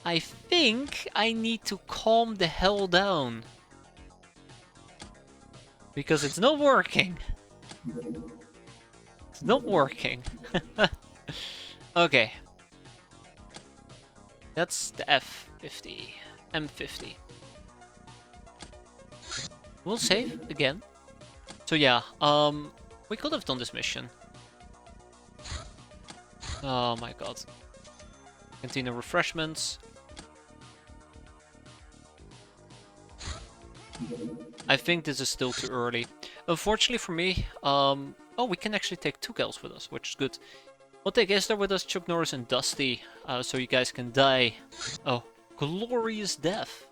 I need to calm the hell down. Because it's not working. It's not working. Okay. That's the F50. M50. We'll save again. So yeah, we could have done this mission. Oh my god. Continue refreshments. I think this is still too early. Unfortunately for me, oh, we can actually take 2 gals with us, which is good. We'll take Esther with us, Chuck Norris and Dusty, so you guys can die. Oh, glorious death,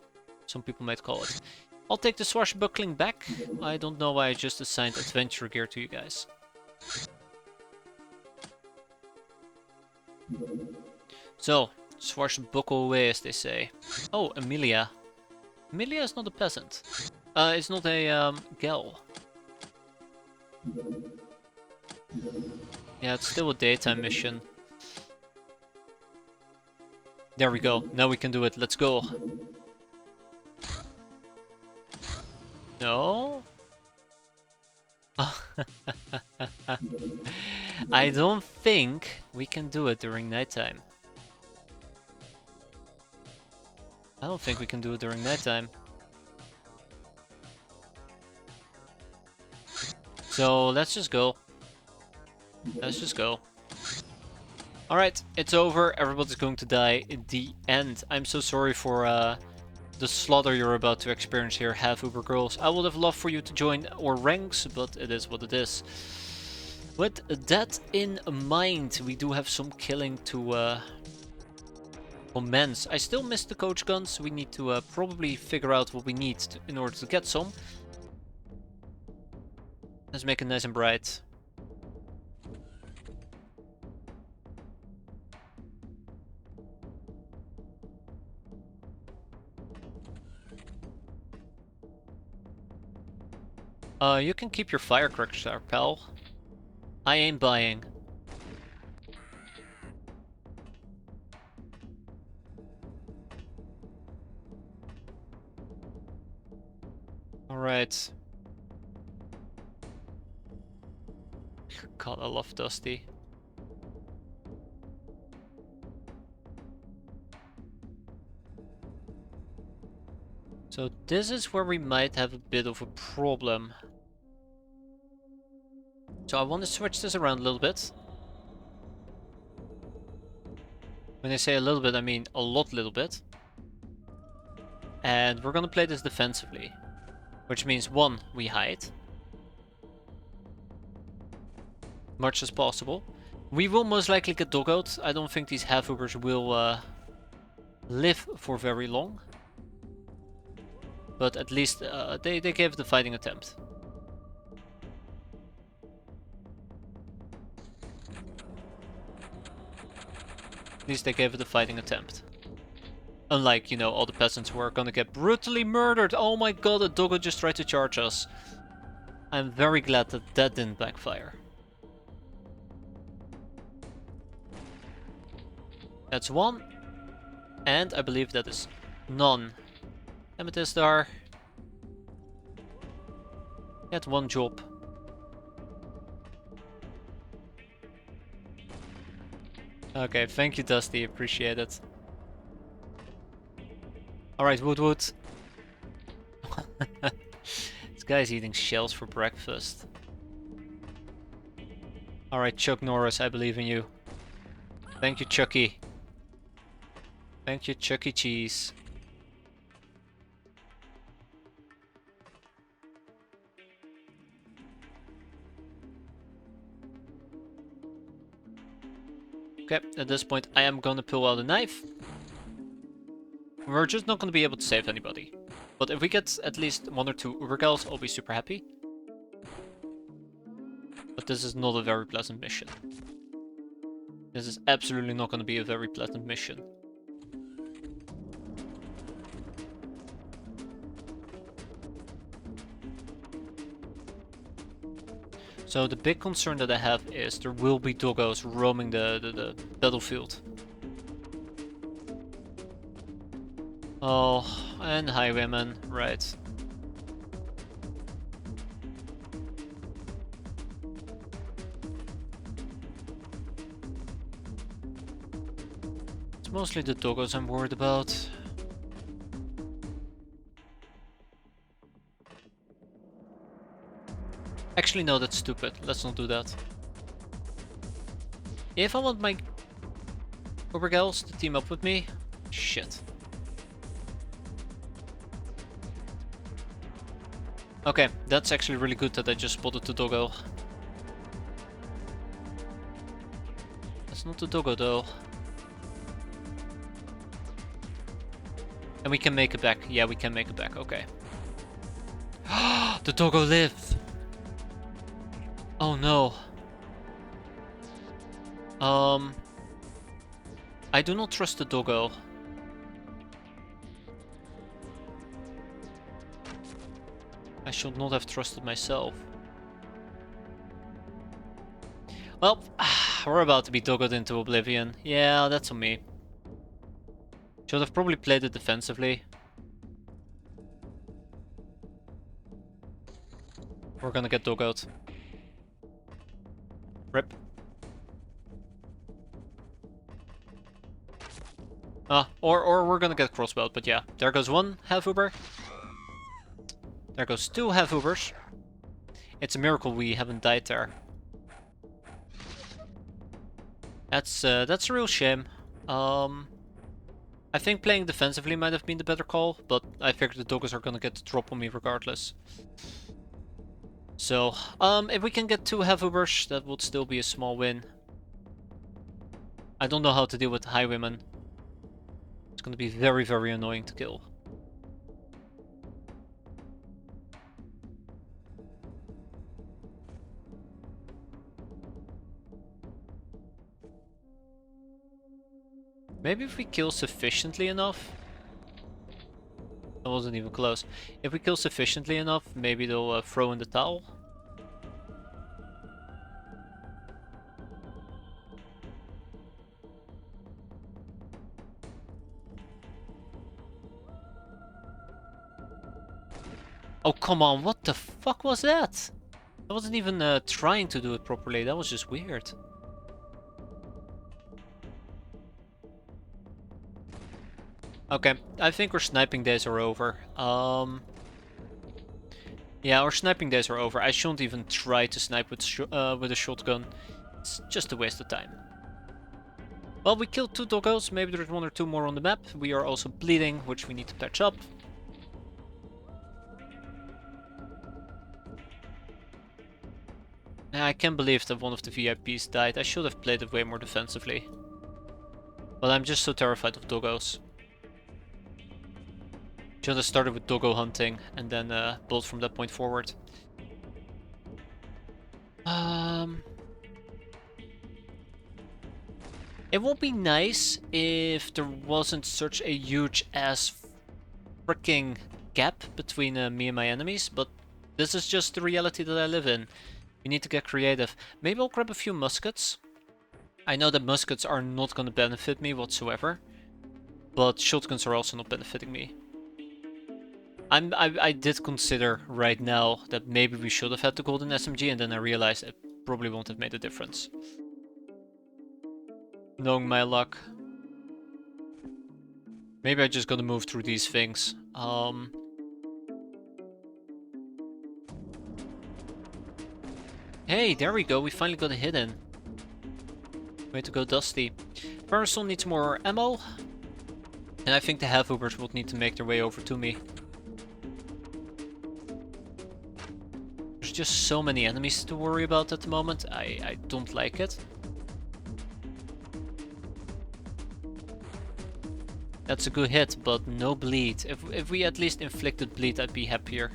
some people might call it. I'll take the swashbuckling back. I don't know why I just assigned adventure gear to you guys. So, swashbuckle away, as they say. Oh, Amelia. Amelia is not a peasant. It's not a gal. Yeah, it's still a daytime mission. There we go. Now we can do it. Let's go. No? I don't think we can do it during nighttime. I don't think we can do it during nighttime. So let's just go. Let's just go. Alright, it's over. Everybody's going to die in the end. I'm so sorry for the slaughter you're about to experience here, half Uber girls. I would have loved for you to join our ranks, but it is what it is. With that in mind, we do have some killing to commence. I still miss the coach guns. We need to probably figure out what we need in order to get some. Let's make it nice and bright. You can keep your firecrackers there, pal. I ain't buying. Alright. God, I love Dusty. So this is where we might have a bit of a problem. So I want to switch this around a little bit. When I say a little bit, I mean a little bit. And we're gonna play this defensively. Which means 1, we hide. Much as possible. We will most likely get dug out. I don't think these half-Ubers will live for very long. But at least they gave it a fighting attempt. At least they gave it a fighting attempt. Unlike, you know, all the peasants who are gonna get brutally murdered. Oh my god, a doggo just tried to charge us. I'm very glad that that didn't backfire. That's 1. And I believe that is none. Amethyst Star. Get 1 job. Okay, thank you Dusty, appreciate it. Alright, Wood. This guy's eating shells for breakfast. Alright, Chuck Norris, I believe in you. Thank you, Chucky. Thank you, Chuck E. Cheese. Okay, at this point I am gonna pull out a knife. We're just not gonna be able to save anybody. But if we get at least 1 or 2 Ubergals, I'll be super happy. Gareth, this is not a very pleasant mission. This is absolutely not going to be a very pleasant mission. So the big concern that I have is there will be doggos roaming the battlefield. Oh, and highwaymen, right. It's mostly the doggos I'm worried about. Actually, no, that's stupid. Let's not do that. If I want my Ubergals to team up with me, shit. Okay, that's actually really good that I just spotted the doggo. That's not the doggo though. And we can make it back. Yeah, we can make it back. Okay. The doggo lived. Oh no. I do not trust the doggo. I should not have trusted myself. Well, we're about to be doggoed into oblivion. Yeah, that's on me. Should have probably played it defensively. We're gonna get doggoed. Rip. Or we're gonna get crossbowed, but yeah. There goes one half Uber. There goes two half Ubers. It's a miracle we haven't died there. That's a real shame. I think playing defensively might have been the better call, but I figured the doggos are gonna get the drop on me regardless. So, if we can get two half Ubers, that would still be a small win. I don't know how to deal with highwaymen. It's gonna be very, very annoying to kill. Maybe if we kill sufficiently enough. That wasn't even close. If we kill sufficiently enough, maybe they'll throw in the towel. Oh, come on, what the fuck was that? I wasn't even trying to do it properly, that was just weird. Okay, I think our sniping days are over. Yeah, our sniping days are over. I shouldn't even try to snipe with a shotgun. It's just a waste of time. Well, we killed two doggos. Maybe there's one or two more on the map. We are also bleeding, which we need to patch up. I can't believe that one of the VIPs died. I should have played it way more defensively. But I'm just so terrified of doggos. Should have started with doggo hunting and then built from that point forward. It would be nice if there wasn't such a huge ass freaking gap between me and my enemies, but this is just the reality that I live in. We need to get creative. Maybe I'll grab a few muskets. I know that muskets are not going to benefit me whatsoever, but shotguns are also not benefiting me. I did consider right now that maybe we should have had the golden SMG, and then I realized it probably won't have made a difference. Knowing my luck. Maybe I just gotta move through these things. Hey, there we go, we finally got a hit in. Way to go, Dusty. Parasol needs more ammo. And I think the half-Ubers will need to make their way over to me. There's just so many enemies to worry about at the moment. I don't like it. That's a good hit, but no bleed. If we at least inflicted bleed, I'd be happier.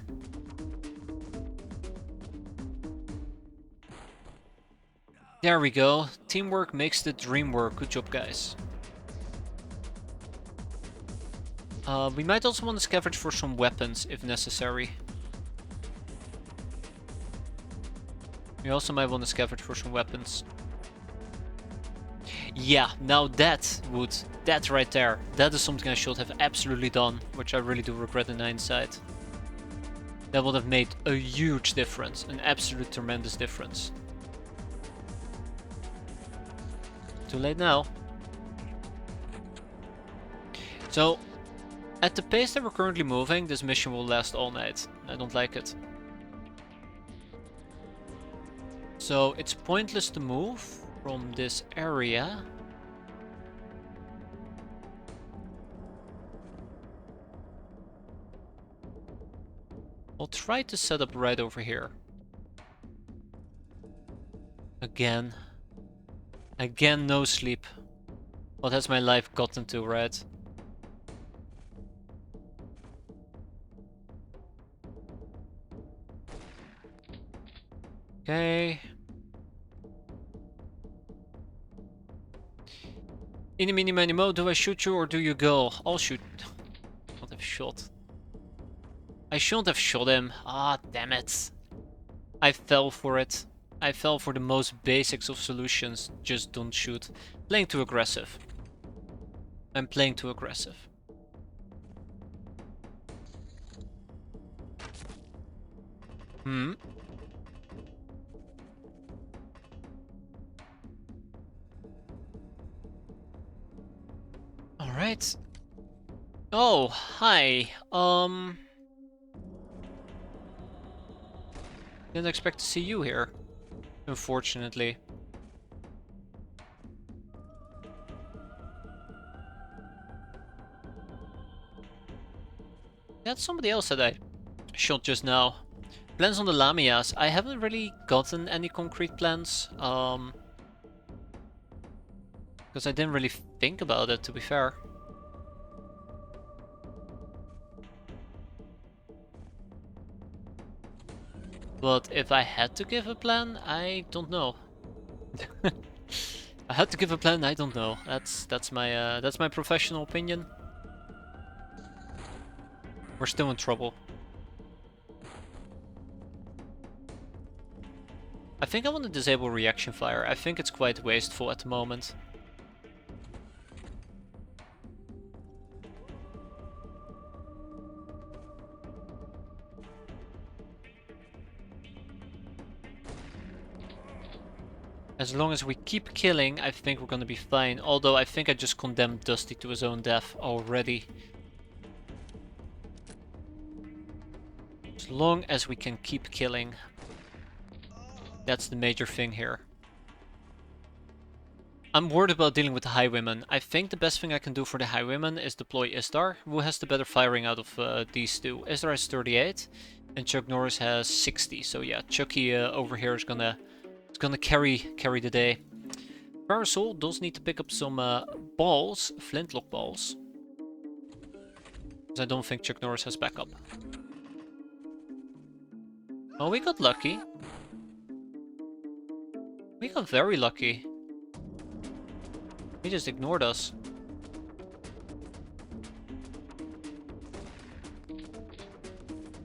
There we go. Teamwork makes the dream work. Good job, guys. We might also want to scavenge for some weapons if necessary. We also might want to scavenge for some weapons. Yeah, now that right there, that is something I should have absolutely done, which I really do regret in hindsight. That would have made a huge difference, an absolute tremendous difference. Too late now. So, at the pace that we're currently moving, this mission will last all night. I don't like it. So, it's pointless to move from this area. I'll try to set up right over here. Again. Again, no sleep. What has my life gotten to, right? Okay. Eeny, meeny, miny, mo, do I shoot you or do you go? I'll shoot. I shouldn't have shot. I shouldn't have shot him. Ah, damn it. I fell for it. I fell for the most basics of solutions. Just don't shoot. Playing too aggressive. I'm playing too aggressive. Hmm. Alright. Oh, hi. Didn't expect to see you here. Unfortunately. That's somebody else that I shot just now. Plans on the Lamias. I haven't really gotten any concrete plans. Because I didn't really think about it, to be fair. But if I had to give a plan, I don't know. I had to give a plan, I don't know. That's my professional opinion. We're still in trouble. I think I want to disable reaction fire. I think it's quite wasteful at the moment. As long as we keep killing, I think we're gonna be fine. Although I think I just condemned Dusty to his own death already. As long as we can keep killing. That's the major thing here. I'm worried about dealing with the Highwaymen. I think the best thing I can do for the Highwaymen is deploy Istar, who has the better firing out of these two. Istar has 38, and Chuck Norris has 60. So yeah, Chucky over here is gonna carry the day. Parasol does need to pick up some balls, flintlock balls. Because I don't think Chuck Norris has backup. Oh, we got lucky. We got very lucky. He just ignored us.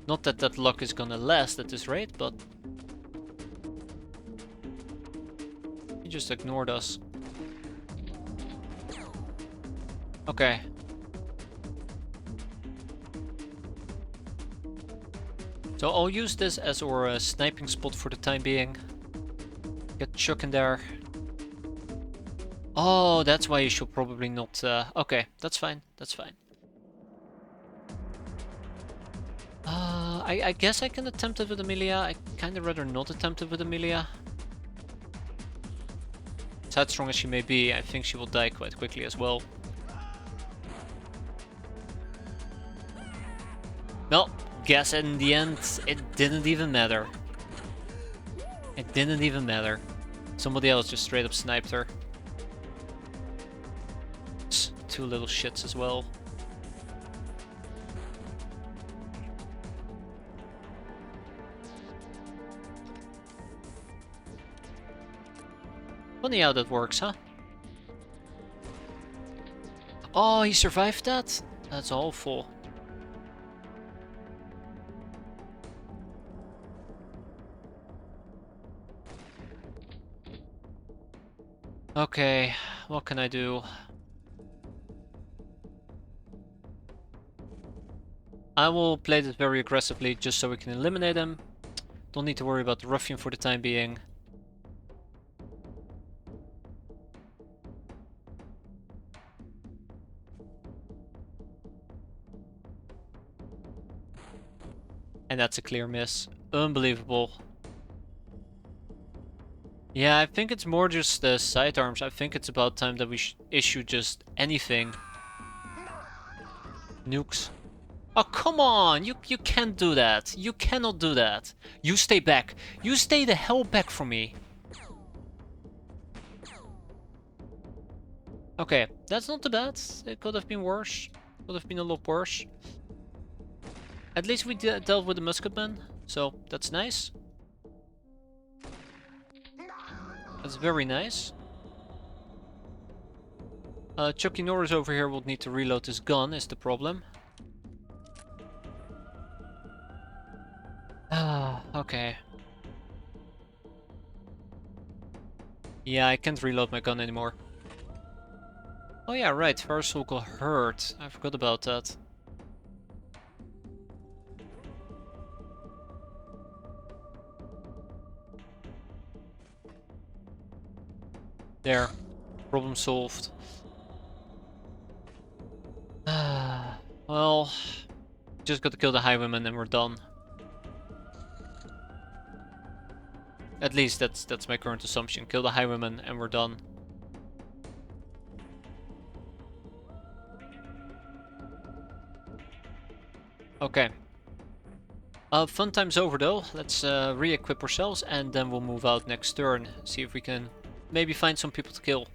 Not that that luck is gonna last at this rate, but... he just ignored us. Okay. So I'll use this as our sniping spot for the time being. Get Chuck in there. Oh, that's why you should probably not... okay, that's fine, that's fine. I guess I can attempt it with Amelia. I kinda rather not attempt it with Amelia. As headstrong as she may be, I think she will die quite quickly as well. No, guess in the end, it didn't even matter. It didn't even matter. Somebody else just straight up sniped her. Two little shits as well. Funny how that works, huh? Oh, he survived that? That's awful. Okay, what can I do? I will play this very aggressively just so we can eliminate him. Don't need to worry about the ruffian for the time being. And that's a clear miss. Unbelievable. Yeah, I think it's more just the sidearms. I think it's about time that we issue just anything. Nukes. Oh, come on! You can't do that. You cannot do that. You stay back. You stay the hell back from me. Okay, that's not too bad. It could have been worse. Could have been a lot worse. At least we dealt with the musketman, so that's nice. That's very nice. Chucky Norris over here will need to reload his gun, is the problem. Ah, okay. Yeah, I can't reload my gun anymore. Oh yeah, right, Farsal got hurt. I forgot about that. There. Problem solved. Well, just got to kill the highwayman and we're done. At least that's my current assumption. Kill the highwayman and we're done. Okay. Fun time's over though. Let's re-equip ourselves and then we'll move out next turn. See if we can maybe find some people to kill.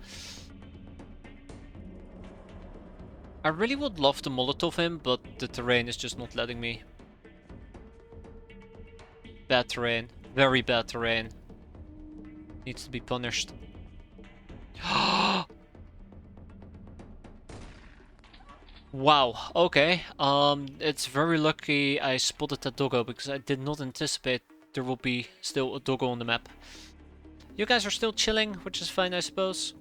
I really would love to Molotov him, but the terrain is just not letting me. Bad terrain. Very bad terrain. Needs to be punished. Wow, okay. It's very lucky I spotted that doggo because I did not anticipate there will be still a doggo on the map. You guys are still chilling, which is fine, I suppose.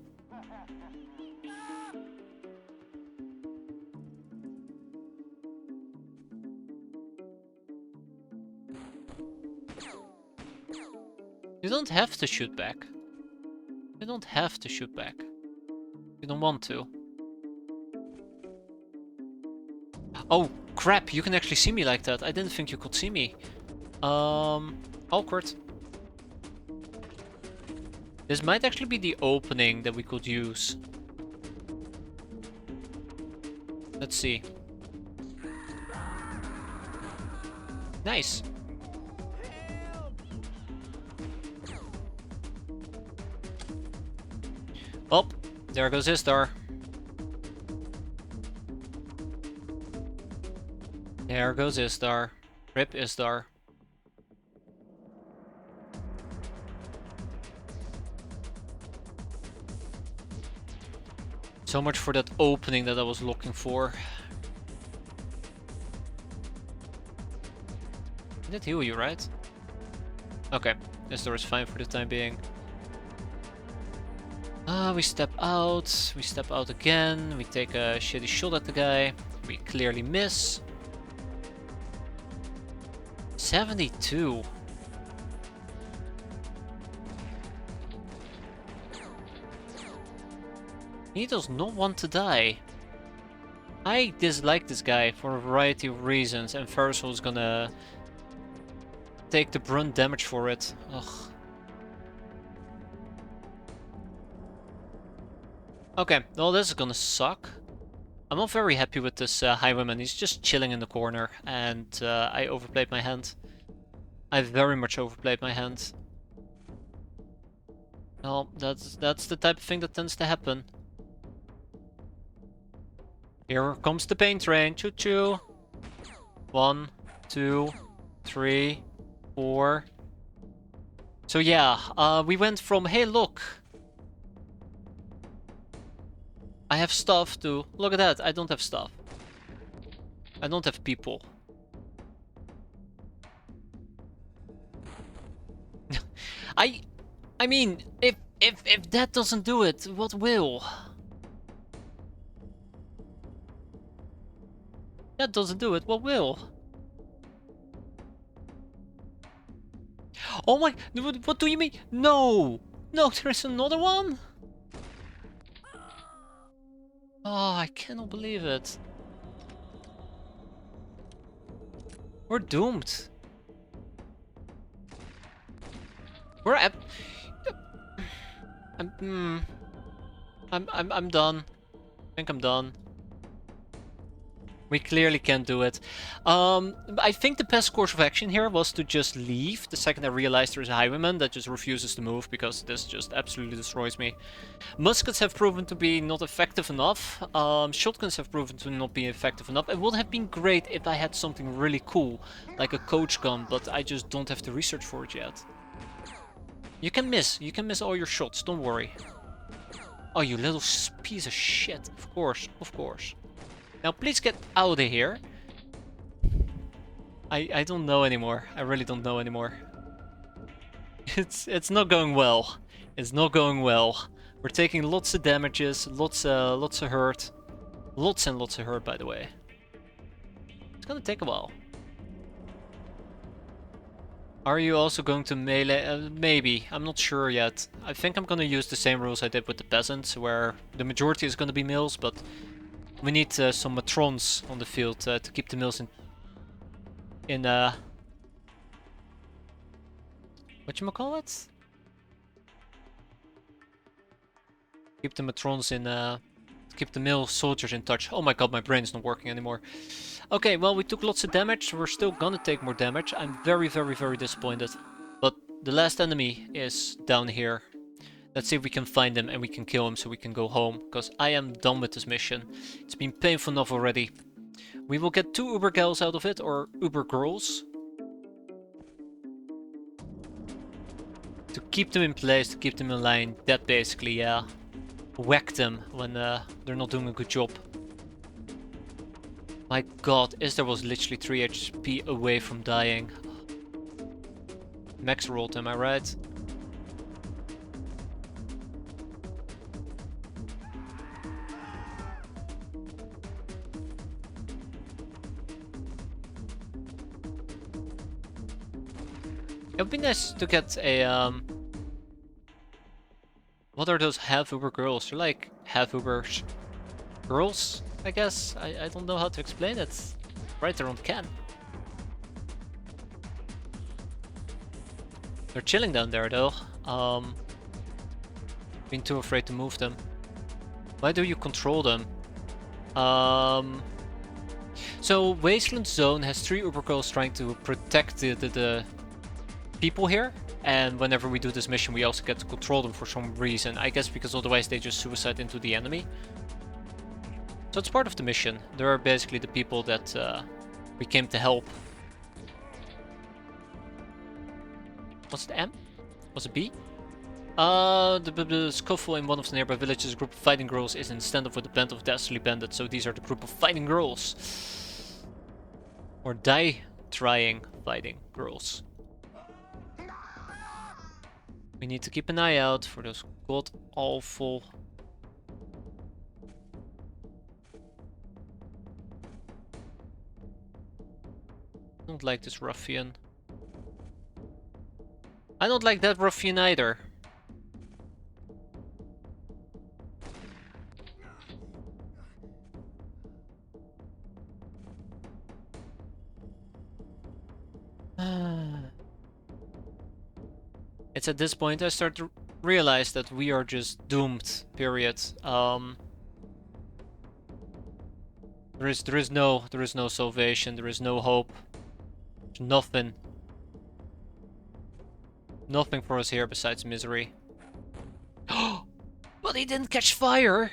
You don't have to shoot back. You don't have to shoot back. You don't want to. Oh, crap, you can actually see me like that. I didn't think you could see me. Awkward. This might actually be the opening that we could use. Let's see. Nice. Oh, there goes Istar. There goes Istar. Rip Istar. So much for that opening that I was looking for. I did heal you, right? Okay, Istar is fine for the time being. We step out. We step out again. We take a shitty shot at the guy. We clearly miss. 72. He does not want to die. I dislike this guy for a variety of reasons, and Farsal is gonna take the brunt damage for it. Ugh. Okay, well this is gonna suck. I'm not very happy with this highwayman. He's just chilling in the corner, and I overplayed my hand. I very much overplayed my hand. Well, that's the type of thing that tends to happen. Here comes the pain train. Choo choo. 1, 2, 3, 4. So yeah, we went from, hey look, I have stuff too. Look at that. I don't have stuff. I don't have people. I I mean, if that doesn't do it, what will? That doesn't do it, what will? Oh my, what do you mean? No! No, there's another one? Oh, I cannot believe it. We're doomed. We're at... I'm done. I think I'm done. We clearly can't do it. I think the best course of action here was to just leave the second I realized there's a highwayman that just refuses to move, because this just absolutely destroys me. Muskets have proven to be not effective enough. Shotguns have proven to not be effective enough. It would have been great if I had something really cool, like a coach gun, but I just don't have the research for it yet. You can miss all your shots, don't worry. Oh, you little piece of shit. Of course, of course. Now please get out of here. I don't know anymore. I really don't know anymore. It's not going well. It's not going well. We're taking lots of damages, lots of hurt. Lots and lots of hurt, by the way. It's gonna take a while. Are you also going to melee? Maybe. I'm not sure yet. I think I'm gonna use the same rules I did with the peasants, where the majority is gonna be mills, but we need some matrons on the field to keep the mills in whatchamacallit? Keep the matrons in keep the mill soldiers in touch. Oh my god, my brain is not working anymore. Okay, well, we took lots of damage. We're still gonna take more damage. I'm very, very, very disappointed. But the last enemy is down here. Let's see if we can find him and we can kill him so we can go home, because I am done with this mission. It's been painful enough already. We will get 2 Uber gals out of it, or Uber girls. To keep them in place, to keep them in line. That basically, yeah. Whack them when they're not doing a good job. My god, Isdar was literally 3 HP away from dying. Max rolled, am I right? It would be nice to get a what are those half Uber girls? They're like half Uber girls, I guess. I don't know how to explain it. Right there on can. They're chilling down there though. Been too afraid to move them. Why do you control them? So Wasteland Zone has 3 Uber girls trying to protect the people here, and whenever we do this mission we also get to control them for some reason. I guess because otherwise they just suicide into the enemy. So it's part of the mission. There are basically the people that we came to help. Was it M? Was it B? The scuffle in one of the nearby villages, a group of fighting girls is in standoff with a band of dastardly bandits, so these are the group of fighting girls. Or die-trying fighting girls. We need to keep an eye out for those god-awful... I don't like this ruffian. I don't like that ruffian either. It's at this point I start to realize that we are just doomed, period. There is no salvation, there is no hope. There's nothing. Nothing for us here besides misery. But he didn't catch fire!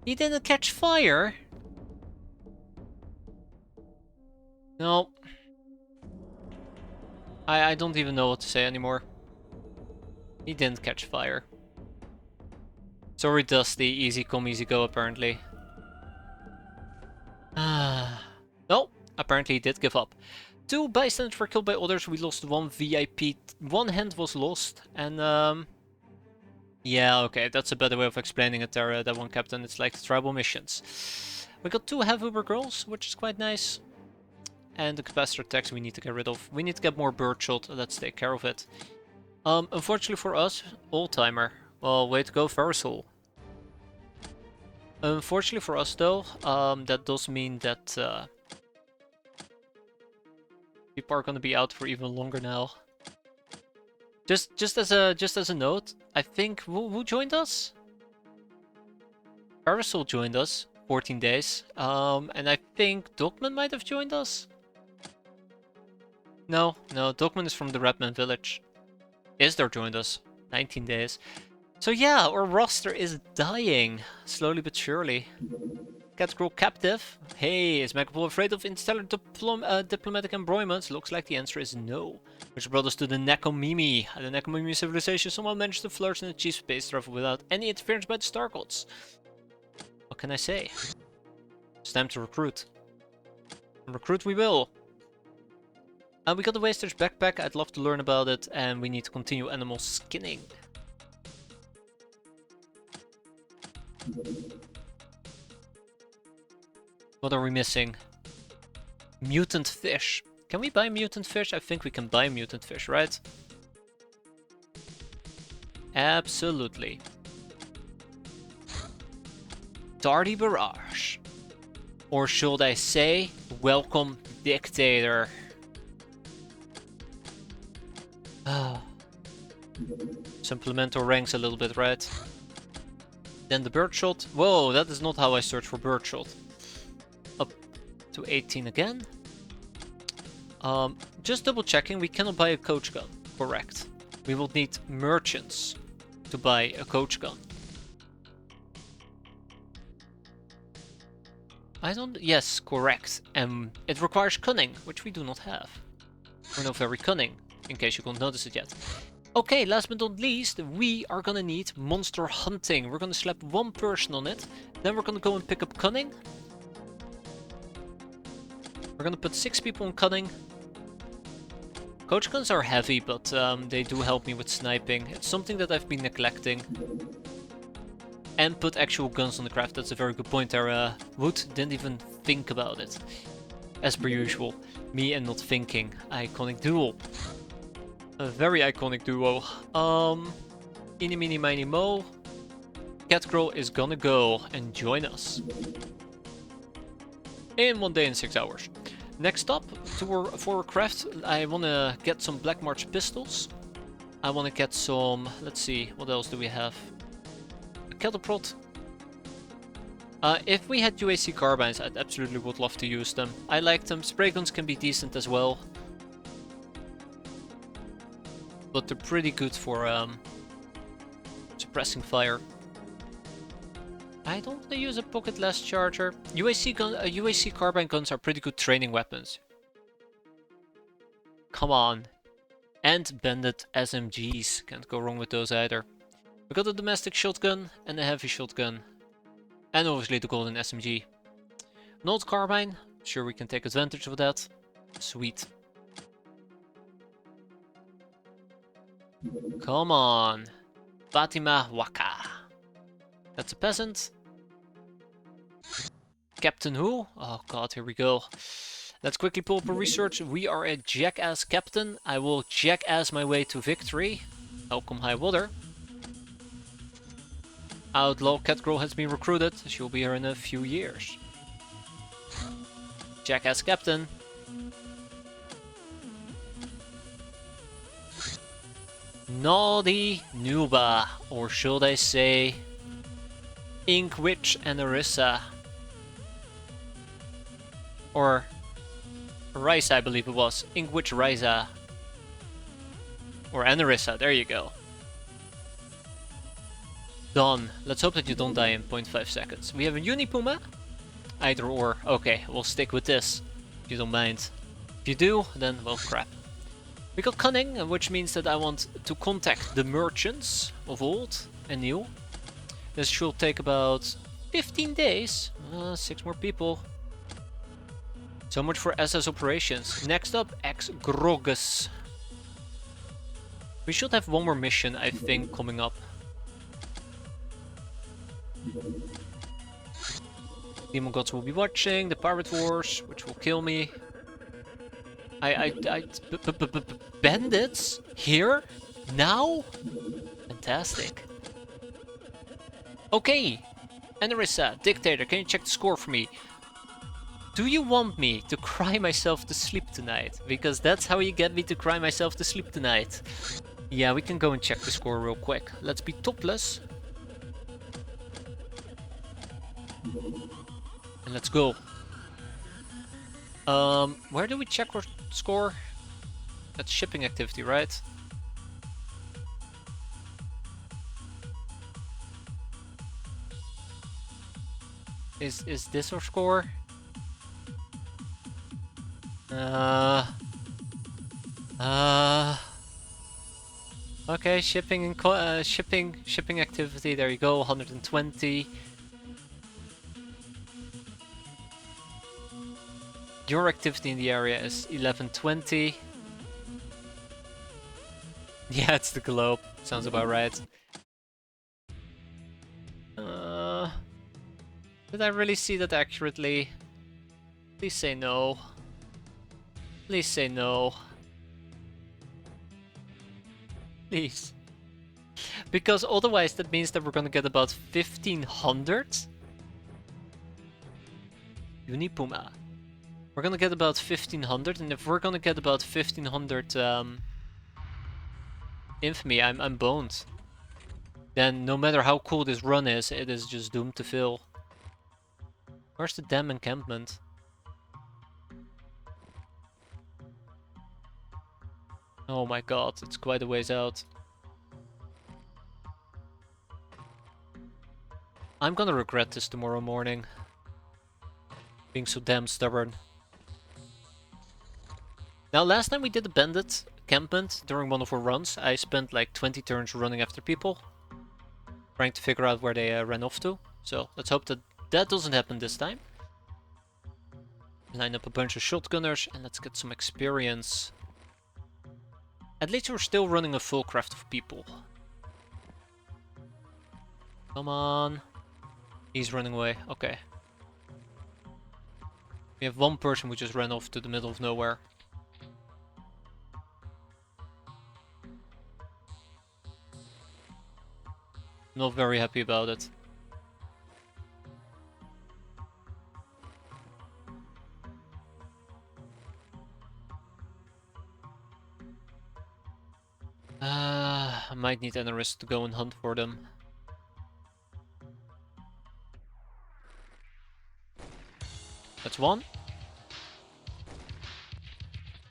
He didn't catch fire! No. I don't even know what to say anymore. He didn't catch fire. Sorry, Dusty. Easy come, easy go, apparently. No, apparently he did give up. 2 bystanders were killed by others. We lost 1 VIP. 1 hand was lost. And, yeah, okay, that's a better way of explaining it there, that one captain. It's like the tribal missions. We got 2 heavy Uber girls, which is quite nice. And the capacitor tax we need to get rid of. We need to get more birdshot. Let's take care of it. Unfortunately for us, old-timer. Well, way to go, Versal. Unfortunately for us, though, that does mean that people are gonna be out for even longer now. Just as a note, I think who joined us? Versal joined us, 14 days. And I think Dogman might have joined us. No, Dogman is from the Redman village. Isdar joined us, 19 days. So yeah, our roster is dying, slowly but surely. Cats grow captive. Hey, is Megapol afraid of interstellar diplomatic embroilments? Looks like the answer is no. Which brought us to the Nekomimi. The Nekomimi civilization somehow managed to flourish in achieve space travel without any interference by the Star Gods. What can I say? It's time to recruit. And recruit we will. We got the Waster's backpack. I'd love to learn about it. And we need to continue animal skinning. What are we missing? Mutant fish. Can we buy mutant fish? I think we can buy mutant fish, right? Absolutely. Tardy Barrage. Or should I say, welcome Dictator. Supplement our ranks a little bit, right? Then the birdshot. Whoa, that is not how I search for birdshot. Up to 18 again. Just double checking, we cannot buy a coach gun. Correct. We will need merchants to buy a coach gun. Yes, correct. It requires cunning, which we do not have. We're not very cunning, in case you can't notice it yet. Okay, last but not least, we are gonna need monster hunting. We're gonna slap 1 person on it. Then we're gonna go and pick up cunning. We're gonna put 6 people on cunning. Coach guns are heavy, but they do help me with sniping. It's something that I've been neglecting. And put actual guns on the craft. That's a very good point there. Wood didn't even think about it. As per usual. Me and not thinking. Iconic duo. A very iconic duo. Eeny, meeny, miny, mo. Catgirl is gonna go and join us. In 1 day and 6 hours. Next up, for our craft, I wanna get some Black March pistols. I wanna get some, let's see, what else do we have? A kettle prod. If we had UAC carbines, I'd absolutely would love to use them. I like them. Spray guns can be decent as well. But they're pretty good for suppressing fire. I don't want to use a pocket last charger. UAC carbine guns are pretty good training weapons. Come on. And bandit SMGs. Can't go wrong with those either. We got a domestic shotgun and a heavy shotgun. And obviously the golden SMG. Not carbine. Sure, we can take advantage of that. Sweet. Come on. Fatima Waka. That's a peasant. Captain who? Oh god, here we go. Let's quickly pull up a research. We are a jackass captain. I will jackass my way to victory. Welcome high water. Outlaw Catgirl has been recruited. She'll be here in a few years. Jackass captain. Naughty Nuba, or should I say Ink Witch and Arissa. Or Ryza, I believe it was. Ink Witch Ryza. Or Anarissa, there you go. Done. Let's hope that you don't die in 0.5 seconds. We have a Unipuma. Either or. Okay, we'll stick with this. If you don't mind. If you do, then well crap. We got Cunning, which means that I want to contact the merchants of old and new. This should take about 15 days. 6 more people. So much for SS operations. Next up, X-Grogus. We should have one more mission, I think, coming up. Demon Gods will be watching, the Pirate Wars, which will kill me. Bandits? Here? Now? Fantastic. Okay. Enrissa, Dictator, can you check the score for me? Do you want me to cry myself to sleep tonight? Because that's how you get me to cry myself to sleep tonight. Yeah, we can go and check the score real quick. Let's be topless. And let's go. Where do we check our score? That's shipping activity, right? Is this our score? Okay, shipping and shipping activity. There you go, 120. Your activity in the area is 1120. Yeah, it's the globe. Sounds about right. Did I really see that accurately? Please say no. Please say no. Please. Because otherwise that means that we're gonna get about 1500. Unipuma. We're gonna get about 1500, and if we're gonna get about 1500 infamy, I'm boned. Then no matter how cool this run is, it is just doomed to fail. Where's the damn encampment? Oh my god, it's quite a ways out. I'm gonna regret this tomorrow morning. Being so damn stubborn. Now, last time we did a bandit encampment during one of our runs, I spent like 20 turns running after people, trying to figure out where they ran off to. So let's hope that that doesn't happen this time. Line up a bunch of shotgunners and let's get some experience. At least we're still running a full craft of people. Come on. He's running away. Okay. We have one person who just ran off to the middle of nowhere. Not very happy about it. I might need Enerist to go and hunt for them. That's one.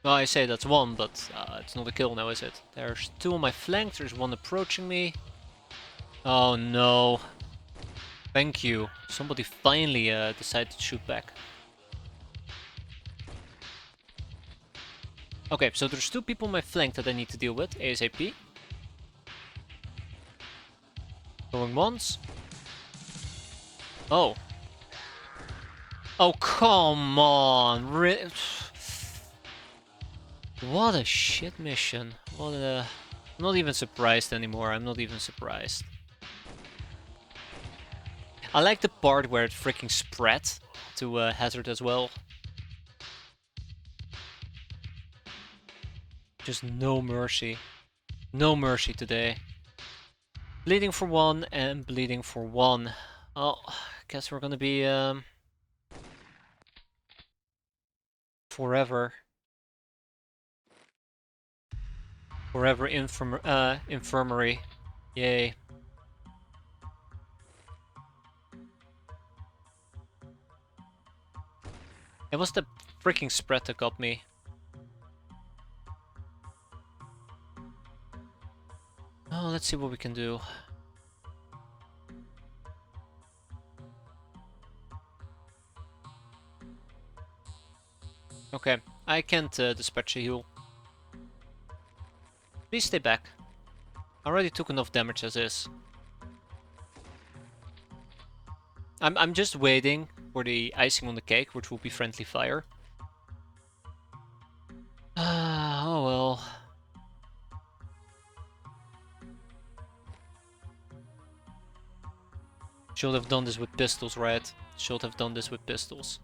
Well, I say that's one, but it's not a kill now, is it? There's two on my flank, there's one approaching me. Oh no. Thank you. Somebody finally decided to shoot back. Okay, so there's two people on my flank that I need to deal with, ASAP. Going once. Oh. Oh, come on. What a shit mission. What a... I'm not even surprised anymore. I'm not even surprised. I like the part where it freaking spread to Hazard as well. Just no mercy. No mercy today. Bleeding for one and bleeding for one. Oh, guess we're gonna be forever infirmary. Yay. It was the freaking spread that got me. Oh, let's see what we can do. Okay, I can't dispatch a heal. Please stay back. I already took enough damage as is. I'm just waiting for the icing on the cake, which will be friendly fire. Oh well. Should have done this with pistols, right? Should have done this with pistols.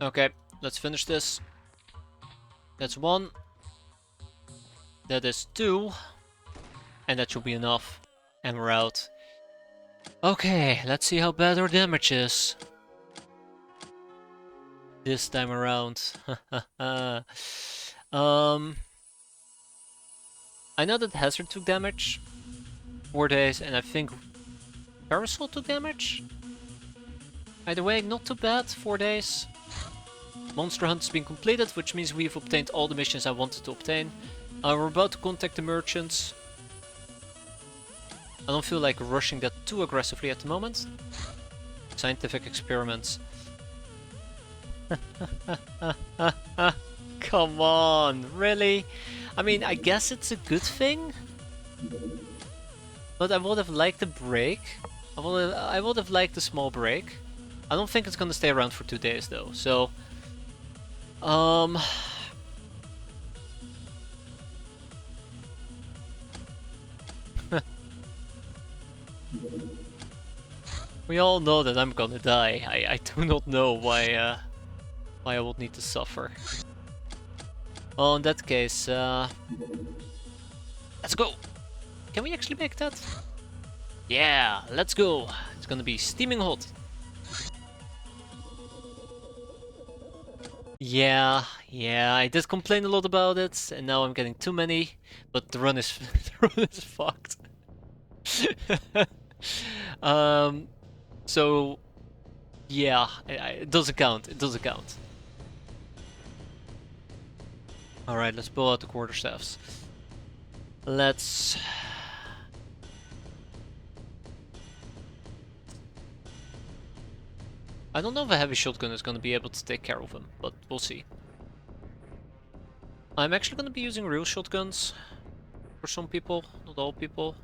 Okay, let's finish this. That's 1. That is 2. And that should be enough. And we're out. Okay, let's see how bad our damage is. This time around. I know that Hazard took damage. 4 days, and I think Parasol took damage. Either way, not too bad. 4 days. Monster Hunt has been completed, which means we've obtained all the missions I wanted to obtain. We're about to contact the merchants. I don't feel like rushing that too aggressively at the moment. Scientific experiments. Come on, really? I mean, I guess it's a good thing. But I would have liked a break. I would have liked a small break. I don't think it's gonna stay around for 2 days though, so... We all know that I'm gonna die. I do not know why I would need to suffer. Well, in that case, let's go! Can we actually make that? Yeah, let's go! It's gonna be steaming hot. Yeah, I did complain a lot about it, and now I'm getting too many, but the run is the run is fucked. So yeah, it doesn't count. It doesn't count. All right, let's pull out the quarterstaffs. Let's. I don't know if a heavy shotgun is going to be able to take care of him, but we'll see. I'm actually going to be using real shotguns for some people, not all people.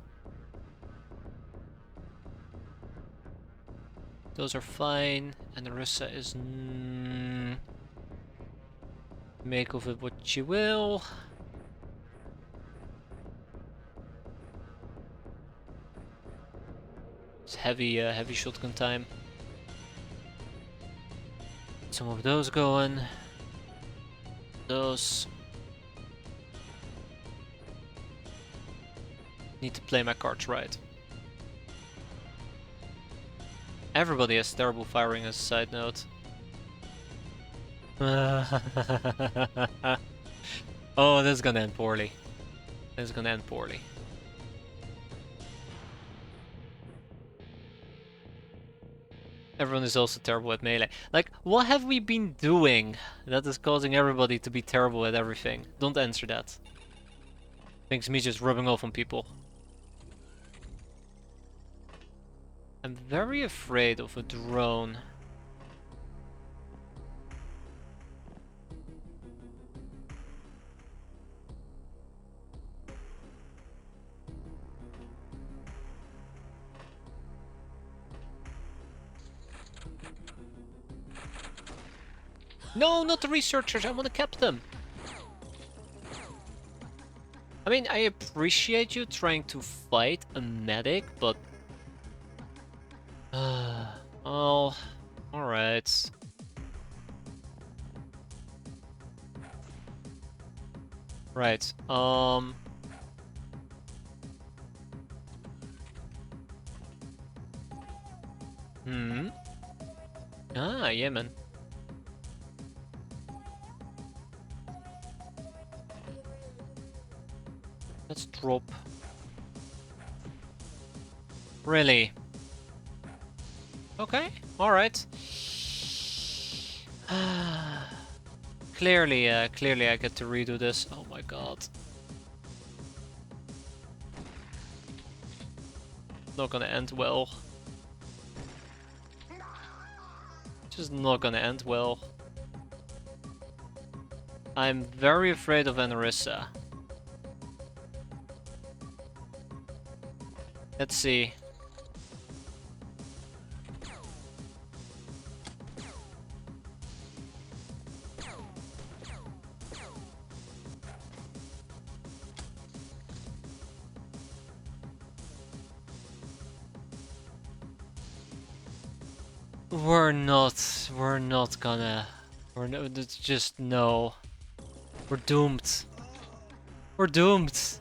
Those are fine, and Narissa is... make of it what you will. It's heavy shotgun time. Some of those going. Those. Need to play my cards right. Everybody has terrible firing as a side note. Oh, this is gonna end poorly. This is gonna end poorly. Everyone is also terrible at melee. Like, what have we been doing that is causing everybody to be terrible at everything? Don't answer that. Thinks me just rubbing off on people. I'm very afraid of a drone. No, not the researchers, I want to cap them. I mean, I appreciate you trying to fight a medic, but... oh, alright. Right, Ah, Yemen. Let's drop. Really? Okay, alright. Clearly I get to redo this. Oh my god. Not gonna end well. Just not gonna end well. I'm very afraid of Anarissa. Let's see. We're not gonna, it's just no. We're doomed. We're doomed.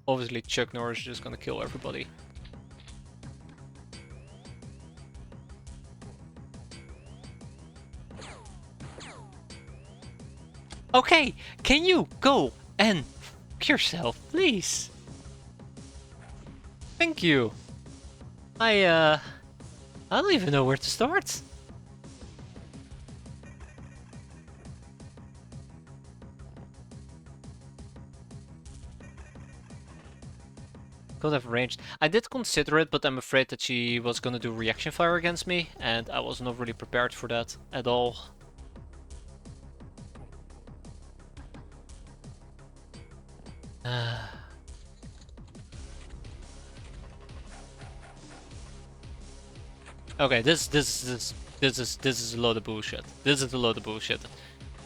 Obviously Chuck Norris is just gonna kill everybody. Okay, can you go and fuck yourself, please? Thank you. I don't even know where to start. Could have ranged. I did consider it, but I'm afraid that she was gonna do reaction fire against me, and I was not really prepared for that at all. Okay, this is a load of bullshit. This is a load of bullshit.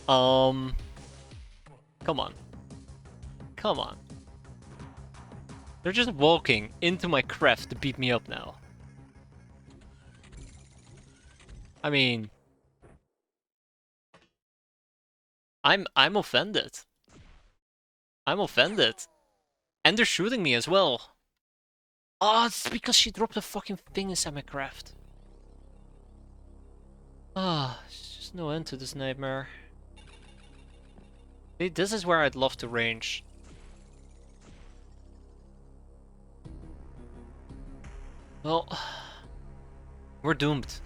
Come on. Come on. They're just walking into my craft to beat me up now. I mean, I'm offended. I'm offended. And they're shooting me as well. Oh, it's because she dropped a fucking thing inside my craft. Ah, there's just no end to this nightmare. See, this is where I'd love to range. Well, we're doomed.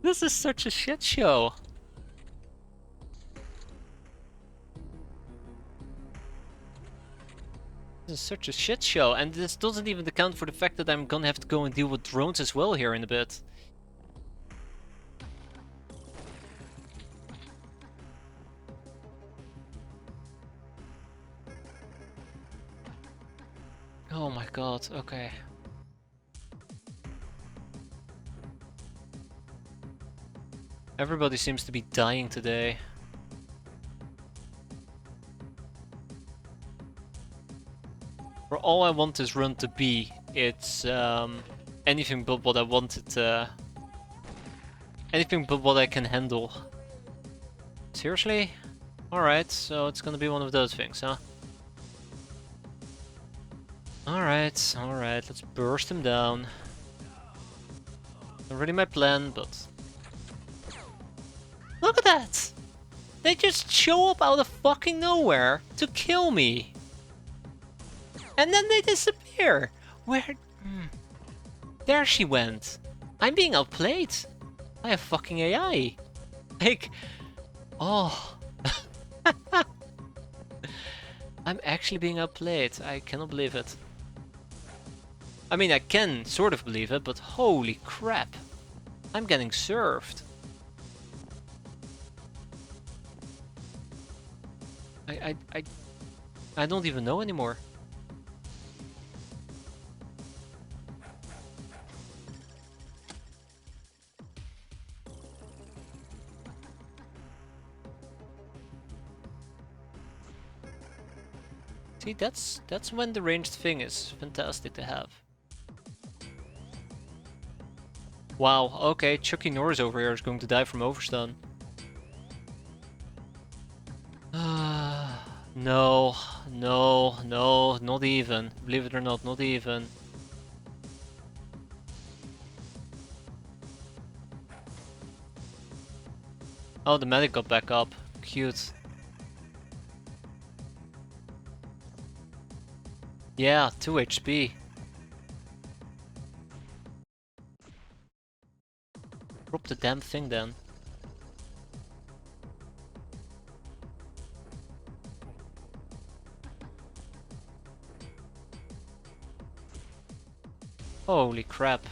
This is such a shit show. This is such a shit show, and this doesn't even account for the fact that I'm gonna have to go and deal with drones as well here in a bit. Oh my god, okay. Everybody seems to be dying today. For all I want this run to be, it's anything but what I wanted. Anything but what I can handle. Seriously? Alright, so it's gonna be one of those things, huh? Alright, alright, let's burst him down. Not really my plan, but... Look at that! They just show up out of fucking nowhere to kill me! And then they disappear! Where... There she went! I'm being outplayed! By a fucking AI! Like... Oh... I'm actually being outplayed. I cannot believe it. I mean, I can sort of believe it, but holy crap. I'm getting served. I don't even know anymore. See, that's when the ranged thing is fantastic to have. Wow, okay, Chucky Norris over here is going to die from overstun. No, no, no, not even. Believe it or not, not even. Oh, the medic got back up. Cute. Yeah, 2 HP. Drop the damn thing then. Holy crap.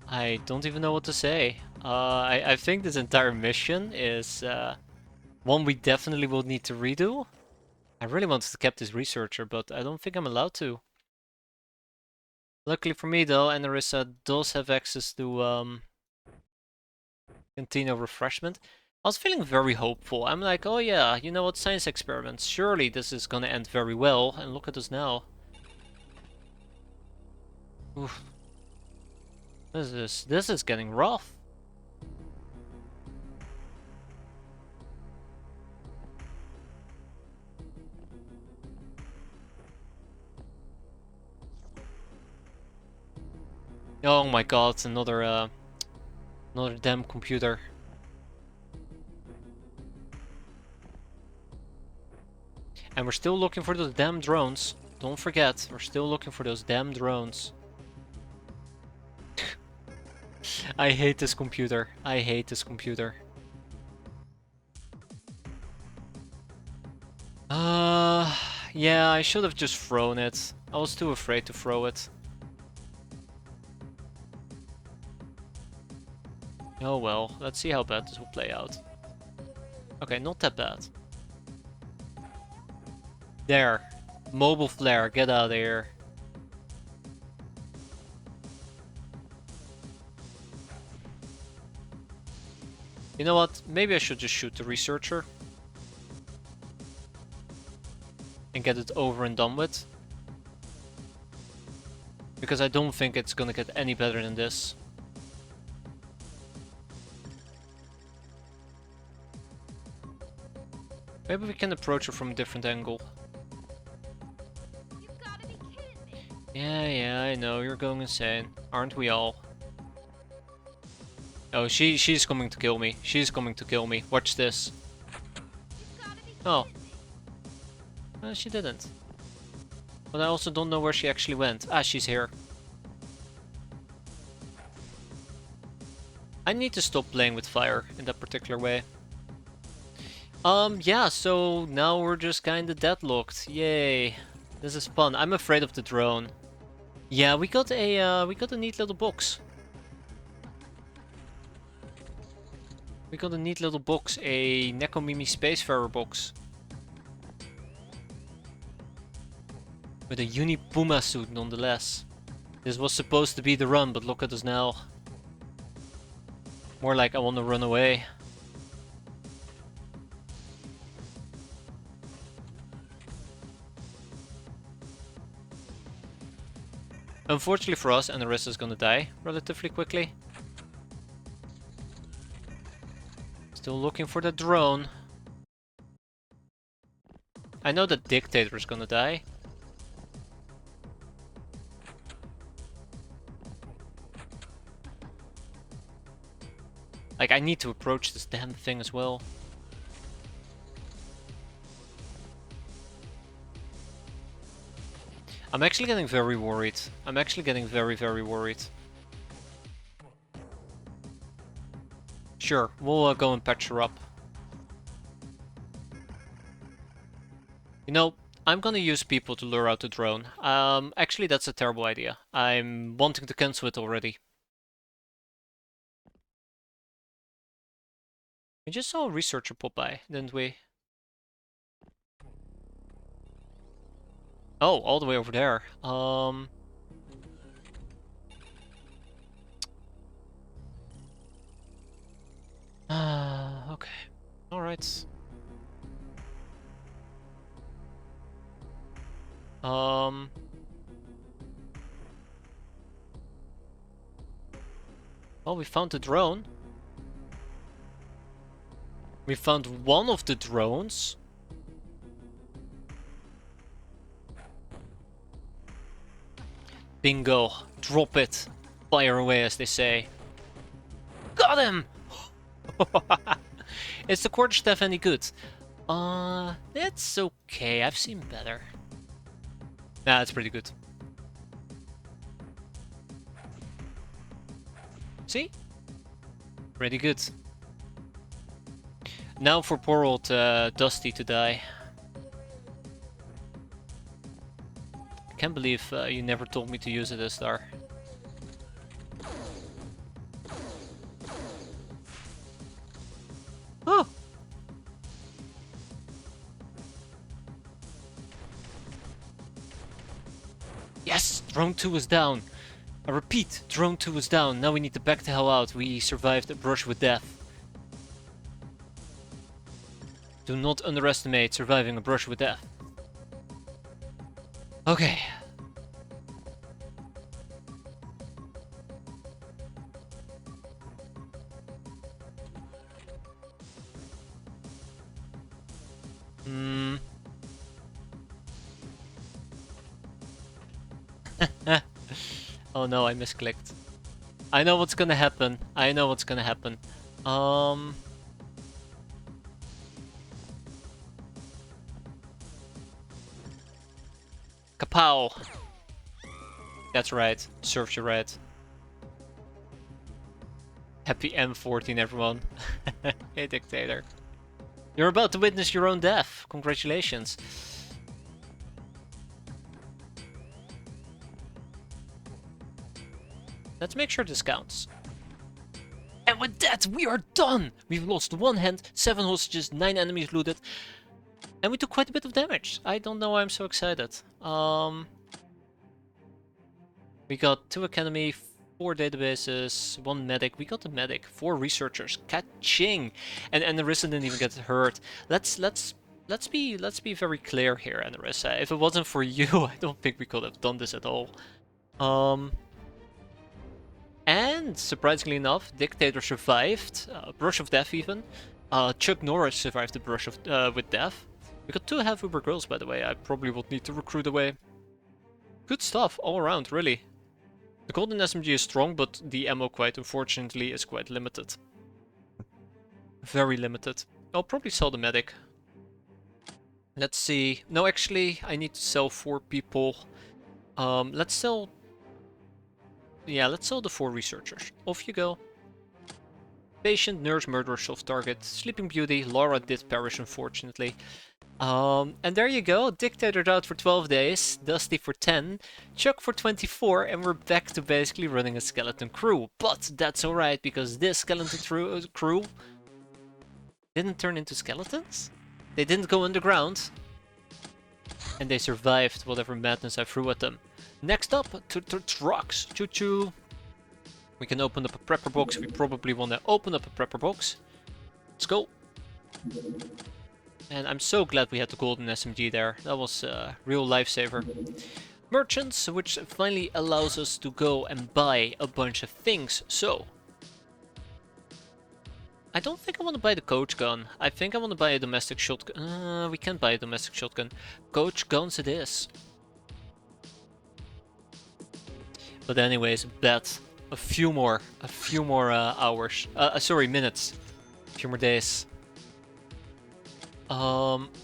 I don't even know what to say. I think this entire mission is one we definitely will need to redo. I really wanted to keep this researcher, but I don't think I'm allowed to. Luckily for me though, Anarissa does have access to cantina refreshment. I was feeling very hopeful. I'm like, oh yeah, you know what, science experiments. Surely this is gonna end very well. And look at us now. Oof. This is getting rough. Oh my god, it's another damn computer. And we're still looking for those damn drones. Don't forget, we're still looking for those damn drones. I hate this computer. I hate this computer. Yeah, I should have just thrown it. I was too afraid to throw it. Oh well, let's see how bad this will play out. Okay, not that bad. There. Mobile flare, get out of here. You know what? Maybe I should just shoot the researcher. And get it over and done with. Because I don't think it's gonna get any better than this. Maybe we can approach her from a different angle. You've gotta be kidding me. Yeah, I know, you're going insane. Aren't we all? Oh, she's coming to kill me. She's coming to kill me. Watch this. You've gotta be Oh. kidding me. She didn't. But I also don't know where she actually went. Ah, she's here. I need to stop playing with fire in that particular way. Yeah, so now we're just kinda deadlocked. Yay. This is fun. I'm afraid of the drone. Yeah, we got a neat little box. We got a neat little box, a Nekomimi Spacefarer box. With a Unipuma suit nonetheless. This was supposed to be the run, but look at us now. More like I want to run away. Unfortunately for us, Anarissa is gonna die relatively quickly. Still looking for the drone. I know the Dictator is gonna die. Like, I need to approach this damn thing as well. I'm actually getting very worried. I'm actually getting very, very worried. Sure, we'll go and patch her up. You know, I'm gonna use people to lure out the drone. Actually, that's a terrible idea. I'm wanting to cancel it already. We just saw a researcher pop by, didn't we? Oh, all the way over there. Okay. Alright. Well, we found the drone. We found one of the drones. Bingo. Drop it. Fire away, as they say. Got him! Is the quarterstaff any good? It's okay. I've seen better. Nah, it's pretty good. See? Pretty good. Now for poor old Dusty to die. I can't believe you never told me to use it as Star. Oh! Yes! Drone 2 is down. I repeat, drone 2 is down. Now we need to back the hell out. We survived a brush with death. Do not underestimate surviving a brush with death. Okay. Oh no, I misclicked. I know what's gonna happen. I know what's gonna happen. Kapow! That's right. Serves you right. Happy N14, everyone. Hey, Dictator. You're about to witness your own death. Congratulations. Let's make sure this counts. And with that, we are done! We've lost 1 hand, 7 hostages, 9 enemies looted. And we took quite a bit of damage. I don't know why I'm so excited. We got 2 academy, 4 databases, 1 medic. We got a medic, 4 researchers. Ka-ching! And Narissa didn't even get hurt. Let's be very clear here, Narissa. If it wasn't for you, I don't think we could have done this at all. And surprisingly enough, Dictator survived, Brush of Death even. Chuck Norris survived the Brush of with Death. We got 2 half Uber girls, by the way. I probably would need to recruit away. Good stuff all around, really. The golden SMG is strong, but the ammo, quite unfortunately, is quite limited. Very limited. I'll probably sell the medic. Let's see. No, actually, I need to sell 4 people. Let's sell... Yeah, let's sell the 4 researchers. Off you go. Patient, nurse, murderer, soft target, Sleeping Beauty. Laura did perish, unfortunately. And there you go. Dictator's out for 12 days, Dusty for 10, Chuck for 24, and we're back to basically running a skeleton crew. But that's alright, because this skeleton crew didn't turn into skeletons. They didn't go underground. And they survived whatever madness I threw at them. Next up, to trucks. Choo-choo. We can open up a prepper box. We probably want to open up a prepper box. Let's go. And I'm so glad we had the golden SMG there. That was a real lifesaver. Merchants, which finally allows us to go and buy a bunch of things. So, I don't think I want to buy the coach gun. I think I want to buy a domestic shotgun. We can buy a domestic shotgun. Coach guns it is. But anyways, bet a few more hours. Sorry, minutes. A few more days.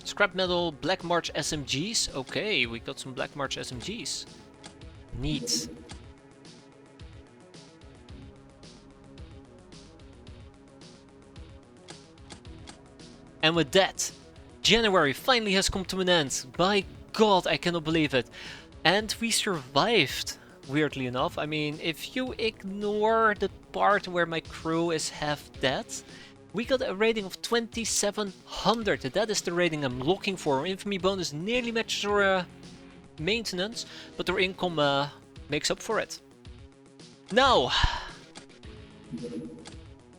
Scrap metal, Black March SMGs. Okay, we got some Black March SMGs. Neat. And with that, January finally has come to an end. By God, I cannot believe it. And we survived, weirdly enough. I mean, if you ignore the part where my crew is half dead, we got a rating of 2700. That is the rating I'm looking for. Our infamy bonus nearly matches our maintenance, but our income makes up for it. Now,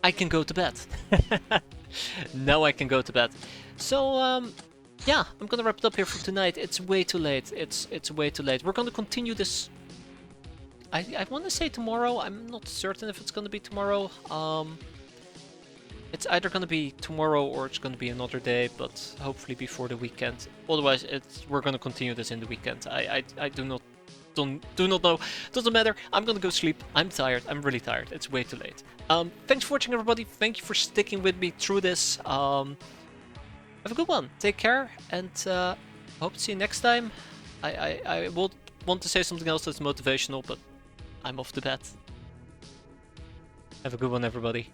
I can go to bed. Now I can go to bed. So, yeah, I'm gonna wrap it up here for tonight. It's way too late. It's way too late. We're gonna continue this. I want to say tomorrow. I'm not certain if it's gonna be tomorrow. It's either gonna be tomorrow or it's gonna be another day, but hopefully before the weekend. Otherwise, we're gonna continue this in the weekend. I do not know. Doesn't matter. I'm gonna go sleep. I'm tired. I'm really tired. It's way too late. Thanks for watching, everybody. Thank you for sticking with me through this. Have a good one. Take care, and hope to see you next time. I would want to say something else that's motivational, but I'm off to bed. Have a good one, everybody.